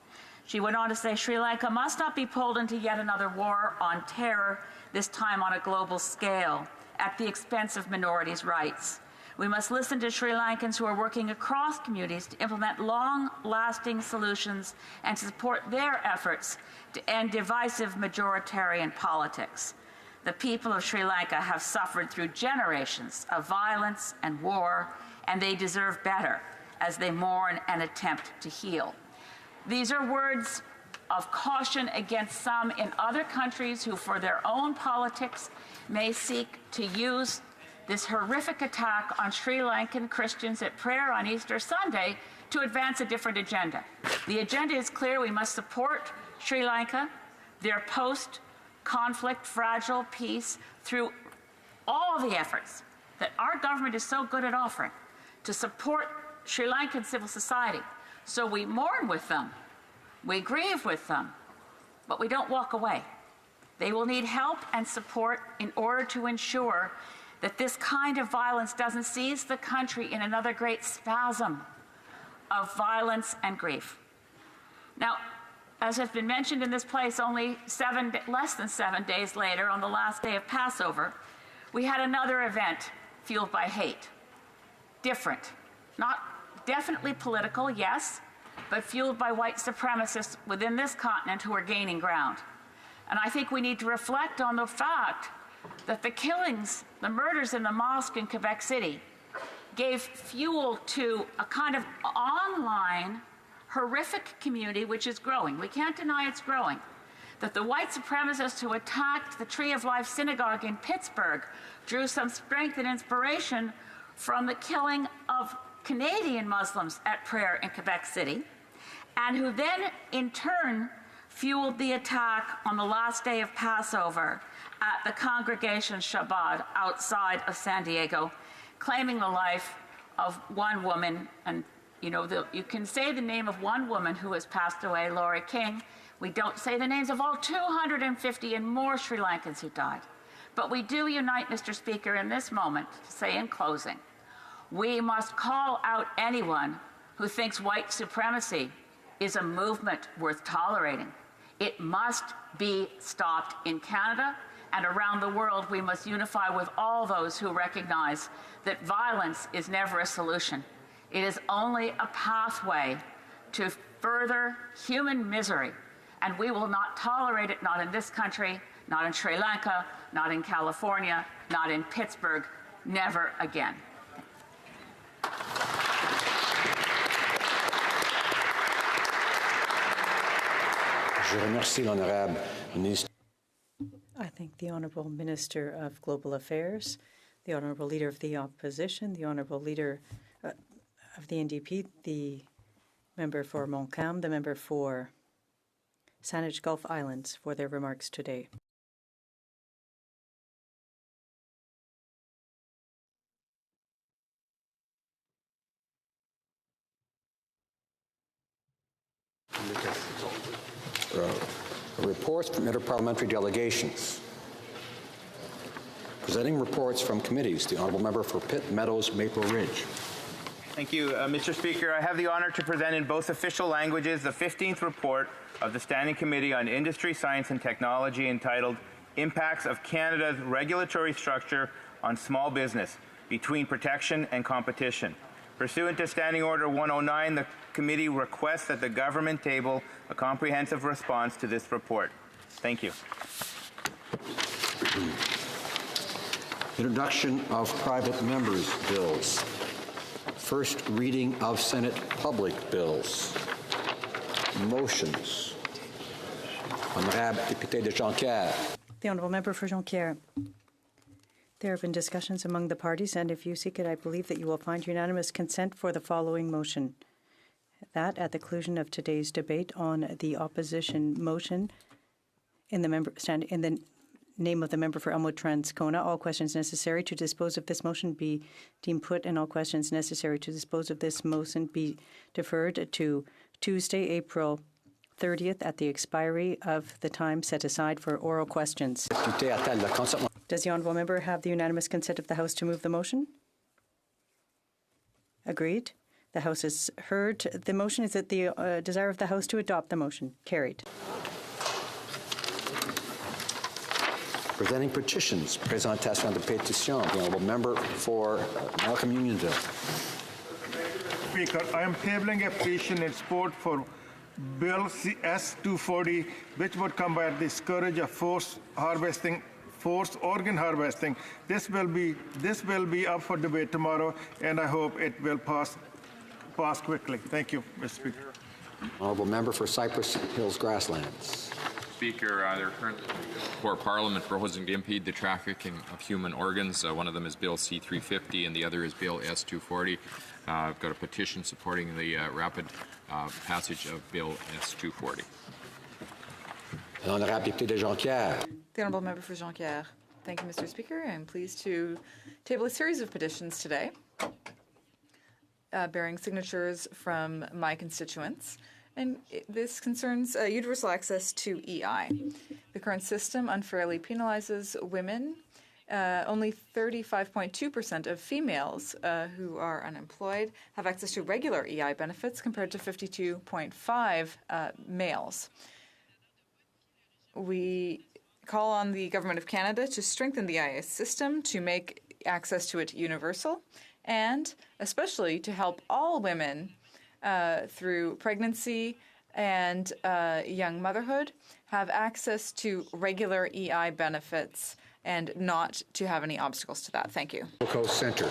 She went on to say Sri Lanka must not be pulled into yet another war on terror, this time on a global scale, at the expense of minorities' rights. We must listen to Sri Lankans who are working across communities to implement long-lasting solutions and to support their efforts to end divisive majoritarian politics. The people of Sri Lanka have suffered through generations of violence and war, and they deserve better as they mourn and attempt to heal. These are words of caution against some in other countries who, for their own politics, may seek to use this horrific attack on Sri Lankan Christians at prayer on Easter Sunday to advance a different agenda. The agenda is clear. We must support Sri Lanka, their post-conflict fragile peace, through all the efforts that our government is so good at offering to support Sri Lankan civil society. So we mourn with them, we grieve with them, but we don't walk away. They will need help and support in order to ensure that this kind of violence doesn't seize the country in another great spasm of violence and grief. Now, as has been mentioned in this place, only less than 7 days later, on the last day of Passover, we had another event fueled by hate. Different. Not definitely political, yes, but fueled by white supremacists within this continent who are gaining ground. And I think we need to reflect on the fact that the killings, the murders in the mosque in Quebec City, gave fuel to a kind of online horrific community which is growing. We can't deny it's growing. That the white supremacists who attacked the Tree of Life synagogue in Pittsburgh drew some strength and inspiration from the killing of Canadian Muslims at prayer in Quebec City, and who then in turn fueled the attack on the last day of Passover at the Congregation Shabbat outside of San Diego, claiming the life of one woman. And you can say the name of one woman who has passed away, Laurie King. We don't say the names of all 250 and more Sri Lankans who died. But we do unite, Mr. Speaker, in this moment to say in closing, we must call out anyone who thinks white supremacy is a movement worth tolerating. It must be stopped in Canada, and around the world we must unify with all those who recognize that violence is never a solution. It is only a pathway to further human misery, and we will not tolerate it, not in this country, not in Sri Lanka, not in California, not in Pittsburgh, never again. I thank the Honourable Minister of Global Affairs, the Honourable Leader of the Opposition, the Honourable Leader of the NDP, the Member for Montcalm, the Member for Saanich Gulf Islands for their remarks today. Reports from interparliamentary delegations. Presenting reports from committees, the Honourable Member for Pitt Meadows, Maple Ridge. Thank you, Mr. Speaker. I have the honour to present in both official languages the 15th report of the Standing Committee on Industry, Science and Technology entitled Impacts of Canada's Regulatory Structure on Small Business Between Protection and Competition. Pursuant to Standing Order 109, the committee requests that the government table a comprehensive response to this report. Thank you. Introduction of private members' bills. First reading of Senate public bills. Motions. Honorable Député de Jonquière. The Honourable Member for Jonquière. There have been discussions among the parties, and if you seek it, I believe that you will find unanimous consent for the following motion. That, at the conclusion of today's debate on the opposition motion, in the name of the member for Elmwood-Transcona, all questions necessary to dispose of this motion be deemed put, and all questions necessary to dispose of this motion be deferred to Tuesday, April 30th, at the expiry of the time set aside for oral questions. Does the Honourable Member have the unanimous consent of the House to move the motion? Agreed. The House has heard the motion. Is it the desire of the House to adopt the motion? Carried. Presenting petitions. Présentation de pétition. The Honourable Member for Malcolm Unionville. Speaker, I am tabling a petition in support for Bill S-240, which would combat the scourge of forced harvesting forced organ harvesting. This will be up for debate tomorrow, and I hope it will pass quickly. Thank you, Mr. Speaker. Honourable Member for Cypress Hills Grasslands. Speaker, there are currently for Parliament proposing to impede the trafficking of human organs. One of them is Bill C-350 and the other is Bill S-240. I've got a petition supporting the rapid passage of Bill S-240. The Honourable Member for Jonquière. Thank you, Mr. Speaker. I'm pleased to table a series of petitions today bearing signatures from my constituents. And this concerns universal access to EI. The current system unfairly penalizes women. Only 35.2% of females who are unemployed have access to regular EI benefits compared to 52.5% males. We call on the Government of Canada to strengthen the EI system to make access to it universal and especially to help all women through pregnancy and young motherhood have access to regular EI benefits and not to have any obstacles to that. Thank you. Center.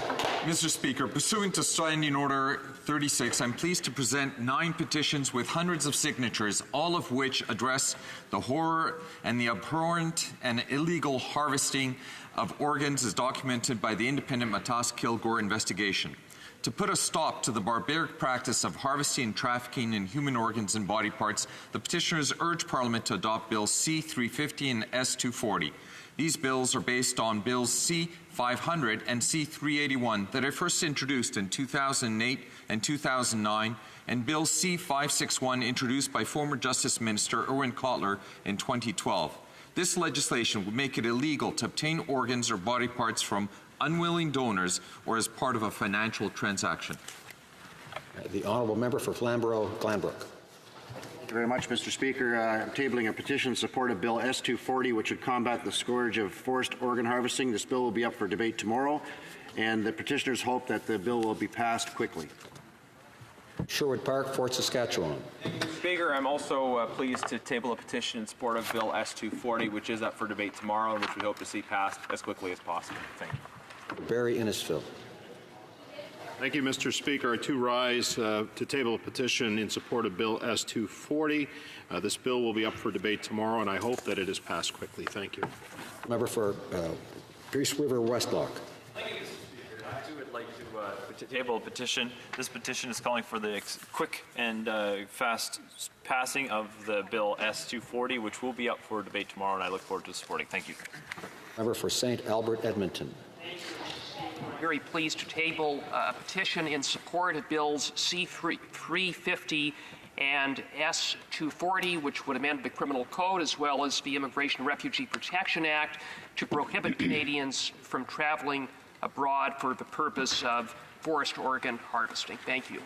Mr. Speaker, pursuant to Standing Order 36, I'm pleased to present 9 petitions with hundreds of signatures, all of which address the horror and the abhorrent and illegal harvesting of organs as documented by the independent Matas-Kilgore investigation. To put a stop to the barbaric practice of harvesting and trafficking in human organs and body parts, the petitioners urge Parliament to adopt Bills C-350 and S-240. These bills are based on Bills C-500 and C-381 that I first introduced in 2008 and 2009, and Bill C-561 introduced by former Justice Minister Irwin Cotler in 2012. This legislation would make it illegal to obtain organs or body parts from unwilling donors or as part of a financial transaction. The Honourable Member for Flamborough-Glanbrook. Thank you very much, Mr. Speaker. I'm tabling a petition in support of Bill S-240, which would combat the scourge of forced organ harvesting. This bill will be up for debate tomorrow, and the petitioners hope that the bill will be passed quickly. Sherwood Park, Fort Saskatchewan. Speaker, I'm also pleased to table a petition in support of Bill S-240, which is up for debate tomorrow, and which we hope to see passed as quickly as possible. Thank you. Barry Innisfil. Thank you, Mr. Speaker. I too rise to table a petition in support of Bill S-240. This bill will be up for debate tomorrow, and I hope that it is passed quickly. Thank you. Member for Peace River Westlock. Thank you, Mr. Speaker. I too would like to table a petition. This petition is calling for the quick and fast passing of the Bill S-240, which will be up for debate tomorrow, and I look forward to supporting. Thank you. Member for St. Albert, Edmonton. Very pleased to table a petition in support of Bills C-350 and S-240, which would amend the Criminal Code as well as the Immigration and Refugee Protection Act to prohibit Canadians from traveling abroad for the purpose of forest organ harvesting. Thank you.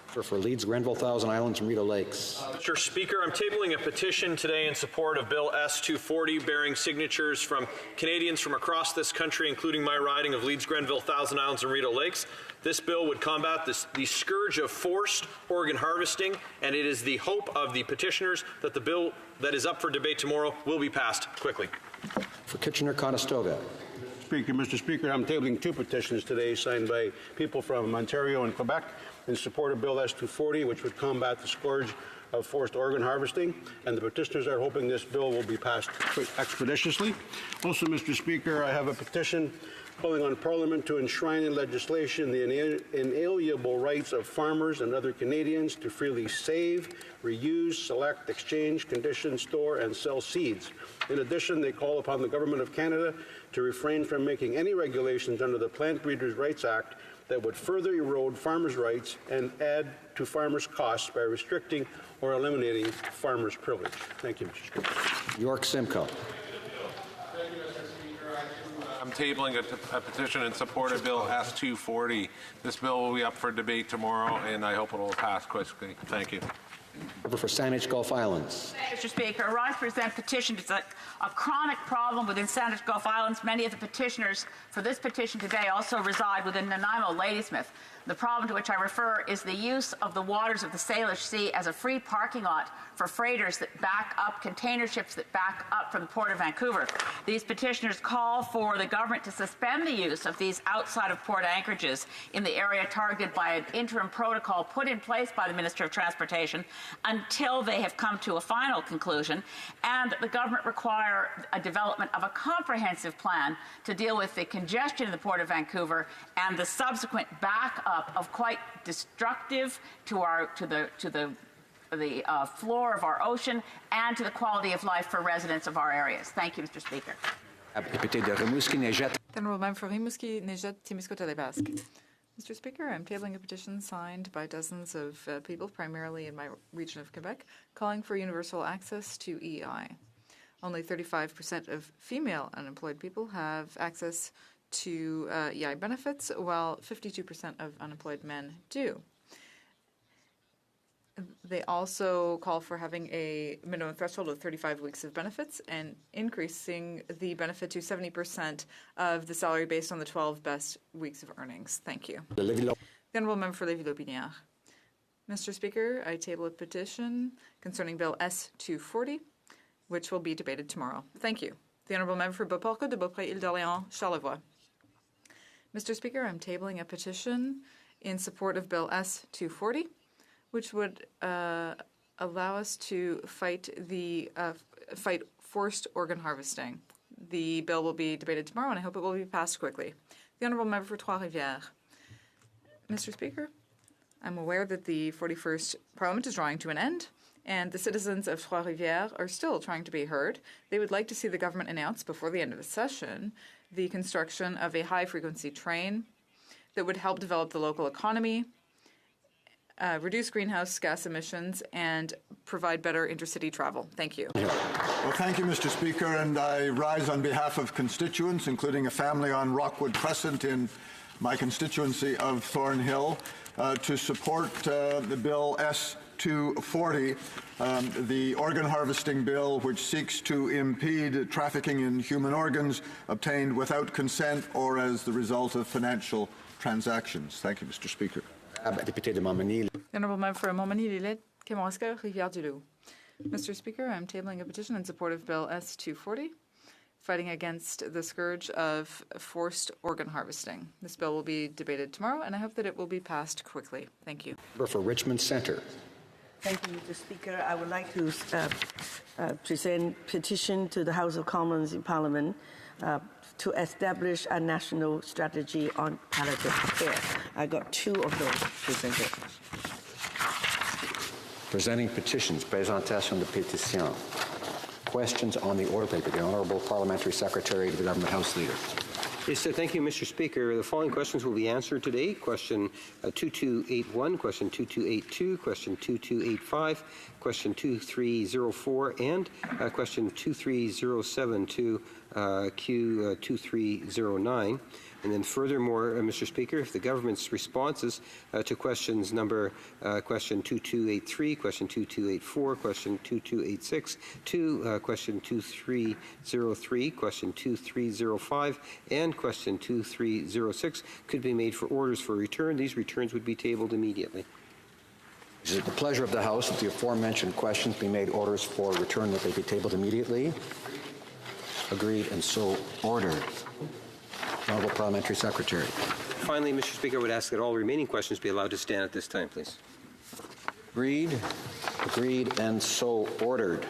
For Leeds, Grenville, Thousand Islands, and Rideau Lakes. Mr. Speaker, I'm tabling a petition today in support of Bill S-240, bearing signatures from Canadians from across this country, including my riding of Leeds, Grenville, Thousand Islands, and Rideau Lakes. This bill would combat the scourge of forced organ harvesting, and it is the hope of the petitioners that the bill that is up for debate tomorrow will be passed quickly. For Kitchener-Conestoga. Mr. Speaker, I'm tabling 2 petitions today signed by people from Ontario and Quebec in support of Bill S-240, which would combat the scourge of forced organ harvesting, and the petitioners are hoping this bill will be passed expeditiously. Also, Mr. Speaker, I have a petition calling on Parliament to enshrine in legislation the inalienable rights of farmers and other Canadians to freely save, reuse, select, exchange, condition, store, and sell seeds. In addition, they call upon the Government of Canada to refrain from making any regulations under the Plant Breeders' Rights Act that would further erode farmers' rights and add to farmers' costs by restricting or eliminating farmers' privilege. Thank you, Mr. Speaker. York Simcoe. I'm tabling a petition in support of Bill S-240. This bill will be up for debate tomorrow, and I hope it will pass quickly. Thank you. Member for Saanich Gulf Islands. Mr. Speaker, I rise to present petition. It's a chronic problem within Saanich Gulf Islands. Many of the petitioners for this petition today also reside within Nanaimo, Ladysmith. The problem to which I refer is the use of the waters of the Salish Sea as a free parking lot for freighters that back up, container ships that back up from the Port of Vancouver. These petitioners call for the government to suspend the use of these outside of port anchorages in the area targeted by an interim protocol put in place by the Minister of Transportation until they have come to a final conclusion, and that the government require a development of a comprehensive plan to deal with the congestion in the Port of Vancouver and the subsequent backup of quite destructive to the floor of our ocean and to the quality of life for residents of our areas. Thank you, Mr. Speaker. The honourable member for Rimouski, Nejet, Témiscouata-les-Basques. Mr. Speaker, I'm tabling a petition signed by dozens of people, primarily in my region of Quebec, calling for universal access to EI. Only 35% of female unemployed people have access to EI benefits, while 52% of unemployed men do. They also call for having a minimum threshold of 35 weeks of benefits and increasing the benefit to 70% of the salary based on the 12 best weeks of earnings. Thank you. The honourable member for Lévis-Lotbinière. Mr. Speaker, I table a petition concerning Bill S-240, which will be debated tomorrow. Thank you. The honourable member for Beauport de Beaupré, Île-d'Orléans, Charlevoix. Mr. Speaker, I'm tabling a petition in support of Bill S-240, which would allow us to fight forced organ harvesting. The bill will be debated tomorrow, and I hope it will be passed quickly. The honourable member for Trois-Rivières. Mr. Speaker, I'm aware that the 41st Parliament is drawing to an end, and the citizens of Trois-Rivières are still trying to be heard. They would like to see the government announce before the end of the session the construction of a high-frequency train that would help develop the local economy, reduce greenhouse gas emissions, and provide better intercity travel. Thank you. Well, thank you, Mr. Speaker, and I rise on behalf of constituents, including a family on Rockwood Crescent in my constituency of Thornhill, to support the Bill S-240, the organ harvesting bill which seeks to impede trafficking in human organs obtained without consent or as the result of financial transactions. Thank you, Mr. Speaker. The honourable member for Montmagny-Lillet, Kamouraska, Rivière-du-Loup. Mr. Speaker, I'm tabling a petition in support of Bill S-240, fighting against the scourge of forced organ harvesting. This bill will be debated tomorrow, and I hope that it will be passed quickly. Thank you. For Richmond Centre. Thank you, Mr. Speaker. I would like to present petition to the House of Commons in Parliament to establish a national strategy on palliative care. I got two of those presented. Presenting petitions, présentation de pétitions. Questions on the order paper. The Honourable Parliamentary Secretary to the Government House Leader. Yes, thank you, Mr. Speaker. The following questions will be answered today. Question 2281, question 2282, question 2285, question 2304, and question 2307 to Q2309. And then furthermore, Mr. Speaker, if the government's responses to questions number question 2283, question 2284, question 2286, to question 2303, question 2305, and question 2306 could be made for orders for return, these returns would be tabled immediately. Is it the pleasure of the House that the aforementioned questions be made orders for return that they be tabled immediately? Agreed and so ordered. Honourable Parliamentary Secretary. Finally, Mr. Speaker, I would ask that all remaining questions be allowed to stand at this time, please. Agreed. Agreed and so ordered.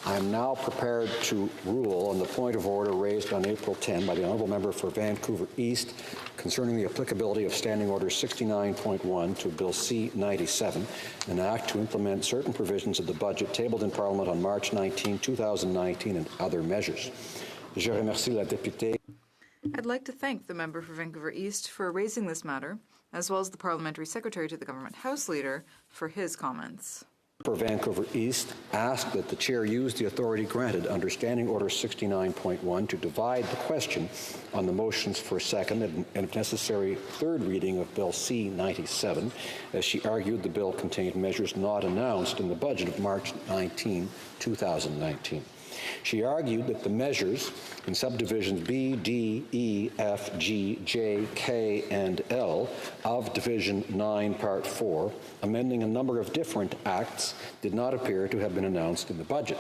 I am now prepared to rule on the point of order raised on April 10 by the Honourable Member for Vancouver East concerning the applicability of Standing Order 69.1 to Bill C-97, an act to implement certain provisions of the budget tabled in Parliament on March 19, 2019, and other measures. Je remercie la députée. I'd like to thank the member for Vancouver East for raising this matter, as well as the Parliamentary Secretary to the Government House Leader for his comments. For Vancouver East, ask that the Chair use the authority granted under Standing Order 69.1 to divide the question on the motions for second and, if necessary, third reading of Bill C-97. As she argued, the bill contained measures not announced in the budget of March 19, 2019. She argued that the measures in subdivisions B, D, E, F, G, J, K, and L of Division 9, Part 4, amending a number of different acts, did not appear to have been announced in the budget.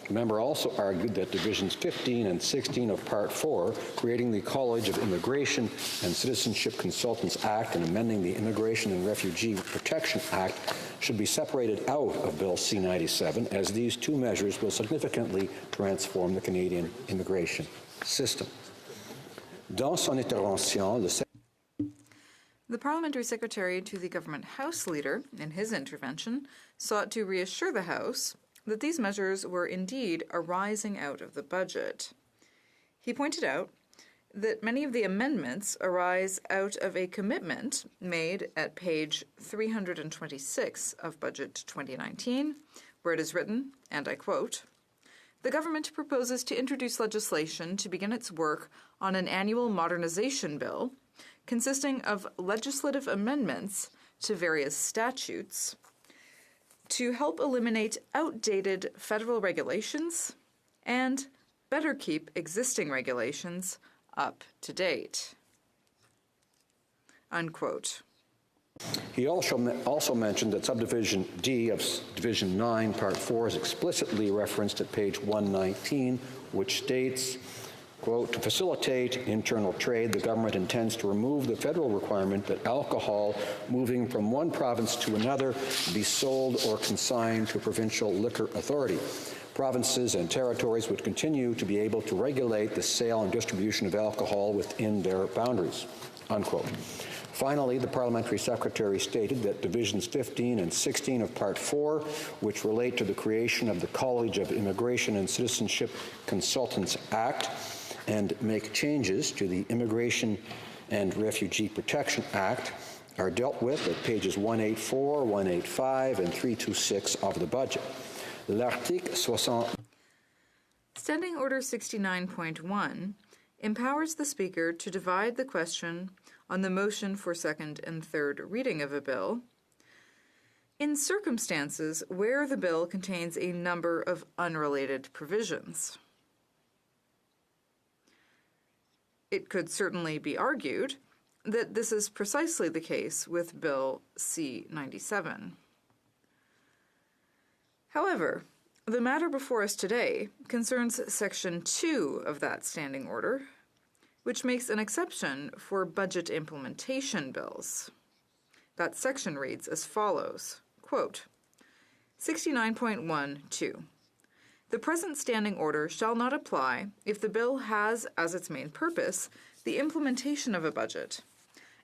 The member also argued that Divisions 15 and 16 of Part 4, creating the College of Immigration and Citizenship Consultants Act and amending the Immigration and Refugee Protection Act, should be separated out of Bill C-97, as these two measures will significantly transform the Canadian immigration system. Dans son intervention, the Parliamentary Secretary to the Government House Leader, in his intervention, sought to reassure the House that these measures were indeed arising out of the budget. He pointed out that many of the amendments arise out of a commitment made at page 326 of Budget 2019, where it is written, and I quote, "The government proposes to introduce legislation to begin its work on an annual modernization bill consisting of legislative amendments to various statutes to help eliminate outdated federal regulations and better keep existing regulations up to date." Unquote. He also mentioned that subdivision D of Division 9, Part 4 is explicitly referenced at page 119, which states, quote, "To facilitate internal trade, the government intends to remove the federal requirement that alcohol moving from one province to another be sold or consigned to a provincial liquor authority. Provinces and territories would continue to be able to regulate the sale and distribution of alcohol within their boundaries," unquote. Finally, the Parliamentary Secretary stated that Divisions 15 and 16 of Part 4, which relate to the creation of the College of Immigration and Citizenship Consultants Act, and make changes to the Immigration and Refugee Protection Act, are dealt with at pages 184, 185, and 326 of the budget. L'article 60. Standing Order 69.1 empowers the Speaker to divide the question on the motion for second and third reading of a bill in circumstances where the bill contains a number of unrelated provisions. It could certainly be argued that this is precisely the case with Bill C-97. However, the matter before us today concerns Section 2 of that standing order, which makes an exception for budget implementation bills. That section reads as follows, quote, 69.1.2. The present standing order shall not apply if the bill has as its main purpose the implementation of a budget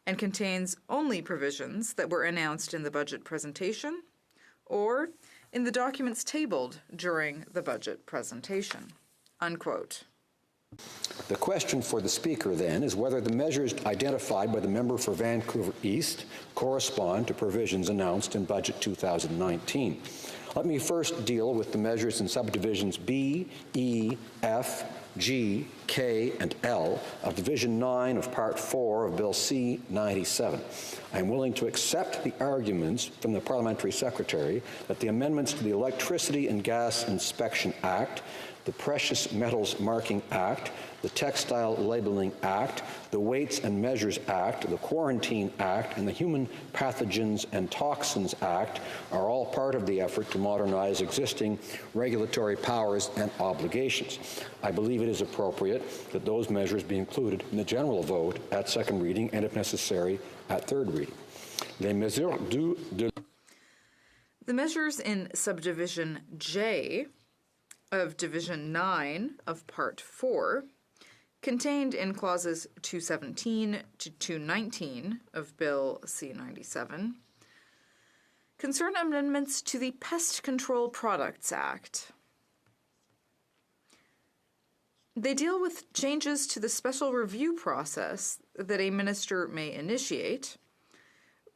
and contains only provisions that were announced in the budget presentation or in the documents tabled during the budget presentation, unquote. The question for the Speaker, then, is whether the measures identified by the member for Vancouver East correspond to provisions announced in Budget 2019. Let me first deal with the measures in subdivisions B, E, F, G, K, and L of Division 9 of Part 4 of Bill C-97. I am willing to accept the arguments from the Parliamentary Secretary that the amendments to the Electricity and Gas Inspection Act, the Precious Metals Marking Act, the Textile Labeling Act, the Weights and Measures Act, the Quarantine Act, and the Human Pathogens and Toxins Act are all part of the effort to modernize existing regulatory powers and obligations. I believe it is appropriate that those measures be included in the general vote at second reading and, if necessary, at third reading. Les mesures The measures in subdivision J of Division 9 of Part 4, contained in clauses 217 to 219 of Bill C-97, concern amendments to the Pest Control Products Act. They deal with changes to the special review process that a minister may initiate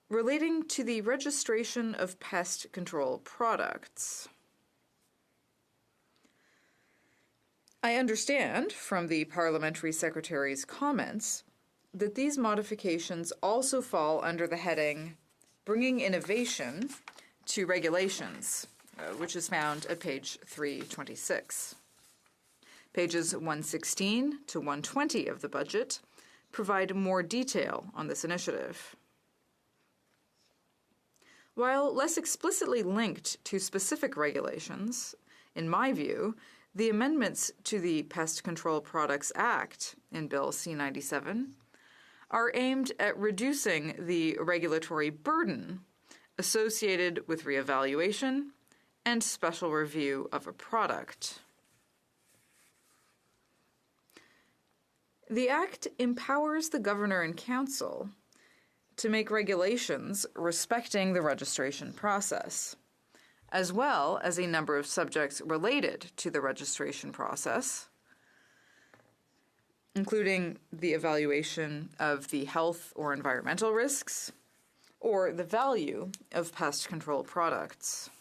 relating to the registration of pest control products. I understand from the Parliamentary Secretary's comments that these modifications also fall under the heading Bringing Innovation to Regulations, which is found at page 326. Pages 116 to 120 of the budget provide more detail on this initiative. While less explicitly linked to specific regulations, in my view, the amendments to the Pest Control Products Act in Bill C-97 are aimed at reducing the regulatory burden associated with reevaluation and special review of a product. The Act empowers the Governor and Council to make regulations respecting the registration process, as well as a number of subjects related to the registration process, including the evaluation of the health or environmental risks, or the value of pest control products.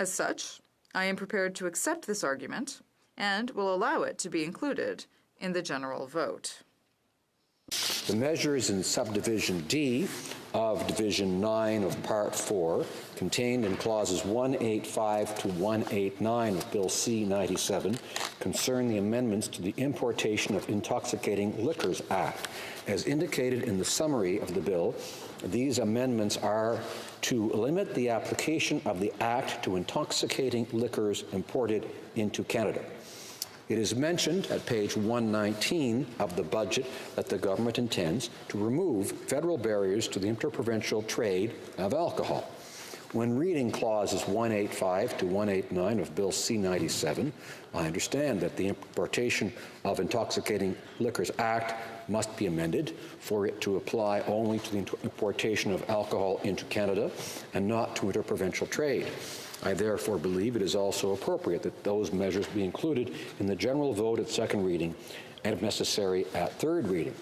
As such, I am prepared to accept this argument and will allow it to be included in the general vote. The measures in subdivision D of Division 9 of Part 4, contained in clauses 185 to 189 of Bill C-97, concern the amendments to the Importation of Intoxicating Liquors Act. As indicated in the summary of the bill, these amendments are to limit the application of the Act to intoxicating liquors imported into Canada. It is mentioned at page 119 of the budget that the government intends to remove federal barriers to the interprovincial trade of alcohol. When reading clauses 185 to 189 of Bill C-97, I understand that the Importation of Intoxicating Liquors Act must be amended for it to apply only to the importation of alcohol into Canada and not to interprovincial trade. I therefore believe it is also appropriate that those measures be included in the general vote at second reading and, if necessary, at third reading.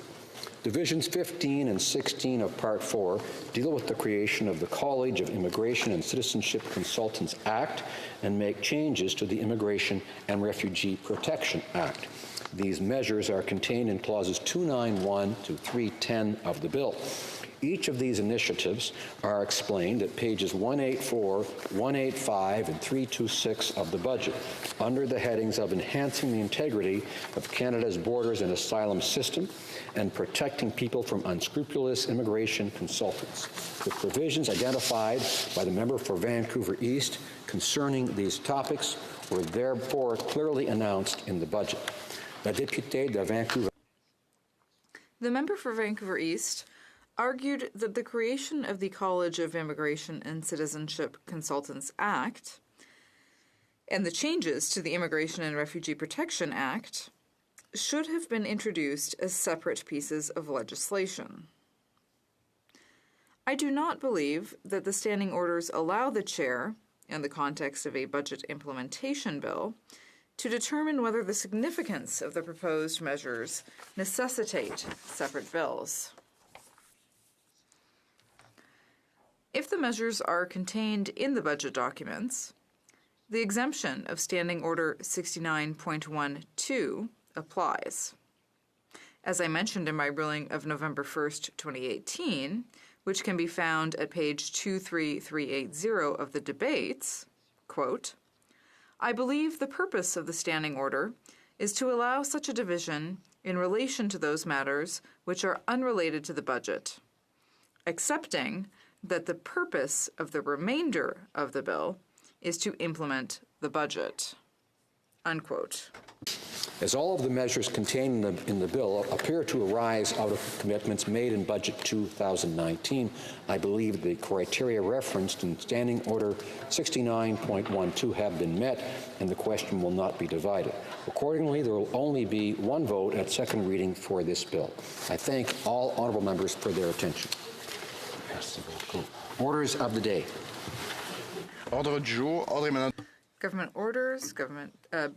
Divisions 15 and 16 of Part 4 deal with the creation of the College of Immigration and Citizenship Consultants Act and make changes to the Immigration and Refugee Protection Act. These measures are contained in clauses 291 to 310 of the bill. Each of these initiatives are explained at pages 184, 185, and 326 of the budget under the headings of enhancing the integrity of Canada's borders and asylum system and protecting people from unscrupulous immigration consultants. The provisions identified by the member for Vancouver East concerning these topics were therefore clearly announced in the budget. La députée de Vancouver. The member for Vancouver East argued that the creation of the College of Immigration and Citizenship Consultants Act and the changes to the Immigration and Refugee Protection Act should have been introduced as separate pieces of legislation. I do not believe that the standing orders allow the chair, in the context of a budget implementation bill, to determine whether the significance of the proposed measures necessitate separate bills. If the measures are contained in the budget documents, the exemption of Standing Order 69.12 applies. As I mentioned in my ruling of November 1st, 2018, which can be found at page 23380 of the debates, quote, I believe the purpose of the standing order is to allow such a division in relation to those matters which are unrelated to the budget, accepting that the purpose of the remainder of the bill is to implement the budget, unquote. As all of the measures contained in the bill appear to arise out of commitments made in Budget 2019, I believe the criteria referenced in Standing Order 69.12 have been met, and the question will not be divided. Accordingly, there will only be one vote at second reading for this bill. I thank all honourable members for their attention. Orders of the day. Ordre du jour, ordre Government orders,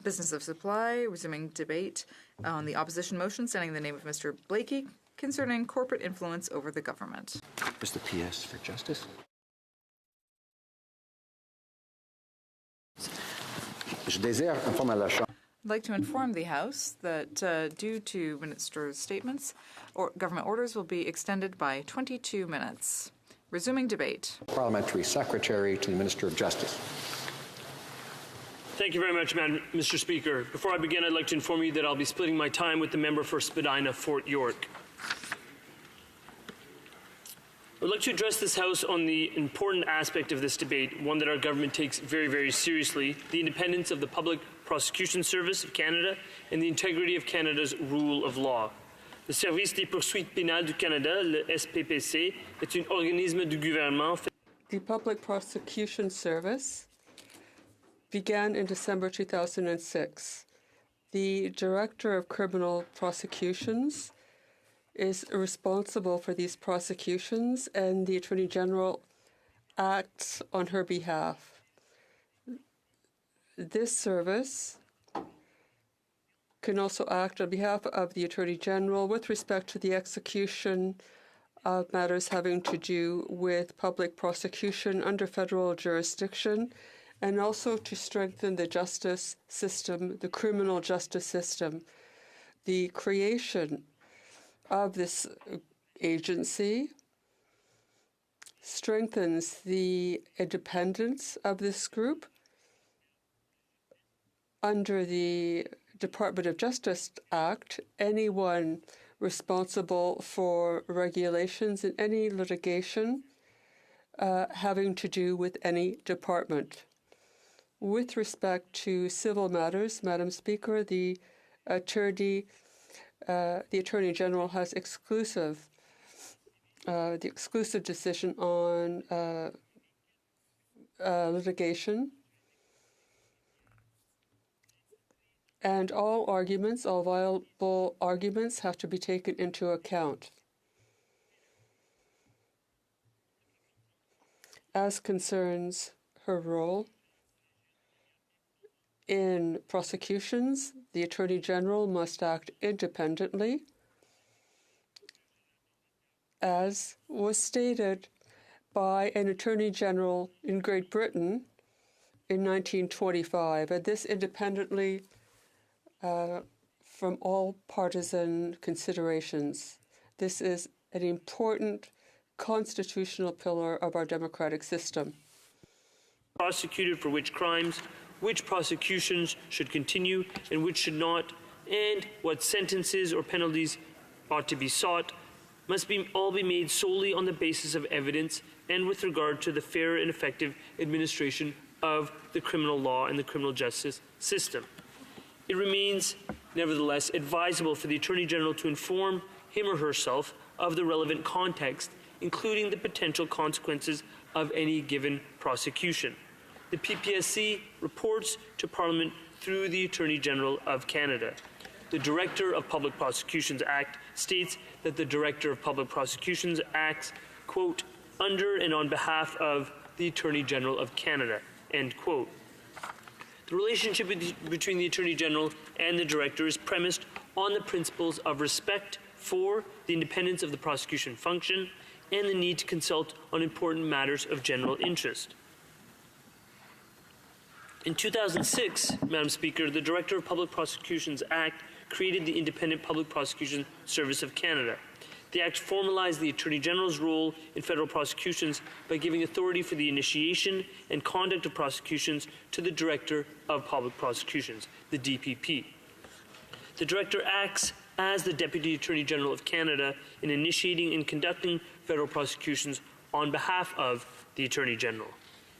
business of supply, resuming debate on the opposition motion standing in the name of Mr. Blakey concerning corporate influence over the government. Is the PS for justice? I'd like to inform the House that due to Minister's statements, government orders will be extended by 22 minutes. Resuming debate. Parliamentary Secretary to the Minister of Justice. Thank you very much, Mr. Speaker. Before I begin, I'd like to inform you that I'll be splitting my time with the member for Spadina, Fort York. I would like to address this House on the important aspect of this debate, one that our government takes very, very seriously, the independence of the Public Prosecution Service of Canada and the integrity of Canada's rule of law. Le Service des poursuites pénales du Canada, le SPPC, est un organisme du gouvernement. The Public Prosecution Service began in December 2006. The Director of Criminal Prosecutions is responsible for these prosecutions, and the Attorney General acts on her behalf. This service can also act on behalf of the Attorney General with respect to the execution of matters having to do with public prosecution under federal jurisdiction, and also to strengthen the justice system, the criminal justice system. The creation of this agency strengthens the independence of this group. Under the Department of Justice Act, anyone responsible for regulations in any litigation having to do with any department. With respect to civil matters, Madam Speaker, the Attorney General has the exclusive decision on litigation, and all viable arguments have to be taken into account. As concerns her role in prosecutions, the Attorney General must act independently, as was stated by an Attorney General in Great Britain in 1925, and this independently from all partisan considerations. This is an important constitutional pillar of our democratic system. Prosecuted for which crimes, which prosecutions should continue and which should not, and what sentences or penalties ought to be sought, must all be made solely on the basis of evidence and with regard to the fair and effective administration of the criminal law and the criminal justice system. It remains, nevertheless, advisable for the Attorney General to inform him or herself of the relevant context, including the potential consequences of any given prosecution. The PPSC reports to Parliament through the Attorney General of Canada. The Director of Public Prosecutions Act states that the Director of Public Prosecutions acts, quote, under and on behalf of the Attorney General of Canada, end quote. The relationship between the Attorney General and the Director is premised on the principles of respect for the independence of the prosecution function and the need to consult on important matters of general interest. In 2006, Madam Speaker, the Director of Public Prosecutions Act created the Independent Public Prosecution Service of Canada. The Act formalized the Attorney General's role in federal prosecutions by giving authority for the initiation and conduct of prosecutions to the Director of Public Prosecutions, the DPP. The Director acts as the Deputy Attorney General of Canada in initiating and conducting federal prosecutions on behalf of the Attorney General.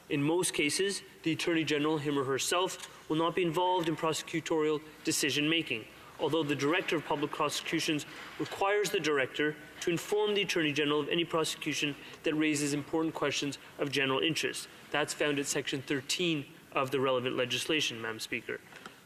In most cases, the Attorney General, him or herself, will not be involved in prosecutorial decision-making, although the Director of Public Prosecutions requires the Director to inform the Attorney General of any prosecution that raises important questions of general interest. That's found at Section 13 of the relevant legislation, Madam Speaker.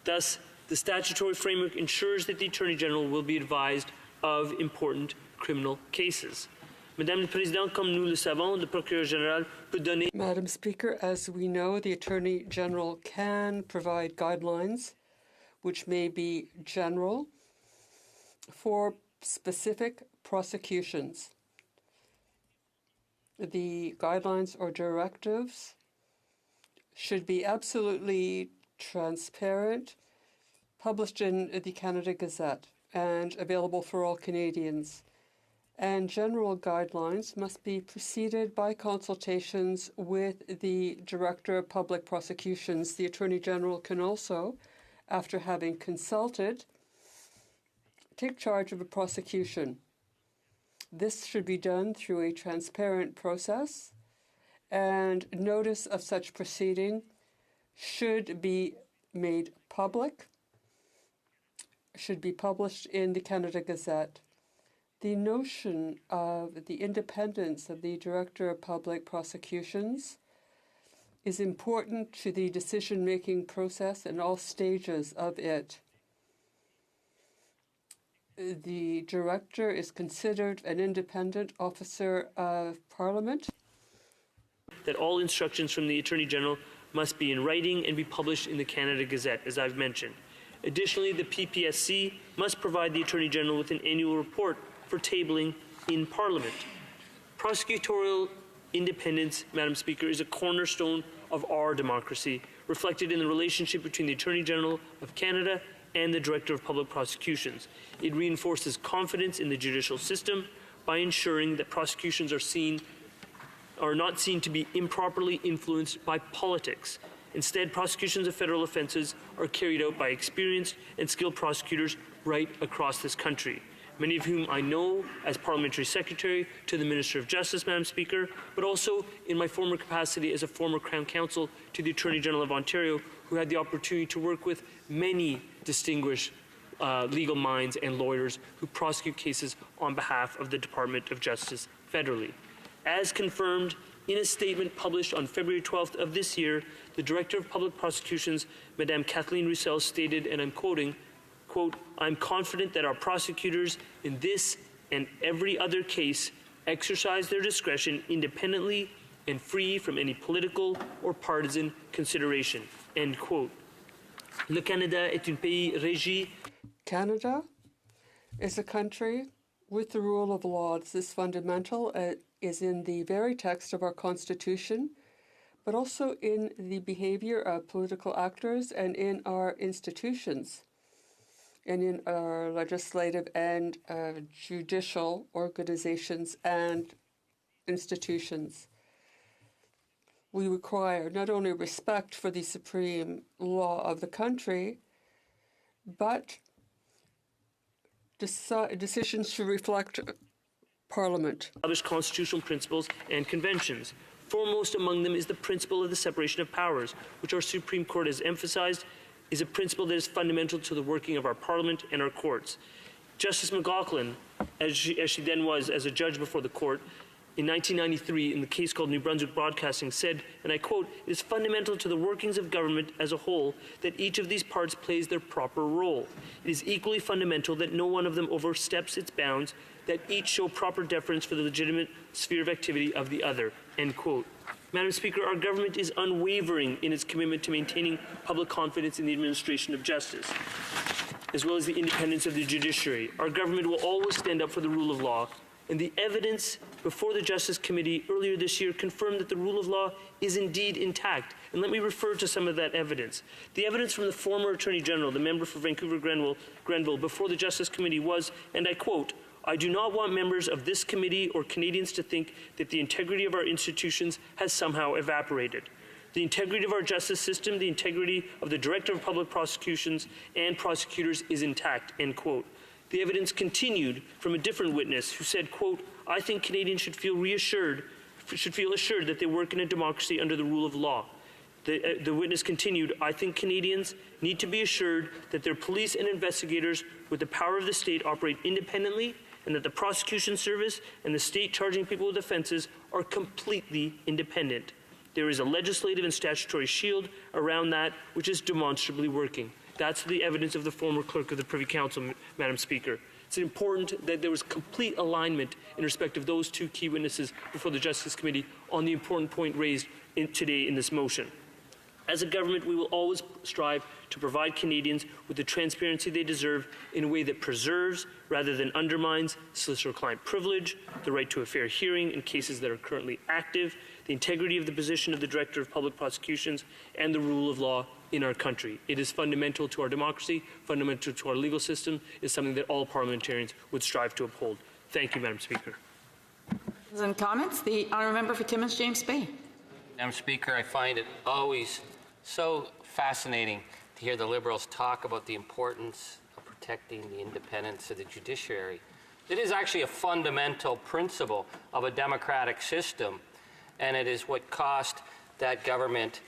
Thus, the statutory framework ensures that the Attorney General will be advised of important criminal cases. Madame la Présidente, comme nous le savons, le Procureur Général peut donner... Madam Speaker, as we know, the Attorney General can provide guidelines which may be general for specific prosecutions. The guidelines or directives should be absolutely transparent, published in the Canada Gazette, and available for all Canadians. and general guidelines must be preceded by consultations with the Director of Public Prosecutions. The Attorney General can also, after having consulted, take charge of a prosecution. This should be done through a transparent process, and notice of such proceeding should be made public, should be published in the Canada Gazette. The notion of the independence of the Director of Public Prosecutions is important to the decision-making process in all stages of it. The Director is considered an independent officer of Parliament. That all instructions from the Attorney General must be in writing and be published in the Canada Gazette, as I've mentioned. Additionally, the PPSC must provide the Attorney General with an annual report for tabling in Parliament. Prosecutorial independence, Madam Speaker, is a cornerstone of our democracy, reflected in the relationship between the Attorney General of Canada and the Director of Public Prosecutions. It reinforces confidence in the judicial system by ensuring that prosecutions are not seen to be improperly influenced by politics. Instead, prosecutions of federal offenses are carried out by experienced and skilled prosecutors right across this country, many of whom I know as Parliamentary Secretary to the Minister of Justice, Madam Speaker, but also in my former capacity as a former Crown Counsel to the Attorney General of Ontario, who had the opportunity to work with many distinguished legal minds and lawyers who prosecute cases on behalf of the Department of Justice federally. As confirmed in a statement published on February 12th of this year, the Director of Public Prosecutions, Madame Kathleen Roussel, stated, and I'm quoting, quote, "I'm confident that our prosecutors in this and every other case exercise their discretion independently and free from any political or partisan consideration," end quote. Le Canada est un pays régi. Canada is a country with the rule of law. This is fundamental. It is in the very text of our Constitution, but also in the behavior of political actors and in our institutions, and in our legislative and judicial organizations and institutions. We require not only respect for the supreme law of the country, but decisions should reflect Parliament. Establish constitutional principles and conventions. Foremost among them is the principle of the separation of powers, which our Supreme Court has emphasized is a principle that is fundamental to the working of our Parliament and our courts. Justice McLaughlin, as she then was as a judge before the court, in 1993, in the case called New Brunswick Broadcasting, said, and I quote, "It is fundamental to the workings of government as a whole that each of these parts plays their proper role. It is equally fundamental that no one of them oversteps its bounds, that each show proper deference for the legitimate sphere of activity of the other," end quote. Madam Speaker, our government is unwavering in its commitment to maintaining public confidence in the administration of justice, as well as the independence of the judiciary. Our government will always stand up for the rule of law, and the evidence before the Justice Committee earlier this year confirmed that the rule of law is indeed intact. And let me refer to some of that evidence. The evidence from the former Attorney General, the member for Vancouver-Grenville, before the Justice Committee was, and I quote, "I do not want members of this committee or Canadians to think that the integrity of our institutions has somehow evaporated. The integrity of our justice system, the integrity of the Director of Public Prosecutions and prosecutors is intact," end quote. The evidence continued from a different witness who said, quote, "I think Canadians should feel assured that they work in a democracy under the rule of law." The witness continued, "I think Canadians need to be assured that their police and investigators with the power of the state operate independently and that the prosecution service and the state charging people with offenses are completely independent. There is a legislative and statutory shield around that which is demonstrably working." That's the evidence of the former clerk of the Privy Council, Madam Speaker. It's important that there was complete alignment in respect of those two key witnesses before the Justice Committee on the important point raised today in this motion. As a government, we will always strive to provide Canadians with the transparency they deserve in a way that preserves, rather than undermines, solicitor-client privilege, the right to a fair hearing in cases that are currently active, the integrity of the position of the Director of Public Prosecutions, and the rule of law in our country. It is fundamental to our democracy, fundamental to our legal system, is something that all parliamentarians would strive to uphold. Thank you, Madam Speaker. And comments? The honourable member for Timmins, James Bay. Madam Speaker, I find it always so fascinating to hear the Liberals talk about the importance of protecting the independence of the judiciary. It is actually a fundamental principle of a democratic system, and it is what cost that government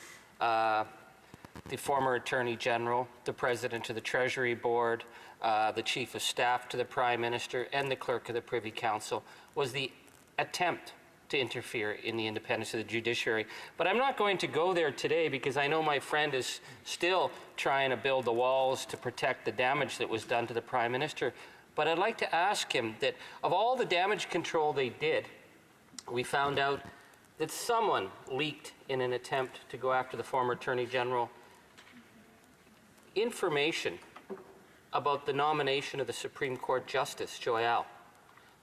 the former Attorney General, the President of the Treasury Board, the Chief of Staff to the Prime Minister, and the Clerk of the Privy Council, was the attempt to interfere in the independence of the judiciary. But I'm not going to go there today because I know my friend is still trying to build the walls to protect the damage that was done to the Prime Minister. But I'd like to ask him that of all the damage control they did, we found out that someone leaked in an attempt to go after the former Attorney General information about the nomination of the Supreme Court Justice, Joyal.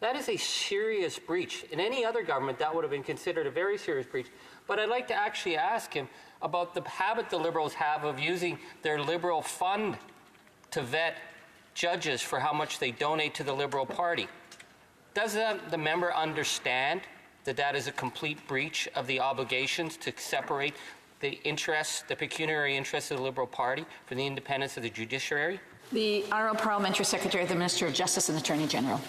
That is a serious breach. In any other government, that would have been considered a very serious breach. But I'd like to actually ask him about the habit the Liberals have of using their Liberal fund to vet judges for how much they donate to the Liberal Party. Does the member understand that that is a complete breach of the obligations to separate the interests, the pecuniary interests of the Liberal Party from the independence of the judiciary? The Honourable Parliamentary Secretary, the Minister of Justice and Attorney General.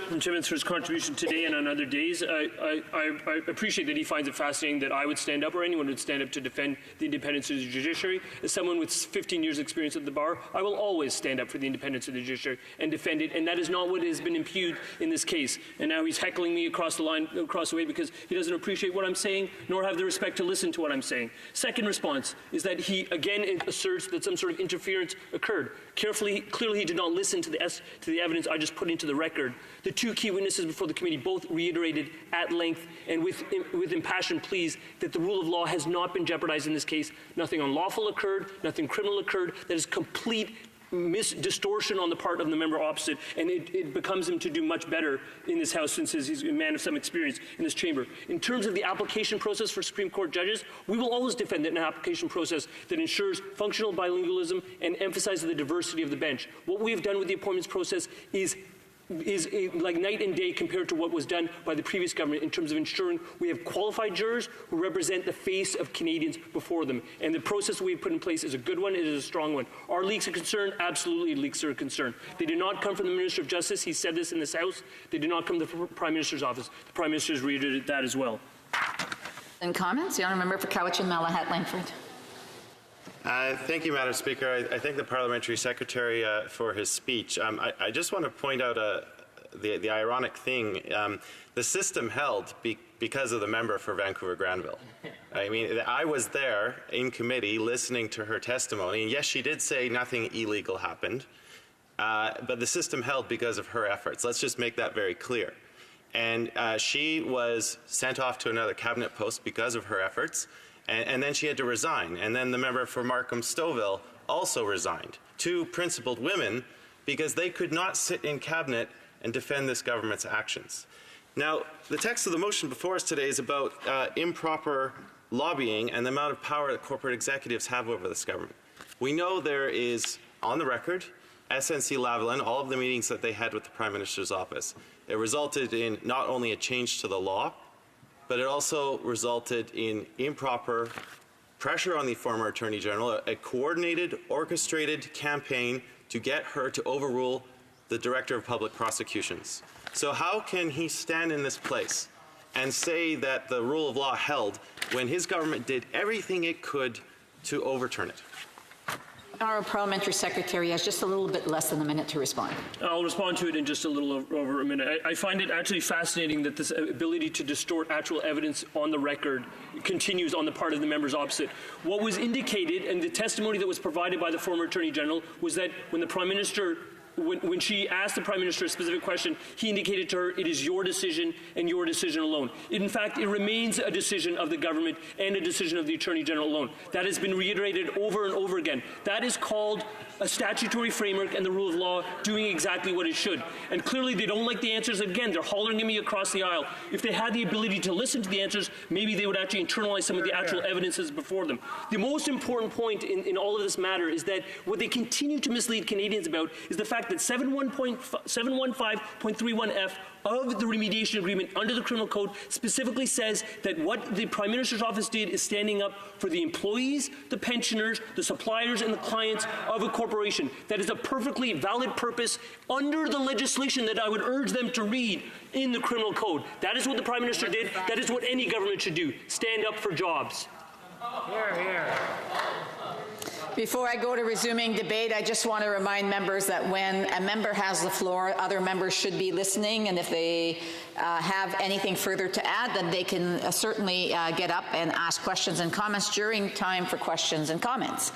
From Timmins for his contribution today and on other days. I appreciate that he finds it fascinating that I would stand up or anyone would stand up to defend the independence of the judiciary. As someone with 15 years experience at the bar, I will always stand up for the independence of the judiciary and defend it, and that is not what has been impugned in this case. And now he's heckling me across the line, across the way, because he doesn't appreciate what I'm saying, nor have the respect to listen to what I'm saying. Second response is that he again asserts that some sort of interference occurred. Clearly he did not listen to the evidence I just put into the record. The two key witnesses before the committee both reiterated at length and with impassioned pleas that the rule of law has not been jeopardized in this case. Nothing unlawful occurred, nothing criminal occurred. That is complete distortion on the part of the member opposite, and it becomes him to do much better in this House since he's a man of some experience in this chamber. In terms of the application process for Supreme Court judges, we will always defend an application process that ensures functional bilingualism and emphasizes the diversity of the bench. What we have done with the appointments process is like night and day compared to what was done by the previous government in terms of ensuring we have qualified jurors who represent the face of Canadians before them. And the process we've put in place is a good one, it is a strong one. Are leaks a concern? Absolutely, leaks are a concern. They did not come from the Minister of Justice. He said this in this House. They did not come from the Prime Minister's office. The Prime Minister has reiterated that as well. And comments? The honourable member for Cowichan, Malahat, Langford. Thank you, Madam Speaker. I thank the Parliamentary Secretary for his speech. I just want to point out the ironic thing. The system held because of the member for Vancouver-Granville. I mean, I was there in committee listening to her testimony, and yes, she did say nothing illegal happened, but the system held because of her efforts. Let's just make that very clear. And she was sent off to another cabinet post because of her efforts. And then she had to resign. And then the member for Markham-Stouffville also resigned. Two principled women, because they could not sit in cabinet and defend this government's actions. Now, the text of the motion before us today is about improper lobbying and the amount of power that corporate executives have over this government. We know there is, on the record, SNC-Lavalin, all of the meetings that they had with the Prime Minister's office. It resulted in not only a change to the law, but it also resulted in improper pressure on the former Attorney General, a coordinated, orchestrated campaign to get her to overrule the Director of Public Prosecutions. So how can he stand in this place and say that the rule of law held when his government did everything it could to overturn it? Our Parliamentary Secretary has just a little bit less than a minute to respond. I'll respond to it in just a little over a minute. I find it actually fascinating that this ability to distort actual evidence on the record continues on the part of the members opposite. What was indicated and the testimony that was provided by the former Attorney General was that when the Prime Minister when she asked the Prime Minister a specific question, he indicated to her, it is your decision and your decision alone. In fact, it remains a decision of the government and a decision of the Attorney General alone. That has been reiterated over and over again. That is called a statutory framework and the rule of law doing exactly what it should. And clearly they don't like the answers. Again, they're hollering at me across the aisle. If they had the ability to listen to the answers, maybe they would actually internalize some of the actual evidences before them. The most important point in all of this matter is that what they continue to mislead Canadians about is the fact fact that 715.31F of the remediation agreement under the criminal code specifically says that what the Prime Minister's office did is standing up for the employees, the pensioners, the suppliers, and the clients of a corporation. That is a perfectly valid purpose under the legislation that I would urge them to read in the criminal code. That is what the Prime Minister did. That is what any government should do. Stand up for jobs. Hear, hear. Before I go to resuming debate, I just want to remind members that when a member has the floor, other members should be listening, and if they have anything further to add, then they can certainly get up and ask questions and comments during time for questions and comments.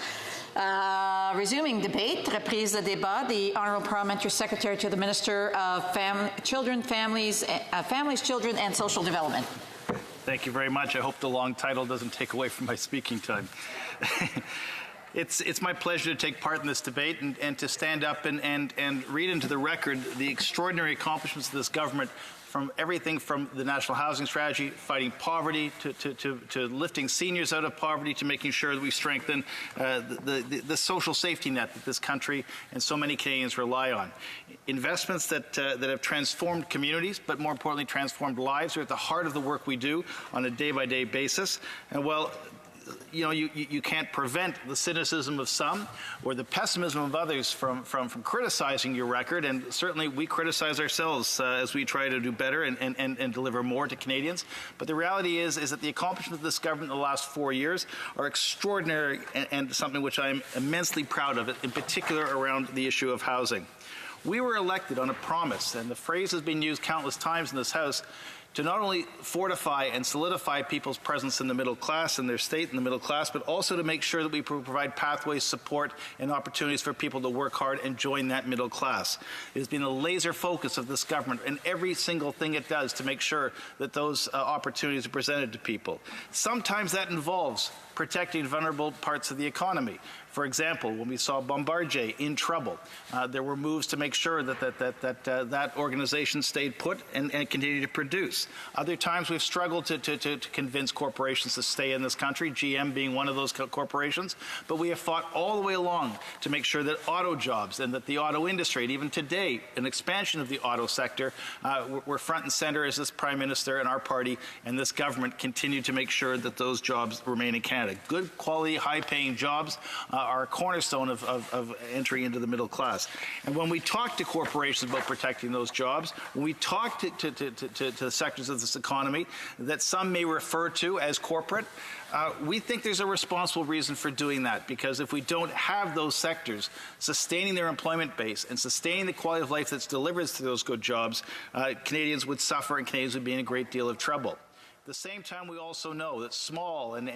Resuming debate, reprise de débat, the Honourable Parliamentary Secretary to the Minister of Families, Children and Social Development. Thank you very much. I hope the long title doesn't take away from my speaking time. It's my pleasure to take part in this debate and to stand up and read into the record the extraordinary accomplishments of this government, from everything from the National Housing Strategy, fighting poverty, to lifting seniors out of poverty, to making sure that we strengthen the social safety net that this country and so many Canadians rely on. Investments that have transformed communities, but more importantly, transformed lives, are at the heart of the work we do on a day-by-day basis. And well, you know, you can't prevent the cynicism of some or the pessimism of others from criticizing your record, and certainly we criticize ourselves as we try to do better and deliver more to Canadians. But the reality is that the accomplishments of this government in the last 4 years are extraordinary and something which I'm immensely proud of, in particular around the issue of housing. We were elected on a promise, and the phrase has been used countless times in this House, to not only fortify and solidify people's presence in the middle class and their state in the middle class, but also to make sure that we provide pathways, support, and opportunities for people to work hard and join that middle class. It has been a laser focus of this government and every single thing it does to make sure that those opportunities are presented to people. Sometimes that involves protecting vulnerable parts of the economy. For example, when we saw Bombardier in trouble, there were moves to make sure that organization stayed put and continued to produce. Other times we've struggled to convince corporations to stay in this country, GM being one of those corporations, but we have fought all the way along to make sure that auto jobs and that the auto industry, and even today, an expansion of the auto sector, we're front and center as this Prime Minister and our party and this government continue to make sure that those jobs remain in Canada. Good quality, high-paying jobs are a cornerstone of entry into the middle class. And when we talk to corporations about protecting those jobs, when we talk to the sectors of this economy that some may refer to as corporate, we think there's a responsible reason for doing that, because if we don't have those sectors sustaining their employment base and sustaining the quality of life that's delivered through those good jobs, Canadians would suffer and Canadians would be in a great deal of trouble. At the same time, we also know that small and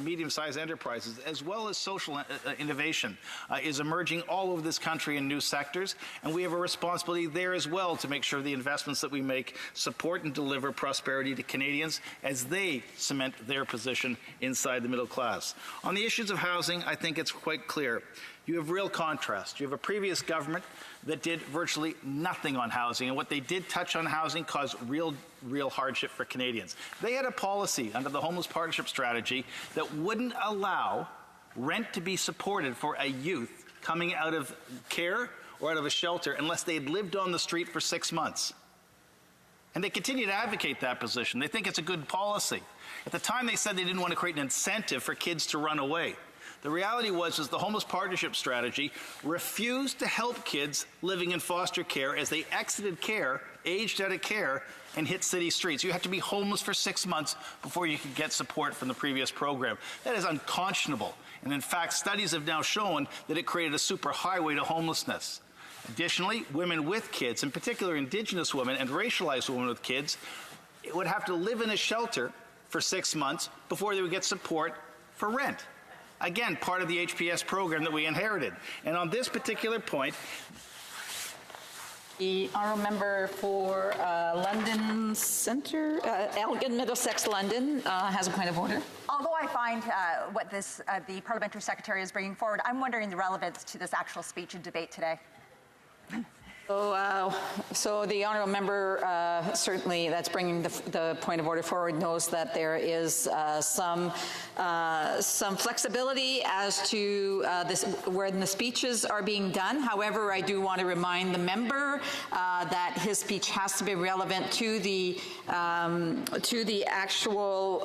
medium-sized enterprises, as well as social innovation, is emerging all over this country in new sectors, and we have a responsibility there as well to make sure the investments that we make support and deliver prosperity to Canadians as they cement their position inside the middle class. On the issues of housing, I think it's quite clear. You have real contrast. You have a previous government that did virtually nothing on housing, and what they did touch on housing caused real hardship for Canadians. They had a policy under the Homeless Partnership Strategy that wouldn't allow rent to be supported for a youth coming out of care or out of a shelter unless they had lived on the street for 6 months. And they continue to advocate that position. They think it's a good policy. At the time, they said they didn't want to create an incentive for kids to run away. The reality was the Homeless Partnership Strategy refused to help kids living in foster care as they exited care, aged out of care, and hit city streets. You have to be homeless for 6 months before you could get support from the previous program. That is unconscionable. And in fact, studies have now shown that it created a superhighway to homelessness. Additionally, women with kids, in particular Indigenous women and racialized women with kids, would have to live in a shelter for 6 months before they would get support for rent. Again, part of the HPS program that we inherited. And on this particular point, the honourable member for London Centre, Elgin, Middlesex, London, has a point of order. Although I find what the Parliamentary Secretary is bringing forward, I'm wondering the relevance to this actual speech and debate today. So the honourable member, certainly that's bringing the point of order forward, knows that there is some flexibility as to when the speeches are being done. However, I do want to remind the member that his speech has to be relevant to the actual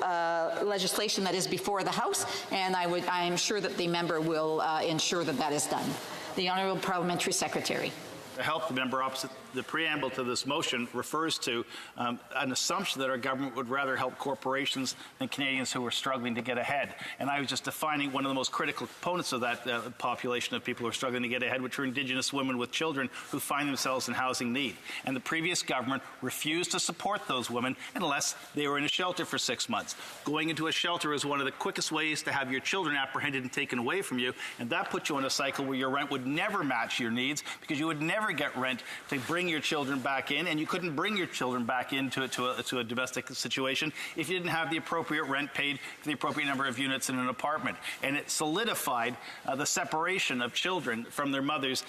legislation that is before the House, and I am sure that the member will ensure that that is done. The Honourable Parliamentary Secretary. To help the member opposite, the preamble to this motion refers to an assumption that our government would rather help corporations than Canadians who are struggling to get ahead. And I was just defining one of the most critical components of that population of people who are struggling to get ahead, which are Indigenous women with children who find themselves in housing need. And the previous government refused to support those women unless they were in a shelter for 6 months. Going into a shelter is one of the quickest ways to have your children apprehended and taken away from you, and that puts you in a cycle where your rent would never match your needs because you would never get rent to bring your children back in, and you couldn't bring your children back into a domestic situation if you didn't have the appropriate rent paid for the appropriate number of units in an apartment. And it solidified the separation of children from their mothers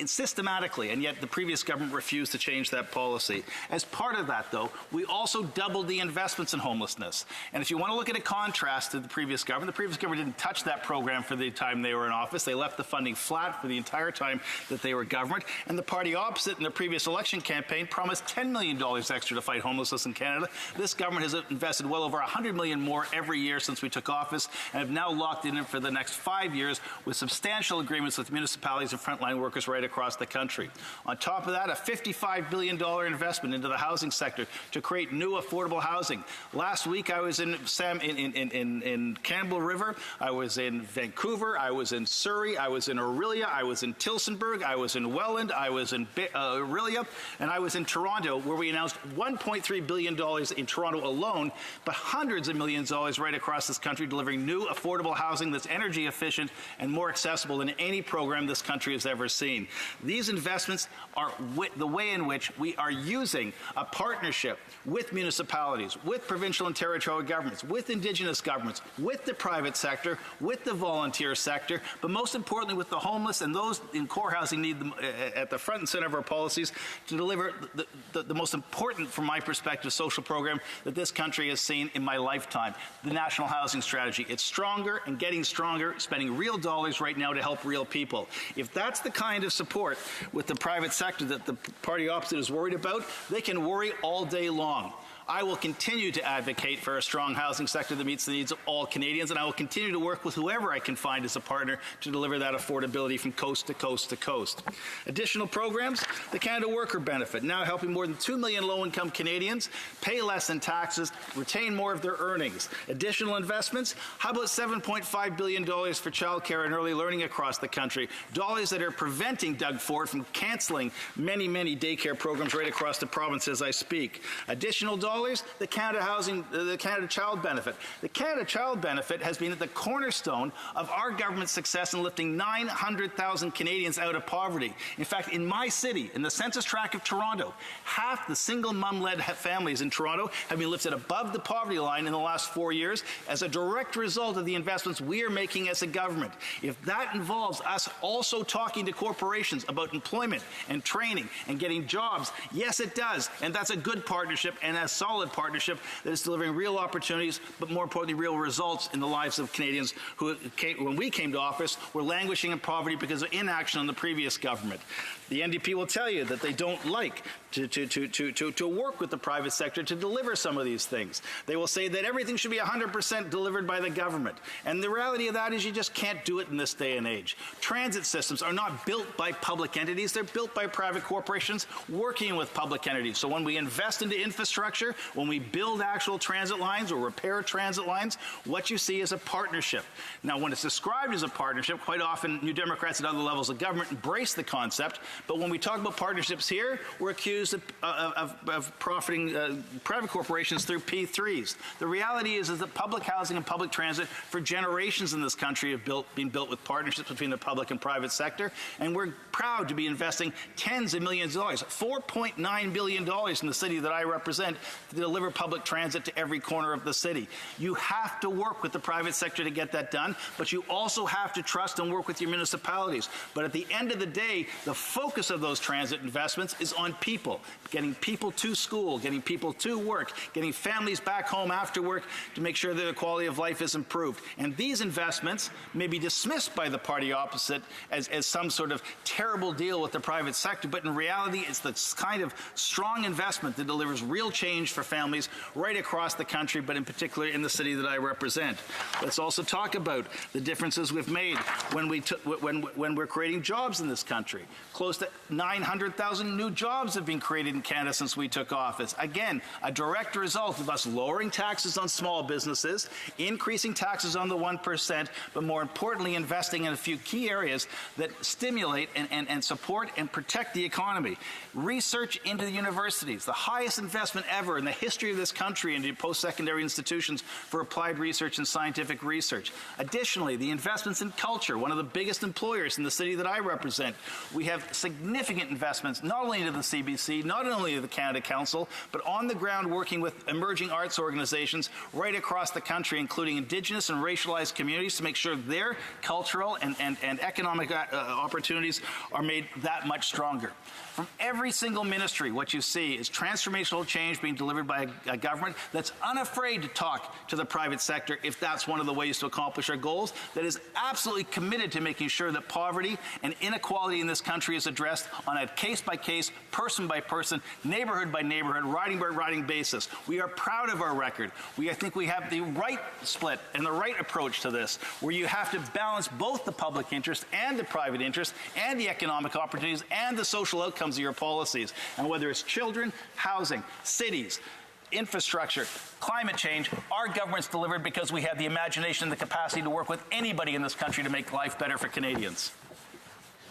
systematically, and yet the previous government refused to change that policy. As part of that, though, we also doubled the investments in homelessness. And if you want to look at a contrast to the previous government didn't touch that program for the time they were in office. They left the funding flat for the entire time that they were government, and the party opposite in the previous election campaign promised $10 million extra to fight homelessness in Canada. This government has invested well over $100 million more every year since we took office, and have now locked in for the next 5 years with substantial agreements with municipalities and frontline workers right across the country. On top of that, a $55 billion investment into the housing sector to create new affordable housing. Last week I was in Campbell River, I was in Vancouver, I was in Surrey, I was in Orillia, I was in Tillsonburg, I was in Welland, I was in Orillia, and I was in Toronto, where we announced $1.3 billion in Toronto alone, but hundreds of millions of dollars right across this country delivering new affordable housing that's energy efficient and more accessible than any program this country has ever seen. These investments are the way in which we are using a partnership with municipalities, with provincial and territorial governments, with Indigenous governments, with the private sector, with the volunteer sector, but most importantly with the homeless and those in core housing need at the front and center of our policies to deliver the most important, from my perspective, social program that this country has seen in my lifetime, the National Housing Strategy. It's stronger and getting stronger, spending real dollars right now to help real people. If that's the kind of support with the private sector that the party opposite is worried about, they can worry all day long. I will continue to advocate for a strong housing sector that meets the needs of all Canadians, and I will continue to work with whoever I can find as a partner to deliver that affordability from coast to coast to coast. Additional programs, the Canada Worker Benefit, now helping more than 2 million low-income Canadians pay less in taxes, retain more of their earnings. Additional investments, how about $7.5 billion for childcare and early learning across the country, dollars that are preventing Doug Ford from cancelling many, many daycare programs right across the province as I speak. Additional dollars, the Canada Child Benefit. The Canada Child Benefit has been at the cornerstone of our government's success in lifting 900,000 Canadians out of poverty. In fact, in my city, in the census tract of Toronto, half the single mom-led families in Toronto have been lifted above the poverty line in the last 4 years as a direct result of the investments we are making as a government. If that involves us also talking to corporations about employment and training and getting jobs, yes, it does. And that's a good partnership and a solid partnership that is delivering real opportunities, but more importantly, real results in the lives of Canadians who, when we came to office, were languishing in poverty because of inaction on the previous government. The NDP will tell you that they don't like to work with the private sector to deliver some of these things. They will say that everything should be 100% delivered by the government. And the reality of that is you just can't do it in this day and age. Transit systems are not built by public entities. They're built by private corporations working with public entities. So when we invest into infrastructure, when we build actual transit lines or repair transit lines, what you see is a partnership. Now, when it's described as a partnership, quite often New Democrats at other levels of government embrace the concept. But when we talk about partnerships here, we're accused of profiting private corporations through P3s. The reality is that public housing and public transit for generations in this country have been built with partnerships between the public and private sector, and we're proud to be investing tens of millions of dollars, $4.9 billion in the city that I represent to deliver public transit to every corner of the city. You have to work with the private sector to get that done, but you also have to trust and work with your municipalities. But at the end of the day, the focus focus of those transit investments is on people, getting people to school, getting people to work, getting families back home after work to make sure that the quality of life is improved. And these investments may be dismissed by the party opposite as some sort of terrible deal with the private sector, but in reality, it's the kind of strong investment that delivers real change for families right across the country, but in particular in the city that I represent. Let's also talk about the differences we've made when we're creating jobs in this country. Close to 900,000 new jobs have been created in Canada since we took office. Again, a direct result of us lowering taxes on small businesses, increasing taxes on the 1%, but more importantly, investing in a few key areas that stimulate and support and protect the economy. Research into the universities, the highest investment ever in the history of this country into post-secondary institutions for applied research and scientific research. Additionally, the investments in culture, one of the biggest employers in the city that I represent. We have significant investments not only into the CBC, not only into the Canada Council, but on the ground working with emerging arts organizations right across the country, including Indigenous and racialized communities, to make sure their cultural and economic opportunities are made that much stronger. From every single ministry, what you see is transformational change being delivered by a government that's unafraid to talk to the private sector if that's one of the ways to accomplish our goals, that is absolutely committed to making sure that poverty and inequality in this country is addressed on a case-by-case, person-by-person, neighborhood-by-neighborhood, riding-by-riding basis. We are proud of our record. I think we have the right split and the right approach to this, where you have to balance both the public interest and the private interest and the economic opportunities and the social outcomes of your policies. And whether it's children, housing, cities, infrastructure, climate change, our government's delivered because we have the imagination and the capacity to work with anybody in this country to make life better for Canadians.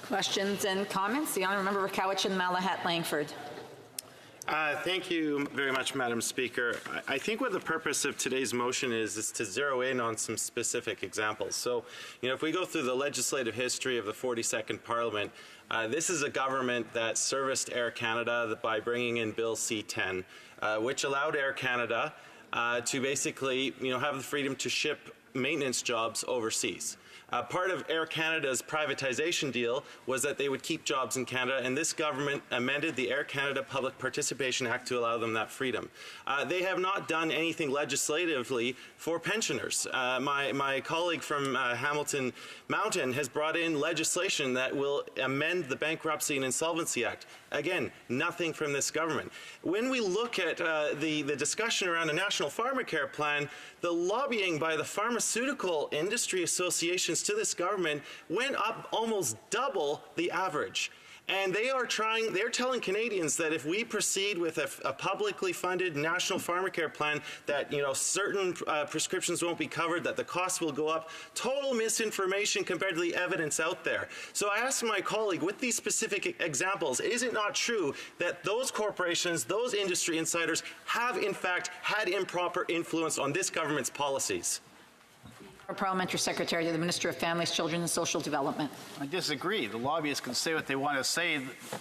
Questions and comments? The Honourable Member for Cowichan, Malahat, Langford. Thank you very much, Madam Speaker. I think what the purpose of today's motion is to zero in on some specific examples. So, if we go through the legislative history of the 42nd Parliament, this is a government that serviced Air Canada by bringing in Bill C-10, which allowed Air Canada to basically, have the freedom to ship maintenance jobs overseas. Part of Air Canada's privatization deal was that they would keep jobs in Canada, and this government amended the Air Canada Public Participation Act to allow them that freedom. They have not done anything legislatively for pensioners. My colleague from Hamilton Mountain has brought in legislation that will amend the Bankruptcy and Insolvency Act. Again, nothing from this government. When we look at the discussion around a national pharmacare plan, the lobbying by the pharmaceutical industry associations to this government went up almost double the average. And they're telling Canadians that if we proceed with a publicly funded national pharmacare plan, that certain prescriptions won't be covered, that the costs will go up. Total misinformation compared to the evidence out there. So I asked my colleague, with these specific examples, is it not true that those corporations, those industry insiders, have in fact had improper influence on this government's policies? Our Parliamentary Secretary to the Minister of Families, Children and Social Development. I disagree. The lobbyists can say what they want to say.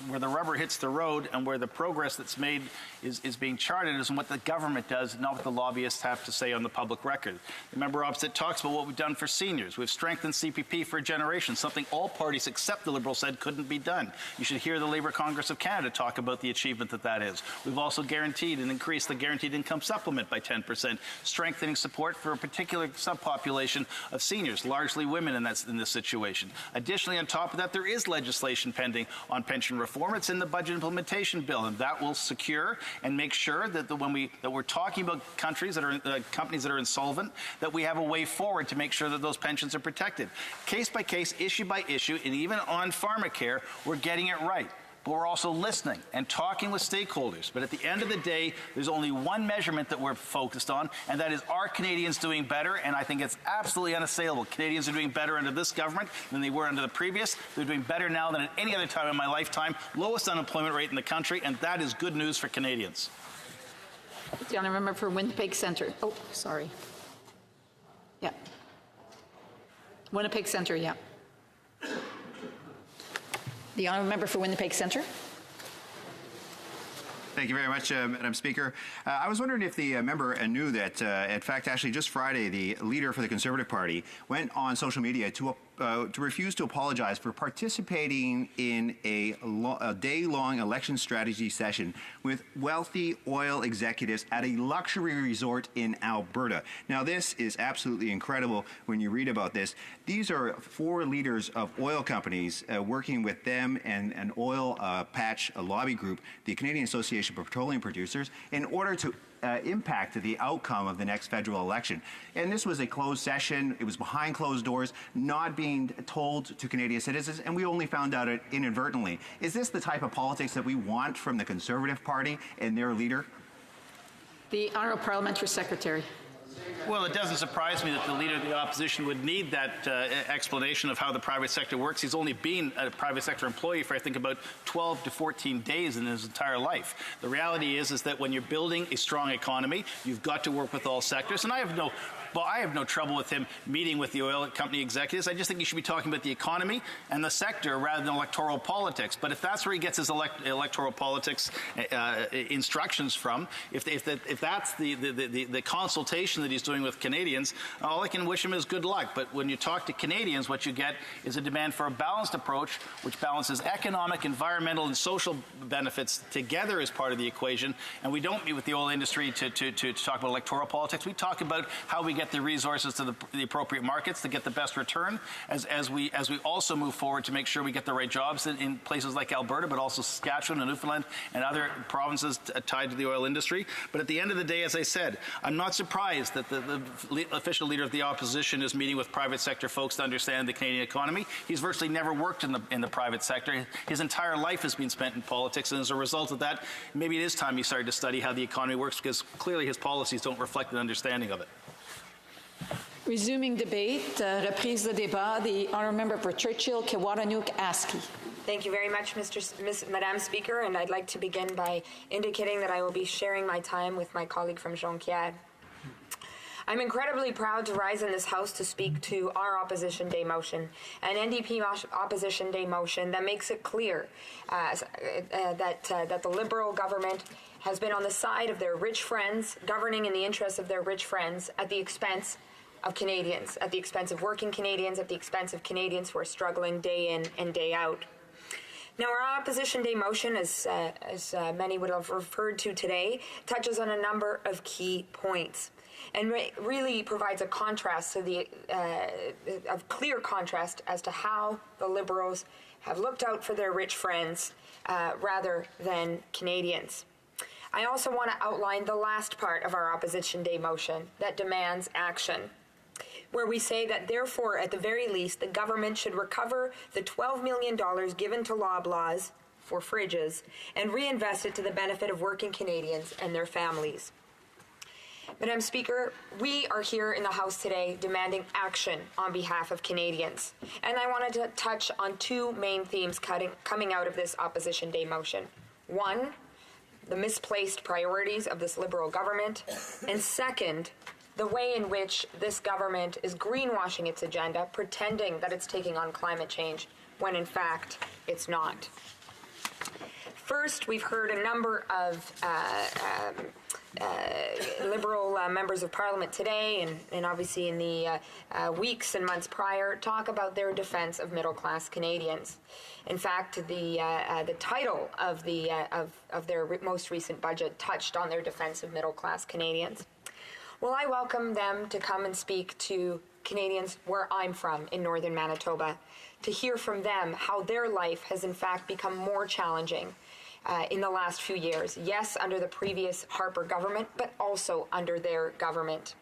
Where the rubber hits the road and where the progress that's made is being charted is what the government does, not what the lobbyists have to say on the public record. The member opposite talks about what we've done for seniors. We've strengthened CPP for a generation, something all parties except the Liberals said couldn't be done. You should hear the Labour Congress of Canada talk about the achievement that is. We've also guaranteed and increased the guaranteed income supplement by 10%, strengthening support for a particular subpopulation of seniors, largely women in this situation. Additionally, on top of that, there is legislation pending on pension reform. It's in the budget implementation bill, and that will secure and make sure that we're talking about companies that are insolvent, that we have a way forward to make sure that those pensions are protected. Case by case, issue by issue, and even on pharmacare, we're getting it right. But we're also listening and talking with stakeholders. But at the end of the day, there's only one measurement that we're focused on, and that is, are Canadians doing better? And I think it's absolutely unassailable. Canadians are doing better under this government than they were under the previous. They're doing better now than at any other time in my lifetime. Lowest unemployment rate in the country, and that is good news for Canadians. The Honourable Member for Winnipeg Centre. Oh, sorry. Yeah. Winnipeg Centre, yeah. The Honourable Member for Winnipeg Centre. Thank you very much, Madam Speaker. I was wondering if the member knew that, in fact, actually just Friday, the leader for the Conservative Party went on social media to refuse to apologize for participating in a day-long election strategy session with wealthy oil executives at a luxury resort in Alberta. Now, this is absolutely incredible when you read about this. These are 4 leaders of oil companies working with them and an oil patch lobby group, the Canadian Association of Petroleum Producers, in order to impact the outcome of the next federal election. And this was a closed session. It was behind closed doors, not being told to Canadian citizens, and we only found out it inadvertently. Is this the type of politics that we want from the Conservative Party and their leader? The Honourable Parliamentary Secretary. Well, it doesn't surprise me that the Leader of the Opposition would need that explanation of how the private sector works. He's only been a private sector employee for, I think, about 12 to 14 days in his entire life. The reality is that when you're building a strong economy, you've got to work with all sectors. And I have no trouble with him meeting with the oil company executives. I just think he should be talking about the economy and the sector rather than electoral politics. But if that's where he gets his electoral politics instructions from, if that's the consultation that he's doing with Canadians, all I can wish him is good luck. But when you talk to Canadians, what you get is a demand for a balanced approach, which balances economic, environmental, and social benefits together as part of the equation. And we don't meet with the oil industry to talk about electoral politics. We talk about how we get the resources to the appropriate markets to get the best return as we also move forward to make sure we get the right jobs in places like Alberta, but also Saskatchewan and Newfoundland and other provinces tied to the oil industry. But at the end of the day, as I said, I'm not surprised that the official leader of the opposition is meeting with private sector folks to understand the Canadian economy. He's virtually never worked in the private sector. His entire life has been spent in politics, and as a result of that, maybe it is time he started to study how the economy works, because clearly his policies don't reflect an understanding of it. Resuming debate, reprise de débat, the Honourable Member for Churchill, Kiwatanuk, Askey. Thank you very much, Madam Speaker, and I'd like to begin by indicating that I will be sharing my time with my colleague from Jonquière. I'm incredibly proud to rise in this House to speak to our Opposition Day motion, an NDP Opposition Day motion that makes it clear that the Liberal government has been on the side of their rich friends, governing in the interests of their rich friends at the expense of Canadians, at the expense of working Canadians, at the expense of Canadians who are struggling day in and day out. Now, our Opposition Day motion, as many would have referred to today, touches on a number of key points and really provides a contrast to a clear contrast as to how the Liberals have looked out for their rich friends rather than Canadians. I also want to outline the last part of our Opposition Day motion that demands action, where we say that, therefore, at the very least, the government should recover the $12 million given to Loblaws for fridges and reinvest it to the benefit of working Canadians and their families. Madam Speaker, we are here in the House today demanding action on behalf of Canadians. And I wanted to touch on 2 main themes coming out of this Opposition Day motion. One, the misplaced priorities of this Liberal government. And second, the way in which this government is greenwashing its agenda, pretending that it's taking on climate change, when in fact it's not. First, we've heard a number of Liberal members of Parliament today and obviously in the weeks and months prior talk about their defense of middle-class Canadians. In fact, the title of their most recent budget touched on their defense of middle-class Canadians. Well, I welcome them to come and speak to Canadians where I'm from in northern Manitoba, to hear from them how their life has in fact become more challenging in the last few years. Yes, under the previous Harper government, but also under their government.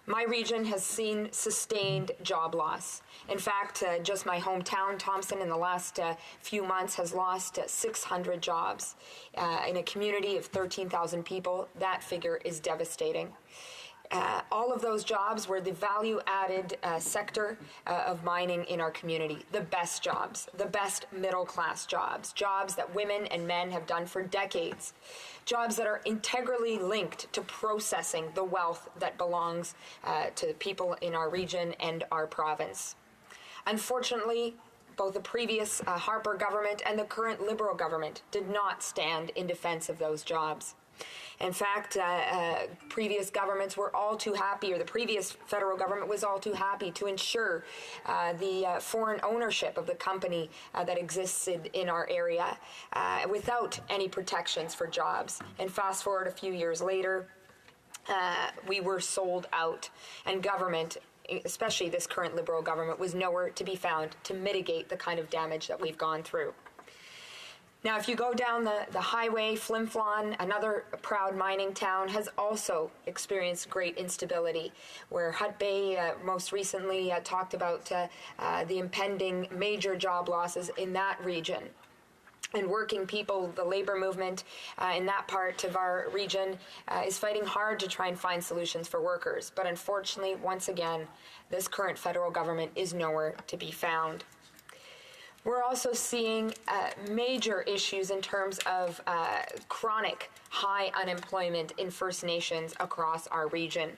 My region has seen sustained job loss. In fact, just my hometown, Thompson, in the last few months has lost 600 jobs. In a community of 13,000 people, that figure is devastating. All of those jobs were the value-added sector of mining in our community. The best jobs, the best middle-class jobs, jobs that women and men have done for decades, jobs that are integrally linked to processing the wealth that belongs to people in our region and our province. Unfortunately, both the previous Harper government and the current Liberal government did not stand in defense of those jobs. In fact, previous governments were all too happy, or the previous federal government was all too happy to ensure the foreign ownership of the company that existed in our area without any protections for jobs. And fast forward a few years later, we were sold out, and government, especially this current Liberal government, was nowhere to be found to mitigate the kind of damage that we've gone through. Now, if you go down the highway, Flin Flon, another proud mining town, has also experienced great instability, where Hut Bay most recently talked about the impending major job losses in that region. And working people, the labor movement in that part of our region is fighting hard to try and find solutions for workers. But unfortunately, once again, this current federal government is nowhere to be found. We're also seeing major issues in terms of chronic high unemployment in First Nations across our region.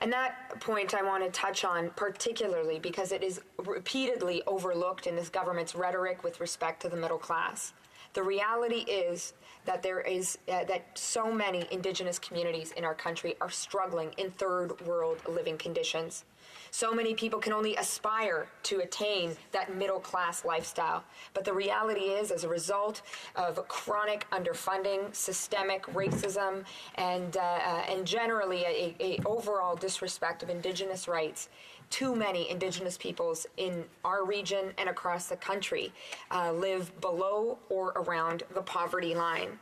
And that point I want to touch on particularly because it is repeatedly overlooked in this government's rhetoric with respect to the middle class. The reality is that that so many Indigenous communities in our country are struggling in third world living conditions. So many people can only aspire to attain that middle class lifestyle. But the reality is, as a result of chronic underfunding, systemic racism, and generally a overall disrespect of Indigenous rights, too many Indigenous peoples in our region and across the country live below or around the poverty line.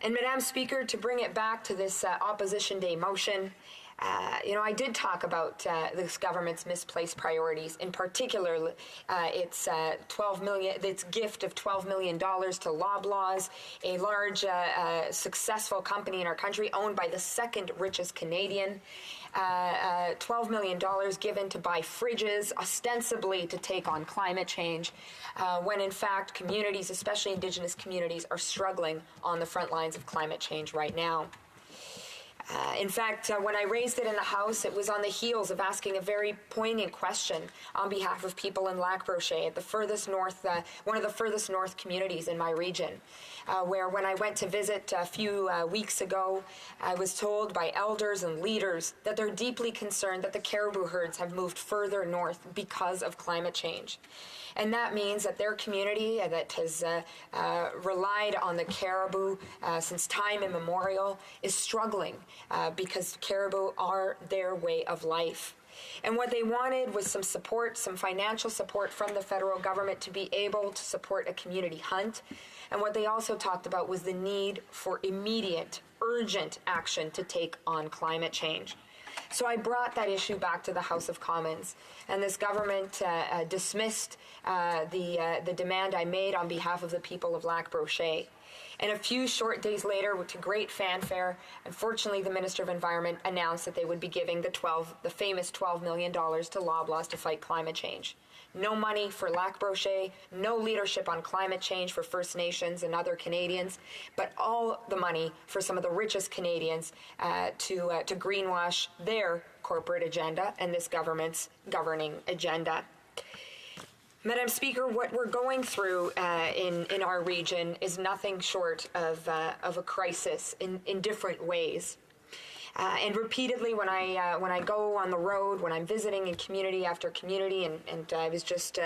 And Madam Speaker, to bring it back to this Opposition Day motion, I did talk about this government's misplaced priorities, in particular its gift of $12 million to Loblaws, a large, successful company in our country owned by the second richest Canadian. $12 million given to buy fridges, ostensibly to take on climate change, when in fact communities, especially Indigenous communities, are struggling on the front lines of climate change right now. In fact, when I raised it in the House, it was on the heels of asking a very poignant question on behalf of people in Lac Brochet, at the furthest north, one of the furthest north communities in my region, where when I went to visit a few weeks ago, I was told by elders and leaders that they're deeply concerned that the caribou herds have moved further north because of climate change. And that means that their community that has relied on the caribou since time immemorial is struggling because caribou are their way of life. And what they wanted was some support, some financial support from the federal government to be able to support a community hunt. And what they also talked about was the need for immediate, urgent action to take on climate change. So I brought that issue back to the House of Commons, and this government dismissed the demand I made on behalf of the people of Lac Brochet. And a few short days later, to great fanfare, unfortunately the Minister of Environment announced that they would be giving the famous $12 million to Loblaws to fight climate change. No money for Lac Brochet, no leadership on climate change for First Nations and other Canadians, but all the money for some of the richest Canadians to greenwash their corporate agenda and this government's governing agenda. Madam Speaker, what we're going through in our region is nothing short of a crisis in different ways. And repeatedly, when I go on the road, when I'm visiting in community after community, and I was just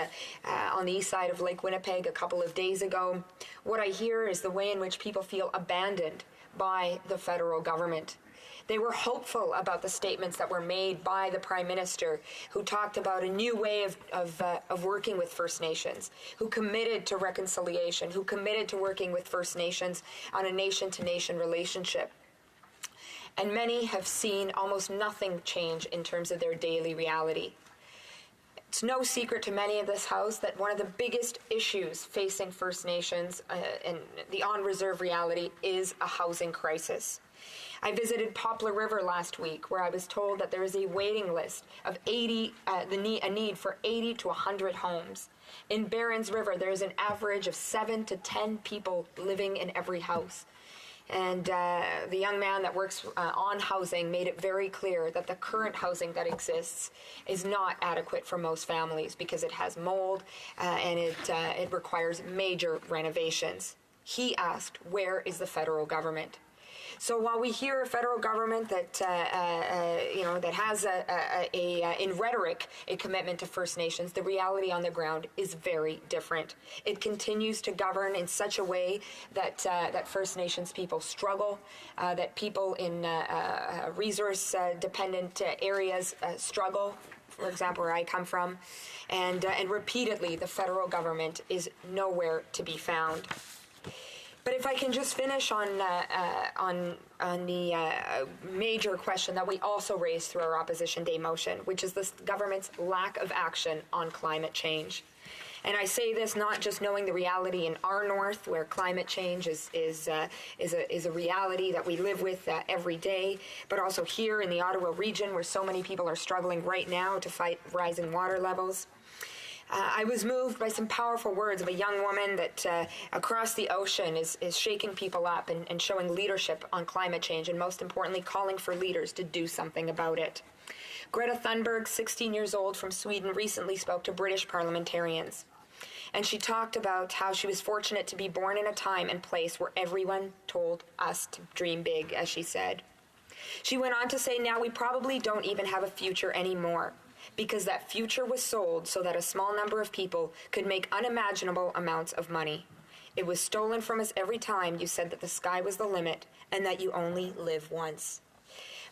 on the east side of Lake Winnipeg a couple of days ago, what I hear is the way in which people feel abandoned by the federal government. They were hopeful about the statements that were made by the Prime Minister, who talked about a new way of working with First Nations, who committed to reconciliation, who committed to working with First Nations on a nation-to-nation relationship. And many have seen almost nothing change in terms of their daily reality. It's no secret to many of this House that one of the biggest issues facing First Nations and the on-reserve reality is a housing crisis. I visited Poplar River last week, where I was told that there is a waiting list of a need for 80 to 100 homes. In Barons River, there is an average of 7 to 10 people living in every house. And the young man that works on housing made it very clear that the current housing that exists is not adequate for most families because it has mold and it requires major renovations. He asked, where is the federal government? So while we hear a federal government that that has in rhetoric a commitment to First Nations, the reality on the ground is very different. It continues to govern in such a way that that First Nations people struggle, that people in resource dependent areas struggle. For example, where I come from, and repeatedly the federal government is nowhere to be found. But if I can just finish on the major question that we also raised through our Opposition Day motion, which is the government's lack of action on climate change. And I say this not just knowing the reality in our north, where climate change is a reality that we live with every day, but also here in the Ottawa region, where so many people are struggling right now to fight rising water levels. I was moved by some powerful words of a young woman that across the ocean is shaking people up and showing leadership on climate change, and most importantly, calling for leaders to do something about it. Greta Thunberg, 16 years old from Sweden, recently spoke to British parliamentarians. And she talked about how she was fortunate to be born in a time and place where everyone told us to dream big, as she said. She went on to say, now we probably don't even have a future anymore, because that future was sold so that a small number of people could make unimaginable amounts of money. It was stolen from us every time you said that the sky was the limit and that you only live once.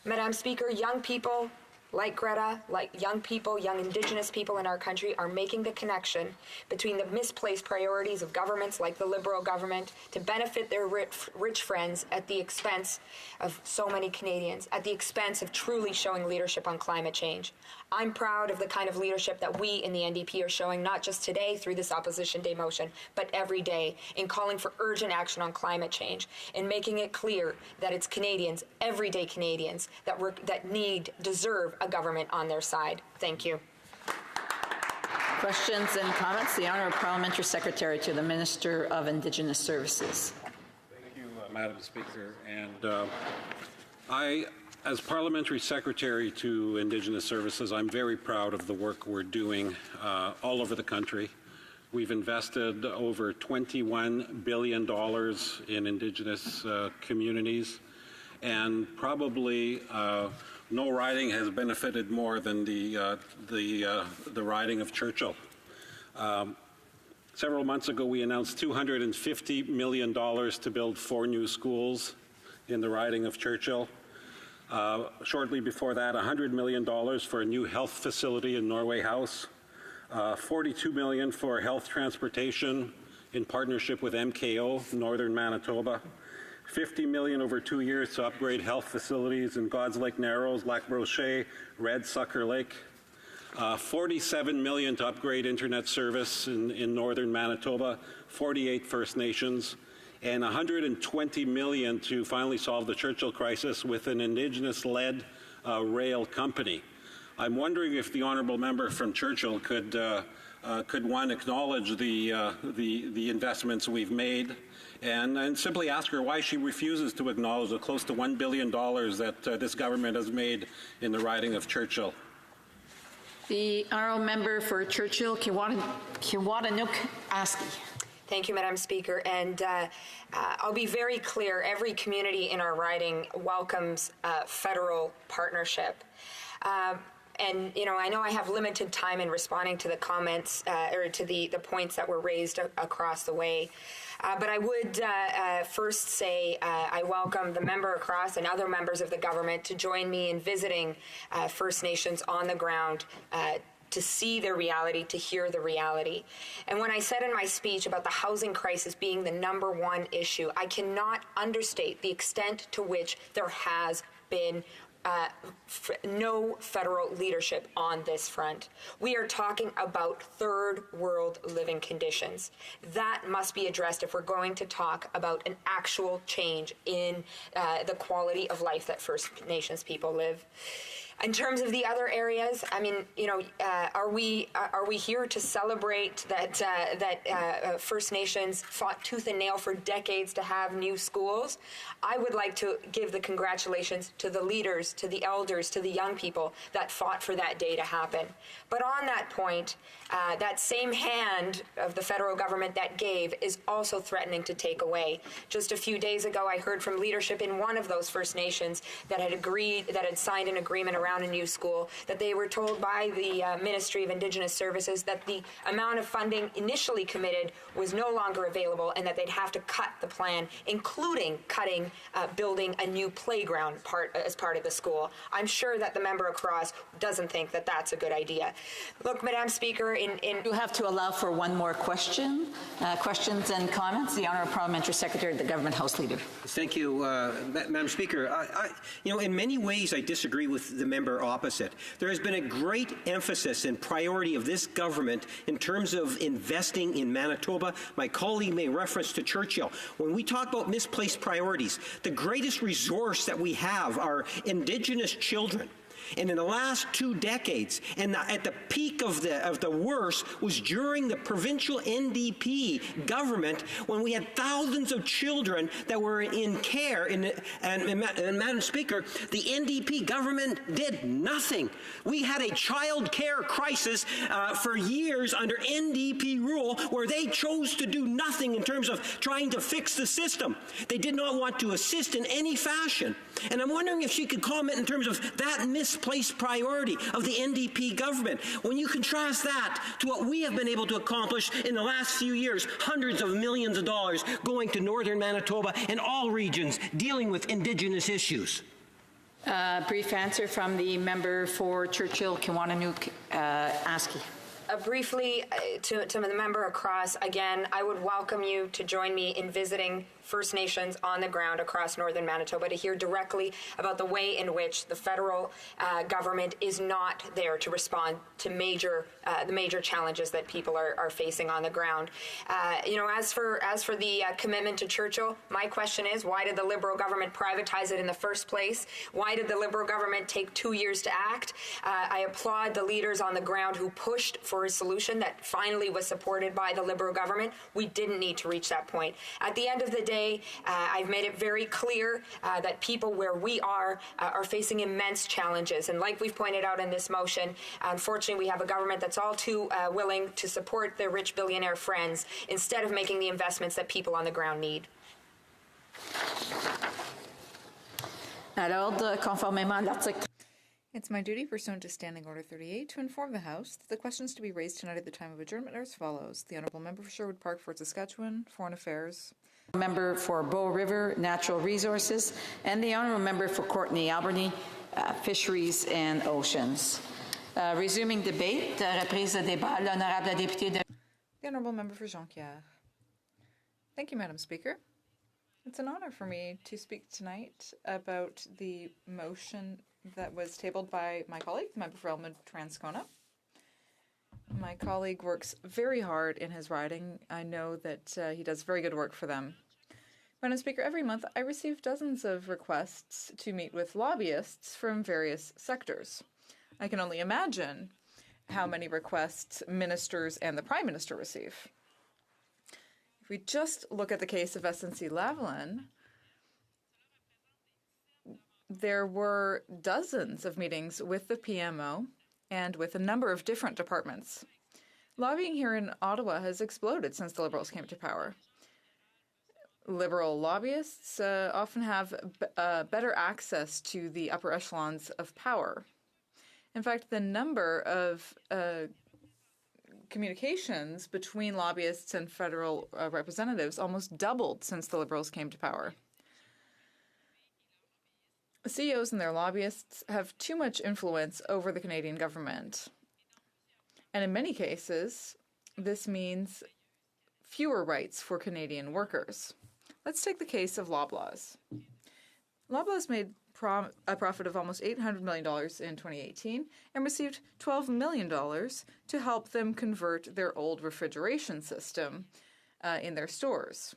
Madam Speaker, young people like Greta, like young people, young Indigenous people in our country are making the connection between the misplaced priorities of governments like the Liberal government to benefit their rich friends at the expense of so many Canadians, at the expense of truly showing leadership on climate change. I'm proud of the kind of leadership that we in the NDP are showing, not just today through this Opposition Day motion, but every day in calling for urgent action on climate change, in making it clear that it's Canadians, everyday Canadians, that deserve a government on their side. Thank you. Questions and comments? The Honourable Parliamentary Secretary to the Minister of Indigenous Services. Thank you, Madam Speaker. And as Parliamentary Secretary to Indigenous Services, I'm very proud of the work we're doing all over the country. We've invested over $21 billion in Indigenous communities, and probably no riding has benefited more than the riding of Churchill. Several months ago, we announced $250 million to build 4 new schools in the riding of Churchill. Shortly before that, $100 million for a new health facility in Norway House, $42 million for health transportation in partnership with MKO, Northern Manitoba, $50 million over 2 years to upgrade health facilities in God's Lake Narrows, Lac Brochet, Red Sucker Lake, $47 million to upgrade internet service in Northern Manitoba, 48 First Nations, and $120 million to finally solve the Churchill crisis with an Indigenous-led rail company. I'm wondering if the honourable member from Churchill could one, acknowledge the investments we've made, and simply ask her why she refuses to acknowledge the close to $1 billion that this government has made in the riding of Churchill. The honourable member for Churchill, Kiwatanuk Aski. Thank you, Madam Speaker. And I'll be very clear, every community in our riding welcomes federal partnership. And, I know I have limited time in responding to the comments or to the points that were raised across the way. But I would first say I welcome the member across and other members of the government to join me in visiting First Nations on the ground to see their reality, to hear the reality. And when I said in my speech about the housing crisis being the #1 issue, I cannot understate the extent to which there has been no federal leadership on this front. We are talking about third world living conditions. That must be addressed if we're going to talk about an actual change in the quality of life that First Nations people live. In terms of the other areas, I mean, you know, are we here to celebrate that First Nations fought tooth and nail for decades to have new schools? I would like to give the congratulations to the leaders, to the elders, to the young people that fought for that day to happen. But on that point, that same hand of the federal government that gave is also threatening to take away. Just a few days ago, I heard from leadership in one of those First Nations that had signed an agreement around a new school, that they were told by the Ministry of Indigenous Services that the amount of funding initially committed was no longer available and that they'd have to cut the plan, including cutting building a new playground as part of the school. I'm sure that the member across doesn't think that that's a good idea. Look, Madam Speaker, You have to allow for one more question. Questions and comments. The Honourable Parliamentary Secretary of the Government House Leader. Thank you, Madam Speaker. You know, in many ways, I disagree with the member opposite. There has been a great emphasis and priority of this government in terms of investing in Manitoba. My colleague made reference to Churchill. When we talk about misplaced priorities, the greatest resource that we have are Indigenous children. And in the last 2 decades, and at the peak of the worst was during the provincial NDP government, when we had thousands of children that were in care. And Madam Speaker, the NDP government did nothing. We had a child care crisis for years under NDP rule, where they chose to do nothing in terms of trying to fix the system. They did not want to assist in any fashion. And I'm wondering if she could comment in terms of that misplaced priority of the NDP government. When you contrast that to what we have been able to accomplish in the last few years, hundreds of millions of dollars going to northern Manitoba and all regions dealing with Indigenous issues. Brief answer from the member for Churchill, Kiwanuke, Askey. Briefly, to the member across, again, I would welcome you to join me in visiting First Nations on the ground across northern Manitoba to hear directly about the way in which the federal government is not there to respond to the major challenges that people are facing on the ground. You know, as for the commitment to Churchill, my question is, why did the Liberal government privatize it in the first place? Why did the Liberal government take 2 years to act? I applaud the leaders on the ground who pushed for a solution that finally was supported by the Liberal government. We didn't need to reach that point. At the end of the day, I've made it very clear that people where we are facing immense challenges. And like we've pointed out in this motion, unfortunately, we have a government that's all too willing to support their rich billionaire friends instead of making the investments that people on the ground need. It's my duty, pursuant to Standing Order 38, to inform the House that the questions to be raised tonight at the time of adjournment are as follows. The Honourable Member for Sherwood Park, Fort Saskatchewan, Foreign Affairs. Member for Bow River, Natural Resources, and the Honourable Member for Courtenay Alberni, Fisheries and Oceans. Resuming debate, reprise de débat, l'honorable député de... The Honourable Member for Jonquière. Thank you, Madam Speaker. It's an honour for me to speak tonight about the motion that was tabled by my colleague, the member for Elmwood-Transcona. My colleague works very hard in his riding. I know that he does very good work for them. Madam Speaker, every month I receive dozens of requests to meet with lobbyists from various sectors. I can only imagine how many requests ministers and the Prime Minister receive. If we just look at the case of SNC-Lavalin, there were dozens of meetings with the PMO and with a number of different departments. Lobbying here in Ottawa has exploded since the Liberals came to power. Liberal lobbyists often have better access to the upper echelons of power. In fact, the number of communications between lobbyists and federal representatives almost doubled since the Liberals came to power. CEOs and their lobbyists have too much influence over the Canadian government. And in many cases, this means fewer rights for Canadian workers. Let's take the case of Loblaws. Loblaws made a profit of almost $800 million in 2018 and received $12 million to help them convert their old refrigeration system in their stores.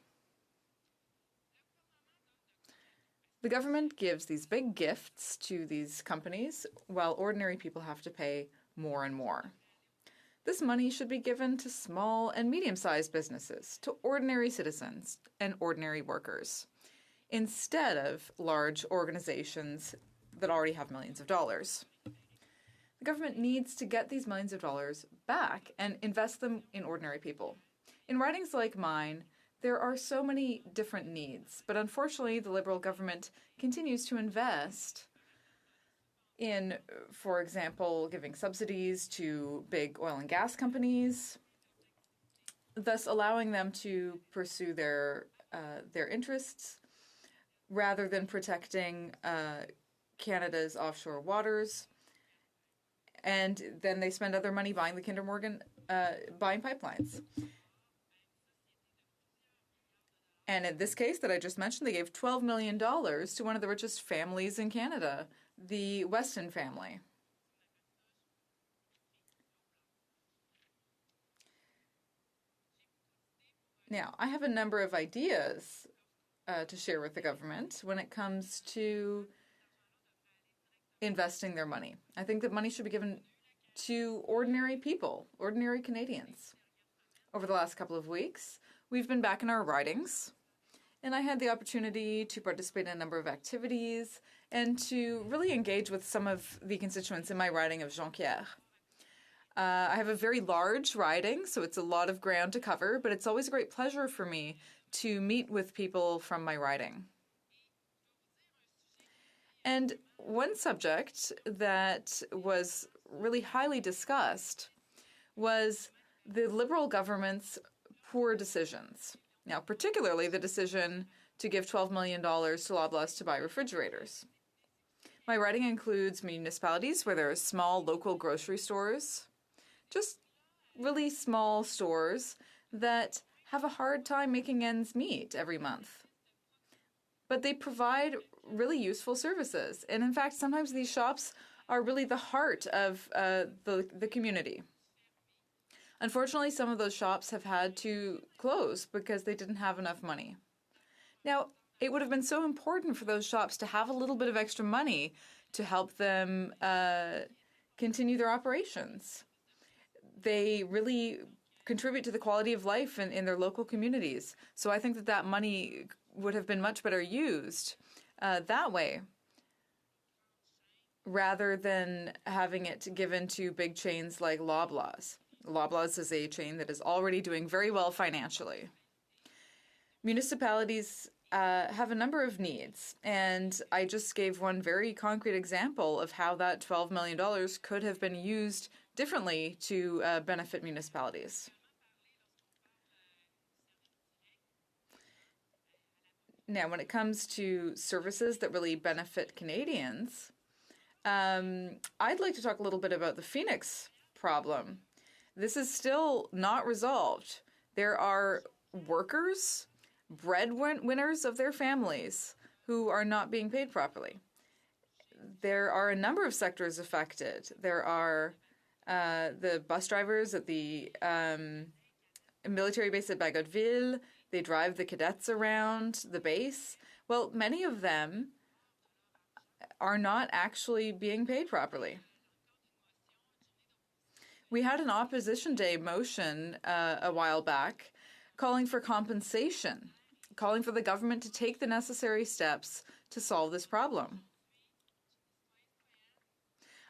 The government gives these big gifts to these companies, while ordinary people have to pay more and more. This money should be given to small and medium-sized businesses, to ordinary citizens and ordinary workers, instead of large organizations that already have millions of dollars. The government needs to get these millions of dollars back and invest them in ordinary people. In ridings like mine, there are so many different needs, but unfortunately the Liberal government continues to invest in, for example, giving subsidies to big oil and gas companies, thus allowing them to pursue their interests rather than protecting Canada's offshore waters. And then they spend other money buying the Kinder Morgan, buying pipelines. And in this case that I just mentioned, they gave $12 million to one of the richest families in Canada, the Weston family. Now, I have a number of ideas to share with the government when it comes to investing their money. I think that money should be given to ordinary people, ordinary Canadians. Over the last couple of weeks, we've been back in our ridings, and I had the opportunity to participate in a number of activities and to really engage with some of the constituents in my riding of Jonquière. I have a very large riding, so it's a lot of ground to cover, but it's always a great pleasure for me to meet with people from my riding. And one subject that was really highly discussed was the Liberal government's poor decisions. Now, particularly the decision to give $12 million to Loblaws to buy refrigerators. My riding includes municipalities where there are small local grocery stores, just really small stores that have a hard time making ends meet every month. But they provide really useful services. And in fact, sometimes these shops are really the heart of the community. Unfortunately, some of those shops have had to close because they didn't have enough money. Now, it would have been so important for those shops to have a little bit of extra money to help them continue their operations. They really contribute to the quality of life in their local communities. So I think that that money would have been much better used that way, rather than having it given to big chains like Loblaws. Loblaws is a chain that is already doing very well financially. Municipalities have a number of needs, and I just gave one very concrete example of how that $12 million could have been used differently to benefit municipalities. Now, when it comes to services that really benefit Canadians, I'd like to talk a little bit about the Phoenix problem. This is still not resolved. There are workers, breadwinners of their families, who are not being paid properly. There are a number of sectors affected. There are the bus drivers at the military base at Bagotville. They drive the cadets around the base. Well, many of them are not actually being paid properly. We had an Opposition Day motion a while back calling for compensation, calling for the government to take the necessary steps to solve this problem.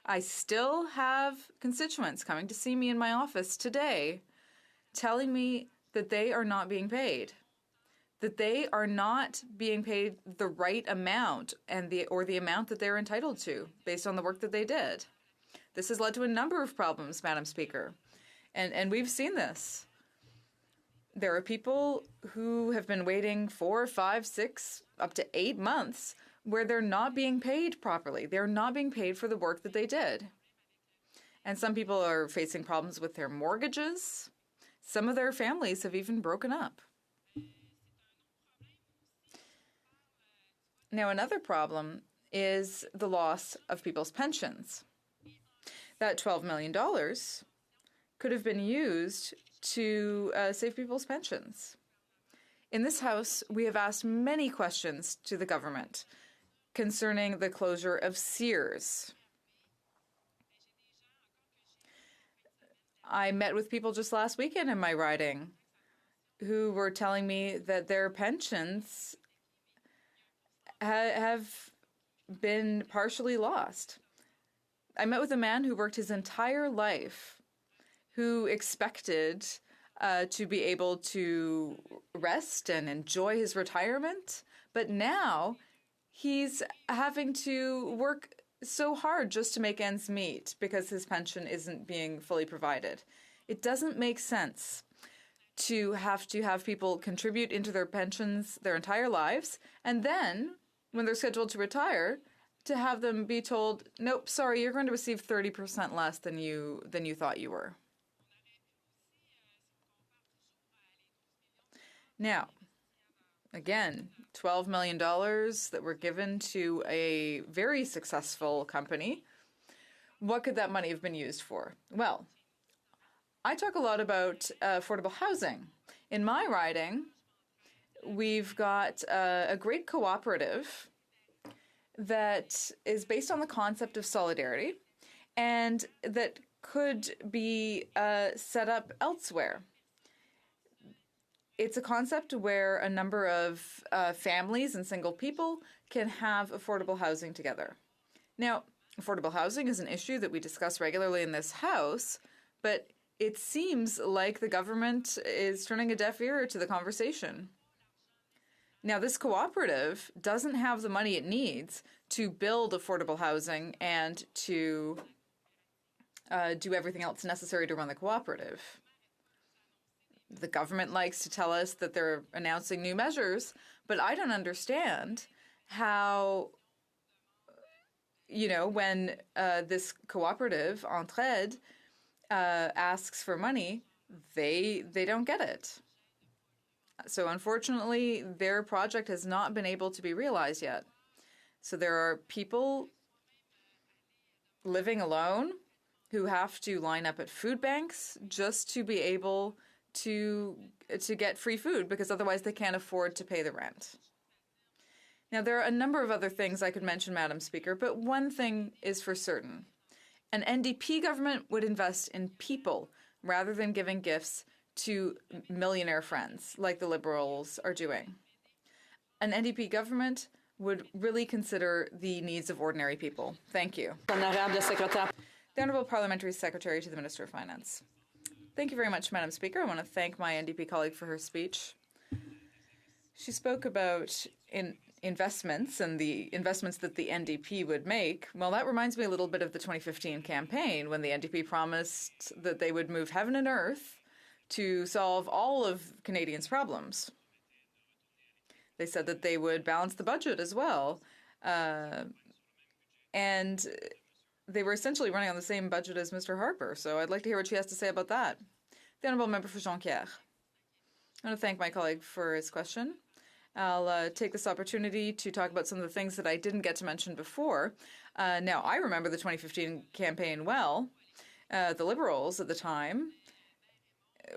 I still have constituents coming to see me in my office today telling me that they are not being paid, that they are not being paid the right amount or the amount that they're entitled to based on the work that they did. This has led to a number of problems, Madam Speaker, and we've seen this. There are people who have been waiting 4, 5, 6, up to 8 months where they're not being paid properly. They're not being paid for the work that they did. And some people are facing problems with their mortgages. Some of their families have even broken up. Now, another problem is the loss of people's pensions. That $12 million could have been used to save people's pensions. In this House, we have asked many questions to the government concerning the closure of Sears. I met with people just last weekend in my riding who were telling me that their pensions have been partially lost. I met with a man who worked his entire life, who expected to be able to rest and enjoy his retirement, but now he's having to work so hard just to make ends meet because his pension isn't being fully provided. It doesn't make sense to have people contribute into their pensions their entire lives, and then, when they're scheduled to retire, to have them be told, nope, sorry, you're going to receive 30% less than you thought you were. Now, again, $12 million that were given to a very successful company. What could that money have been used for? Well, I talk a lot about affordable housing. In my riding, we've got a great cooperative that is based on the concept of solidarity and that could be set up elsewhere. It's a concept where a number of families and single people can have affordable housing together. Now, affordable housing is an issue that we discuss regularly in this House, but it seems like the government is turning a deaf ear to the conversation. Now, this cooperative doesn't have the money it needs to build affordable housing and to do everything else necessary to run the cooperative. The government likes to tell us that they're announcing new measures, but I don't understand how, when this cooperative, Entraide, asks for money, they don't get it. So unfortunately, their project has not been able to be realized yet. So there are people living alone who have to line up at food banks just to be able to get free food, because otherwise they can't afford to pay the rent. Now, there are a number of other things I could mention, Madam Speaker, but one thing is for certain. An NDP government would invest in people rather than giving gifts to millionaire friends like the Liberals are doing. An NDP government would really consider the needs of ordinary people. Thank you. The Honourable Parliamentary Secretary to the Minister of Finance. Thank you very much, Madam Speaker. I want to thank my NDP colleague for her speech. She spoke about investments and the investments that the NDP would make. Well, that reminds me a little bit of the 2015 campaign when the NDP promised that they would move heaven and earth to solve all of Canadians' problems. They said that they would balance the budget as well. And they were essentially running on the same budget as Mr. Harper, so I'd like to hear what she has to say about that. The Honourable Member for Jonquière. I want to thank my colleague for his question. I'll take this opportunity to talk about some of the things that I didn't get to mention before. Now, I remember the 2015 campaign well. The Liberals at the time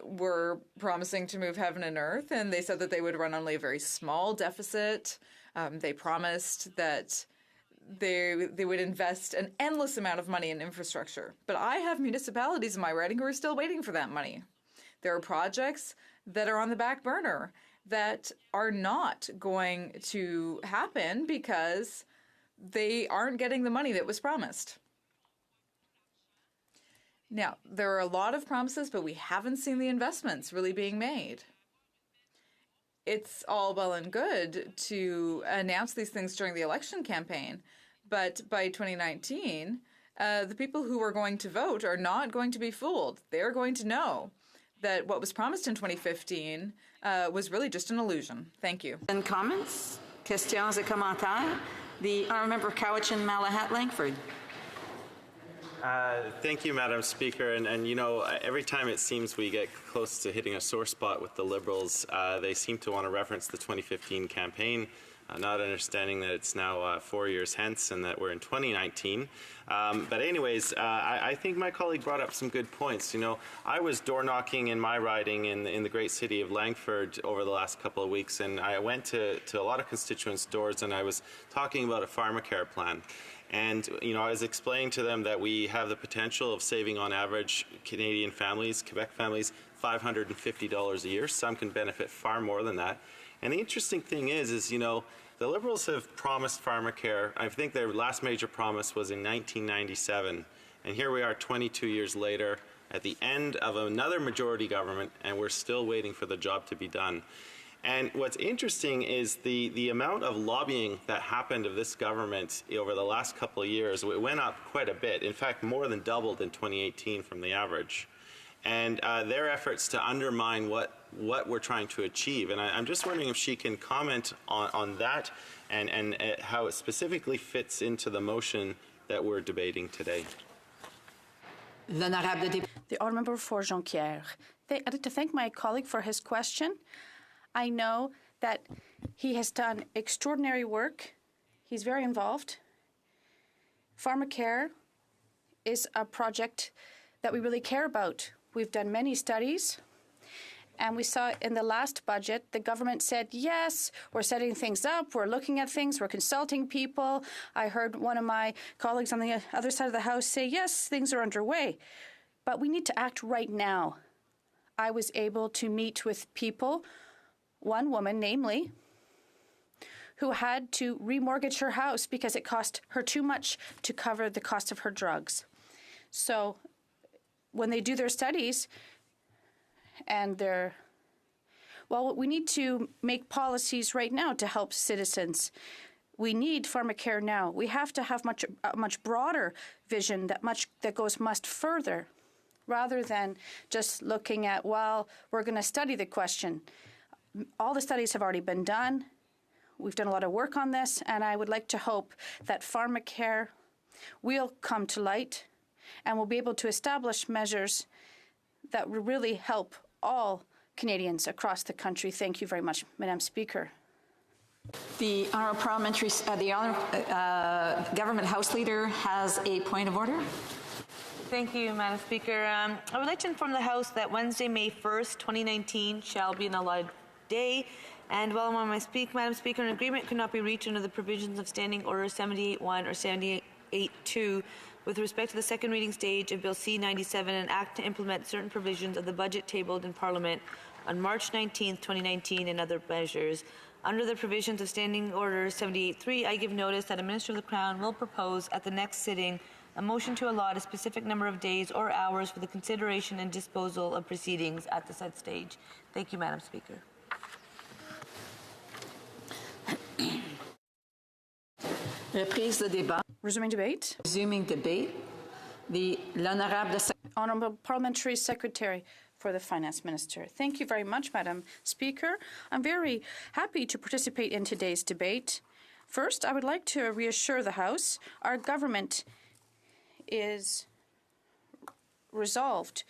were promising to move heaven and earth, and they said that they would run only a very small deficit. They promised that they would invest an endless amount of money in infrastructure. But I have municipalities in my riding who are still waiting for that money. There are projects that are on the back burner that are not going to happen because they aren't getting the money that was promised. Now, there are a lot of promises, but we haven't seen the investments really being made. It's all well and good to announce these things during the election campaign, but by 2019, the people who are going to vote are not going to be fooled. They're going to know that what was promised in 2015 was really just an illusion. Thank you. And comments, questions et commentaires. The Honourable Member of Cowichan, Malahat, Langford. Thank you, Madam Speaker. And every time it seems we get close to hitting a sore spot with the Liberals, they seem to want to reference the 2015 campaign. not understanding that it's now 4 years hence and that we're in 2019. But anyways, I think my colleague brought up some good points. You know, I was door knocking in my riding in the great city of Langford over the last couple of weeks, and I went to a lot of constituents' doors, and I was talking about a pharmacare plan. And, you know, I was explaining to them that we have the potential of saving on average Canadian families, Quebec families, $550 a year. Some can benefit far more than that. And the interesting thing is, you know, the Liberals have promised pharmacare. I think their last major promise was in 1997. And here we are 22 years later at the end of another majority government, and we're still waiting for the job to be done. And what's interesting is the amount of lobbying that happened of this government over the last couple of years. It went up quite a bit. In fact, more than doubled in 2018 from the average. And their efforts to undermine what we're trying to achieve. And I'm just wondering if she can comment on that and how it specifically fits into the motion that we're debating today. The honourable member for Jonquière. I'd like to thank my colleague for his question. I know that he has done extraordinary work. He's very involved. Pharmacare is a project that we really care about. We've done many studies, and we saw in the last budget, the government said, yes, we're setting things up, we're looking at things, we're consulting people. I heard one of my colleagues on the other side of the House say, yes, things are underway, but we need to act right now. I was able to meet with people, one woman, namely, who had to remortgage her house because it cost her too much to cover the cost of her drugs. So when they do their studies and we need to make policies right now to help citizens. We need pharmacare now. We have to have a much broader vision that goes much further, rather than just looking at, well, we're going to study the question. All the studies have already been done. We've done a lot of work on this, and I would like to hope that pharmacare will come to light and we'll be able to establish measures that will really help all Canadians across the country. Thank you very much, Madam Speaker. The honourable parliamentary, government House Leader has a point of order. Thank you, Madam Speaker. I would like to inform the House that Wednesday, May 1st, 2019 shall be an allotted day. And while I'm on my Madam Speaker, an agreement could not be reached under the provisions of Standing Order 78.1 or 78.2 with respect to the second reading stage of Bill C-97, an act to implement certain provisions of the budget tabled in Parliament on March 19, 2019, and other measures. Under the provisions of Standing Order 78.3, I give notice that a Minister of the Crown will propose at the next sitting a motion to allot a specific number of days or hours for the consideration and disposal of proceedings at the said stage. Thank you, Madam Speaker. Reprise de débat. Resuming debate. Resuming debate. The Honourable Parliamentary Secretary for the Finance Minister. Thank you very much, Madam Speaker. I'm very happy to participate in today's debate. First, I would like to reassure the House our government is resolved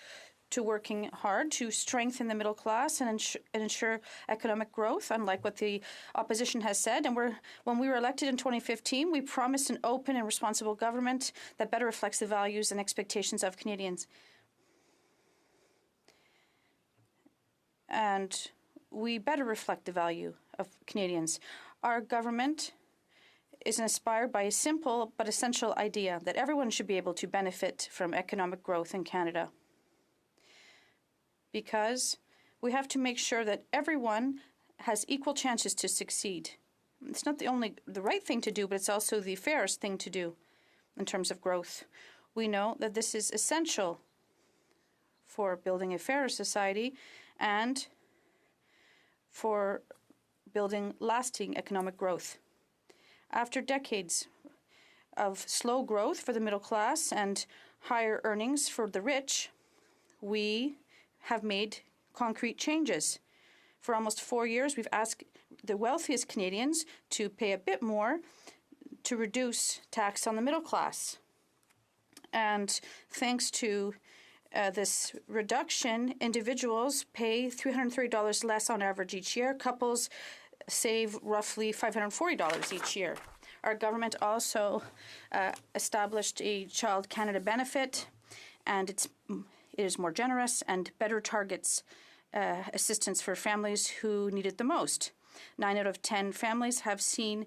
to working hard to strengthen the middle class and ensure economic growth, unlike what the opposition has said. And when we were elected in 2015, we promised an open and responsible government that better reflects the values and expectations of Canadians. And we better reflect the value of Canadians. Our government is inspired by a simple but essential idea that everyone should be able to benefit from economic growth in Canada. Because we have to make sure that everyone has equal chances to succeed. It's not the right thing to do, but it's also the fairest thing to do in terms of growth. We know that this is essential for building a fairer society and for building lasting economic growth. After decades of slow growth for the middle class and higher earnings for the rich, we have made concrete changes. For almost 4 years, we've asked the wealthiest Canadians to pay a bit more to reduce tax on the middle class. And thanks to this reduction, individuals pay $330 less on average each year. Couples save roughly $540 each year. Our government also established a Child Canada benefit, and it is more generous and better targets assistance for families who need it the most. 9 out of 10 families have seen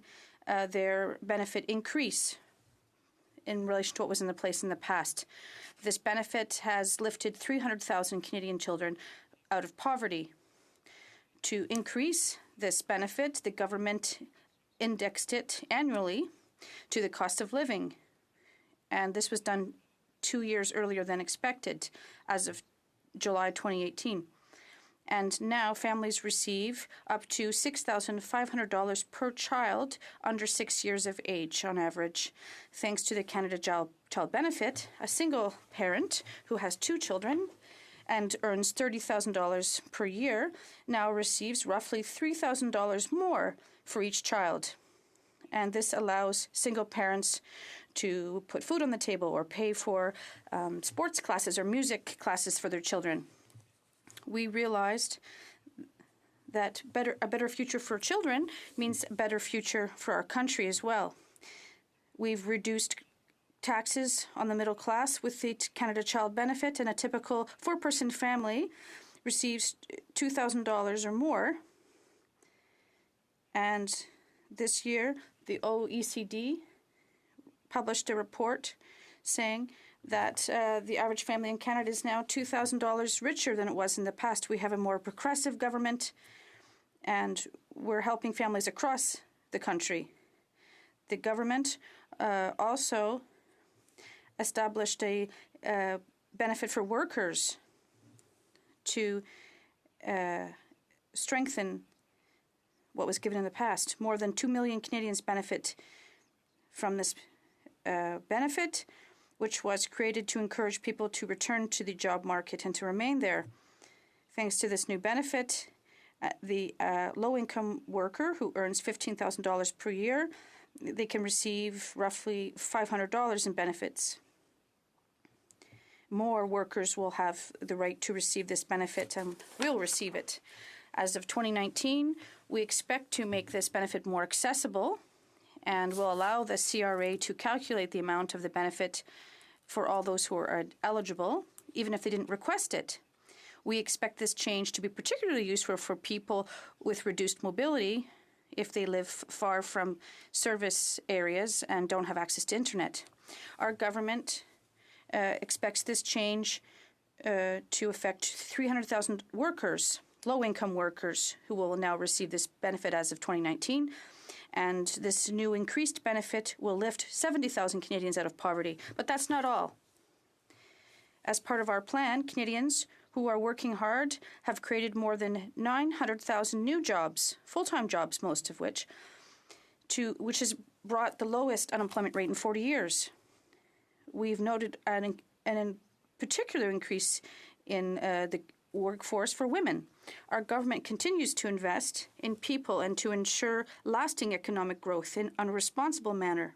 their benefit increase in relation to what was in place in the past. This benefit has lifted 300,000 Canadian children out of poverty. To increase this benefit, the government indexed it annually to the cost of living, and this was done 2 years earlier than expected, as of July 2018. And now families receive up to $6,500 per child under 6 years of age on average. Thanks to the Canada Child Benefit, a single parent who has 2 children and earns $30,000 per year now receives roughly $3,000 more for each child. And this allows single parents to put food on the table or pay for sports classes or music classes for their children. We realized that a better future for children means a better future for our country as well. We've reduced taxes on the middle class with the Canada Child Benefit, and a typical 4-person family receives $2,000 or more. And this year, the OECD published a report saying that the average family in Canada is now $2,000 richer than it was in the past. We have a more progressive government, and we're helping families across the country. The government also established a benefit for workers to strengthen what was given in the past. More than 2 million Canadians benefit from this benefit, which was created to encourage people to return to the job market and to remain there. Thanks to this new benefit, the low-income worker who earns $15,000 per year, they can receive roughly $500 in benefits. More workers will have the right to receive this benefit and will receive it. As of 2019, we expect to make this benefit more accessible and will allow the CRA to calculate the amount of the benefit for all those who are eligible, even if they didn't request it. We expect this change to be particularly useful for people with reduced mobility if they live far from service areas and don't have access to internet. Our government expects this change to affect 300,000 workers, low-income workers, who will now receive this benefit as of 2019. And this new increased benefit will lift 70,000 Canadians out of poverty. But that's not all. As part of our plan, Canadians who are working hard have created more than 900,000 new jobs, full-time jobs, most of which has brought the lowest unemployment rate in 40 years. We've noted an particular increase in the workforce for women. Our government continues to invest in people and to ensure lasting economic growth in a responsible manner.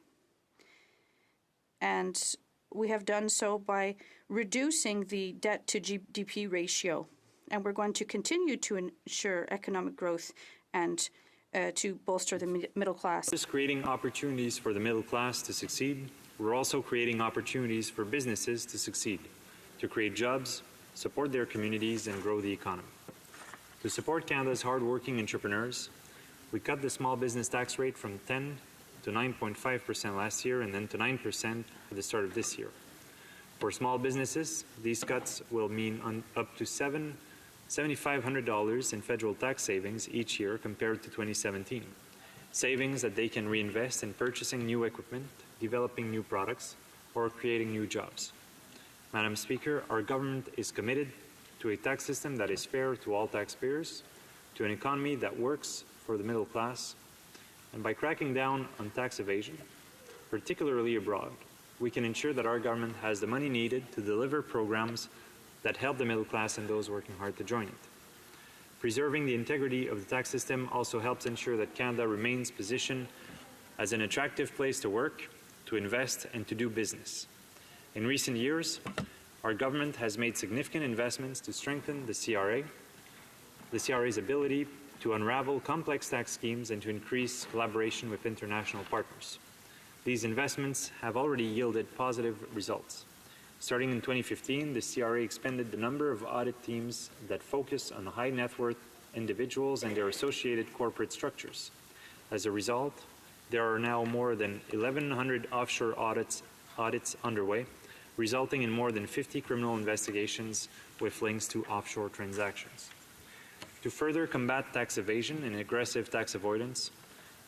And we have done so by reducing the debt to GDP ratio. And we're going to continue to ensure economic growth and to bolster the middle class. Just creating opportunities for the middle class to succeed, we're also creating opportunities for businesses to succeed, to create jobs, support their communities, and grow the economy. To support Canada's hard-working entrepreneurs, we cut the small business tax rate from 10 to 9.5% last year and then to 9% at the start of this year. For small businesses, these cuts will mean up to $7,500 in federal tax savings each year compared to 2017. Savings that they can reinvest in purchasing new equipment, developing new products, or creating new jobs. Madam Speaker, our government is committed to a tax system that is fair to all taxpayers, to an economy that works for the middle class, and by cracking down on tax evasion, particularly abroad, we can ensure that our government has the money needed to deliver programs that help the middle class and those working hard to join it. Preserving the integrity of the tax system also helps ensure that Canada remains positioned as an attractive place to work, to invest, and to do business. In recent years, our government has made significant investments to strengthen the CRA's ability to unravel complex tax schemes and to increase collaboration with international partners. These investments have already yielded positive results. Starting in 2015, the CRA expanded the number of audit teams that focus on high net worth individuals and their associated corporate structures. As a result, there are now more than 1,100 offshore audits underway, resulting in more than 50 criminal investigations with links to offshore transactions. To further combat tax evasion and aggressive tax avoidance,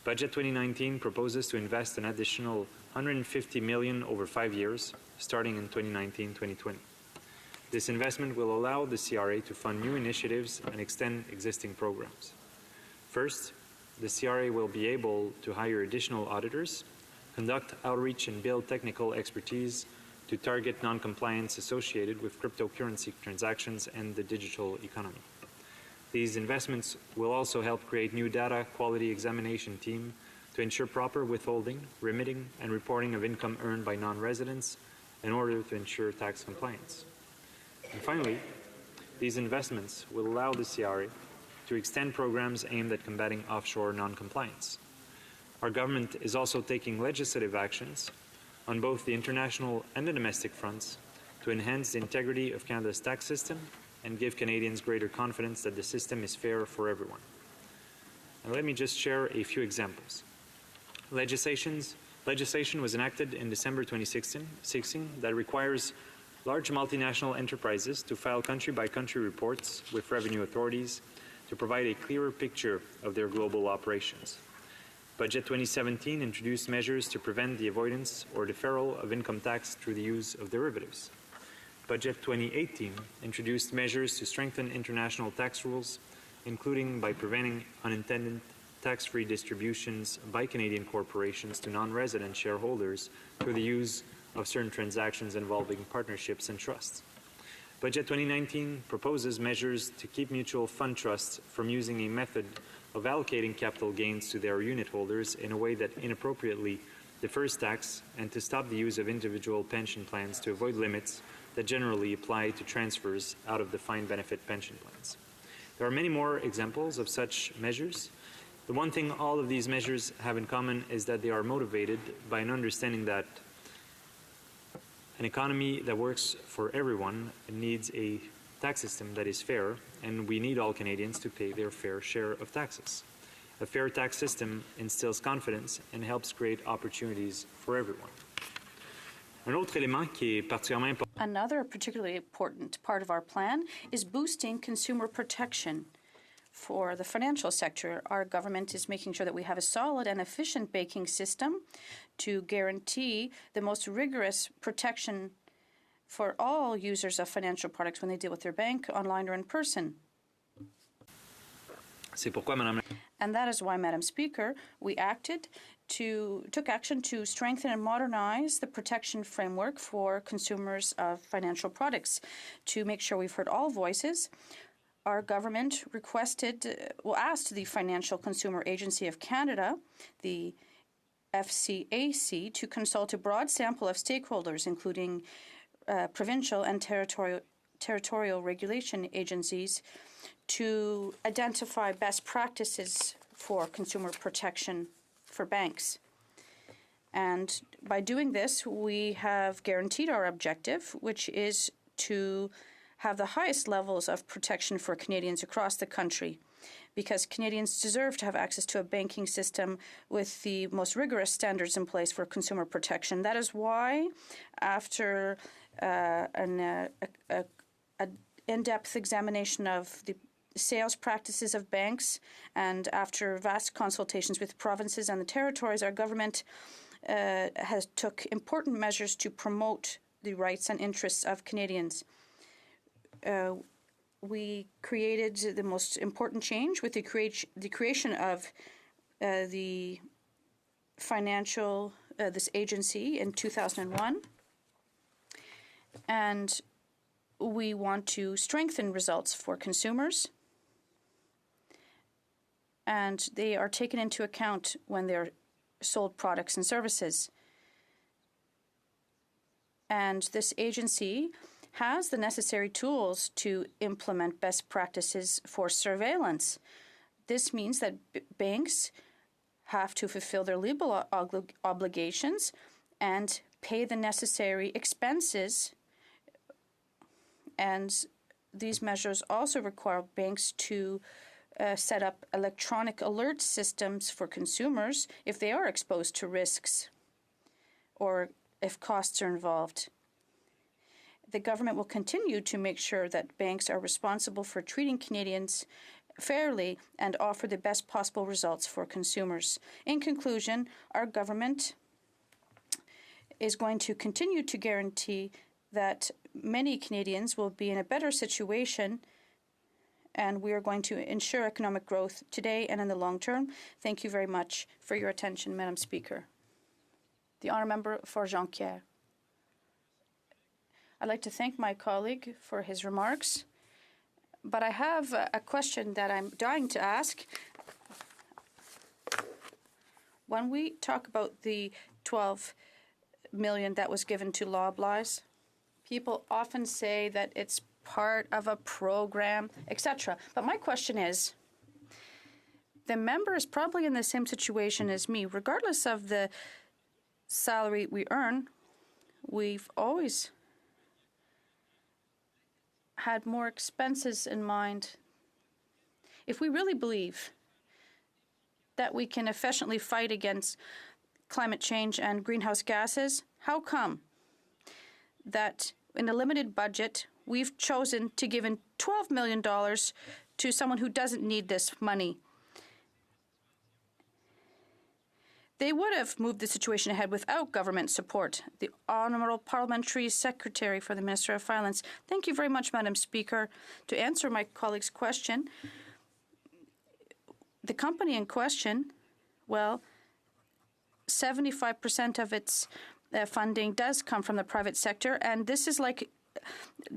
Budget 2019 proposes to invest an additional $150 million over 5 years, starting in 2019-2020. This investment will allow the CRA to fund new initiatives and extend existing programs. First, the CRA will be able to hire additional auditors, conduct outreach and build technical expertise to target non-compliance associated with cryptocurrency transactions and the digital economy. These investments will also help create new data quality examination team to ensure proper withholding, remitting, and reporting of income earned by non-residents in order to ensure tax compliance. And finally, these investments will allow the CRA to extend programs aimed at combating offshore non-compliance. Our government is also taking legislative actions on both the international and the domestic fronts to enhance the integrity of Canada's tax system and give Canadians greater confidence that the system is fair for everyone. Now, let me just share a few examples. Legislation was enacted in December 2016 that requires large multinational enterprises to file country-by-country reports with revenue authorities to provide a clearer picture of their global operations. Budget 2017 introduced measures to prevent the avoidance or deferral of income tax through the use of derivatives. Budget 2018 introduced measures to strengthen international tax rules, including by preventing unintended tax-free distributions by Canadian corporations to non-resident shareholders through the use of certain transactions involving partnerships and trusts. Budget 2019 proposes measures to keep mutual fund trusts from using a method of allocating capital gains to their unit holders in a way that inappropriately defers tax, and to stop the use of individual pension plans to avoid limits that generally apply to transfers out of defined benefit pension plans. There are many more examples of such measures. The one thing all of these measures have in common is that they are motivated by an understanding that an economy that works for everyone needs a tax system that is fair, and we need all Canadians to pay their fair share of taxes. A fair tax system instills confidence and helps create opportunities for everyone. Another particularly important part of our plan is boosting consumer protection. For the financial sector, our government is making sure that we have a solid and efficient banking system to guarantee the most rigorous protection for all users of financial products when they deal with their bank, online or in person. And that is why, Madam Speaker, we took action to strengthen and modernize the protection framework for consumers of financial products. To make sure we've heard all voices, our government asked the Financial Consumer Agency of Canada, the FCAC, to consult a broad sample of stakeholders, including provincial and territorial regulation agencies, to identify best practices for consumer protection for banks. And by doing this, we have guaranteed our objective, which is to have the highest levels of protection for Canadians across the country, because Canadians deserve to have access to a banking system with the most rigorous standards in place for consumer protection. That is why, after an in-depth examination of the sales practices of banks, and after vast consultations with provinces and the territories, our government has took important measures to promote the rights and interests of Canadians. We created the most important change with the creation of the this agency in 2001, and we want to strengthen results for consumers, and they are taken into account when they're sold products and services. And this agency has the necessary tools to implement best practices for surveillance. This means that banks have to fulfill their legal obligations and pay the necessary expenses. And these measures also require banks to set up electronic alert systems for consumers if they are exposed to risks or if costs are involved. The government will continue to make sure that banks are responsible for treating Canadians fairly and offer the best possible results for consumers. In conclusion, our government is going to continue to guarantee that many Canadians will be in a better situation, and we are going to ensure economic growth today and in the long term. Thank you very much for your attention, Madam Speaker. The honourable member for Jonquière. I'd like to thank my colleague for his remarks, but I have a question that I'm dying to ask. When we talk about the $12 million that was given to Loblaws, people often say that it's part of a program, etc. But my question is, the member is probably in the same situation as me. Regardless of the salary we earn, we've always had more expenses in mind. If we really believe that we can efficiently fight against climate change and greenhouse gases, how come that in a limited budget we've chosen to give in $12 million to someone who doesn't need this money? They would have moved the situation ahead without government support. The Honourable Parliamentary Secretary for the Minister of Finance. Thank you very much, Madam Speaker. To answer my colleague's question, the company in question, well, 75% of its funding does come from the private sector, and this is like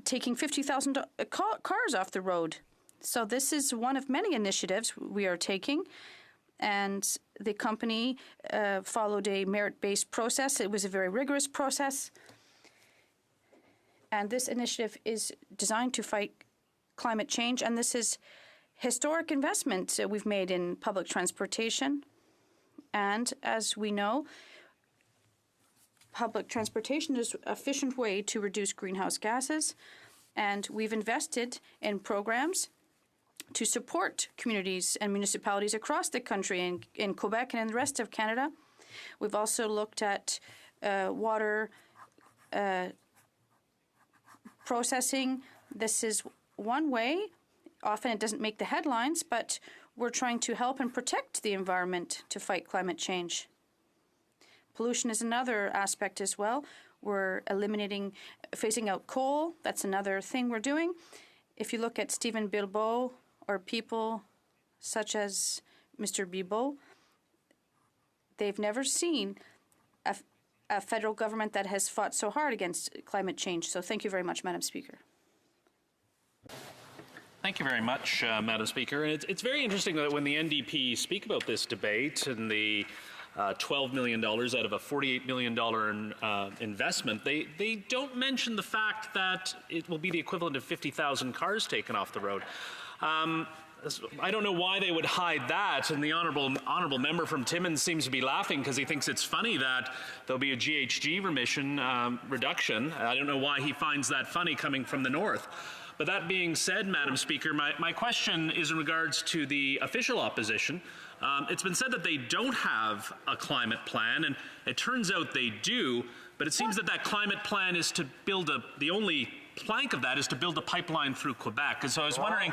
taking 50,000 cars off the road. So this is one of many initiatives we are taking. And the company followed a merit-based process. It was a very rigorous process. And this initiative is designed to fight climate change. And this is historic investment we've made in public transportation. And as we know, public transportation is an efficient way to reduce greenhouse gases. And we've invested in programs to support communities and municipalities across the country, in Quebec and in the rest of Canada. We've also looked at water processing. This is one way. Often it doesn't make the headlines, but we're trying to help and protect the environment to fight climate change. Pollution is another aspect as well. We're phasing out coal. That's another thing we're doing. If you look at Stephen Bilbao, or people such as Mr. Bibeau, they've never seen a federal government that has fought so hard against climate change. So thank you very much, Madam Speaker. Thank you very much, Madam Speaker. And it's very interesting that when the NDP speak about this debate and the $12 million out of a $48 million investment, they don't mention the fact that it will be the equivalent of 50,000 cars taken off the road. I don't know why they would hide that, and the honourable member from Timmins seems to be laughing because he thinks it's funny that there'll be a GHG reduction. I don't know why he finds that funny coming from the north. But that being said, Madam Speaker, my question is in regards to the official opposition. It's been said that they don't have a climate plan, and it turns out they do, but it seems that climate plan is to build the only plank of that is to build a pipeline through Quebec. And so I was wondering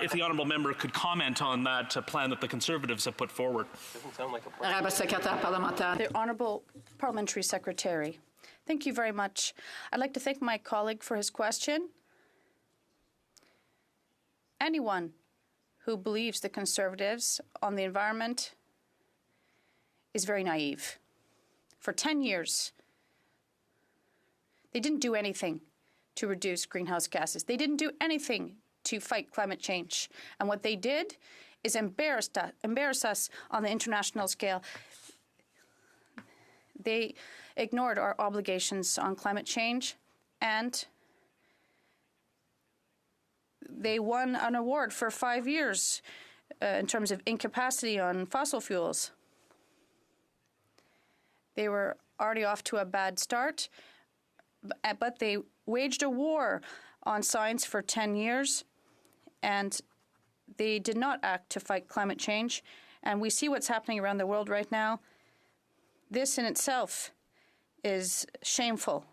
if the honourable member could comment on that plan that the Conservatives have put forward. Doesn't sound like a plan. The Honourable Parliamentary Secretary. Thank you very much. I'd like to thank my colleague for his question. Anyone who believes the Conservatives on the environment is very naive. For 10 years, they didn't do anything to reduce greenhouse gases. They didn't do anything to fight climate change. And what they did is embarrass us on the international scale. They ignored our obligations on climate change, and they won an award for 5 years in terms of incapacity on fossil fuels. They were already off to a bad start, but they waged a war on science for 10 years, and they did not act to fight climate change. And we see what's happening around the world right now. This in itself is shameful,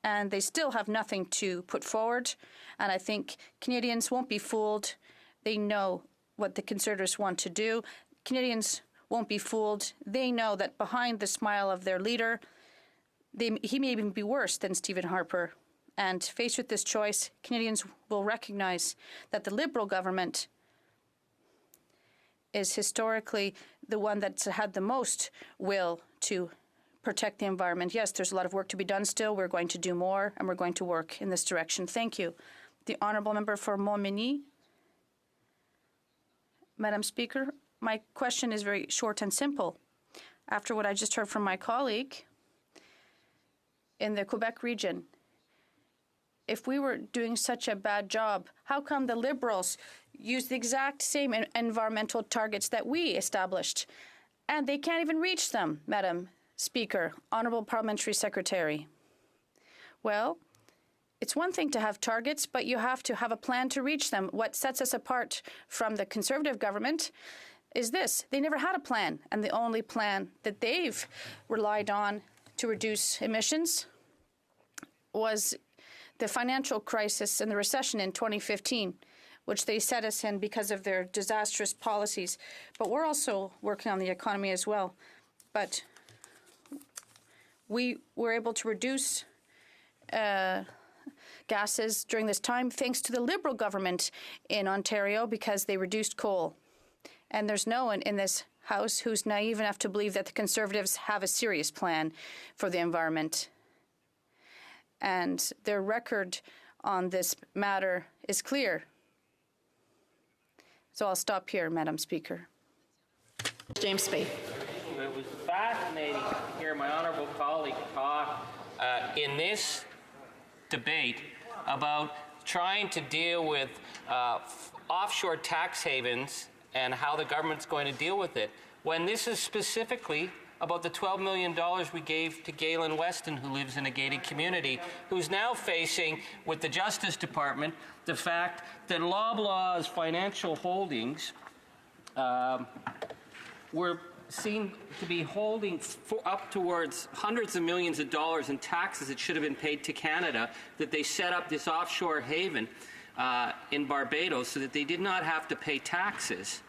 and they still have nothing to put forward. And I think Canadians won't be fooled. They know what the Conservatives want to do. Canadians won't be fooled. They know that behind the smile of their leader, he may even be worse than Stephen Harper. And faced with this choice, Canadians will recognize that the Liberal government is historically the one that's had the most will to protect the environment. Yes, there's a lot of work to be done still. We're going to do more, and we're going to work in this direction. Thank you. The Honourable Member for Montmagny. Madam Speaker, my question is very short and simple. After what I just heard from my colleague, in the Quebec region, if we were doing such a bad job, how come the Liberals use the exact same environmental targets that we established? And they can't even reach them, Madam Speaker, Honourable Parliamentary Secretary. Well, it's one thing to have targets, but you have to have a plan to reach them. What sets us apart from the Conservative government is this. They never had a plan, and the only plan that they've relied on to reduce emissions was the financial crisis and the recession in 2015, which they set us in because of their disastrous policies. But we're also working on the economy as well. But we were able to reduce gases during this time thanks to the Liberal government in Ontario because they reduced coal. And there's no one in this House who's naive enough to believe that the Conservatives have a serious plan for the environment. And their record on this matter is clear. So I'll stop here, Madam Speaker. James Spade. It was fascinating to hear my honourable colleague talk in this debate about trying to deal with offshore tax havens and how the government's going to deal with it, when this is specifically about the $12 million we gave to Galen Weston, who lives in a gated community, who's now facing, with the Justice Department, the fact that Loblaw's financial holdings were seen to be holding up towards hundreds of millions of dollars in taxes that should have been paid to Canada, that they set up this offshore haven in Barbados so that they did not have to pay taxes.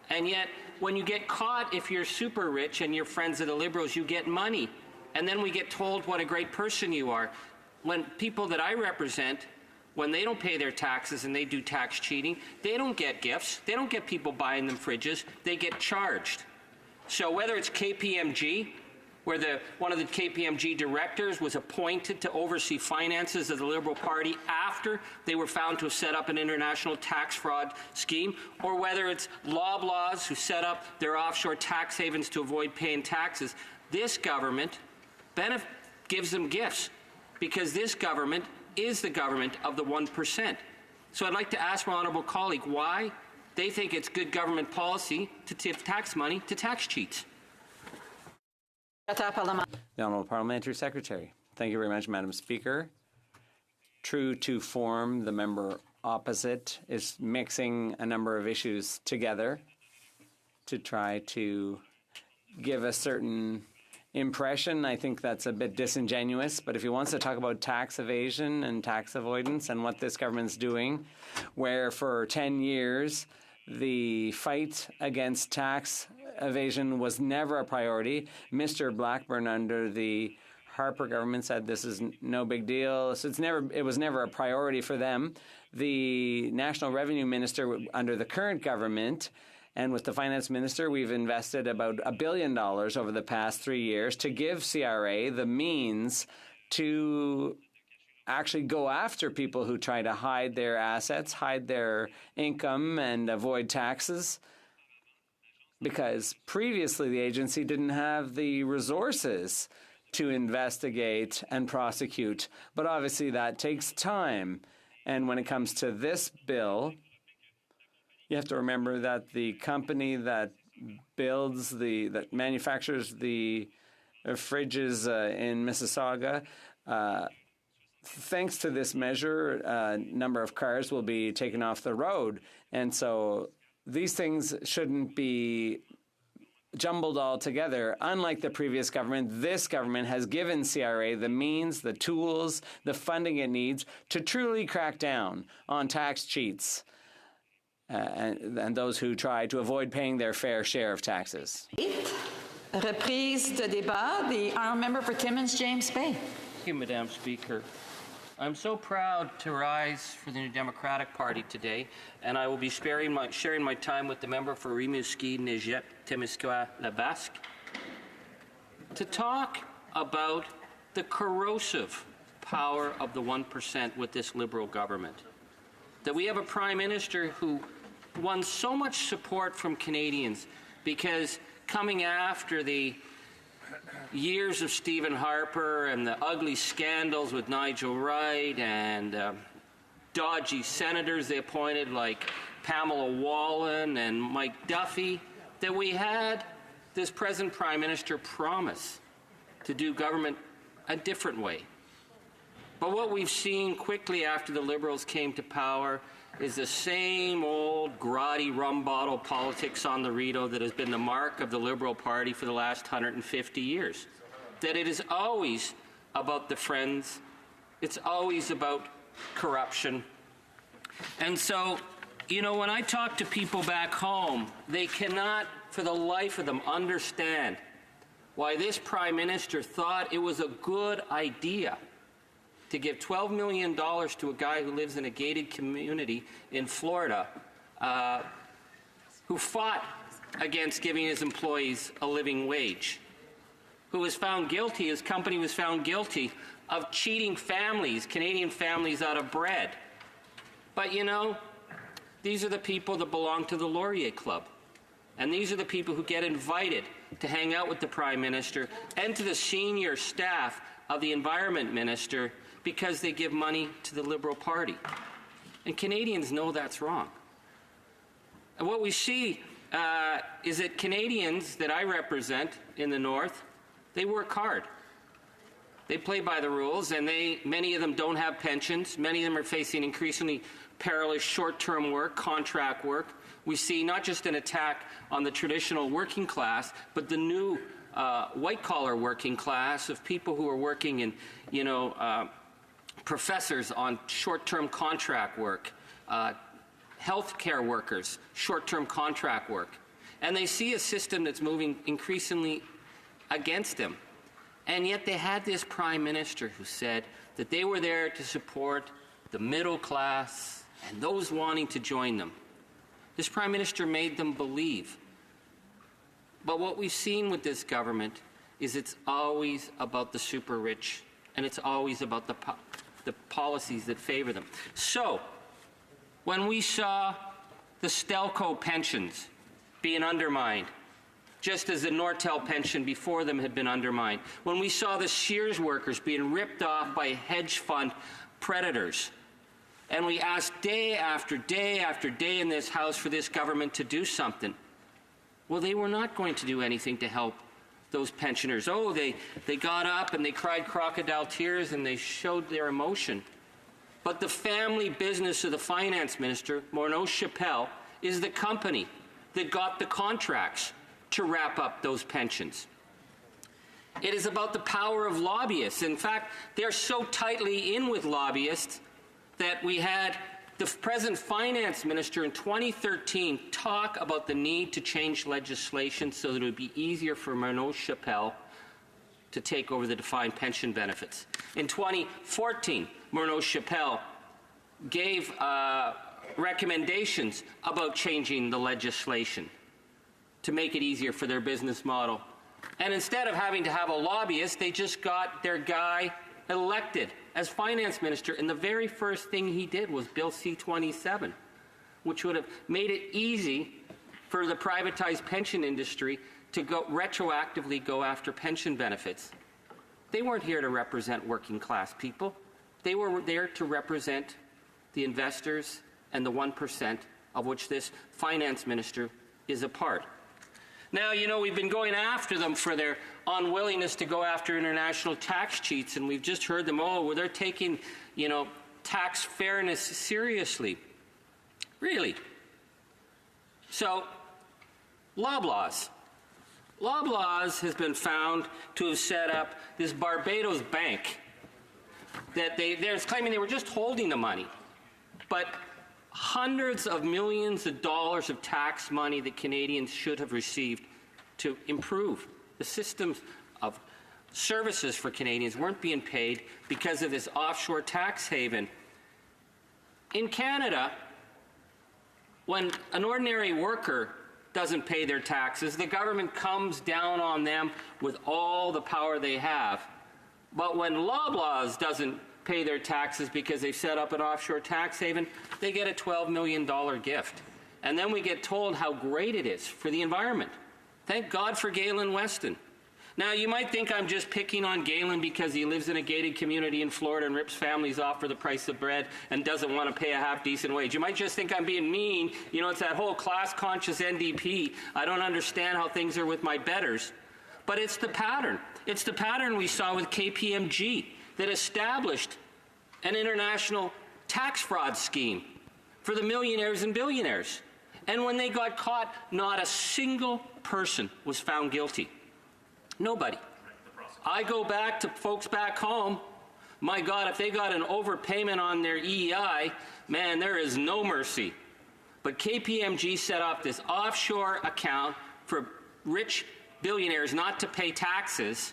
And yet, when you get caught, if you're super rich and you're friends of the Liberals, you get money. And then we get told what a great person you are. When people that I represent, when they don't pay their taxes and they do tax cheating, they don't get gifts. They don't get people buying them fridges. They get charged. So whether it's KPMG, where one of the KPMG directors was appointed to oversee finances of the Liberal Party after they were found to have set up an international tax fraud scheme, or whether it's Loblaws who set up their offshore tax havens to avoid paying taxes, this government gives them gifts because this government is the government of the 1%. So I'd like to ask my honourable colleague why they think it's good government policy to give tax money to tax cheats. The Honourable Parliamentary Secretary. Thank you very much, Madam Speaker. True to form, the member opposite is mixing a number of issues together to try to give a certain impression. I think that's a bit disingenuous, but if he wants to talk about tax evasion and tax avoidance and what this government's doing, where for 10 years the fight against tax evasion was never a priority. Mr. Blackburn, under the Harper government, said this is no big deal. So it was never a priority for them. The National Revenue Minister under the current government and with the Finance Minister, we've invested about $1 billion over the past 3 years to give CRA the means to actually go after people who try to hide their assets, hide their income, and avoid taxes. Because previously the agency didn't have the resources to investigate and prosecute. But obviously that takes time. And when it comes to this bill, You have to remember that the company that manufactures the fridges in Mississauga, thanks to this measure, a number of cars will be taken off the road. And so these things shouldn't be jumbled all together. Unlike the previous government, this government has given CRA the means, the tools, the funding it needs to truly crack down on tax cheats and those who try to avoid paying their fair share of taxes. Reprise de débat. The honourable member for Timmins, James Bay. Thank you, Madam Speaker. I'm so proud to rise for the New Democratic Party today, and I will be sharing my time with the member for Rimouski, Neget, Témiscamingue, La Basque, to talk about the corrosive power of the 1% with this Liberal government. That we have a Prime Minister who won so much support from Canadians because coming after the years of Stephen Harper and the ugly scandals with Nigel Wright and dodgy senators they appointed like Pamela Wallin and Mike Duffy, that we had this present Prime Minister promise to do government a different way. But what we've seen quickly after the Liberals came to power is the same old grotty rum bottle politics on the Rideau that has been the mark of the Liberal Party for the last 150 years. That it is always about the Friends, it's always about corruption. And so, you know, when I talk to people back home, they cannot for the life of them understand why this Prime Minister thought it was a good idea to give $12 million to a guy who lives in a gated community in Florida, who fought against giving his employees a living wage, who was found guilty, his company was found guilty of cheating families, Canadian families, out of bread. But you know, these are the people that belong to the Laurier Club. And these are the people who get invited to hang out with the Prime Minister and to the senior staff of the Environment Minister because they give money to the Liberal Party. And Canadians know that's wrong. And what we see is that Canadians that I represent in the North, they work hard. They play by the rules, and many of them don't have pensions. Many of them are facing increasingly perilous short-term work, contract work. We see not just an attack on the traditional working class, but the new white-collar working class of people who are working in, you know, professors on short-term contract work, healthcare workers, short-term contract work. And they see a system that's moving increasingly against them. And yet they had this Prime Minister who said that they were there to support the middle class and those wanting to join them. This Prime Minister made them believe. But what we've seen with this government is it's always about the super rich, and it's always about the policies that favor them. So, when we saw the Stelco pensions being undermined, just as the Nortel pension before them had been undermined, when we saw the Sears workers being ripped off by hedge fund predators, and we asked day after day after day in this House for this government to do something, well, they were not going to do anything to help those pensioners. Oh, they got up and they cried crocodile tears and they showed their emotion. But the family business of the finance minister, Morneau Chappelle, is the company that got the contracts to wrap up those pensions. It is about the power of lobbyists. In fact, they're so tightly in with lobbyists that we had the present finance minister in 2013 talk about the need to change legislation so that it would be easier for Morneau Chappelle to take over the defined pension benefits. In 2014, Morneau Chappelle gave recommendations about changing the legislation to make it easier for their business model. And instead of having to have a lobbyist, they just got their guy elected as finance minister, and the very first thing he did was Bill C-27, which would have made it easy for the privatized pension industry to retroactively go after pension benefits. They weren't here to represent working class people. They were there to represent the investors and the 1% of which this finance minister is a part. Now, you know, we've been going after them for their unwillingness to go after international tax cheats, and we've just heard them, oh, well, they're taking, you know, tax fairness seriously. Really? So, Loblaws. Loblaws has been found to have set up this Barbados bank that they're claiming they were just holding the money, but hundreds of millions of dollars of tax money that Canadians should have received to improve the systems of services for Canadians weren't being paid because of this offshore tax haven. In Canada, when an ordinary worker doesn't pay their taxes, the government comes down on them with all the power they have. But when Loblaws doesn't pay their taxes because they've set up an offshore tax haven, they get a $12 million gift. And then we get told how great it is for the environment. Thank God for Galen Weston. Now, you might think I'm just picking on Galen because he lives in a gated community in Florida and rips families off for the price of bread and doesn't want to pay a half-decent wage. You might just think I'm being mean. You know, it's that whole class-conscious NDP. I don't understand how things are with my betters. But it's the pattern. It's the pattern we saw with KPMG that established an international tax fraud scheme for the millionaires and billionaires. And when they got caught, not a single person was found guilty. Nobody. I go back to folks back home. My God, if they got an overpayment on their EEI, man, there is no mercy. But KPMG set up this offshore account for rich billionaires not to pay taxes,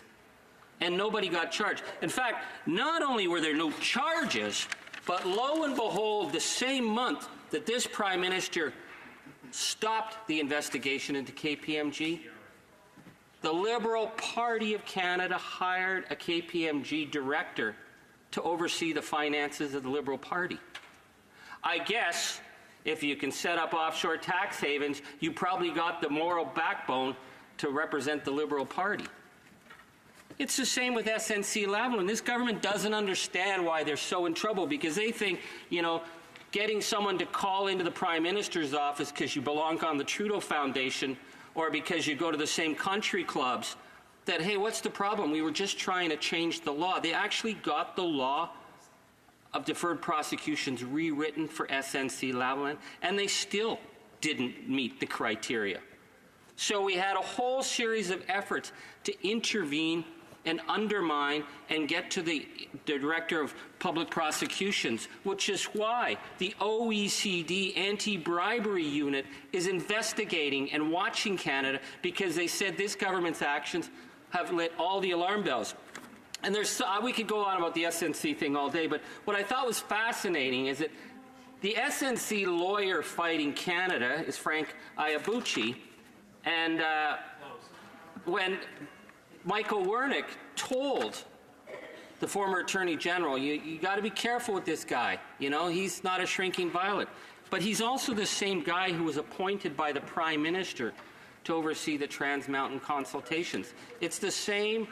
and nobody got charged. In fact, not only were there no charges, but lo and behold, the same month that this Prime Minister stopped the investigation into KPMG, the Liberal Party of Canada hired a KPMG director to oversee the finances of the Liberal Party. I guess if you can set up offshore tax havens, you probably got the moral backbone to represent the Liberal Party. It's the same with SNC-Lavalin. This government doesn't understand why they're so in trouble, because they think, you know, getting someone to call into the Prime Minister's office because you belong on the Trudeau Foundation or because you go to the same country clubs, that, hey, what's the problem? We were just trying to change the law. They actually got the law of deferred prosecutions rewritten for SNC-Lavalin, and they still didn't meet the criteria. So we had a whole series of efforts to intervene and undermine and get to the Director of Public Prosecutions, which is why the OECD Anti-Bribery Unit is investigating and watching Canada, because they said this government's actions have lit all the alarm bells. And we could go on about the SNC thing all day, but what I thought was fascinating is that the SNC lawyer fighting Canada is Frank Iabuchi, and when Michael Wernick told the former Attorney General, you got to be careful with this guy. You know, he's not a shrinking violet. But he's also the same guy who was appointed by the Prime Minister to oversee the Trans Mountain consultations. It's the same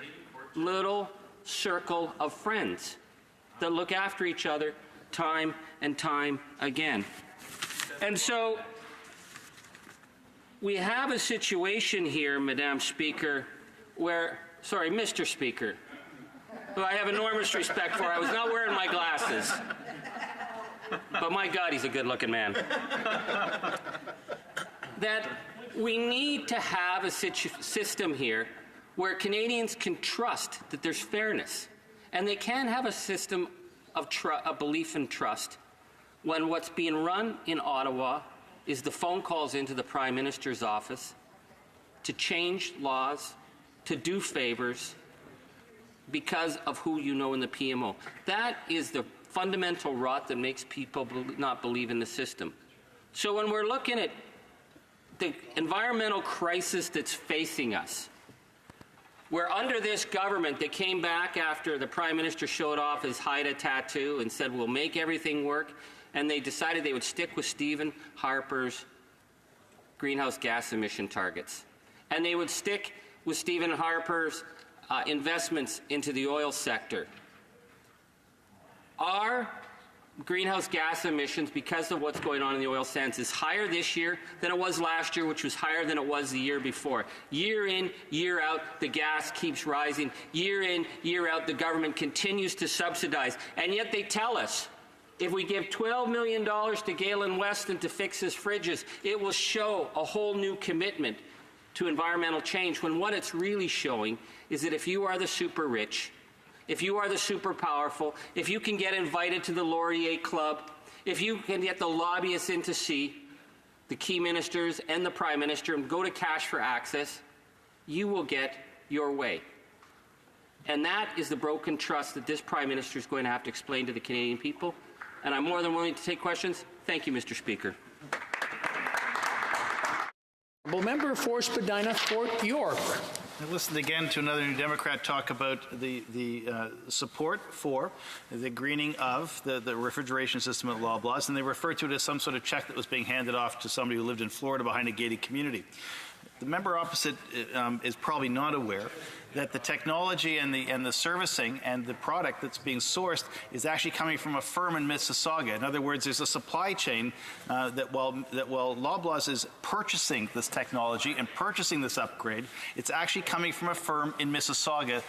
little circle of friends that look after each other time and time again. And so we have a situation here, Madam Speaker, where, sorry, Mr. Speaker, who I have enormous respect for. I was not wearing my glasses. But my God, he's a good-looking man. That we need to have a system here where Canadians can trust that there's fairness. And they can have a system of a belief and trust when what's being run in Ottawa is the phone calls into the Prime Minister's office to change laws, to do favors because of who you know in the PMO. That is the fundamental rot that makes people not believe in the system. So when we're looking at the environmental crisis that's facing us, where under this government they came back after the Prime Minister showed off his Haida tattoo and said, we'll make everything work, and they decided they would stick with Stephen Harper's greenhouse gas emission targets. And they would stick with Stephen Harper's investments into the oil sector. Our greenhouse gas emissions, because of what's going on in the oil sands, is higher this year than it was last year, which was higher than it was the year before. Year in, year out, the gas keeps rising. Year in, year out, the government continues to subsidize. And yet they tell us, if we give $12 million to Galen Weston to fix his fridges, it will show a whole new commitment to environmental change, when what it's really showing is that if you are the super rich, if you are the super powerful, if you can get invited to the Laurier Club, if you can get the lobbyists in to see the key ministers and the Prime Minister and go to Cash for Access, you will get your way. And that is the broken trust that this Prime Minister is going to have to explain to the Canadian people. And I'm more than willing to take questions. Thank you, Mr. Speaker. Member for Spadina, Fort York. I listened again to another New Democrat talk about the support for the greening of the refrigeration system at Loblaws, and they referred to it as some sort of check that was being handed off to somebody who lived in Florida behind a gated community. The member opposite is probably not aware that the technology and the servicing and the product that's being sourced is actually coming from a firm in Mississauga. In other words, there's a supply chain that while Loblaws is purchasing this technology and purchasing this upgrade, it's actually coming from a firm in Mississauga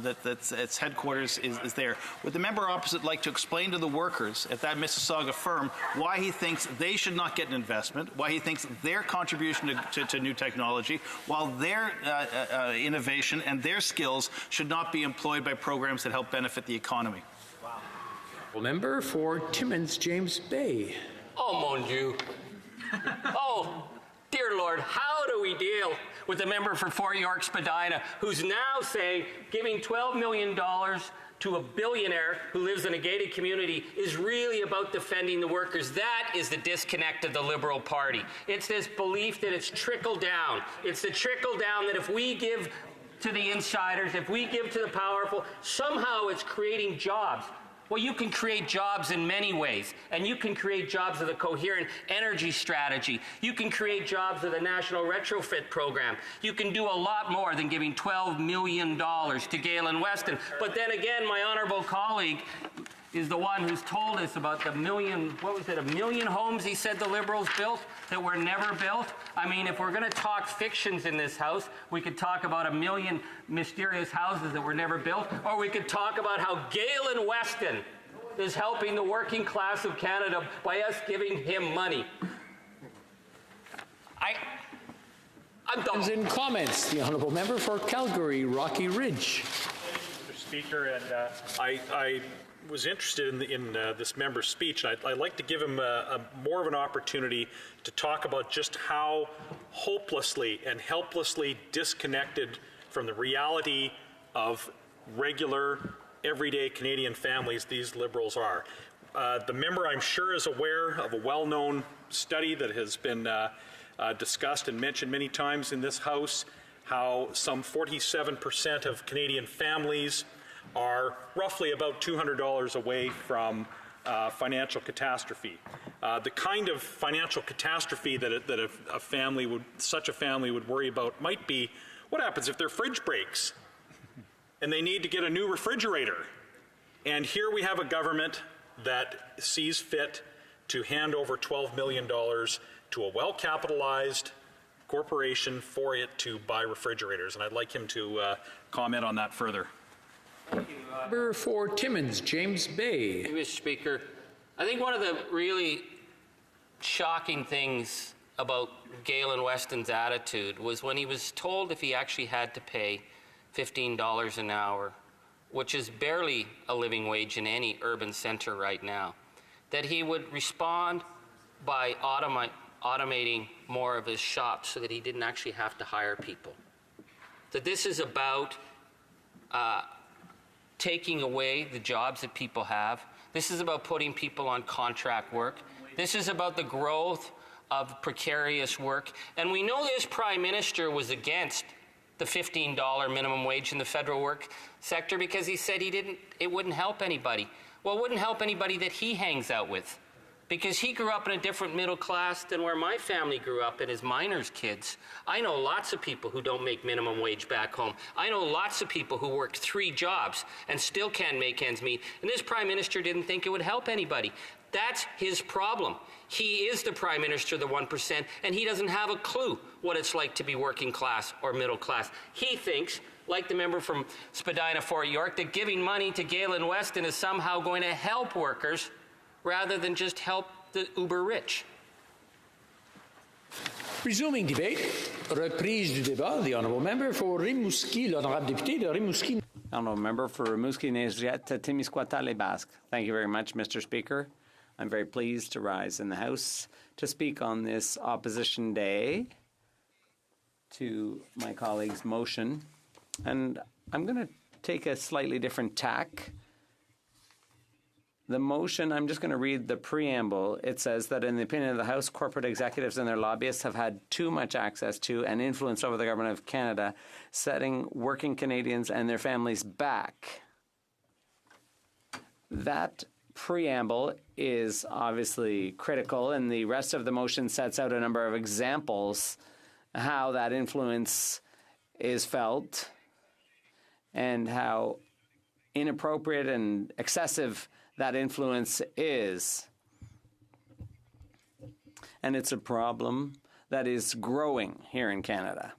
that's its headquarters is there. Would the member opposite like to explain to the workers at that Mississauga firm why he thinks they should not get an investment, why he thinks their contribution to new technology, while their innovation and their skills should not be employed by programs that help benefit the economy? Wow. Member for Timmins, James Bay. Oh, mon Dieu. Oh, dear Lord, how do we deal with the member for Fort York Spadina who's now saying giving $12 million to a billionaire who lives in a gated community is really about defending the workers? That is the disconnect of the Liberal Party. It's this belief that it's trickle down. It's the trickle down that if we give to the insiders, if we give to the powerful, somehow it's creating jobs. Well, you can create jobs in many ways, and you can create jobs with a coherent energy strategy. You can create jobs with a national retrofit program. You can do a lot more than giving $12 million to Galen Weston. But then again, my honorable colleague is the one who's told us about the million homes he said the Liberals built that were never built. I mean, if we're going to talk fictions in this House, we could talk about a million mysterious houses that were never built, or we could talk about how Galen Weston is helping the working class of Canada by us giving him money. I'm done. In comments, the honourable member for Calgary, Rocky Ridge. Mr. Speaker, and I was interested in this member's speech, and I'd like to give him more of an opportunity to talk about just how hopelessly and helplessly disconnected from the reality of regular, everyday Canadian families these Liberals are. The member, I'm sure, is aware of a well-known study that has been discussed and mentioned many times in this House, how some 47% of Canadian families are roughly about $200 away from financial catastrophe. The kind of financial catastrophe that such a family would worry about might be, what happens if their fridge breaks and they need to get a new refrigerator? And here we have a government that sees fit to hand over $12 million to a well-capitalized corporation for it to buy refrigerators. And I'd like him to comment on that further. Member for Timmins, James Bay. Mr. Speaker, I think one of the really shocking things about Galen Weston's attitude was when he was told if he actually had to pay $15 an hour, which is barely a living wage in any urban center right now, that he would respond by automating more of his shop so that he didn't actually have to hire people. That this is about taking away the jobs that people have. This is about putting people on contract work. This is about the growth of precarious work. And we know this Prime Minister was against the $15 minimum wage in the federal work sector because he said it wouldn't help anybody. Well, it wouldn't help anybody that he hangs out with. because he grew up in a different middle class than where my family grew up and his miners' kids. I know lots of people who don't make minimum wage back home. I know lots of people who work 3 jobs and still can't make ends meet. And this Prime Minister didn't think it would help anybody. That's his problem. He is the Prime Minister of the 1%, and he doesn't have a clue what it's like to be working class or middle class. He thinks, like the member from Spadina Fort York, that giving money to Galen Weston is somehow going to help workers rather than just help the uber rich. Resuming debate, reprise du débat, the honourable member for Rimouski, l'honourable député de Rimouski. Honourable member for Rimouski-Neigriette-Témiscouata-les-Basques. Thank you very much, Mr. Speaker. I'm very pleased to rise in the House to speak on this opposition day to my colleague's motion. And I'm going to take a slightly different tack. The motion, I'm just going to read the preamble. It says that in the opinion of the House, corporate executives and their lobbyists have had too much access to and influence over the government of Canada, setting working Canadians and their families back. That preamble is obviously critical, and the rest of the motion sets out a number of examples how that influence is felt and how inappropriate and excessive that influence is. And it's a problem that is growing here in Canada.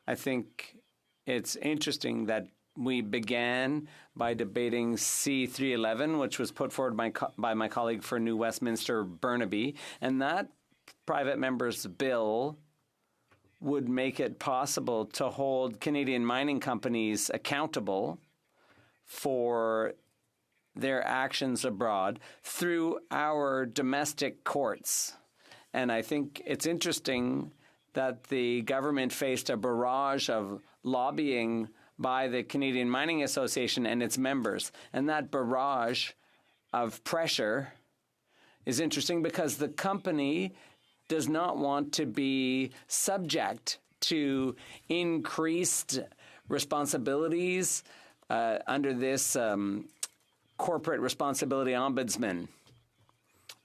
I think it's interesting that we began by debating C-311, which was put forward by my colleague for New Westminster, Burnaby, and that private member's bill would make it possible to hold Canadian mining companies accountable for their actions abroad through our domestic courts. And I think it's interesting that the government faced a barrage of lobbying by the Canadian Mining Association and its members. And that barrage of pressure is interesting because the company does not want to be subject to increased responsibilities under this corporate responsibility ombudsman.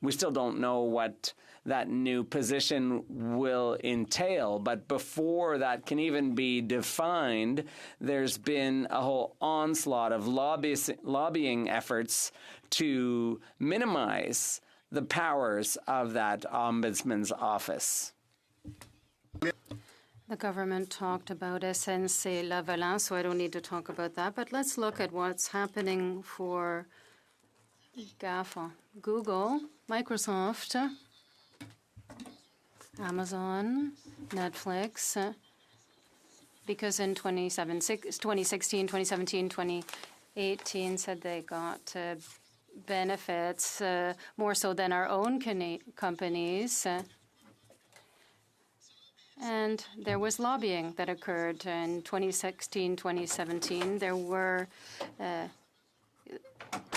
We still don't know what that new position will entail, but before that can even be defined, there's been a whole onslaught of lobbying efforts to minimize the powers of that ombudsman's office. The government talked about SNC-Lavalin, so I don't need to talk about that. But let's look at what's happening for GAFA. Google, Microsoft, Amazon, Netflix, because in 2016, 2017, 2018 said they got benefits more so than our own companies. And there was lobbying that occurred in 2016, 2017. There were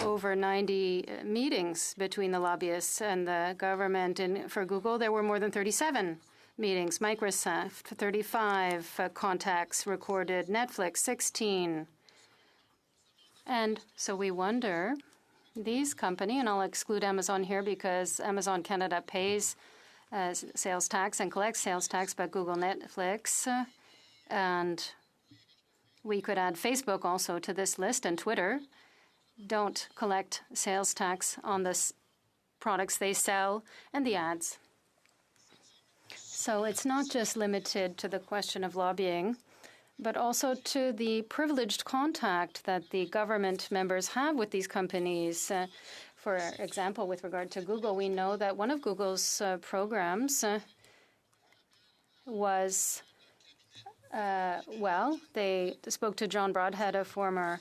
over 90 meetings between the lobbyists and the government. And for Google, there were more than 37 meetings. Microsoft, 35 contacts recorded. Netflix, 16. And so we wonder, these companies, and I'll exclude Amazon here because Amazon Canada pays sales tax and collects sales tax, but Google, Netflix, and we could add Facebook also to this list, and Twitter, don't collect sales tax on the products they sell and the ads. So it's not just limited to the question of lobbying, but also to the privileged contact that the government members have with these companies. For example, with regard to Google, we know that one of Google's programs was, they spoke to John Broadhead, a former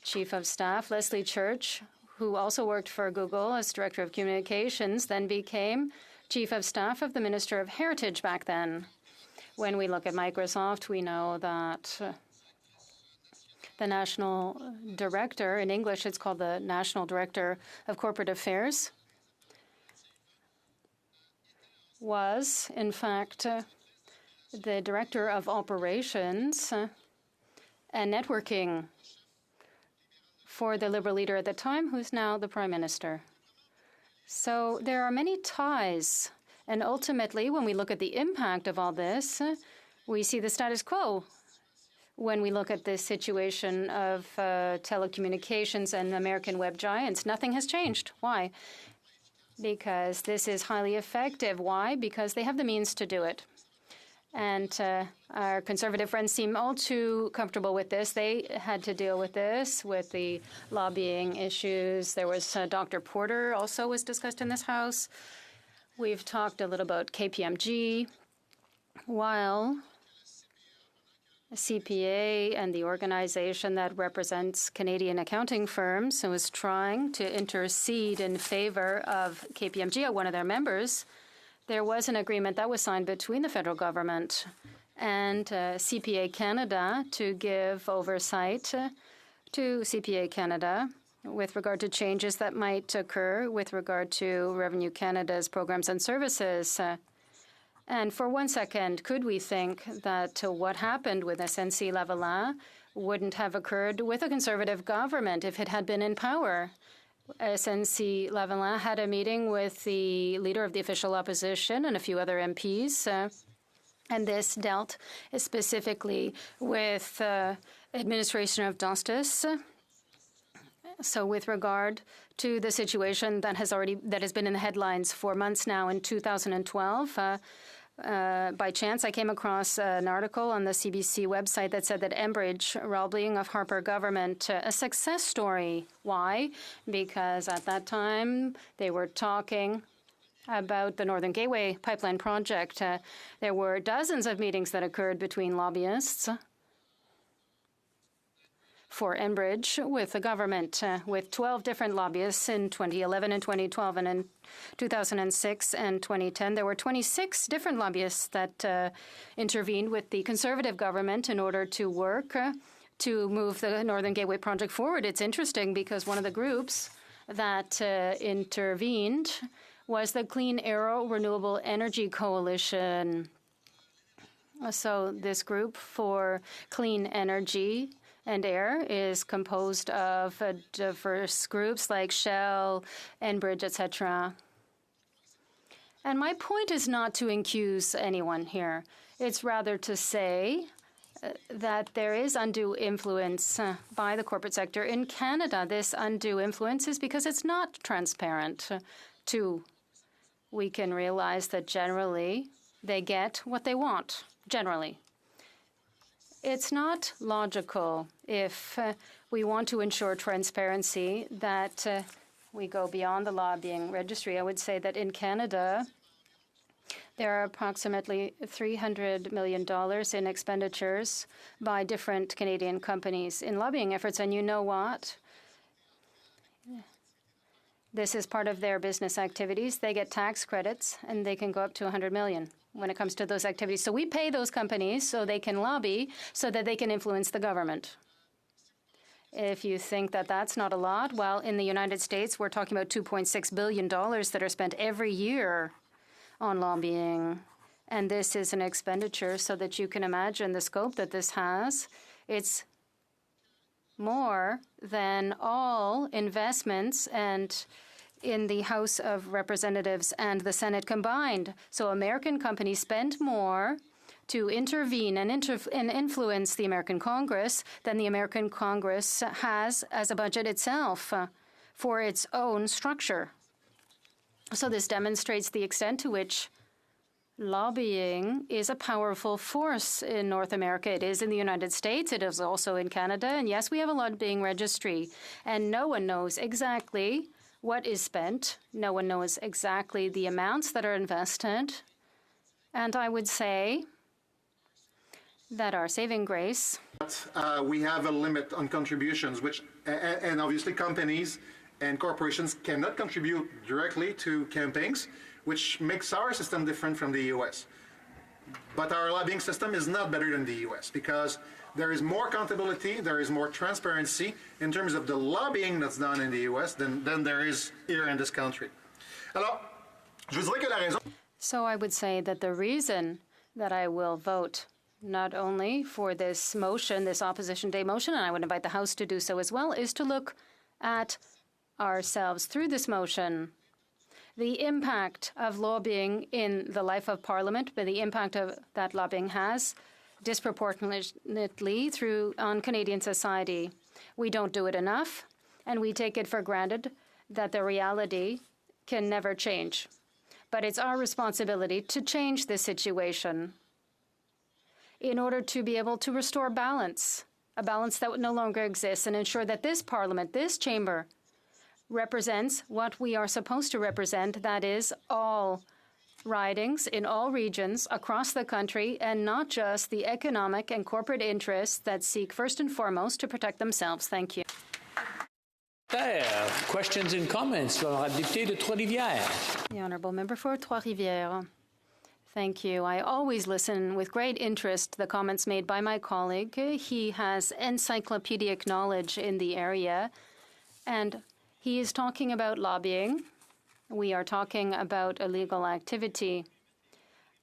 chief of staff, Leslie Church, who also worked for Google as director of communications, then became chief of staff of the Minister of Heritage back then. When we look at Microsoft, we know that the national director, in English it's called the National Director of Corporate Affairs, was in fact the Director of Operations and Networking for the Liberal leader at the time, who's now the Prime Minister. So there are many ties. And ultimately, when we look at the impact of all this, we see the status quo. When we look at this situation of telecommunications and American web giants, nothing has changed. Why? Because this is highly effective. Why? Because they have the means to do it. And our conservative friends seem all too comfortable with this. They had to deal with this, with the lobbying issues. There was Dr. Porter also was discussed in this House. We've talked a little about KPMG, while CPA and the organization that represents Canadian accounting firms was trying to intercede in favor of KPMG, one of their members. There was an agreement that was signed between the federal government and CPA Canada to give oversight to CPA Canada with regard to changes that might occur with regard to Revenue Canada's programs and services. And for 1 second, could we think that what happened with SNC-Lavalin wouldn't have occurred with a conservative government if it had been in power? SNC-Lavalin had a meeting with the leader of the official opposition and a few other MPs, and this dealt specifically with administration of justice. So with regard to the situation that has been in the headlines for months now in 2012, by chance, I came across an article on the CBC website that said that Enbridge lobbying of Harper government, a success story. Why? Because at that time, they were talking about the Northern Gateway pipeline project. There were dozens of meetings that occurred between lobbyists for Enbridge with the government, with 12 different lobbyists in 2011 and 2012. And in 2006 and 2010, there were 26 different lobbyists that intervened with the Conservative government in order to work to move the Northern Gateway project forward. It's interesting because one of the groups that intervened was the Clean Air Renewable Energy Coalition. So this group for clean energy and air is composed of diverse groups like Shell, Enbridge, etc. And my point is not to accuse anyone here. It's rather to say that there is undue influence by the corporate sector in Canada. This undue influence is because it's not transparent. We can realize that generally they get what they want, generally. It's not logical if we want to ensure transparency that we go beyond the lobbying registry. I would say that in Canada, there are approximately $300 million in expenditures by different Canadian companies in lobbying efforts. And you know what? This is part of their business activities. They get tax credits, and they can go up to $100 million when it comes to those activities. So we pay those companies so they can lobby, so that they can influence the government. If you think that that's not a lot, well, in the United States, we're talking about $2.6 billion that are spent every year on lobbying. And this is an expenditure so that you can imagine the scope that this has. It's more than all investments and in the House of Representatives and the Senate combined. So American companies spend more to intervene and influence the American Congress than the American Congress has as a budget itself for its own structure. So this demonstrates the extent to which lobbying is a powerful force in North America. It is in the United States. It is also in Canada. And yes, we have a lobbying registry. And no one knows exactly what is spent. No one knows exactly the amounts that are invested. And I would say that our saving grace. We have a limit on contributions, which, and obviously companies and corporations cannot contribute directly to campaigns, which makes our system different from the U.S. But our lobbying system is not better than the U.S. because there is more accountability, there is more transparency in terms of the lobbying that's done in the U.S. than there is here in this country. Alors, je dirais que la raison. So I would say that the reason that I will vote not only for this motion, this Opposition Day motion, and I would invite the House to do so as well, is to look at ourselves through this motion. the impact of lobbying in the life of Parliament, but the impact of that lobbying has disproportionately on Canadian society. We don't do it enough, and we take it for granted that the reality can never change. But it's our responsibility to change this situation in order to be able to restore balance, a balance that no longer exists, and ensure that this Parliament, this chamber, represents what we are supposed to represent, that is, all ridings in all regions across the country, and not just the economic and corporate interests that seek first and foremost to protect themselves. Thank you. Questions and comments. La députée de Trois-Rivières. The Honourable Member for Trois-Rivières. Thank you. I always listen with great interest to the comments made by my colleague. He has encyclopedic knowledge in the area, and he is talking about lobbying. We are talking about illegal activity.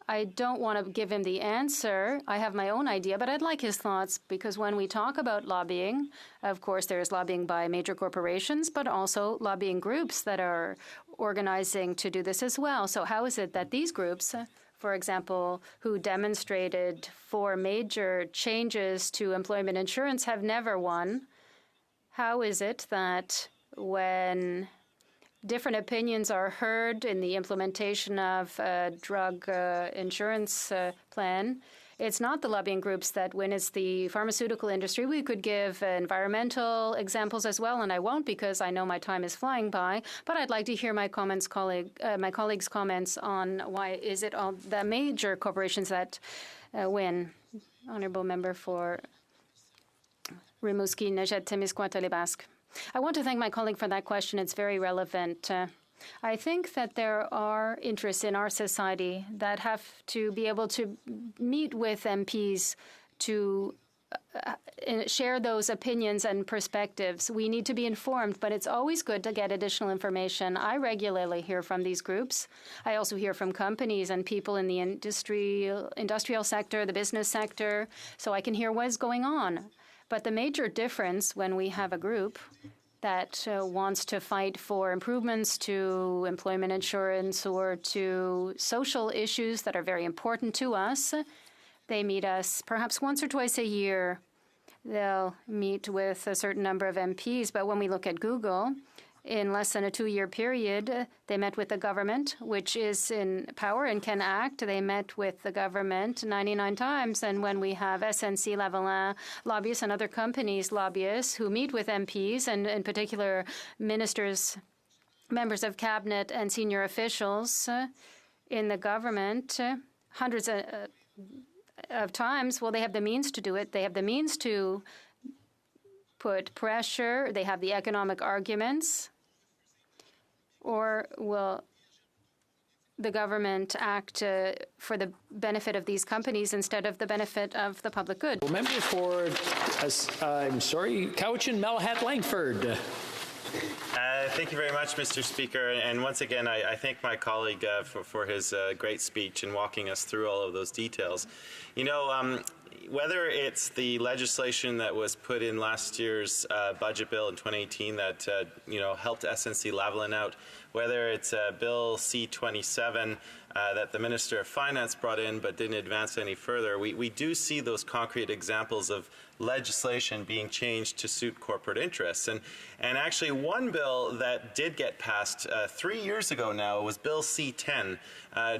I don't want to give him the answer. I have my own idea, but I'd like his thoughts, because when we talk about lobbying, of course, there is lobbying by major corporations, but also lobbying groups that are organizing to do this as well. So how is it that these groups, for example, who demonstrated for major changes to employment insurance, have never won? How is it that when different opinions are heard in the implementation of a drug insurance plan, it's not the lobbying groups that win, it's the pharmaceutical industry? We could give environmental examples as well, and I won't because I know my time is flying by, but I'd like to hear my colleagues' comments on why is it all the major corporations that win. Honourable Member for Rimouski, Nejet, Témiscouata, Basque. I want to thank my colleague for that question. It's very relevant. I think that there are interests in our society that have to be able to meet with MPs to share those opinions and perspectives. We need to be informed, but it's always good to get additional information. I regularly hear from these groups. I also hear from companies and people in the industrial sector, the business sector, so I can hear what is going on. But the major difference when we have a group that wants to fight for improvements to employment insurance or to social issues that are very important to us, they meet us perhaps once or twice a year. They'll meet with a certain number of MPs. But when we look at Google, in less than a 2-year period, they met with the government, which is in power and can act. They met with the government 99 times. And when we have SNC-Lavalin lobbyists and other companies' lobbyists who meet with MPs, and in particular ministers, members of cabinet and senior officials in the government, hundreds of times, well, they have the means to do it. They have the means to put pressure. They have the economic arguments. Or will the government act for the benefit of these companies instead of the benefit of the public good? Member for, Cowichan, Malahat, Langford. Thank you very much, Mr. Speaker. And once again, I thank my colleague for his great speech and walking us through all of those details. You know, whether it's the legislation that was put in last year's budget bill in 2018 that helped SNC-Lavalin out, whether it's Bill C-27 that the Minister of Finance brought in but didn't advance any further, we do see those concrete examples of legislation being changed to suit corporate interests. And actually one bill that did get passed 3 years ago now was Bill C-10,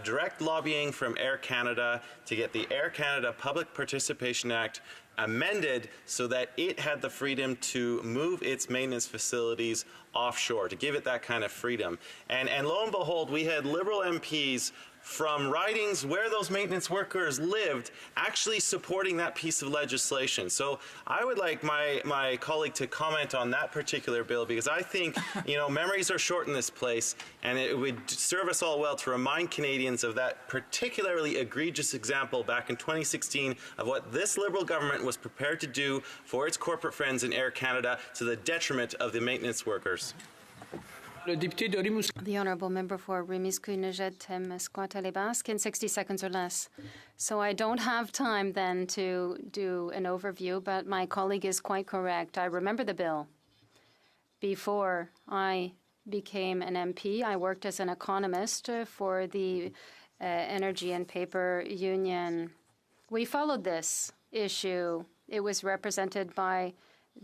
direct lobbying from Air Canada to get the Air Canada Public Participation Act amended so that it had the freedom to move its maintenance facilities offshore, to give it that kind of freedom. And lo and behold, we had Liberal MPs from ridings where those maintenance workers lived actually supporting that piece of legislation. So I would like my colleague to comment on that particular bill, because I think, memories are short in this place, and it would serve us all well to remind Canadians of that particularly egregious example back in 2016 of what this Liberal government was prepared to do for its corporate friends in Air Canada to the detriment of the maintenance workers. The Honourable Member for Rimouski, Nejet, Témiscouata, Basque in 60 seconds or less. So I don't have time then to do an overview, but my colleague is quite correct. I remember the bill before I became an MP, I worked as an economist for the Energy and Paper Union. We followed this issue. It was represented by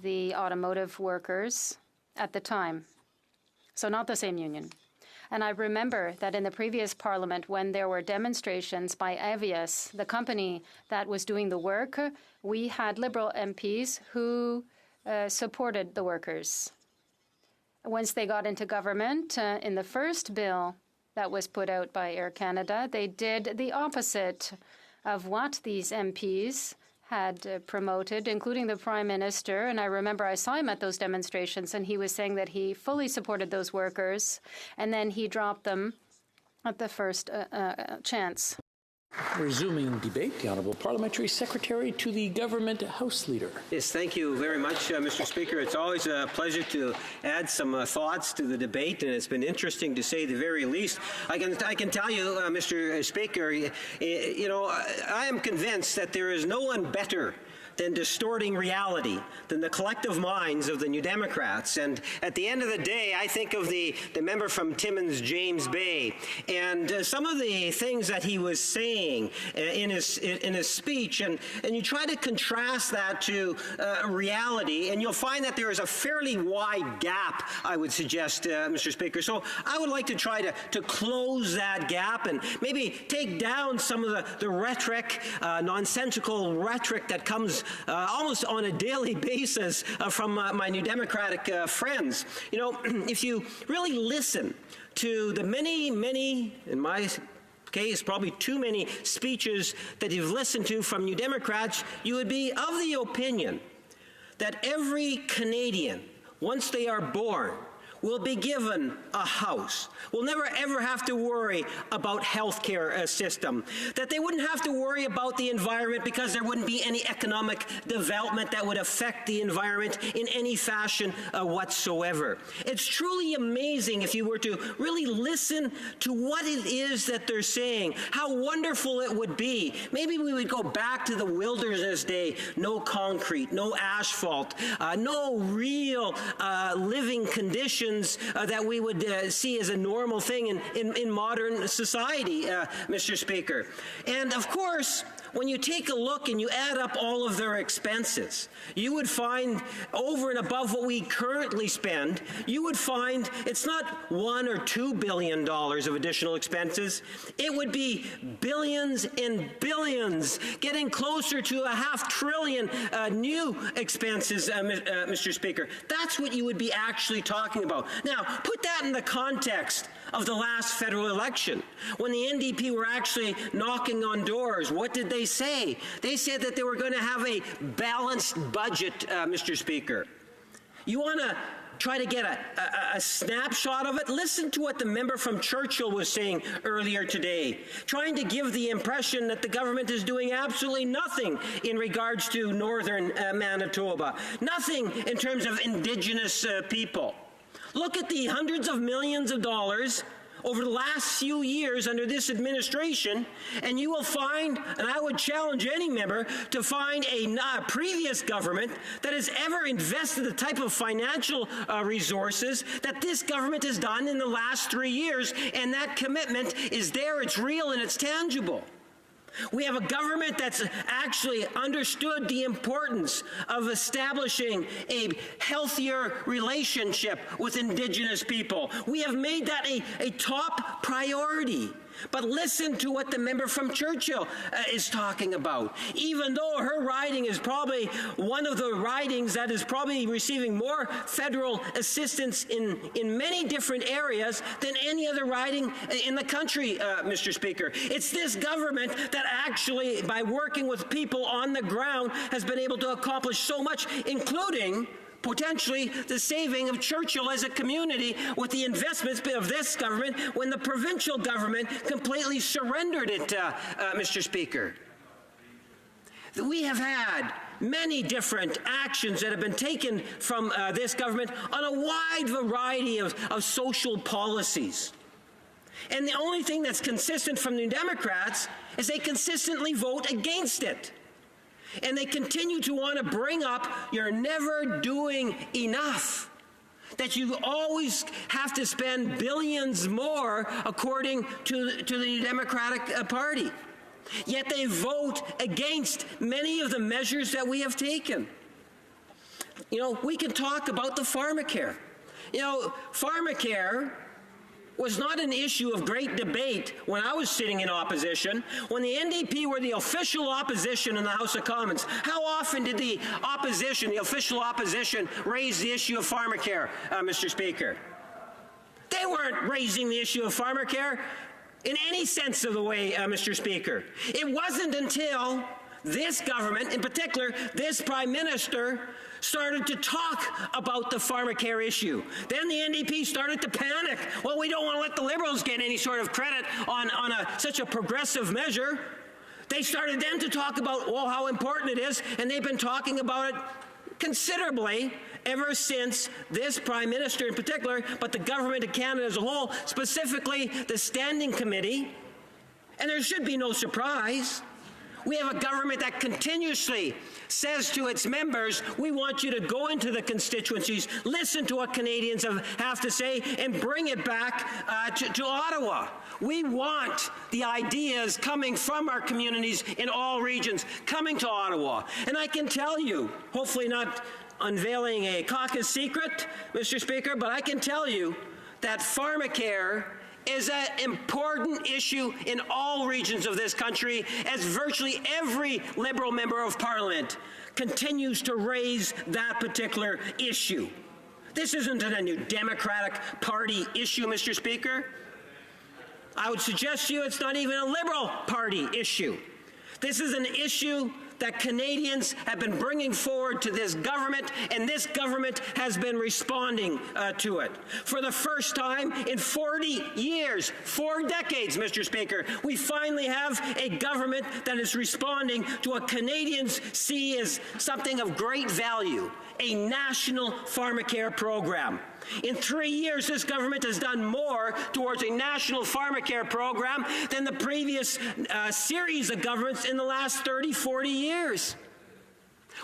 the automotive workers at the time, so not the same union. And I remember that in the previous parliament, when there were demonstrations by Avias, the company that was doing the work, we had Liberal MPs who supported the workers. Once they got into government, in the first bill that was put out by Air Canada, they did the opposite of what these MPs had promoted, including the Prime Minister. And I remember I saw him at those demonstrations, and he was saying that he fully supported those workers, and then he dropped them at the first chance. Resuming debate, the Honourable Parliamentary Secretary to the Government House Leader. Yes, thank you very much, Mr. Speaker. It's always a pleasure to add some thoughts to the debate, and it's been interesting to say the very least. I can tell you, Mr. Speaker, I am convinced that there is no one better than distorting reality than the collective minds of the New Democrats. And at the end of the day, I think of the member from Timmins, James Bay, and some of the things that he was saying in his speech, and you try to contrast that to reality, and you'll find that there is a fairly wide gap, I would suggest, Mr. Speaker. So I would like to try to close that gap and maybe take down some of the rhetoric, nonsensical rhetoric that comes almost on a daily basis from my New Democratic friends. If you really listen to the many, in my case, probably too many speeches that you've listened to from New Democrats, you would be of the opinion that every Canadian, once they are born, will be given a house, will never ever have to worry about healthcare system, that they wouldn't have to worry about the environment because there wouldn't be any economic development that would affect the environment in any fashion whatsoever. It's truly amazing if you were to really listen to what it is that they're saying, how wonderful it would be. Maybe we would go back to the wilderness day, no concrete, no asphalt, no real living conditions that we would see as a normal thing in modern society, Mr. Speaker. And of course, when you take a look and you add up all of their expenses, you would find over and above what we currently spend, you would find it's not $1 or $2 billion of additional expenses. It would be billions and billions, getting closer to $500 billion new expenses, Mr. Speaker. That's what you would be actually talking about. Now, put that in the context of the last federal election, when the NDP were actually knocking on doors. What did they say? They said that they were going to have a balanced budget, Mr. Speaker. You want to try to get a snapshot of it? Listen to what the member from Churchill was saying earlier today, trying to give the impression that the government is doing absolutely nothing in regards to northern Manitoba, nothing in terms of Indigenous people. Look at the hundreds of millions of dollars over the last few years under this administration, and you will find, and I would challenge any member to find a previous government that has ever invested the type of financial resources that this government has done in the last 3 years, and that commitment is there, it's real, and it's tangible. We have a government that's actually understood the importance of establishing a healthier relationship with Indigenous people. We have made that a top priority. But listen to what the member from Churchill is talking about. Even though her riding is probably one of the ridings that is probably receiving more federal assistance in many different areas than any other riding in the country, Mr. Speaker. It's this government that actually, by working with people on the ground, has been able to accomplish so much, including potentially the saving of Churchill as a community with the investments of this government when the provincial government completely surrendered it, Mr. Speaker. We have had many different actions that have been taken from this government on a wide variety of social policies. And the only thing that's consistent from the Democrats is they consistently vote against it. And they continue to want to bring up, you're never doing enough. that you always have to spend billions more according to the Democratic Party. Yet they vote against many of the measures that we have taken. You know, we can talk about the pharmacare. You know, pharmacare was not an issue of great debate when I was sitting in opposition. When the NDP were the official opposition in the House of Commons, how often did the opposition, the official opposition, raise the issue of pharmacare, Mr. Speaker? They weren't raising the issue of pharmacare in any sense of the way, Mr. Speaker. It wasn't until this government, in particular this Prime Minister, started to talk about the pharmacare issue. Then the NDP started to panic. Well, we don't want to let the Liberals get any sort of credit on such a progressive measure. They started then to talk about, well, how important it is, and they've been talking about it considerably ever since this Prime Minister in particular, but the government of Canada as a whole, specifically the Standing Committee. And there should be no surprise. We have a government that continuously says to its members, we want you to go into the constituencies, listen to what Canadians have to say, and bring it back to Ottawa. We want the ideas coming from our communities in all regions coming to Ottawa. And I can tell you, hopefully not unveiling a caucus secret, Mr. Speaker, but I can tell you that pharmacare is an important issue in all regions of this country, as virtually every Liberal member of Parliament continues to raise that particular issue. This isn't a new Democratic Party issue, Mr. Speaker. I would suggest to you it's not even a Liberal Party issue. This is an issue that Canadians have been bringing forward to this government, and this government has been responding to it. For the first time in 40 years, 4 decades, Mr. Speaker, we finally have a government that is responding to what Canadians see as something of great value, a national pharmacare program. In 3 years, this government has done more towards a national pharmacare program than the previous series of governments in the last 30, 40 years.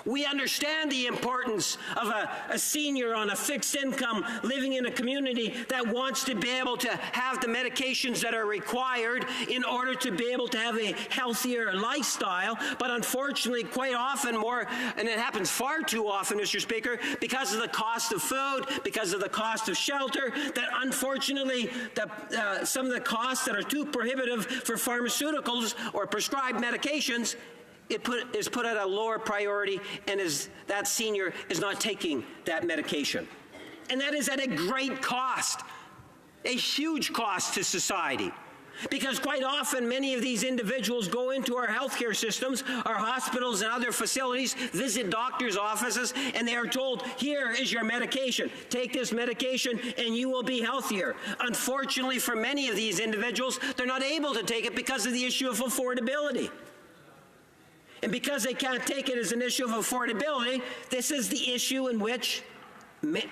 We understand the importance of a senior on a fixed income living in a community that wants to be able to have the medications that are required in order to be able to have a healthier lifestyle. But unfortunately, quite often more, and it happens far too often, Mr. Speaker, because of the cost of food, because of the cost of shelter, that unfortunately some of the costs that are too prohibitive for pharmaceuticals or prescribed medications is put at a lower priority, and that senior is not taking that medication. And that is at a great cost, a huge cost to society. Because quite often, many of these individuals go into our healthcare systems, our hospitals and other facilities, visit doctors' offices, and they are told, here is your medication. Take this medication and you will be healthier. Unfortunately, for many of these individuals, they're not able to take it because of the issue of affordability. And because they can't take it as an issue of affordability, this is the issue in which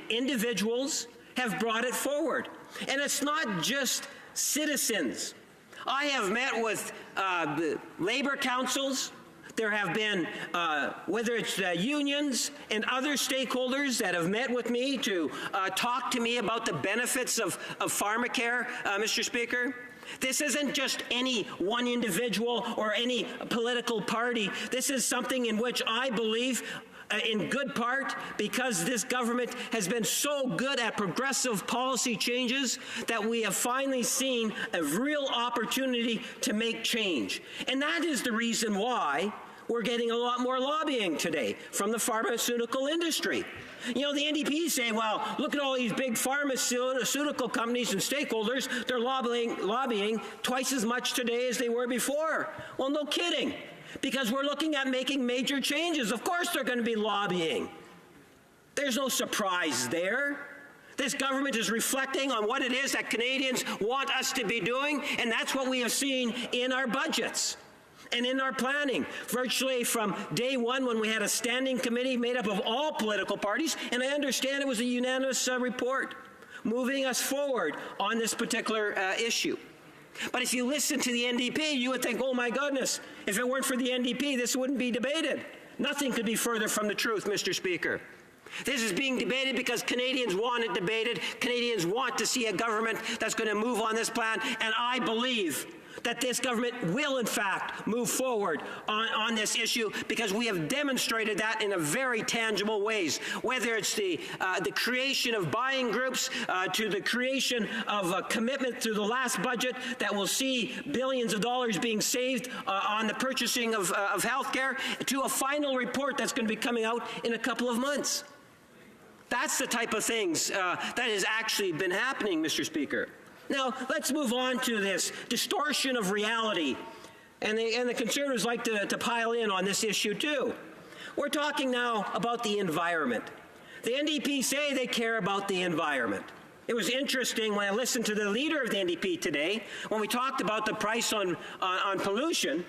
individuals have brought it forward. And it's not just citizens. I have met with labor councils. There have been, whether it's unions and other stakeholders that have met with me to talk to me about the benefits of pharmacare, Mr. Speaker. This isn't just any one individual or any political party. This is something in which I believe, in good part, because this government has been so good at progressive policy changes, that we have finally seen a real opportunity to make change. And that is the reason why we're getting a lot more lobbying today from the pharmaceutical industry. You know, the NDP say, well, look at all these big pharmaceutical companies and stakeholders. They're lobbying twice as much today as they were before. Well, no kidding, because we're looking at making major changes. Of course they're going to be lobbying. There's no surprise there. This government is reflecting on what it is that Canadians want us to be doing, and that's what we have seen in our budgets and in our planning, virtually from day one, when we had a standing committee made up of all political parties, and I understand it was a unanimous report moving us forward on this particular issue. But if you listen to the NDP, you would think, oh my goodness, if it weren't for the NDP, this wouldn't be debated. Nothing could be further from the truth, Mr. Speaker. This is being debated because Canadians want it debated. Canadians want to see a government that's going to move on this plan, and I believe that this government will, in fact, move forward on this issue because we have demonstrated that in a very tangible ways, whether it's the creation of buying groups to the creation of a commitment through the last budget that will see billions of dollars being saved on the purchasing of health care, to a final report that's going to be coming out in a couple of months. That's the type of things that has actually been happening, Mr. Speaker. Now, let's move on to this distortion of reality. And the Conservatives like to pile in on this issue, too. We're talking now about the environment. The NDP say they care about the environment. It was interesting when I listened to the leader of the NDP today, when we talked about the price on pollution.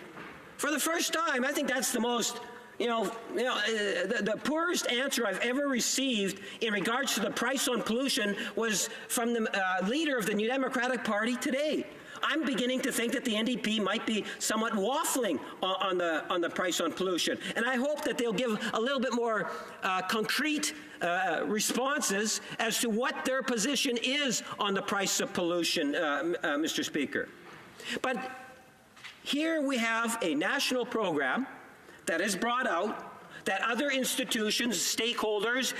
For the first time, I think that's the most the poorest answer I've ever received in regards to the price on pollution was from the leader of the New Democratic Party today. I'm beginning to think that the NDP might be somewhat waffling on the price on pollution, and I hope that they'll give a little bit more concrete responses as to what their position is on the price of pollution, Mr. Speaker. But here we have a national program that is brought out, that other institutions, stakeholders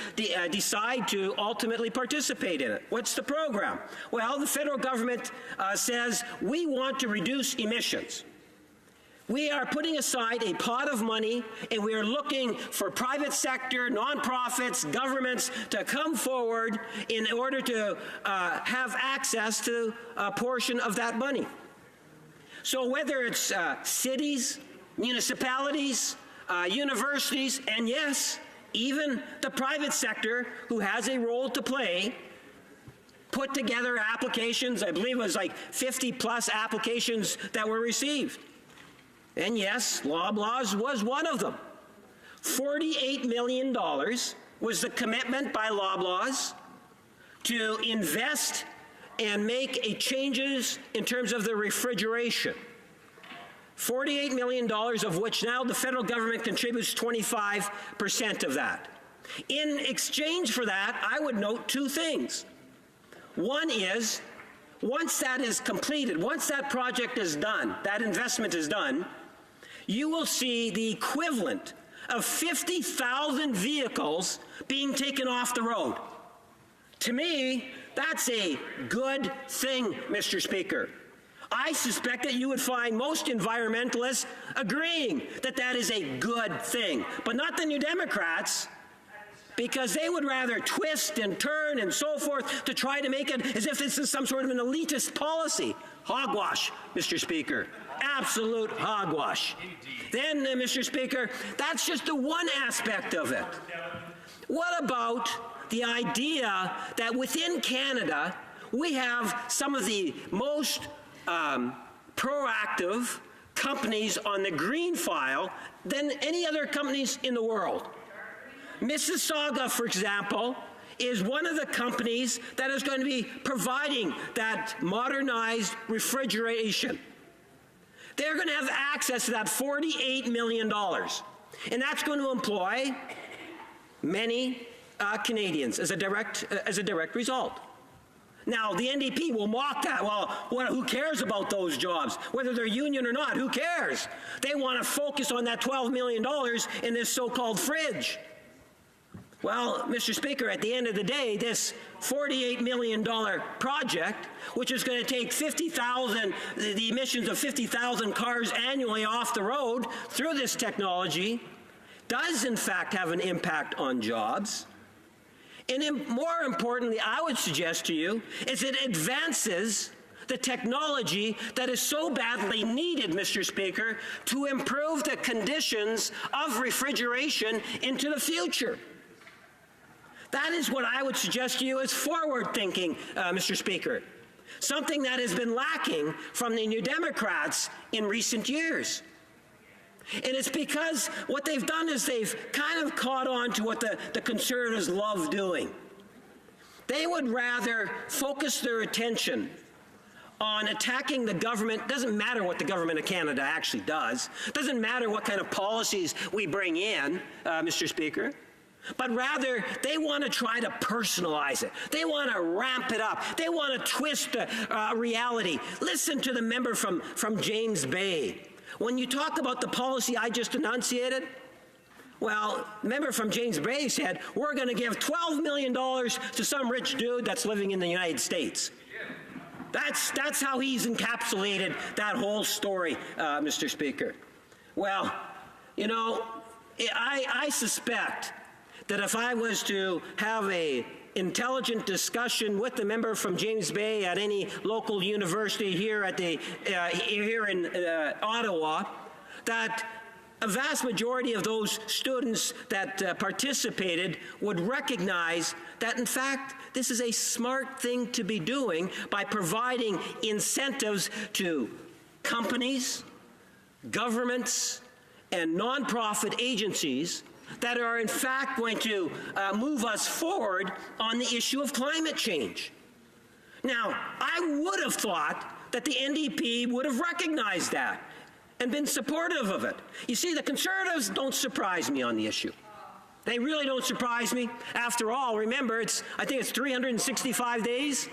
decide to ultimately participate in it. What's the program? Well, the federal government says we want to reduce emissions. We are putting aside a pot of money, and we are looking for private sector, nonprofits, governments to come forward in order to have access to a portion of that money. So whether it's cities, municipalities, universities, and yes, even the private sector, who has a role to play, put together applications. I believe it was like 50-plus applications that were received. And yes, Loblaws was one of them. $48 million was the commitment by Loblaws to invest and make changes in terms of the refrigeration. $48 million, of which now the federal government contributes 25% of that. In exchange for that, I would note two things. One is, once that is completed, once that project is done, that investment is done, you will see the equivalent of 50,000 vehicles being taken off the road. To me, that's a good thing, Mr. Speaker. I suspect that you would find most environmentalists agreeing that that is a good thing, but not the New Democrats, because they would rather twist and turn and so forth to try to make it as if this is some sort of an elitist policy. Hogwash, Mr. Speaker. Absolute hogwash. Then, Mr. Speaker, that's just the one aspect of it. What about the idea that within Canada we have some of the most proactive companies on the green file than any other companies in the world? Mississauga, for example, is one of the companies that is going to be providing that modernized refrigeration. They're going to have access to that $48 million, and that's going to employ many Canadians as a direct result. Now, the NDP will mock that. Well, who cares about those jobs? Whether they're union or not, who cares? They want to focus on that $12 million in this so-called fridge. Well, Mr. Speaker, at the end of the day, this $48 million project, which is going to take the emissions of 50,000 cars annually off the road through this technology, does in fact have an impact on jobs. And more importantly, I would suggest to you, is it advances the technology that is so badly needed, Mr. Speaker, to improve the conditions of refrigeration into the future. That is what I would suggest to you as forward thinking, Mr. Speaker. Something that has been lacking from the New Democrats in recent years. And it's because what they've done is they've kind of caught on to what the Conservatives love doing. They would rather focus their attention on attacking the government. Doesn't matter what the government of Canada actually does. Doesn't matter what kind of policies we bring in, Mr. Speaker. but rather they want to try to personalize it. They want to ramp it up. They want to twist the reality. Listen to the member from James Bay. When you talk about the policy I just enunciated, well, the member from James Bay said, we're going to give $12 million to some rich dude that's living in the United States. That's how he's encapsulated that whole story, Mr. Speaker. Well, you know, I suspect that if I was to have a intelligent discussion with the member from James Bay at any local university here at here in Ottawa, that a vast majority of those students that participated would recognize that, in fact, this is a smart thing to be doing by providing incentives to companies, governments, and nonprofit agencies that are, in fact, going to move us forward on the issue of climate change. Now, I would have thought that the NDP would have recognized that and been supportive of it. You see, the Conservatives don't surprise me on the issue. They really don't surprise me. After all, remember, I think it's 365 days.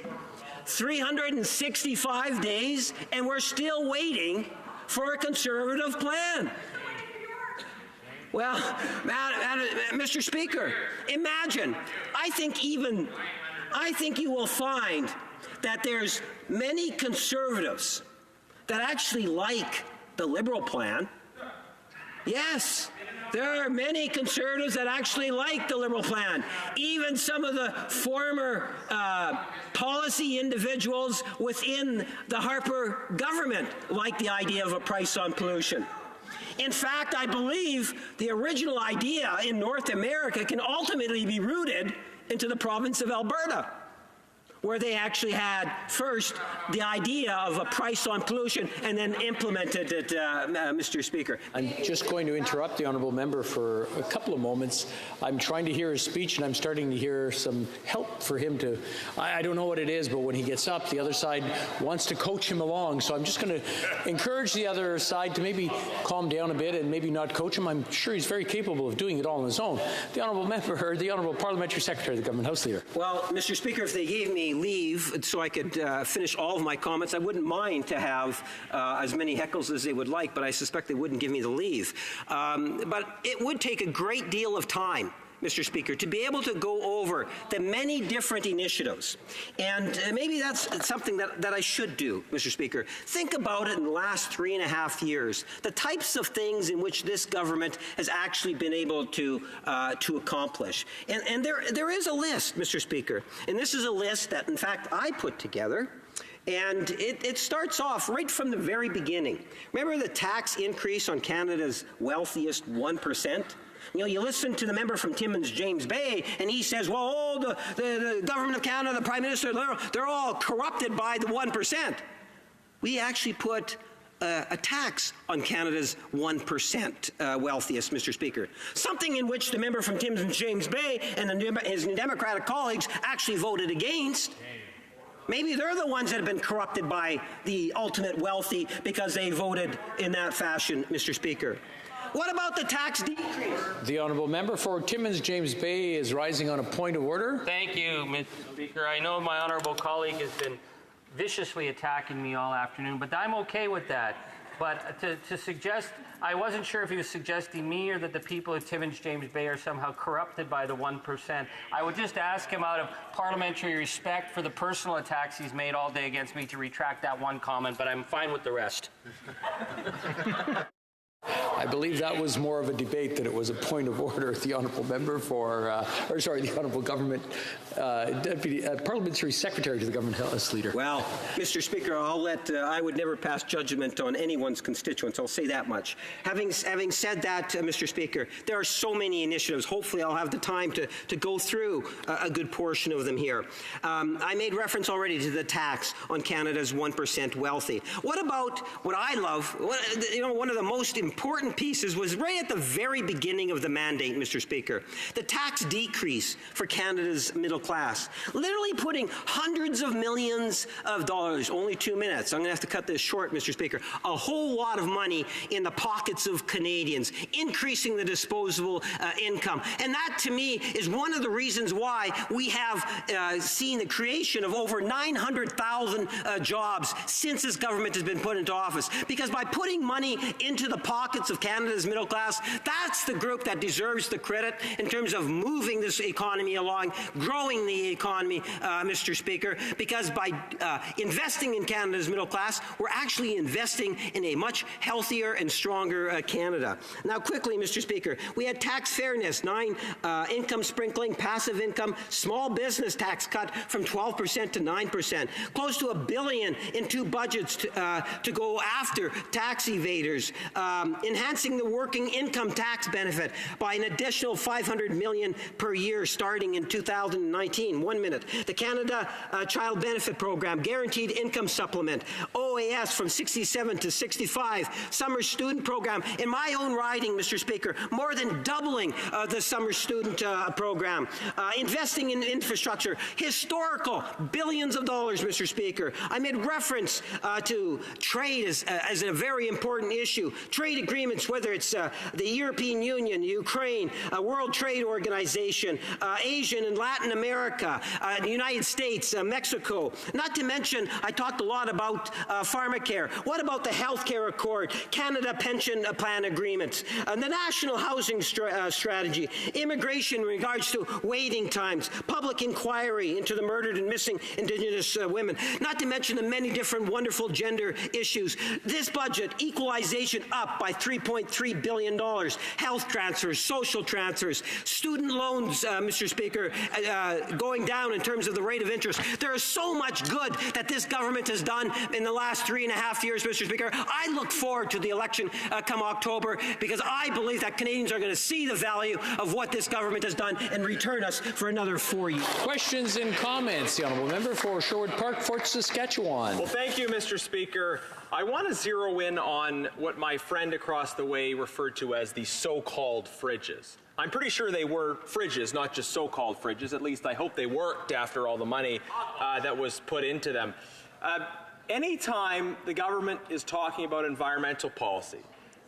365 days, and we're still waiting for a Conservative plan. Well, Mr. Speaker, imagine, I think you will find that there's many Conservatives that actually like the Liberal plan. Yes, there are many Conservatives that actually like the Liberal plan. Even some of the former policy individuals within the Harper government like the idea of a price on pollution. In fact, I believe the original idea in North America can ultimately be rooted into the province of Alberta, where they actually had first the idea of a price on pollution and then implemented it, Mr. Speaker. I'm just going to interrupt the honourable member for a couple of moments. I'm trying to hear his speech, and I'm starting to hear some help for him to, I don't know what it is, but when he gets up, the other side wants to coach him along. So I'm just going to encourage the other side to maybe calm down a bit and maybe not coach him. I'm sure he's very capable of doing it all on his own. The honourable member, the honourable parliamentary secretary of the Government House Leader. Well, Mr. Speaker, if they gave me leave so I could finish all of my comments, I wouldn't mind to have as many heckles as they would like, but I suspect they wouldn't give me the leave. But it would take a great deal of time, Mr. Speaker, to be able to go over the many different initiatives. And maybe that's something that I should do, Mr. Speaker. Think about it in the last 3.5 years, the types of things in which this government has actually been able to accomplish. And there is a list, Mr. Speaker, and this is a list that, in fact, I put together. And it starts off right from the very beginning. Remember the tax increase on Canada's wealthiest 1%? You know, you listen to the member from Timmins, James Bay, and he says, well, the government of Canada, the Prime Minister, they're all corrupted by the 1%. We actually put a tax on Canada's 1% wealthiest, Mr. Speaker. Something in which the member from Timmins, James Bay, and his Democratic colleagues actually voted against. Maybe they're the ones that have been corrupted by the ultimate wealthy because they voted in that fashion, Mr. Speaker. What about the tax decrease? The honourable member for Timmins, James Bay, is rising on a point of order. Thank you, Mr. Speaker. I know my honourable colleague has been viciously attacking me all afternoon, but I'm okay with that. But to suggest, I wasn't sure if he was suggesting me or that the people of Timmins, James Bay are somehow corrupted by the 1%. I would just ask him out of parliamentary respect for the personal attacks he's made all day against me to retract that one comment, but I'm fine with the rest. I believe that was more of a debate than it was a point of order. The honourable member for, the honourable government deputy parliamentary secretary to the Government House Leader. Well, Mr. Speaker, I would never pass judgment on anyone's constituents. I'll say that much. Having said that, Mr. Speaker, there are so many initiatives. Hopefully, I'll have the time to go through a good portion of them here. I made reference already to the tax on Canada's 1% wealthy. What about what I love? One of the most important important pieces was right at the very beginning of the mandate, Mr. Speaker. The tax decrease for Canada's middle class. Literally putting hundreds of millions of dollars, only 2 minutes, I'm going to have to cut this short, Mr. Speaker, a whole lot of money in the pockets of Canadians, increasing the disposable income. And that, to me, is one of the reasons why we have seen the creation of over 900,000 jobs since this government has been put into office. Because by putting money into the pockets of Canada's middle class, that's the group that deserves the credit in terms of moving this economy along, growing the economy, Mr. Speaker, because by investing in Canada's middle class, we're actually investing in a much healthier and stronger Canada. Now, quickly, Mr. Speaker, we had tax fairness, income sprinkling, passive income, small business tax cut from 12% to 9%, close to $1 billion in 2 budgets to go after tax evaders, enhancing the working income tax benefit by an additional $500 million per year starting in 2019. 1 minute. The Canada Child Benefit Program, Guaranteed Income Supplement, OAS from 67 to 65, Summer Student Program. In my own riding, Mr. Speaker, more than doubling the Summer Student Program. Investing in infrastructure, historical billions of dollars, Mr. Speaker. I made reference to trade as a very important issue. Trade agreements, whether it's the European Union, Ukraine, World Trade Organization, Asian and Latin America, the United States, Mexico. Not to mention, I talked a lot about pharmacare. What about the Healthcare Accord, Canada Pension Plan Agreements, the National Housing Strategy, immigration in regards to waiting times, public inquiry into the murdered and missing Indigenous women, not to mention the many different wonderful gender issues. This budget, equalization up by $3.3 billion, health transfers, social transfers, student loans, Mr. Speaker, going down in terms of the rate of interest. There is so much good that this government has done in the last 3.5 years, Mr. Speaker. I look forward to the election come October because I believe that Canadians are going to see the value of what this government has done and return us for another 4 years. Questions and comments. The Honourable Member for Sherwood Park, Fort Saskatchewan. Well, thank you, Mr. Speaker. I want to zero in on what my friend across the way referred to as the so-called fridges. I'm pretty sure they were fridges, not just so-called fridges. At least I hope they worked after all the money that was put into them. Anytime the government is talking about environmental policy,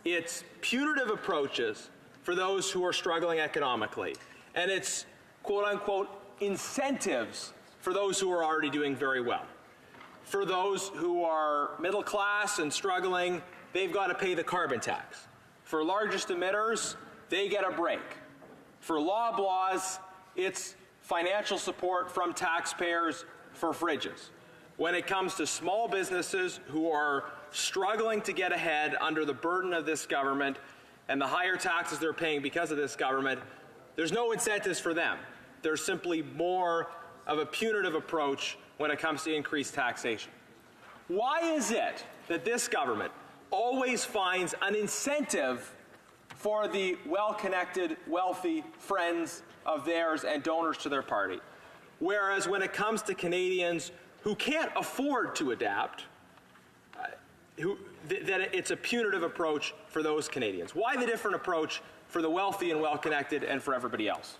it's punitive approaches for those who are struggling economically, and it's quote-unquote incentives for those who are already doing very well. For those who are middle class and struggling, they've got to pay the carbon tax. For largest emitters, they get a break. For Loblaws, it's financial support from taxpayers for fridges. When it comes to small businesses who are struggling to get ahead under the burden of this government and the higher taxes they're paying because of this government, there's no incentives for them. There's simply more of a punitive approach when it comes to increased taxation. Why is it that this government always finds an incentive for the well-connected, wealthy friends of theirs and donors to their party, whereas when it comes to Canadians who can't afford to adapt, that it's a punitive approach for those Canadians? Why the different approach for the wealthy and well-connected and for everybody else?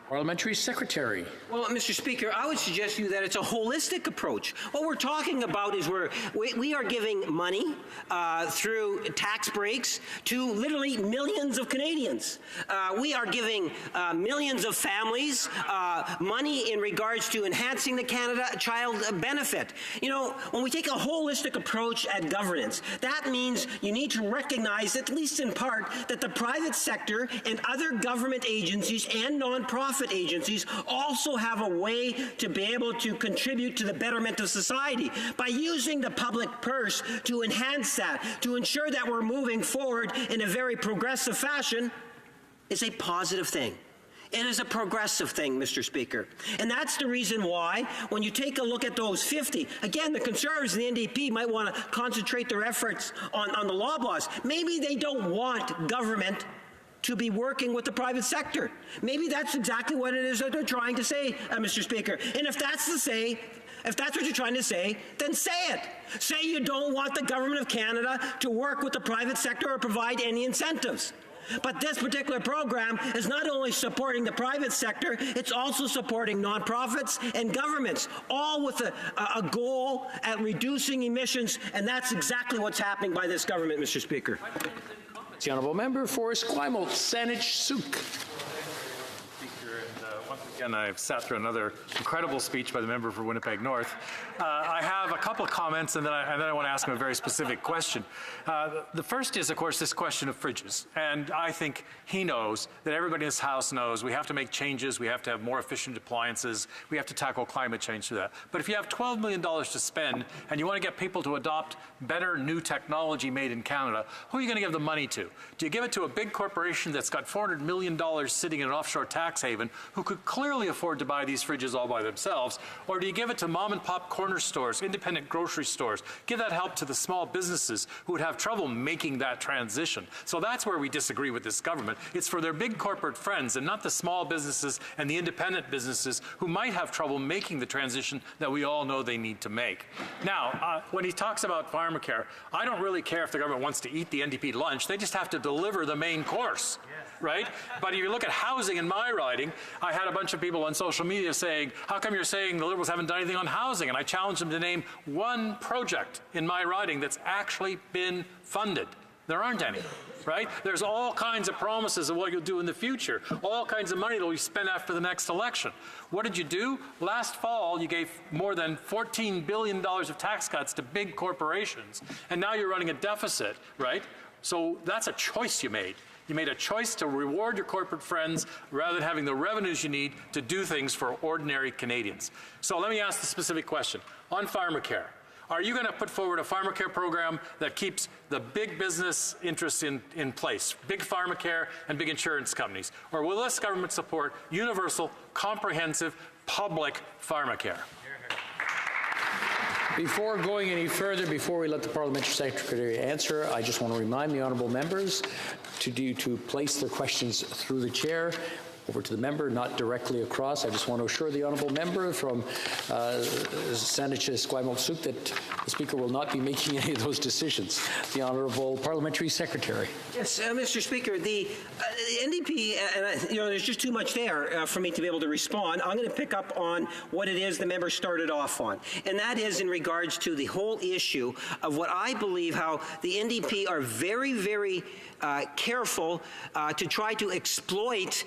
Parliamentary Secretary. Well, Mr. Speaker, I would suggest to you that it's a holistic approach. What we're talking about is we are giving money through tax breaks to literally millions of Canadians. We are giving millions of families money in regards to enhancing the Canada Child Benefit. You know, when we take a holistic approach at governance, that means you need to recognize, at least in part, that the private sector and other government agencies and nonprofit agencies also have a way to be able to contribute to the betterment of society by using the public purse to enhance that, to ensure that we're moving forward in a very progressive fashion, is a positive thing. It is a progressive thing, Mr. Speaker. And that's the reason why, when you take a look at those 50, again, the Conservatives and the NDP might want to concentrate their efforts on the Loblaws. Maybe they don't want government to be working with the private sector. Maybe that's exactly what it is that they're trying to say, Mr. Speaker. And if that's to say, If that's what you're trying to say, then say it. Say you don't want the government of Canada to work with the private sector or provide any incentives. But this particular program is not only supporting the private sector, it's also supporting nonprofits and governments, all with a goal at reducing emissions, and that's exactly what's happening by this government, Mr. Speaker. The honourable member for Esquimalt, Saanich-Sooke. Once again, I've sat through another incredible speech by the member for Winnipeg North. I have a couple of comments, and then I want to ask him a very specific question. The first is, of course, this question of fridges. And I think he knows that everybody in this House knows we have to make changes, we have to have more efficient appliances, we have to tackle climate change through that. But if you have $12 million to spend and you want to get people to adopt better new technology made in Canada, who are you going to give the money to? Do you give it to a big corporation that's got $400 million sitting in an offshore tax haven who could clearly afford to buy these fridges all by themselves? Or do you give it to mom and pop corner stores, independent grocery stores? Give that help to the small businesses who would have trouble making that transition. So that's where we disagree with this government. It's for their big corporate friends and not the small businesses and the independent businesses who might have trouble making the transition that we all know they need to make. Now, when he talks about pharmacare, I don't really care if the government wants to eat the NDP lunch. They just have to deliver the main course. Right? But if you look at housing in my riding, I had a bunch of people on social media saying, how come you're saying the Liberals haven't done anything on housing? And I challenged them to name one project in my riding that's actually been funded. There aren't any. Right? There's all kinds of promises of what you'll do in the future, all kinds of money that will be spent after the next election. What did you do? Last fall, you gave more than $14 billion of tax cuts to big corporations, and now you're running a deficit, right? So that's a choice you made. You made a choice to reward your corporate friends rather than having the revenues you need to do things for ordinary Canadians. So let me ask the specific question. On pharmacare, are you going to put forward a pharmacare program that keeps the big business interests in place, big pharmacare and big insurance companies? Or will this government support universal, comprehensive, public pharmacare? Before going any further, before we let the Parliamentary Secretary answer, I just want to remind the honourable members to place their questions through the chair over to the member, not directly across. I just want to assure the honourable member from Saanich-Esquimalt-Sooke that the Speaker will not be making any of those decisions. The Honourable Parliamentary Secretary. Yes, Mr. Speaker, the NDP, there's just too much there for me to be able to respond. I'm going to pick up on what it is the member started off on, and that is in regards to the whole issue of what I believe how the NDP are very, very careful to try to exploit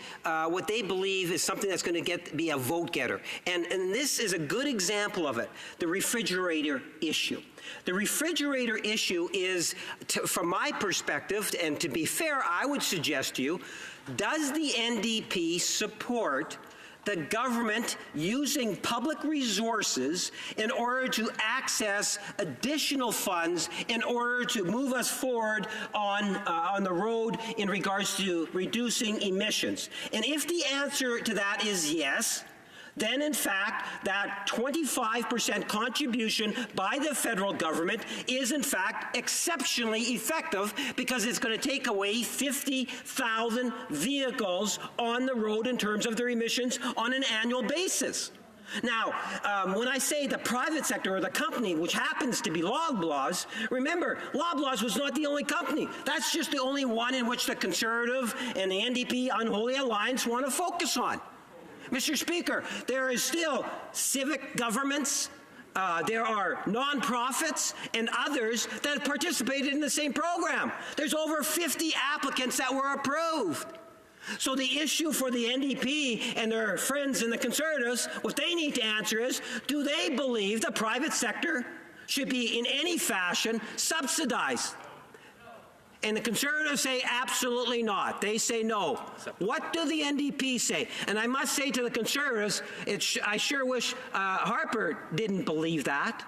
what they believe is something that's going to be a vote getter. And this is a good example of it, the refrigerator issue. The refrigerator issue is, from my perspective, and to be fair, I would suggest to you, does the NDP support the government using public resources in order to access additional funds in order to move us forward on the road in regards to reducing emissions? And if the answer to that is yes, then in fact that 25% contribution by the federal government is in fact exceptionally effective, because it's going to take away 50,000 vehicles on the road in terms of their emissions on an annual basis. Now, when I say the private sector or the company, which happens to be Loblaws, remember, Loblaws was not the only company. That's just the only one in which the Conservative and the NDP Unholy Alliance want to focus on. Mr. Speaker, there is still civic governments, there are nonprofits and others that have participated in the same program. There's over 50 applicants that were approved. So the issue for the NDP and their friends in the Conservatives, what they need to answer is, do they believe the private sector should be in any fashion subsidized? And the Conservatives say absolutely not. They say no. What do the NDP say? And I must say to the Conservatives, I sure wish Harper didn't believe that.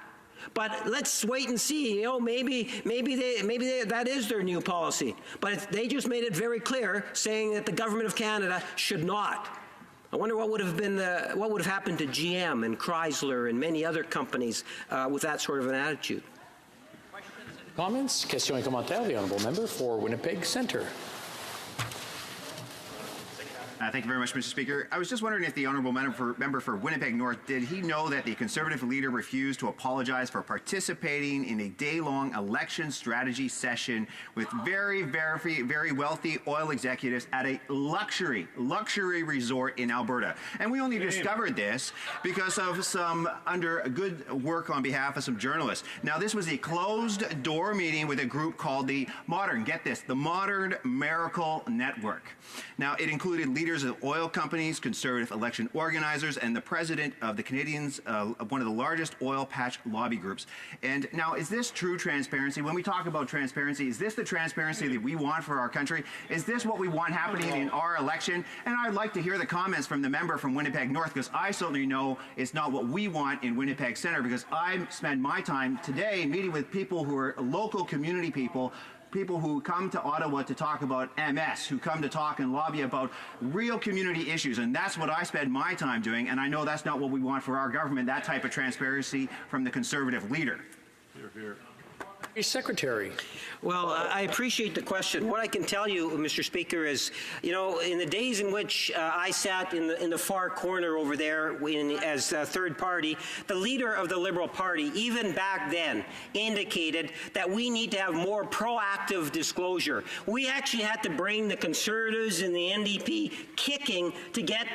But let's wait and see. You know, maybe that is their new policy. But they just made it very clear, saying that the government of Canada should not. I wonder what would have happened to GM and Chrysler and many other companies with that sort of an attitude. Comments? Questions et commentaires. The honourable member for Winnipeg Centre. Thank you very much, Mr. Speaker. I was just wondering if the honourable member for Winnipeg North, did he know that the Conservative leader refused to apologize for participating in a day-long election strategy session with very wealthy oil executives at a luxury resort in Alberta? And we only discovered this because of some good work on behalf of some journalists. Now, this was a closed-door meeting with a group called the Modern Miracle Network. Now, it included leaders of oil companies, Conservative election organizers, and the president of the Canadians, one of the largest oil patch lobby groups. And now, is this true transparency? When we talk about transparency, is this the transparency that we want for our country? Is this what we want happening in our election? And I'd like to hear the comments from the member from Winnipeg North, because I certainly know it's not what we want in Winnipeg Centre, because I spend my time today meeting with people who are local community people who come to Ottawa to talk about MS, who come to talk and lobby about real community issues, and that's what I spend my time doing, and I know that's not what we want for our government, that type of transparency from the Conservative leader. Secretary. Well, I appreciate the question. What I can tell you, Mr. Speaker, is, you know, in the days in which I sat in the far corner over there as a third party, the leader of the Liberal Party, even back then, indicated that we need to have more proactive disclosure. We actually had to bring the Conservatives and the NDP kicking to get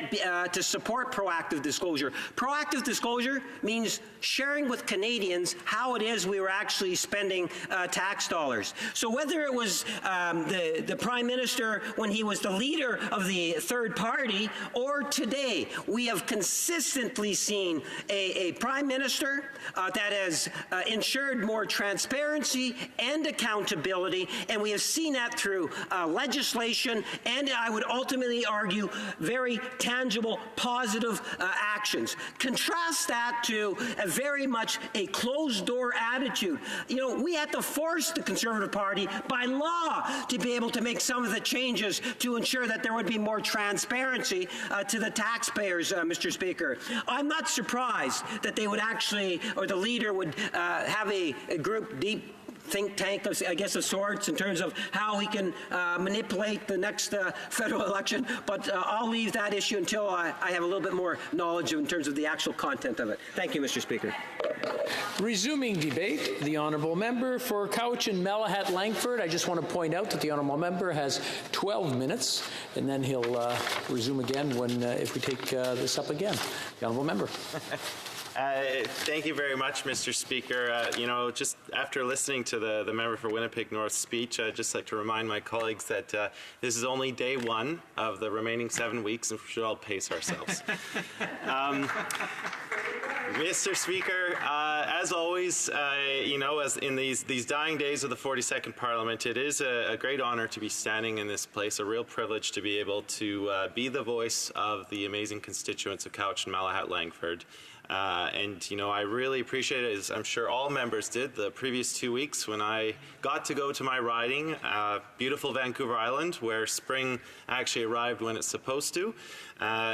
to support proactive disclosure. Proactive disclosure means sharing with Canadians how it is we were actually spending tax dollars. So whether it was the Prime Minister when he was the leader of the third party, or today, we have consistently seen a Prime Minister that has ensured more transparency and accountability, and we have seen that through legislation and, I would ultimately argue, very tangible, positive actions. Contrast that to very much a closed-door attitude. You know, we had to force the Conservative Party by law to be able to make some of the changes to ensure that there would be more transparency to the taxpayers, Mr. Speaker. I'm not surprised that they would actually, or the leader would have a group deep think tank, I guess, of sorts in terms of how he can manipulate the next federal election, but I'll leave that issue until I have a little bit more knowledge in terms of the actual content of it. Thank you, Mr. Speaker. Resuming debate, the honourable member for Couch and Malahat Langford. I just want to point out that the honourable member has 12 minutes, and then he'll resume again when if we take this up again. The honourable member. Thank you very much, Mr. Speaker. You know, just after listening to the member for Winnipeg North speech, I'd just like to remind my colleagues that this is only day one of the remaining 7 weeks, and we should all pace ourselves. Mr. Speaker, as always, you know, as in these dying days of the 42nd Parliament, it is a great honor to be standing in this place, a real privilege to be able to be the voice of the amazing constituents of Couch and Malahat Langford. And, you know, I really appreciate it, as I'm sure all members did, the previous 2 weeks when I got to go to my riding, beautiful Vancouver Island, where spring actually arrived when it's supposed to,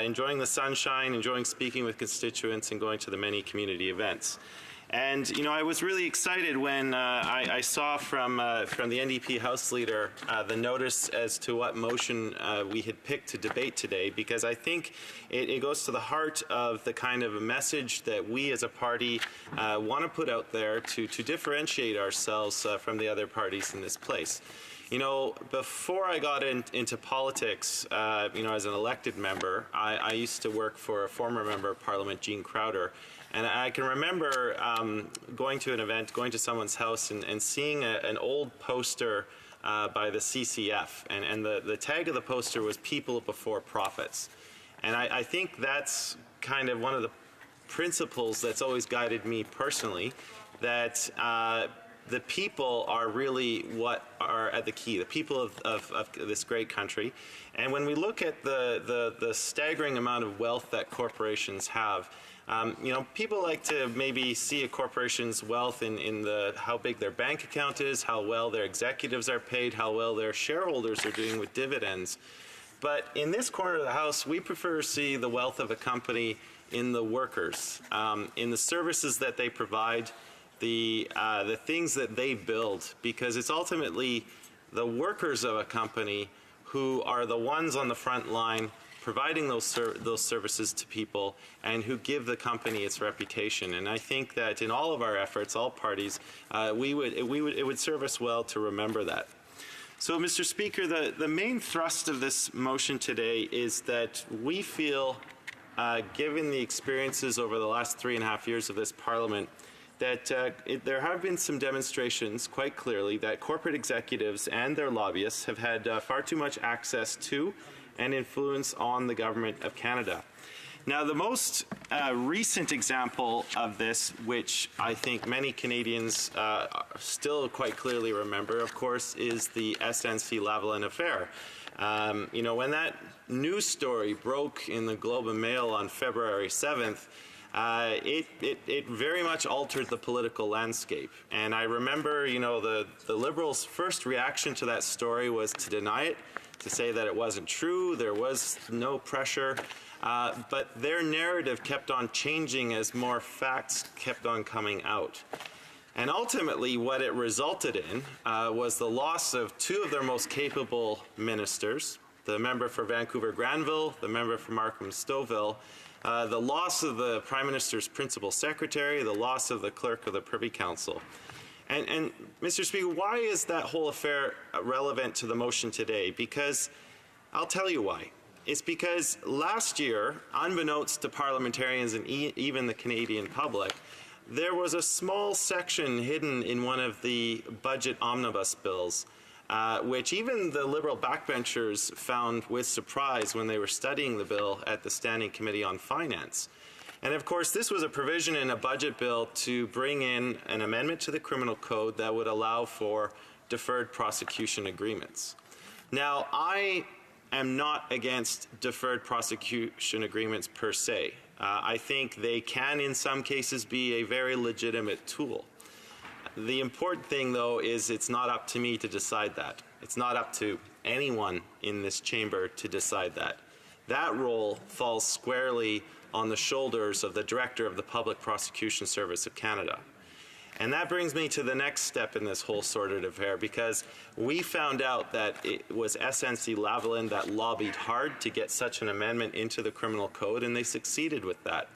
enjoying the sunshine, enjoying speaking with constituents, and going to the many community events. And, you know, I was really excited when I saw from the NDP House Leader the notice as to what motion we had picked to debate today, because I think it goes to the heart of the kind of a message that we as a party want to put out there to differentiate ourselves from the other parties in this place. You know, before I got into politics, you know, as an elected member, I used to work for a former member of Parliament, Gene Crowder. And I can remember going to an event, going to someone's house, and seeing an old poster by the CCF. And the tag of the poster was "People Before Profits." And I think that's kind of one of the principles that's always guided me personally, that the people are really what are at the key, the people of this great country. And when we look at the staggering amount of wealth that corporations have, you know, people like to maybe see a corporation's wealth in how big their bank account is, how well their executives are paid, how well their shareholders are doing with dividends. But in this corner of the House, we prefer to see the wealth of a company in the workers, in the services that they provide, the things that they build, because it's ultimately the workers of a company who are the ones on the front line providing those services to people, and who give the company its reputation. And I think that in all of our efforts, all parties, it would serve us well to remember that. So, Mr. Speaker, the main thrust of this motion today is that we feel, given the experiences over the last 3.5 years of this Parliament, that there have been some demonstrations quite clearly that corporate executives and their lobbyists have had far too much access to and influence on the Government of Canada. Now, the most recent example of this, which I think many Canadians still quite clearly remember, of course, is the SNC-Lavalin affair. You know, when that news story broke in the Globe and Mail on February 7th, it very much altered the political landscape. And I remember, you know, the Liberals' first reaction to that story was to deny it, to say that it wasn't true, there was no pressure. But their narrative kept on changing as more facts kept on coming out. And ultimately, what it resulted in was the loss of two of their most capable ministers, the member for Vancouver-Granville, the member for Markham-Stouffville, the loss of the Prime Minister's principal secretary, the loss of the clerk of the Privy Council. And Mr. Speaker, why is that whole affair relevant to the motion today? Because I'll tell you why. It's because last year, unbeknownst to parliamentarians and even the Canadian public, there was a small section hidden in one of the budget omnibus bills, which even the Liberal backbenchers found with surprise when they were studying the bill at the Standing Committee on Finance. And of course, this was a provision in a budget bill to bring in an amendment to the Criminal Code that would allow for deferred prosecution agreements. Now, I am not against deferred prosecution agreements per se. I think they can, in some cases, be a very legitimate tool. The important thing, though, is it's not up to me to decide that. It's not up to anyone in this chamber to decide that. That role falls squarely on the shoulders of the Director of the Public Prosecution Service of Canada. And that brings me to the next step in this whole sordid affair, because we found out that it was SNC-Lavalin that lobbied hard to get such an amendment into the Criminal Code, and they succeeded with that.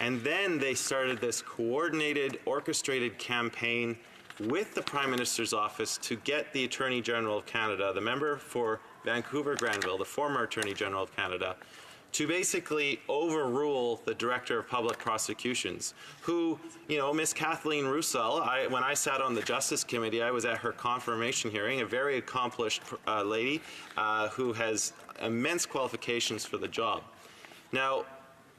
And then they started this coordinated, orchestrated campaign with the Prime Minister's office to get the Attorney General of Canada, the member for Vancouver-Granville, the former Attorney General of Canada, to basically overrule the Director of Public Prosecutions, who, you know, Miss Kathleen Roussel, when I sat on the Justice Committee, I was at her confirmation hearing, a very accomplished lady who has immense qualifications for the job. Now,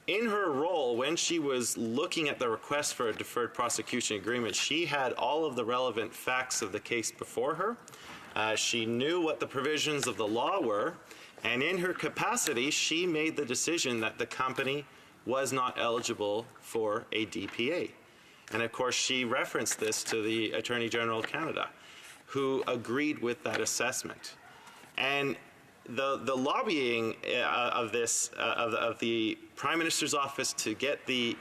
in her role, when she was looking at the request for a deferred prosecution agreement, she had all of the relevant facts of the case before her. She knew what the provisions of the law were, and in her capacity, she made the decision that the company was not eligible for a DPA. And of course, she referenced this to the Attorney General of Canada, who agreed with that assessment. And the lobbying of this, of the Prime Minister's office to get the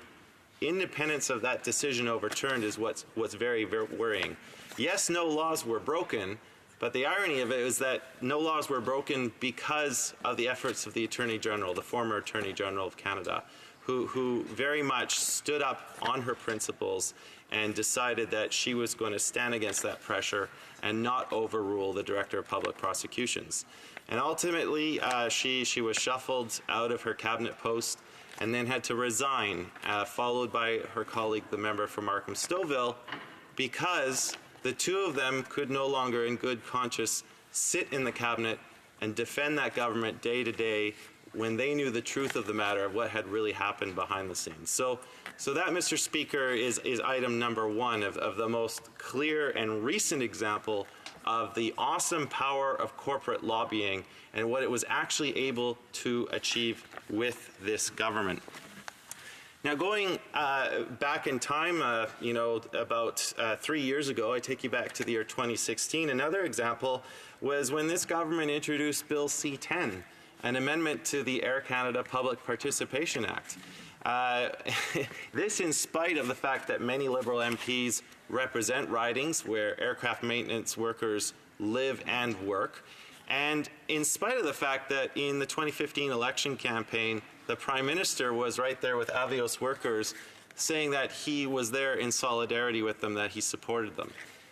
independence of that decision overturned is what's very, very worrying. Yes, no laws were broken, but the irony of it is that no laws were broken because of the efforts of the Attorney General, the former Attorney General of Canada, who very much stood up on her principles and decided that she was going to stand against that pressure and not overrule the Director of Public Prosecutions. And ultimately, she was shuffled out of her cabinet post and then had to resign, followed by her colleague, the member for Markham-Stouffville, because the two of them could no longer, in good conscience, sit in the cabinet and defend that government day to day when they knew the truth of the matter of what had really happened behind the scenes. So that, Mr. Speaker, is item number one of the most clear and recent example of the awesome power of corporate lobbying and what it was actually able to achieve with this government. Now, going back in time, you know, about 3 years ago, I take you back to the year 2016. Another example was when this government introduced Bill C-10, an amendment to the Air Canada Public Participation Act. This in spite of the fact that many Liberal MPs represent ridings where aircraft maintenance workers live and work. And in spite of the fact that in the 2015 election campaign, the Prime Minister was right there with Avios workers saying that he was there in solidarity with them, that he supported them.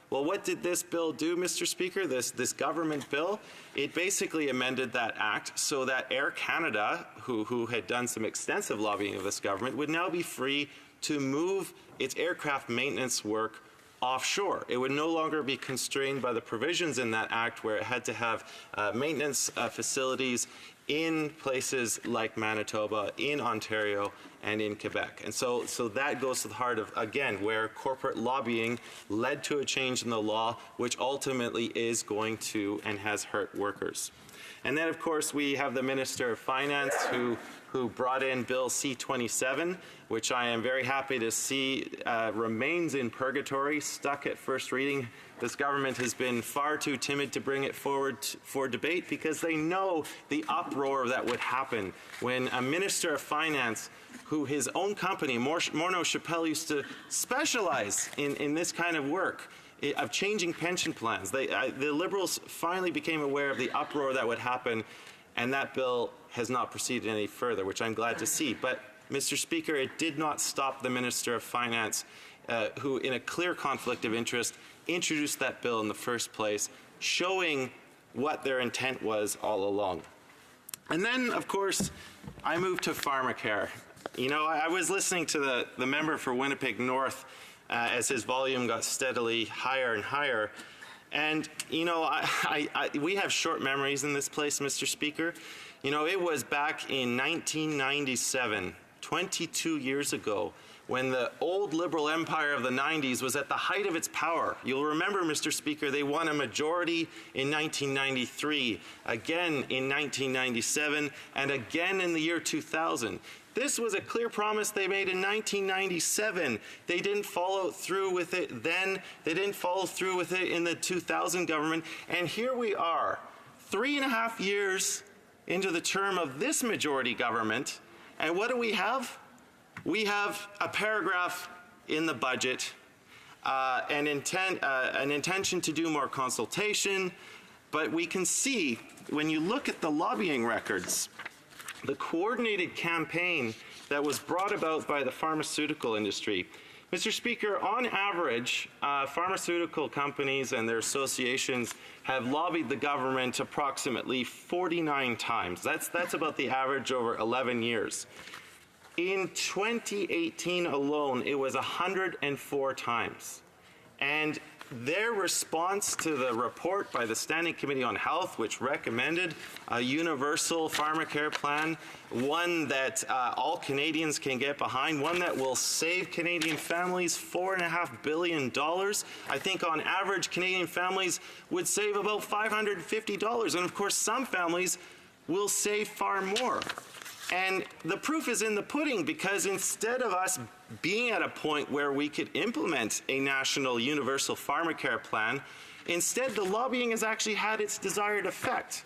Well, what did this bill do, Mr. Speaker, this government bill? It basically amended that act so that Air Canada, who had done some extensive lobbying of this government, would now be free to move its aircraft maintenance work offshore. It would no longer be constrained by the provisions in that act where it had to have maintenance facilities in places like Manitoba, in Ontario, and in Quebec. And so that goes to the heart of, again, where corporate lobbying led to a change in the law, which ultimately is going to and has hurt workers. And then, of course, we have the Minister of Finance who brought in Bill C-27, which I am very happy to see remains in purgatory, stuck at first reading. This government has been far too timid to bring it forward for debate because they know the uproar that would happen when a Minister of Finance, who his own company, Morneau Chappelle, used to specialize in this kind of work, of changing pension plans. The Liberals finally became aware of the uproar that would happen, and that bill has not proceeded any further, which I'm glad to see. But, Mr. Speaker, it did not stop the Minister of Finance, who, in a clear conflict of interest, introduced that bill in the first place, showing what their intent was all along. And then, of course, I moved to pharmacare. You know, I was listening to the member for Winnipeg North as his volume got steadily higher and higher. And, you know, we have short memories in this place, Mr. Speaker. You know, it was back in 1997, 22 years ago, when the old Liberal empire of the 90s was at the height of its power. You'll remember, Mr. Speaker, they won a majority in 1993, again in 1997, and again in the year 2000. This was a clear promise they made in 1997. They didn't follow through with it then. They didn't follow through with it in the 2000 government. And here we are, 3.5 years into the term of this majority government. And what do we have? We have a paragraph in the budget, an intention to do more consultation. But we can see, when you look at the lobbying records, the coordinated campaign that was brought about by the pharmaceutical industry. Mr. Speaker, on average, pharmaceutical companies and their associations have lobbied the government approximately 49 times. That's about the average over 11 years. In 2018 alone, it was 104 times. And their response to the report by the Standing Committee on Health, which recommended a universal pharmacare plan, one that all Canadians can get behind, one that will save Canadian families $4.5 billion. I think on average, Canadian families would save about $550. And of course, some families will save far more. And the proof is in the pudding, because instead of us being at a point where we could implement a national universal pharmacare plan, instead the lobbying has actually had its desired effect.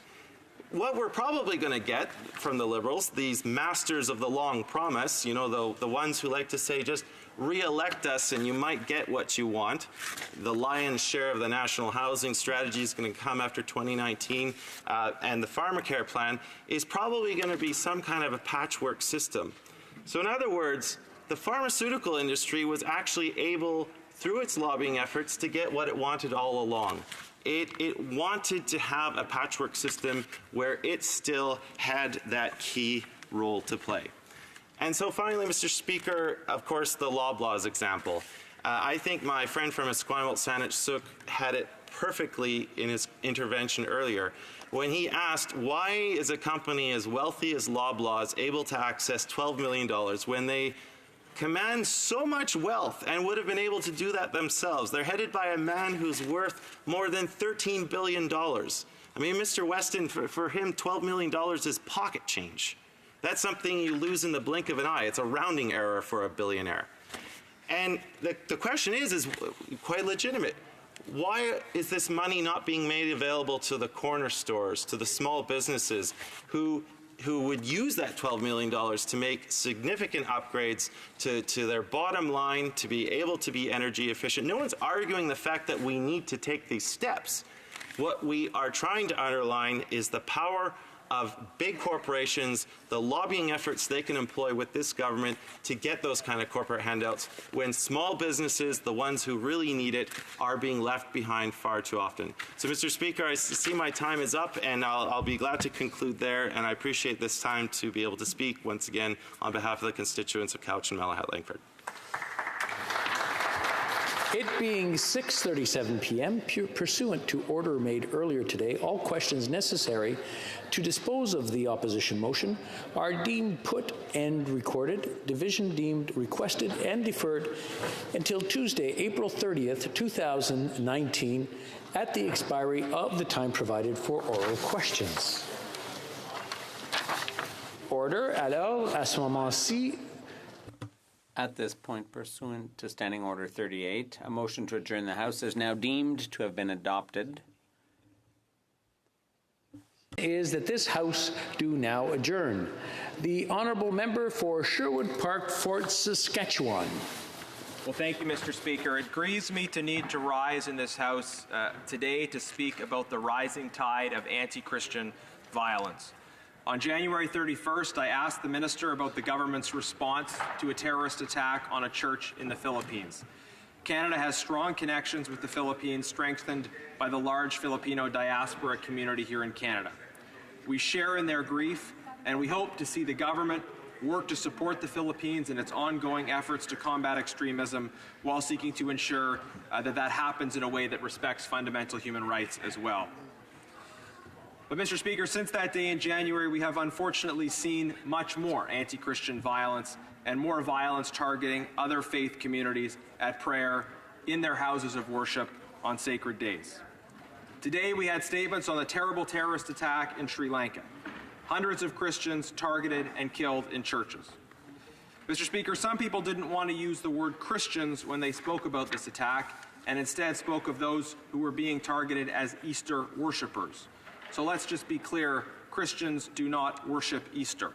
What we're probably going to get from the Liberals, these masters of the long promise, you know, the ones who like to say just re-elect us and you might get what you want. The lion's share of the national housing strategy is going to come after 2019, and the pharmacare plan is probably going to be some kind of a patchwork system. So in other words, the pharmaceutical industry was actually able, through its lobbying efforts, to get what it wanted all along. It wanted to have a patchwork system where it still had that key role to play. And so finally, Mr. Speaker, of course, the Loblaws example. I think my friend from Esquimalt, Saanich Suk, had it perfectly in his intervention earlier when he asked, why is a company as wealthy as Loblaws able to access $12 million when they command so much wealth and would have been able to do that themselves? They're headed by a man who's worth more than $13 billion. I mean, Mr. Weston, for him, $12 million is pocket change. That's something you lose in the blink of an eye. It's a rounding error for a billionaire. And the question is quite legitimate. Why is this money not being made available to the corner stores, to the small businesses who would use that $12 million to make significant upgrades to their bottom line, to be able to be energy efficient? No one's arguing the fact that we need to take these steps. What we are trying to underline is the power of big corporations, the lobbying efforts they can employ with this government to get those kind of corporate handouts when small businesses, the ones who really need it, are being left behind far too often. So, Mr. Speaker, I see my time is up, and I'll be glad to conclude there, and I appreciate this time to be able to speak once again on behalf of the constituents of Couch and Malahat Langford. It being 6:37 p.m., pursuant to order made earlier today, all questions necessary to dispose of the opposition motion are deemed put and recorded, division deemed requested and deferred until Tuesday, April 30th, 2019, at the expiry of the time provided for oral questions. Order. Alors, à ce moment-ci, at this point, pursuant to Standing Order 38, a motion to adjourn the House is now deemed to have been adopted. Is that this House do now adjourn. The Honourable Member for Sherwood Park, Fort Saskatchewan. Well, thank you, Mr. Speaker. It grieves me to need to rise in this House today to speak about the rising tide of anti-Christian violence. On January 31st, I asked the Minister about the government's response to a terrorist attack on a church in the Philippines. Canada has strong connections with the Philippines, strengthened by the large Filipino diaspora community here in Canada. We share in their grief, and we hope to see the government work to support the Philippines in its ongoing efforts to combat extremism while seeking to ensure that happens in a way that respects fundamental human rights as well. But, Mr. Speaker, since that day in January, we have unfortunately seen much more anti-Christian violence and more violence targeting other faith communities at prayer in their houses of worship on sacred days. Today, we had statements on the terrible terrorist attack in Sri Lanka. Hundreds of Christians targeted and killed in churches. Mr. Speaker, some people didn't want to use the word Christians when they spoke about this attack, and instead spoke of those who were being targeted as Easter worshipers. So let's just be clear, Christians do not worship Easter.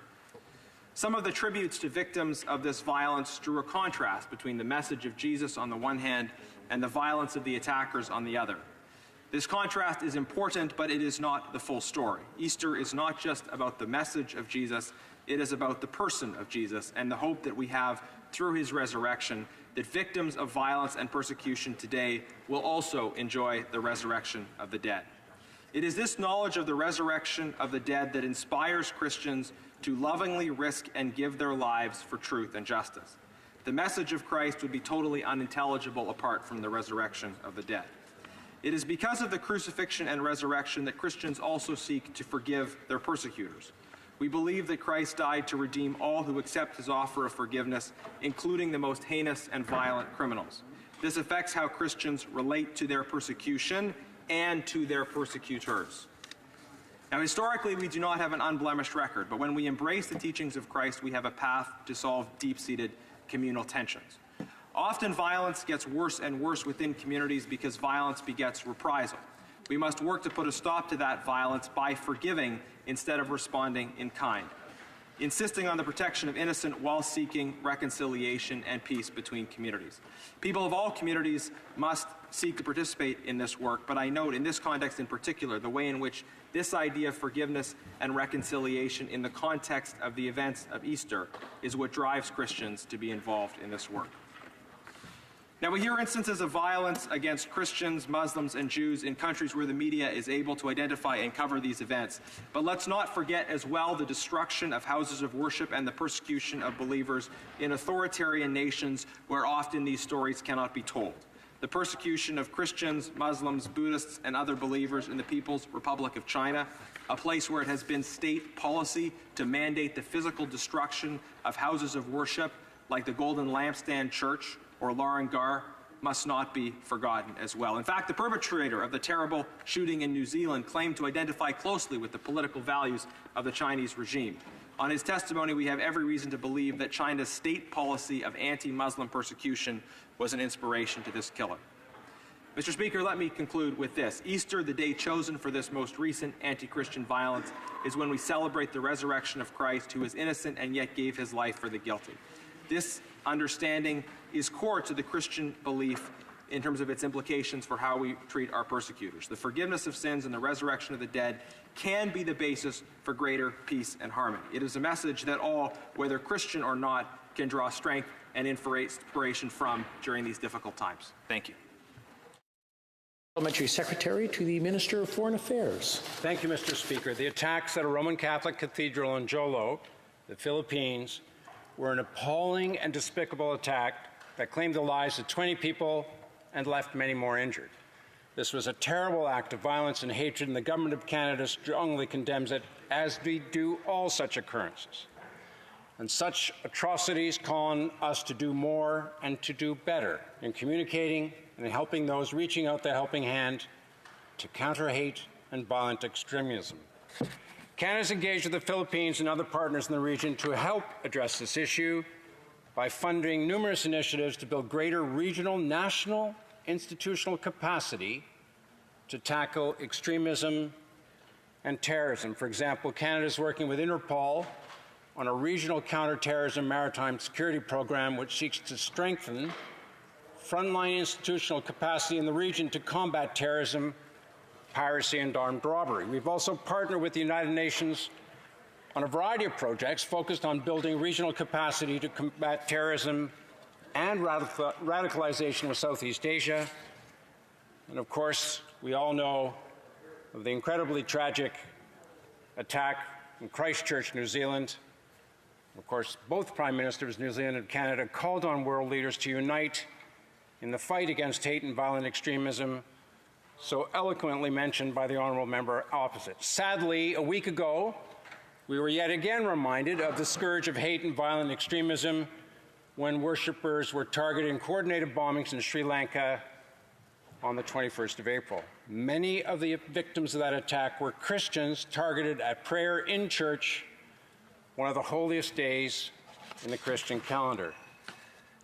Some of the tributes to victims of this violence drew a contrast between the message of Jesus on the one hand and the violence of the attackers on the other. This contrast is important, but it is not the full story. Easter is not just about the message of Jesus, it is about the person of Jesus and the hope that we have through his resurrection that victims of violence and persecution today will also enjoy the resurrection of the dead. It is this knowledge of the resurrection of the dead that inspires Christians to lovingly risk and give their lives for truth and justice. The message of Christ would be totally unintelligible apart from the resurrection of the dead. It is because of the crucifixion and resurrection that Christians also seek to forgive their persecutors. We believe that Christ died to redeem all who accept his offer of forgiveness, including the most heinous and violent criminals. This affects how Christians relate to their persecution and to their persecutors. Now, historically, we do not have an unblemished record, but when we embrace the teachings of Christ, we have a path to solve deep-seated communal tensions. Often violence gets worse and worse within communities because violence begets reprisal. We must work to put a stop to that violence by forgiving instead of responding in kind, insisting on the protection of innocent while seeking reconciliation and peace between communities. People of all communities must seek to participate in this work, but I note in this context in particular the way in which this idea of forgiveness and reconciliation in the context of the events of Easter is what drives Christians to be involved in this work. Now, we hear instances of violence against Christians, Muslims, and Jews in countries where the media is able to identify and cover these events. But let's not forget as well the destruction of houses of worship and the persecution of believers in authoritarian nations where often these stories cannot be told. The persecution of Christians, Muslims, Buddhists, and other believers in the People's Republic of China, a place where it has been state policy to mandate the physical destruction of houses of worship like the Golden Lampstand Church or Lauren-Gar, must not be forgotten as well. In fact, the perpetrator of the terrible shooting in New Zealand claimed to identify closely with the political values of the Chinese regime. On his testimony, we have every reason to believe that China's state policy of anti-Muslim persecution was an inspiration to this killer. Mr. Speaker, let me conclude with this. Easter, the day chosen for this most recent anti-Christian violence, is when we celebrate the resurrection of Christ, who is innocent and yet gave his life for the guilty. This understanding is core to the Christian belief in terms of its implications for how we treat our persecutors. The forgiveness of sins and the resurrection of the dead can be the basis for greater peace and harmony. It is a message that all, whether Christian or not, can draw strength and inspiration from during these difficult times. Thank you. Parliamentary Secretary to the Minister of Foreign Affairs. Thank you, Mr. Speaker. The attacks at a Roman Catholic cathedral in Jolo, the Philippines, were an appalling and despicable attack that claimed the lives of 20 people and left many more injured. This was a terrible act of violence and hatred, and the Government of Canada strongly condemns it, as we do all such occurrences. And such atrocities call on us to do more and to do better in communicating and in helping those reaching out the helping hand to counter hate and violent extremism. Canada is engaged with the Philippines and other partners in the region to help address this issue by funding numerous initiatives to build greater regional, national, institutional capacity to tackle extremism and terrorism. For example, Canada is working with Interpol on a regional counterterrorism maritime security program which seeks to strengthen frontline institutional capacity in the region to combat terrorism, piracy, and armed robbery. We've also partnered with the United Nations on a variety of projects focused on building regional capacity to combat terrorism and radicalization of Southeast Asia. And of course, we all know of the incredibly tragic attack in Christchurch, New Zealand. Of course, both Prime Ministers of New Zealand and Canada called on world leaders to unite in the fight against hate and violent extremism, so eloquently mentioned by the honourable member opposite. Sadly, a week ago, we were yet again reminded of the scourge of hate and violent extremism when worshippers were targeted in coordinated bombings in Sri Lanka on the 21st of April. Many of the victims of that attack were Christians targeted at prayer in church, one of the holiest days in the Christian calendar.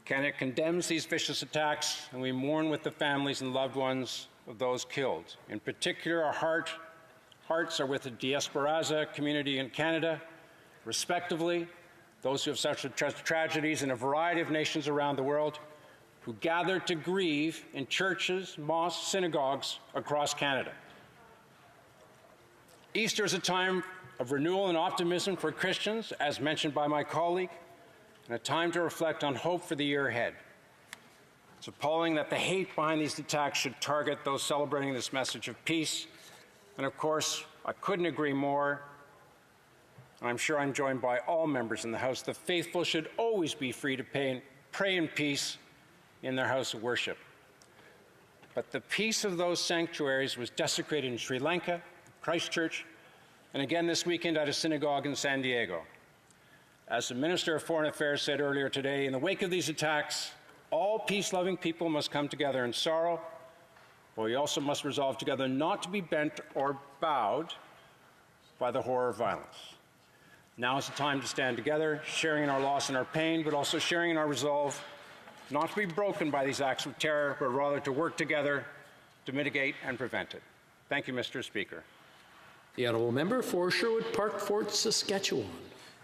Canada condemns these vicious attacks, and we mourn with the families and loved ones of those killed. In particular, our hearts are with the Diasporaza community in Canada, respectively, those who have suffered tragedies in a variety of nations around the world, who gather to grieve in churches, mosques, synagogues across Canada. Easter is a time of renewal and optimism for Christians, as mentioned by my colleague, and a time to reflect on hope for the year ahead. It's appalling that the hate behind these attacks should target those celebrating this message of peace. And of course, I couldn't agree more, and I'm sure I'm joined by all members in the House. The faithful should always be free to pray in peace in their house of worship. But the peace of those sanctuaries was desecrated in Sri Lanka, Christchurch, and again this weekend at a synagogue in San Diego. As the Minister of Foreign Affairs said earlier today, in the wake of these attacks, all peace-loving people must come together in sorrow, but we also must resolve together not to be bent or bowed by the horror of violence. Now is the time to stand together, sharing in our loss and our pain, but also sharing in our resolve not to be broken by these acts of terror, but rather to work together to mitigate and prevent it. Thank you, Mr. Speaker. The honourable member for Sherwood Park, Fort Saskatchewan.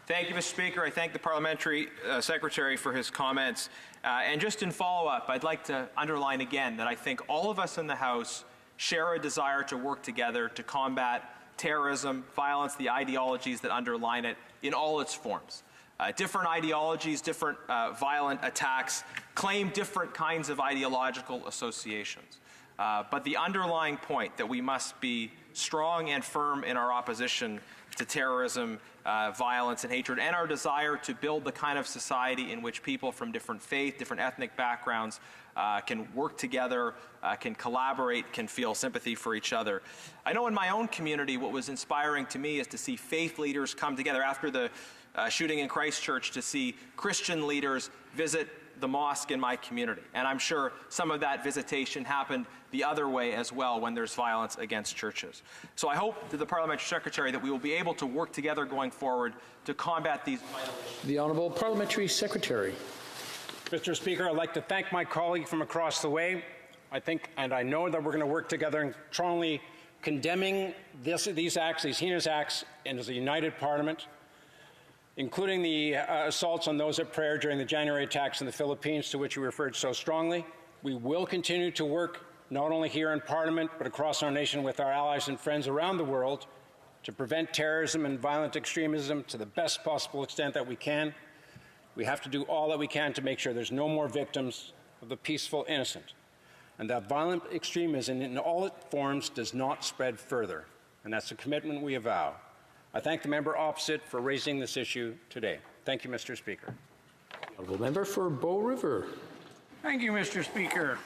Thank you, Mr. Speaker. I thank the Parliamentary Secretary for his comments. And just in follow-up, I'd like to underline again that I think all of us in the House share a desire to work together to combat terrorism, violence, the ideologies that underline it in all its forms. Different ideologies, different violent attacks claim different kinds of ideological associations. But the underlying point that we must be strong and firm in our opposition to terrorism, violence, and hatred, and our desire to build the kind of society in which people from different faith, different ethnic backgrounds can work together, can collaborate, can feel sympathy for each other. I know in my own community what was inspiring to me is to see faith leaders come together after the shooting in Christchurch, to see Christian leaders visit the mosque in my community. And I'm sure some of that visitation happened the other way as well when there's violence against churches. So I hope to the Parliamentary Secretary that we will be able to work together going forward to combat these vital issues. The Honourable Parliamentary Secretary. Mr. Speaker, I'd like to thank my colleague from across the way. I think and I know that we're going to work together in strongly condemning these acts, these heinous acts, as a united Parliament, including the assaults on those at prayer during the January attacks in the Philippines, to which you referred so strongly. We will continue to work not only here in Parliament, but across our nation with our allies and friends around the world to prevent terrorism and violent extremism to the best possible extent that we can. We have to do all that we can to make sure there's no more victims of the peaceful innocent, and that violent extremism in all its forms does not spread further. And that's a commitment we avow. I thank the member opposite for raising this issue today. Thank you, Mr. Speaker. Honourable member for Bow River. Thank you, Mr. Speaker.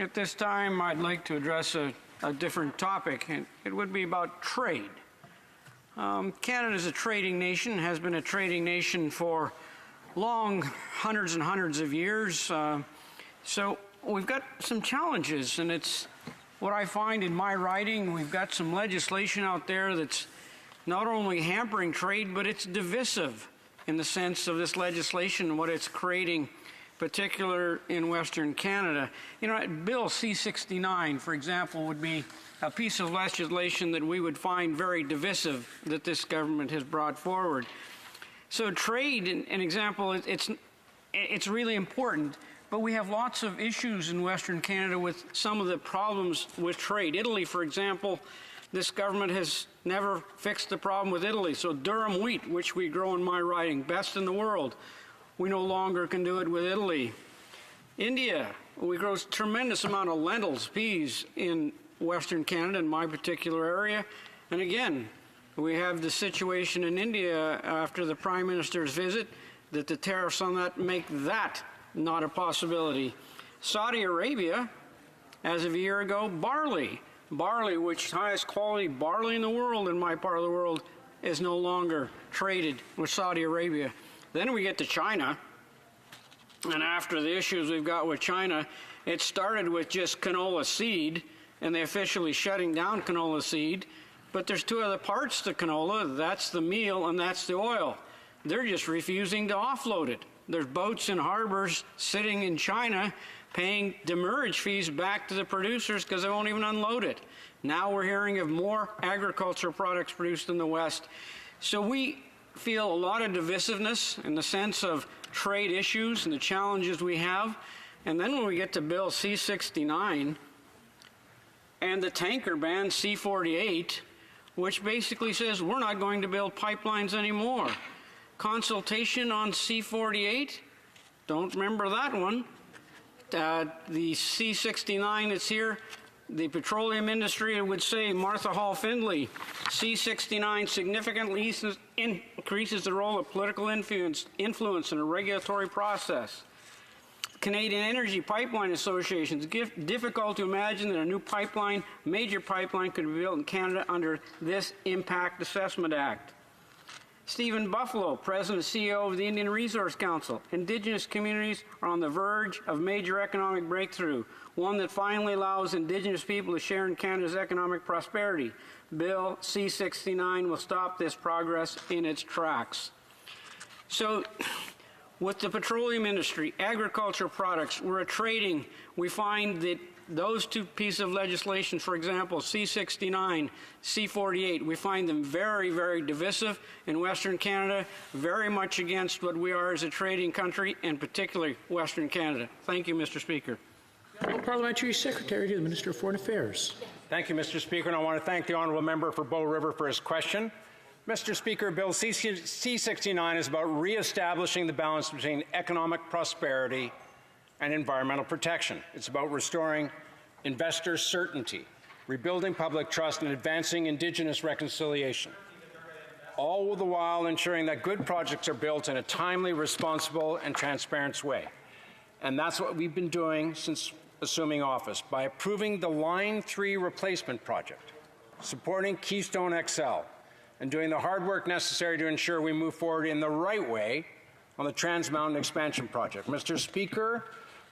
At this time, I'd like to address a different topic, and it would be about trade. Canada is a trading nation, has been a trading nation for long, hundreds and hundreds of years. So we've got some challenges, and it's what I find in my writing. We've got some legislation out there that's not only hampering trade, but it's divisive in the sense of this legislation and what it's creating, particular in Western Canada. You know, Bill C-69, for example, would be a piece of legislation that we would find very divisive that this government has brought forward. So trade, an example, it's really important, but we have lots of issues in Western Canada with some of the problems with trade. Italy, for example, this government has never fixed the problem with Italy. So Durham wheat, which we grow in my riding, best in the world, we no longer can do it with Italy. India, we grow a tremendous amount of lentils, peas in Western Canada, in my particular area. And again, we have the situation in India after the Prime Minister's visit that the tariffs on that make that not a possibility. Saudi Arabia, as of a year ago, barley, which highest quality barley in the world, in my part of the world, is no longer traded with Saudi Arabia. Then we get to China, and after the issues we've got with China, it started with just canola seed, and they're officially shutting down canola seed. But there's two other parts to canola. That's the meal and that's the oil. They're just refusing to offload it. There's boats in harbors sitting in China paying demurrage fees back to the producers because they won't even unload it. Now we're hearing of more agricultural products produced in the West. So we feel a lot of divisiveness in the sense of trade issues and the challenges we have. And then when we get to Bill C-69 and the tanker ban C-48, which basically says we're not going to build pipelines anymore. Consultation on C-48, don't remember that one. The C-69 that's here, the petroleum industry would say, Martha Hall Findlay, C-69 significantly increases the role of political influence in a regulatory process. Canadian Energy Pipeline Association, it's difficult to imagine that a new pipeline, major pipeline, could be built in Canada under this Impact Assessment Act. Stephen Buffalo, President and CEO of the Indian Resource Council. Indigenous communities are on the verge of major economic breakthrough, one that finally allows Indigenous people to share in Canada's economic prosperity. Bill C-69 will stop this progress in its tracks. So, with the petroleum industry, agricultural products, we're trading. We find that those two pieces of legislation, for example, C-69, C-48, we find them very, very divisive in Western Canada, very much against what we are as a trading country, and particularly Western Canada. Thank you, Mr. Speaker. Parliamentary Secretary to the Minister of Foreign Affairs. Thank you, Mr. Speaker, and I want to thank the honourable member for Bow River for his question. Mr. Speaker, Bill C-69 is about re-establishing the balance between economic prosperity and environmental protection. It's about restoring investor certainty, rebuilding public trust, and advancing Indigenous reconciliation, all the while ensuring that good projects are built in a timely, responsible, and transparent way. And that's what we've been doing since assuming office, by approving the Line 3 replacement project, supporting Keystone XL, and doing the hard work necessary to ensure we move forward in the right way on the Trans Mountain Expansion Project. Mr. Speaker,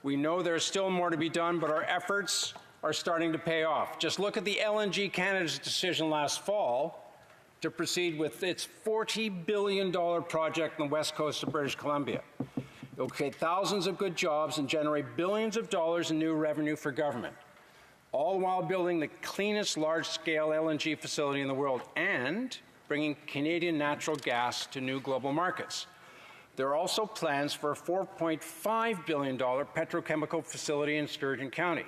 we know there's still more to be done, but our efforts are starting to pay off. Just look at the LNG Canada's decision last fall to proceed with its $40 billion project on the west coast of British Columbia. It will create thousands of good jobs and generate billions of dollars in new revenue for government, all while building the cleanest large-scale LNG facility in the world and bringing Canadian natural gas to new global markets. there are also plans for a $4.5 billion petrochemical facility in Sturgeon County.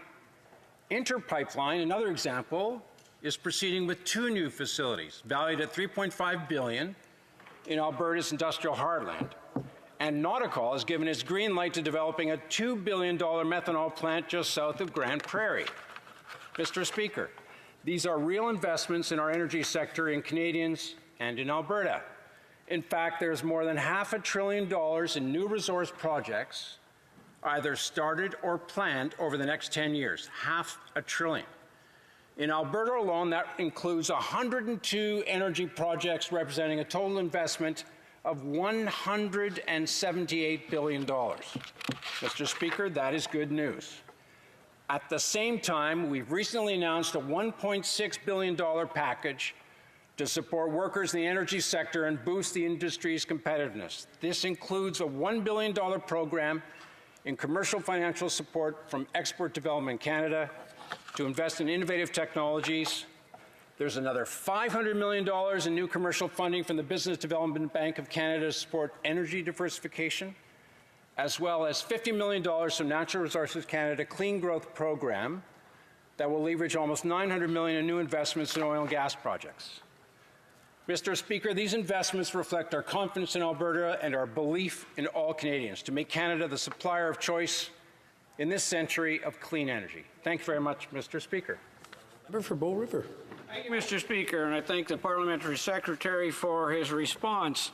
Interpipeline, another example, is proceeding with 2 new facilities valued at $3.5 billion in Alberta's industrial heartland. And Nauticol has given its green light to developing a $2 billion methanol plant just south of Grand Prairie. Mr. Speaker, these are real investments in our energy sector in Canadians and in Alberta. In fact, there's more than $500 billion in new resource projects either started or planned over the next 10 years. $500 billion. In Alberta alone, that includes 102 energy projects representing a total investment of $178 billion. Mr. Speaker, that is good news. At the same time, we've recently announced a $1.6 billion package to support workers in the energy sector and boost the industry's competitiveness. This includes a $1 billion program in commercial financial support from Export Development Canada to invest in innovative technologies. There's another $500 million in new commercial funding from the Business Development Bank of Canada to support energy diversification, as well as $50 million from Natural Resources Canada Clean Growth Program that will leverage almost $900 million in new investments in oil and gas projects. Mr. Speaker, these investments reflect our confidence in Alberta and our belief in all Canadians to make Canada the supplier of choice in this century of clean energy. Thank you very much, Mr. Speaker. Member for Bow River. Thank you, Mr. Speaker, and I thank the Parliamentary Secretary for his response.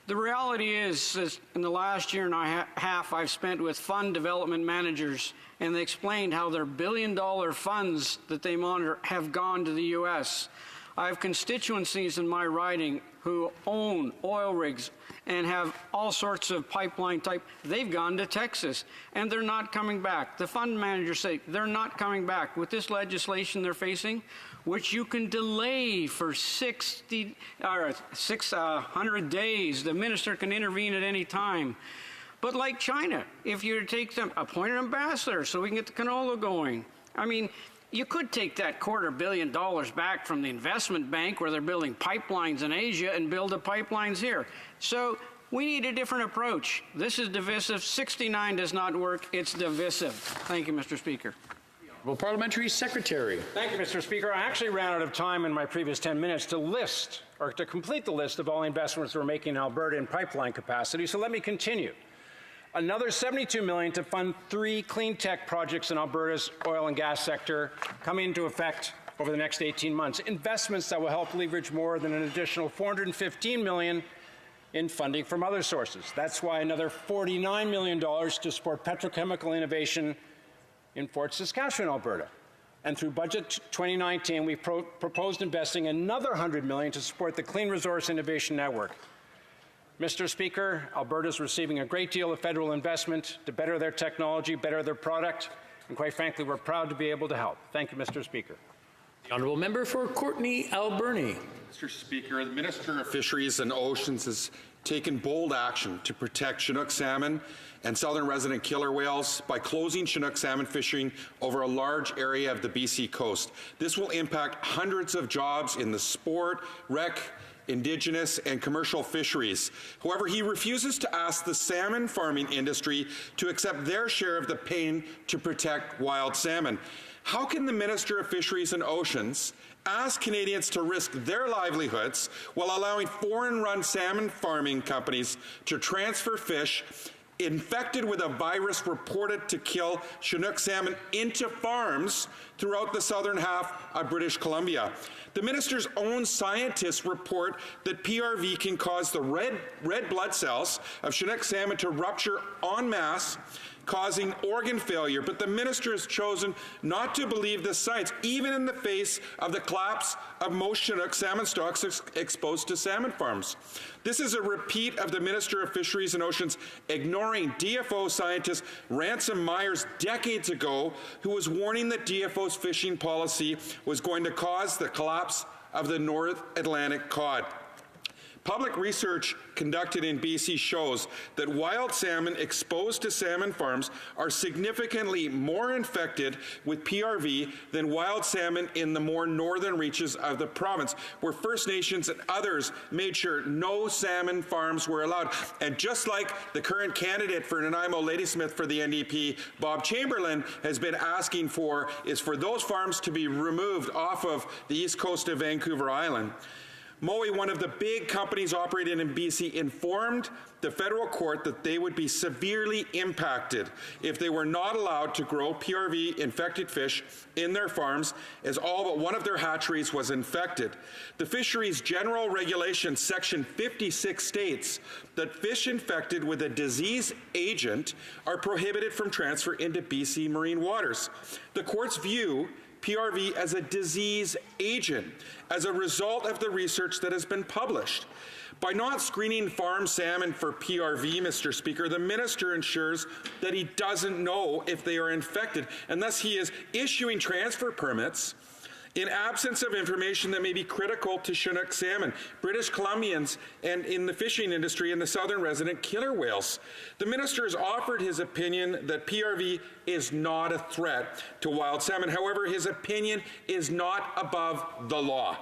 The reality is in the last year and a half I've spent with fund development managers, and they explained how their billion-dollar funds that they monitor have gone to the U.S. I have constituencies in my riding who own oil rigs and have all sorts of pipeline type. They've gone to Texas, and they're not coming back. The fund managers say they're not coming back. With this legislation they're facing, which you can delay for 600 days, the minister can intervene at any time. But like China, if you take them, appoint an ambassador so we can get the canola going. I mean, you could take that $250 million back from the investment bank where they're building pipelines in Asia and build the pipelines here. So we need a different approach. This is divisive. 69 does not work. It's divisive. Thank you, Mr. Speaker. Well, Parliamentary Secretary. Thank you, Mr. Speaker. I actually ran out of time in my previous 10 minutes to list or to complete the list of all investments we're making in Alberta in pipeline capacity, so let me continue. Another $72 million to fund 3 clean tech projects in Alberta's oil and gas sector coming into effect over the next 18 months. Investments that will help leverage more than an additional $415 million in funding from other sources. That's why another $49 million to support petrochemical innovation in Fort Saskatchewan, Alberta. And through Budget 2019, we proposed investing another $100 million to support the Clean Resource Innovation Network. Mr. Speaker, Alberta is receiving a great deal of federal investment to better their technology, better their product, and quite frankly, we're proud to be able to help. Thank you, Mr. Speaker. The Honourable Member for Courtenay Alberni. Mr. Speaker, the Minister of Fisheries and Oceans has taken bold action to protect Chinook salmon and southern resident killer whales by closing Chinook salmon fishing over a large area of the BC coast. This will impact hundreds of jobs in the sport, rec, Indigenous and commercial fisheries. However, he refuses to ask the salmon farming industry to accept their share of the pain to protect wild salmon. How can the Minister of Fisheries and Oceans ask Canadians to risk their livelihoods while allowing foreign-run salmon farming companies to transfer fish infected with a virus reported to kill Chinook salmon into farms throughout the southern half of British Columbia? The minister's own scientists report that PRV can cause the red blood cells of Chinook salmon to rupture en masse, causing organ failure. But the minister has chosen not to believe this science, even in the face of the collapse of most Chinook salmon stocks exposed to salmon farms. This is a repeat of the Minister of Fisheries and Oceans ignoring DFO scientist Ransom Myers decades ago, who was warning that DFO's fishing policy was going to cause the collapse of the North Atlantic cod. Public research conducted in BC shows that wild salmon exposed to salmon farms are significantly more infected with PRV than wild salmon in the more northern reaches of the province, where First Nations and others made sure no salmon farms were allowed. And just like the current candidate for Nanaimo Ladysmith for the NDP, Bob Chamberlain, has been asking for, is for those farms to be removed off of the east coast of Vancouver Island. Moe, one of the big companies operating in BC, informed the federal court that they would be severely impacted if they were not allowed to grow PRV-infected fish in their farms, as all but one of their hatcheries was infected. The Fisheries General Regulations, Section 56, states that fish infected with a disease agent are prohibited from transfer into BC marine waters. The court's view PRV as a disease agent as a result of the research that has been published. By not screening farm salmon for PRV, Mr. Speaker, the minister ensures that he doesn't know if they are infected, and thus he is issuing transfer permits in absence of information that may be critical to Chinook salmon, British Columbians, and in the fishing industry and the southern resident killer whales. The minister has offered his opinion that PRV is not a threat to wild salmon. However, his opinion is not above the law.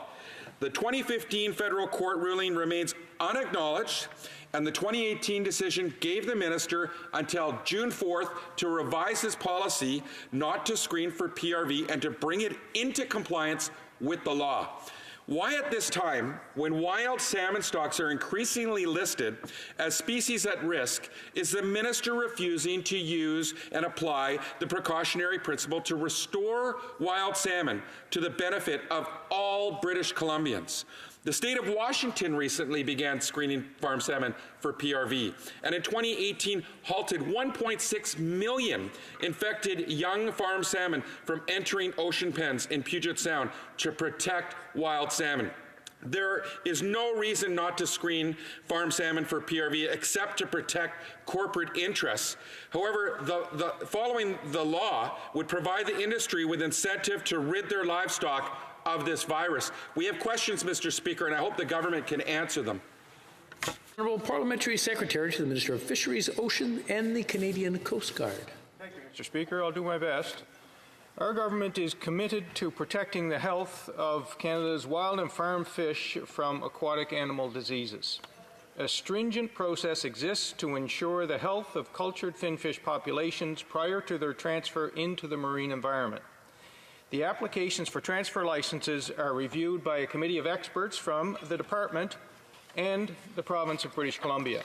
The 2015 federal court ruling remains unacknowledged, and the 2018 decision gave the minister until June 4th to revise his policy not to screen for PRV and to bring it into compliance with the law. Why at this time, when wild salmon stocks are increasingly listed as species at risk, is the minister refusing to use and apply the precautionary principle to restore wild salmon to the benefit of all British Columbians? The state of Washington recently began screening farm salmon for PRV, and in 2018 halted 1.6 million infected young farm salmon from entering ocean pens in Puget Sound to protect wild salmon. There is no reason not to screen farm salmon for PRV except to protect corporate interests. However, following the law would provide the industry with incentive to rid their livestock of this virus. We have questions, Mr. Speaker, and I hope the government can answer them. Honourable Parliamentary Secretary to the Minister of Fisheries, Ocean and the Canadian Coast Guard. Thank you, Mr. Speaker. I'll do my best. Our government is committed to protecting the health of Canada's wild and farm fish from aquatic animal diseases. A stringent process exists to ensure the health of cultured finfish populations prior to their transfer into the marine environment. The applications for transfer licenses are reviewed by a committee of experts from the Department and the Province of British Columbia.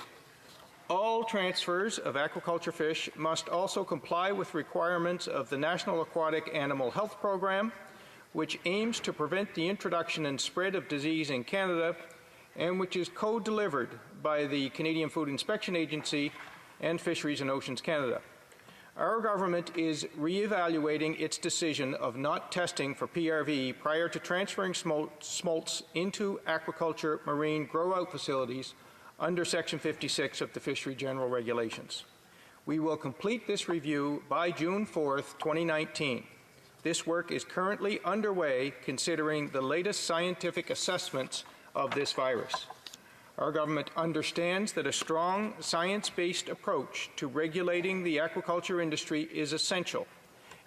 All transfers of aquaculture fish must also comply with requirements of the National Aquatic Animal Health Program, which aims to prevent the introduction and spread of disease in Canada, and which is co-delivered by the Canadian Food Inspection Agency and Fisheries and Oceans Canada. Our government is re-evaluating its decision of not testing for PRV prior to transferring smolts into aquaculture marine grow-out facilities under Section 56 of the Fishery General Regulations. We will complete this review by June 4th, 2019. This work is currently underway considering the latest scientific assessments of this virus. Our government understands that a strong science-based approach to regulating the aquaculture industry is essential,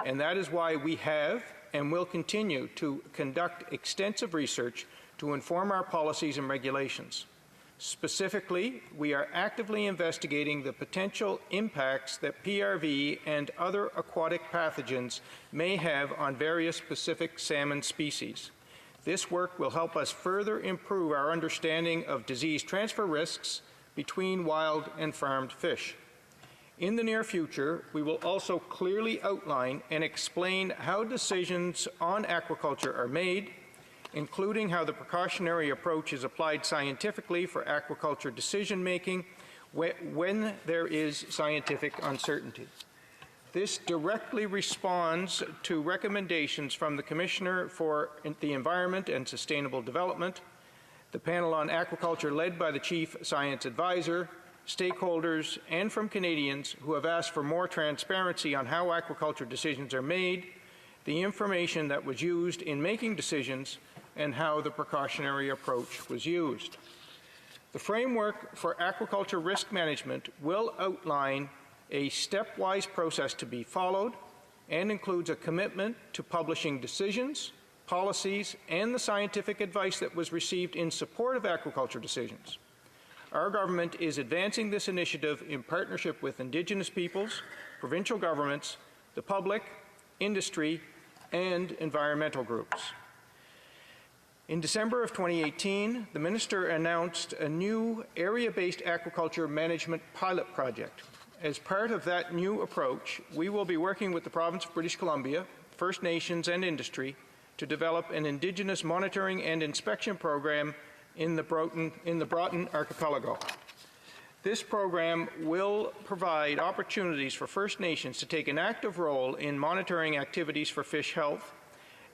and that is why we have and will continue to conduct extensive research to inform our policies and regulations. Specifically, we are actively investigating the potential impacts that PRV and other aquatic pathogens may have on various Pacific salmon species. This work will help us further improve our understanding of disease transfer risks between wild and farmed fish. In the near future, we will also clearly outline and explain how decisions on aquaculture are made, including how the precautionary approach is applied scientifically for aquaculture decision-making when there is scientific uncertainty. This directly responds to recommendations from the Commissioner for the Environment and Sustainable Development, the panel on aquaculture led by the Chief Science Advisor, stakeholders, and from Canadians who have asked for more transparency on how aquaculture decisions are made, the information that was used in making decisions, and how the precautionary approach was used. The framework for aquaculture risk management will outline a stepwise process to be followed and includes a commitment to publishing decisions, policies, and the scientific advice that was received in support of aquaculture decisions. Our government is advancing this initiative in partnership with Indigenous peoples, provincial governments, the public, industry, and environmental groups. In December of 2018, the Minister announced a new area-based aquaculture management pilot project. As part of that new approach, we will be working with the Province of British Columbia, First Nations, and industry to develop an Indigenous monitoring and inspection program in the Broughton Archipelago. This program will provide opportunities for First Nations to take an active role in monitoring activities for fish health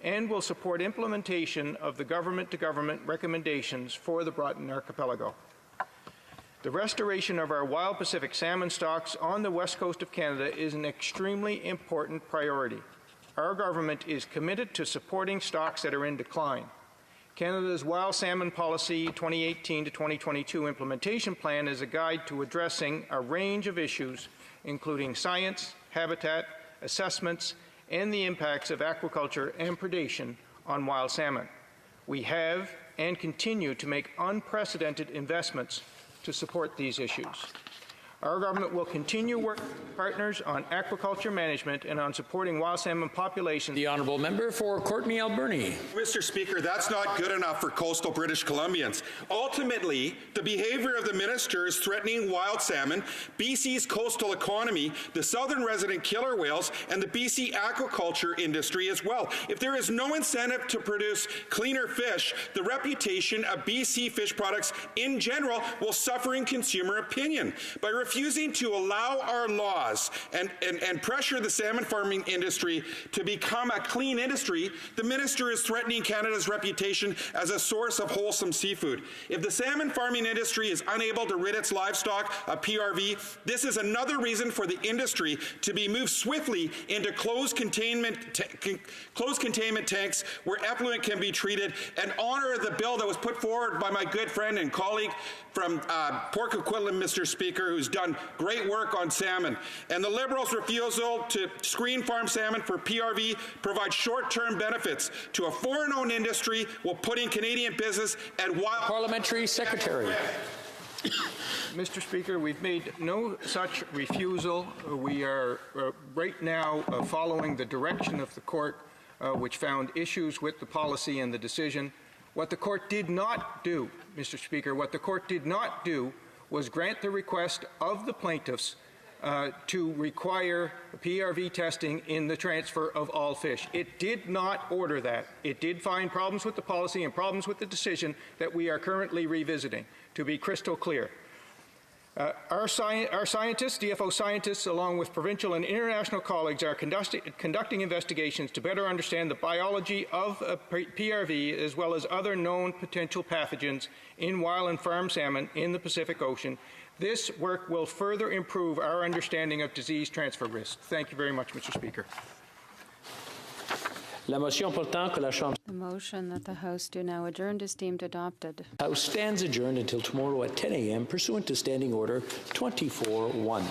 and will support implementation of the government-to-government recommendations for the Broughton Archipelago. The restoration of our wild Pacific salmon stocks on the west coast of Canada is an extremely important priority. Our government is committed to supporting stocks that are in decline. Canada's Wild Salmon Policy 2018 to 2022 implementation plan is a guide to addressing a range of issues, including science, habitat, assessments, and the impacts of aquaculture and predation on wild salmon. We have and continue to make unprecedented investments to support these issues. Our government will continue working with partners on aquaculture management and on supporting wild salmon populations. The honourable member for Courtenay Alberni. Mr. Speaker, that's not good enough for coastal British Columbians. Ultimately, the behavior of the minister is threatening wild salmon, BC's coastal economy, the southern resident killer whales, and the BC aquaculture industry as well. If there is no incentive to produce cleaner fish, the reputation of BC fish products in general will suffer in consumer opinion. By refusing to allow our laws and pressure the salmon farming industry to become a clean industry, the minister is threatening Canada's reputation as a source of wholesome seafood. If the salmon farming industry is unable to rid its livestock of PRV, this is another reason for the industry to be moved swiftly into closed containment tanks where effluent can be treated, and honor the bill that was put forward by my good friend and colleague from Port Coquitlam, Mr. Speaker, who's done great work on salmon. And the Liberals' refusal to screen farm salmon for PRV provides short-term benefits to a foreign-owned industry while putting Canadian business and wild... Parliamentary Secretary. Mr. Speaker, we've made no such refusal. We are right now following the direction of the court, which found issues with the policy and the decision. What the court did not do, Mr. Speaker, what the court did not do was grant the request of the plaintiffs to require PRV testing in the transfer of all fish. It did not order that. It did find problems with the policy and problems with the decision that we are currently revisiting, to be crystal clear. Our scientists, DFO scientists, along with provincial and international colleagues, are conducting investigations to better understand the biology of PRV as well as other known potential pathogens in wild and farm salmon in the Pacific Ocean. This work will further improve our understanding of disease transfer risk. Thank you very much, Mr. Speaker. La motion portant que la Chambre... The motion that the House do now adjourn is deemed adopted. House stands adjourned until tomorrow at 10 a.m. pursuant to Standing Order 24-1.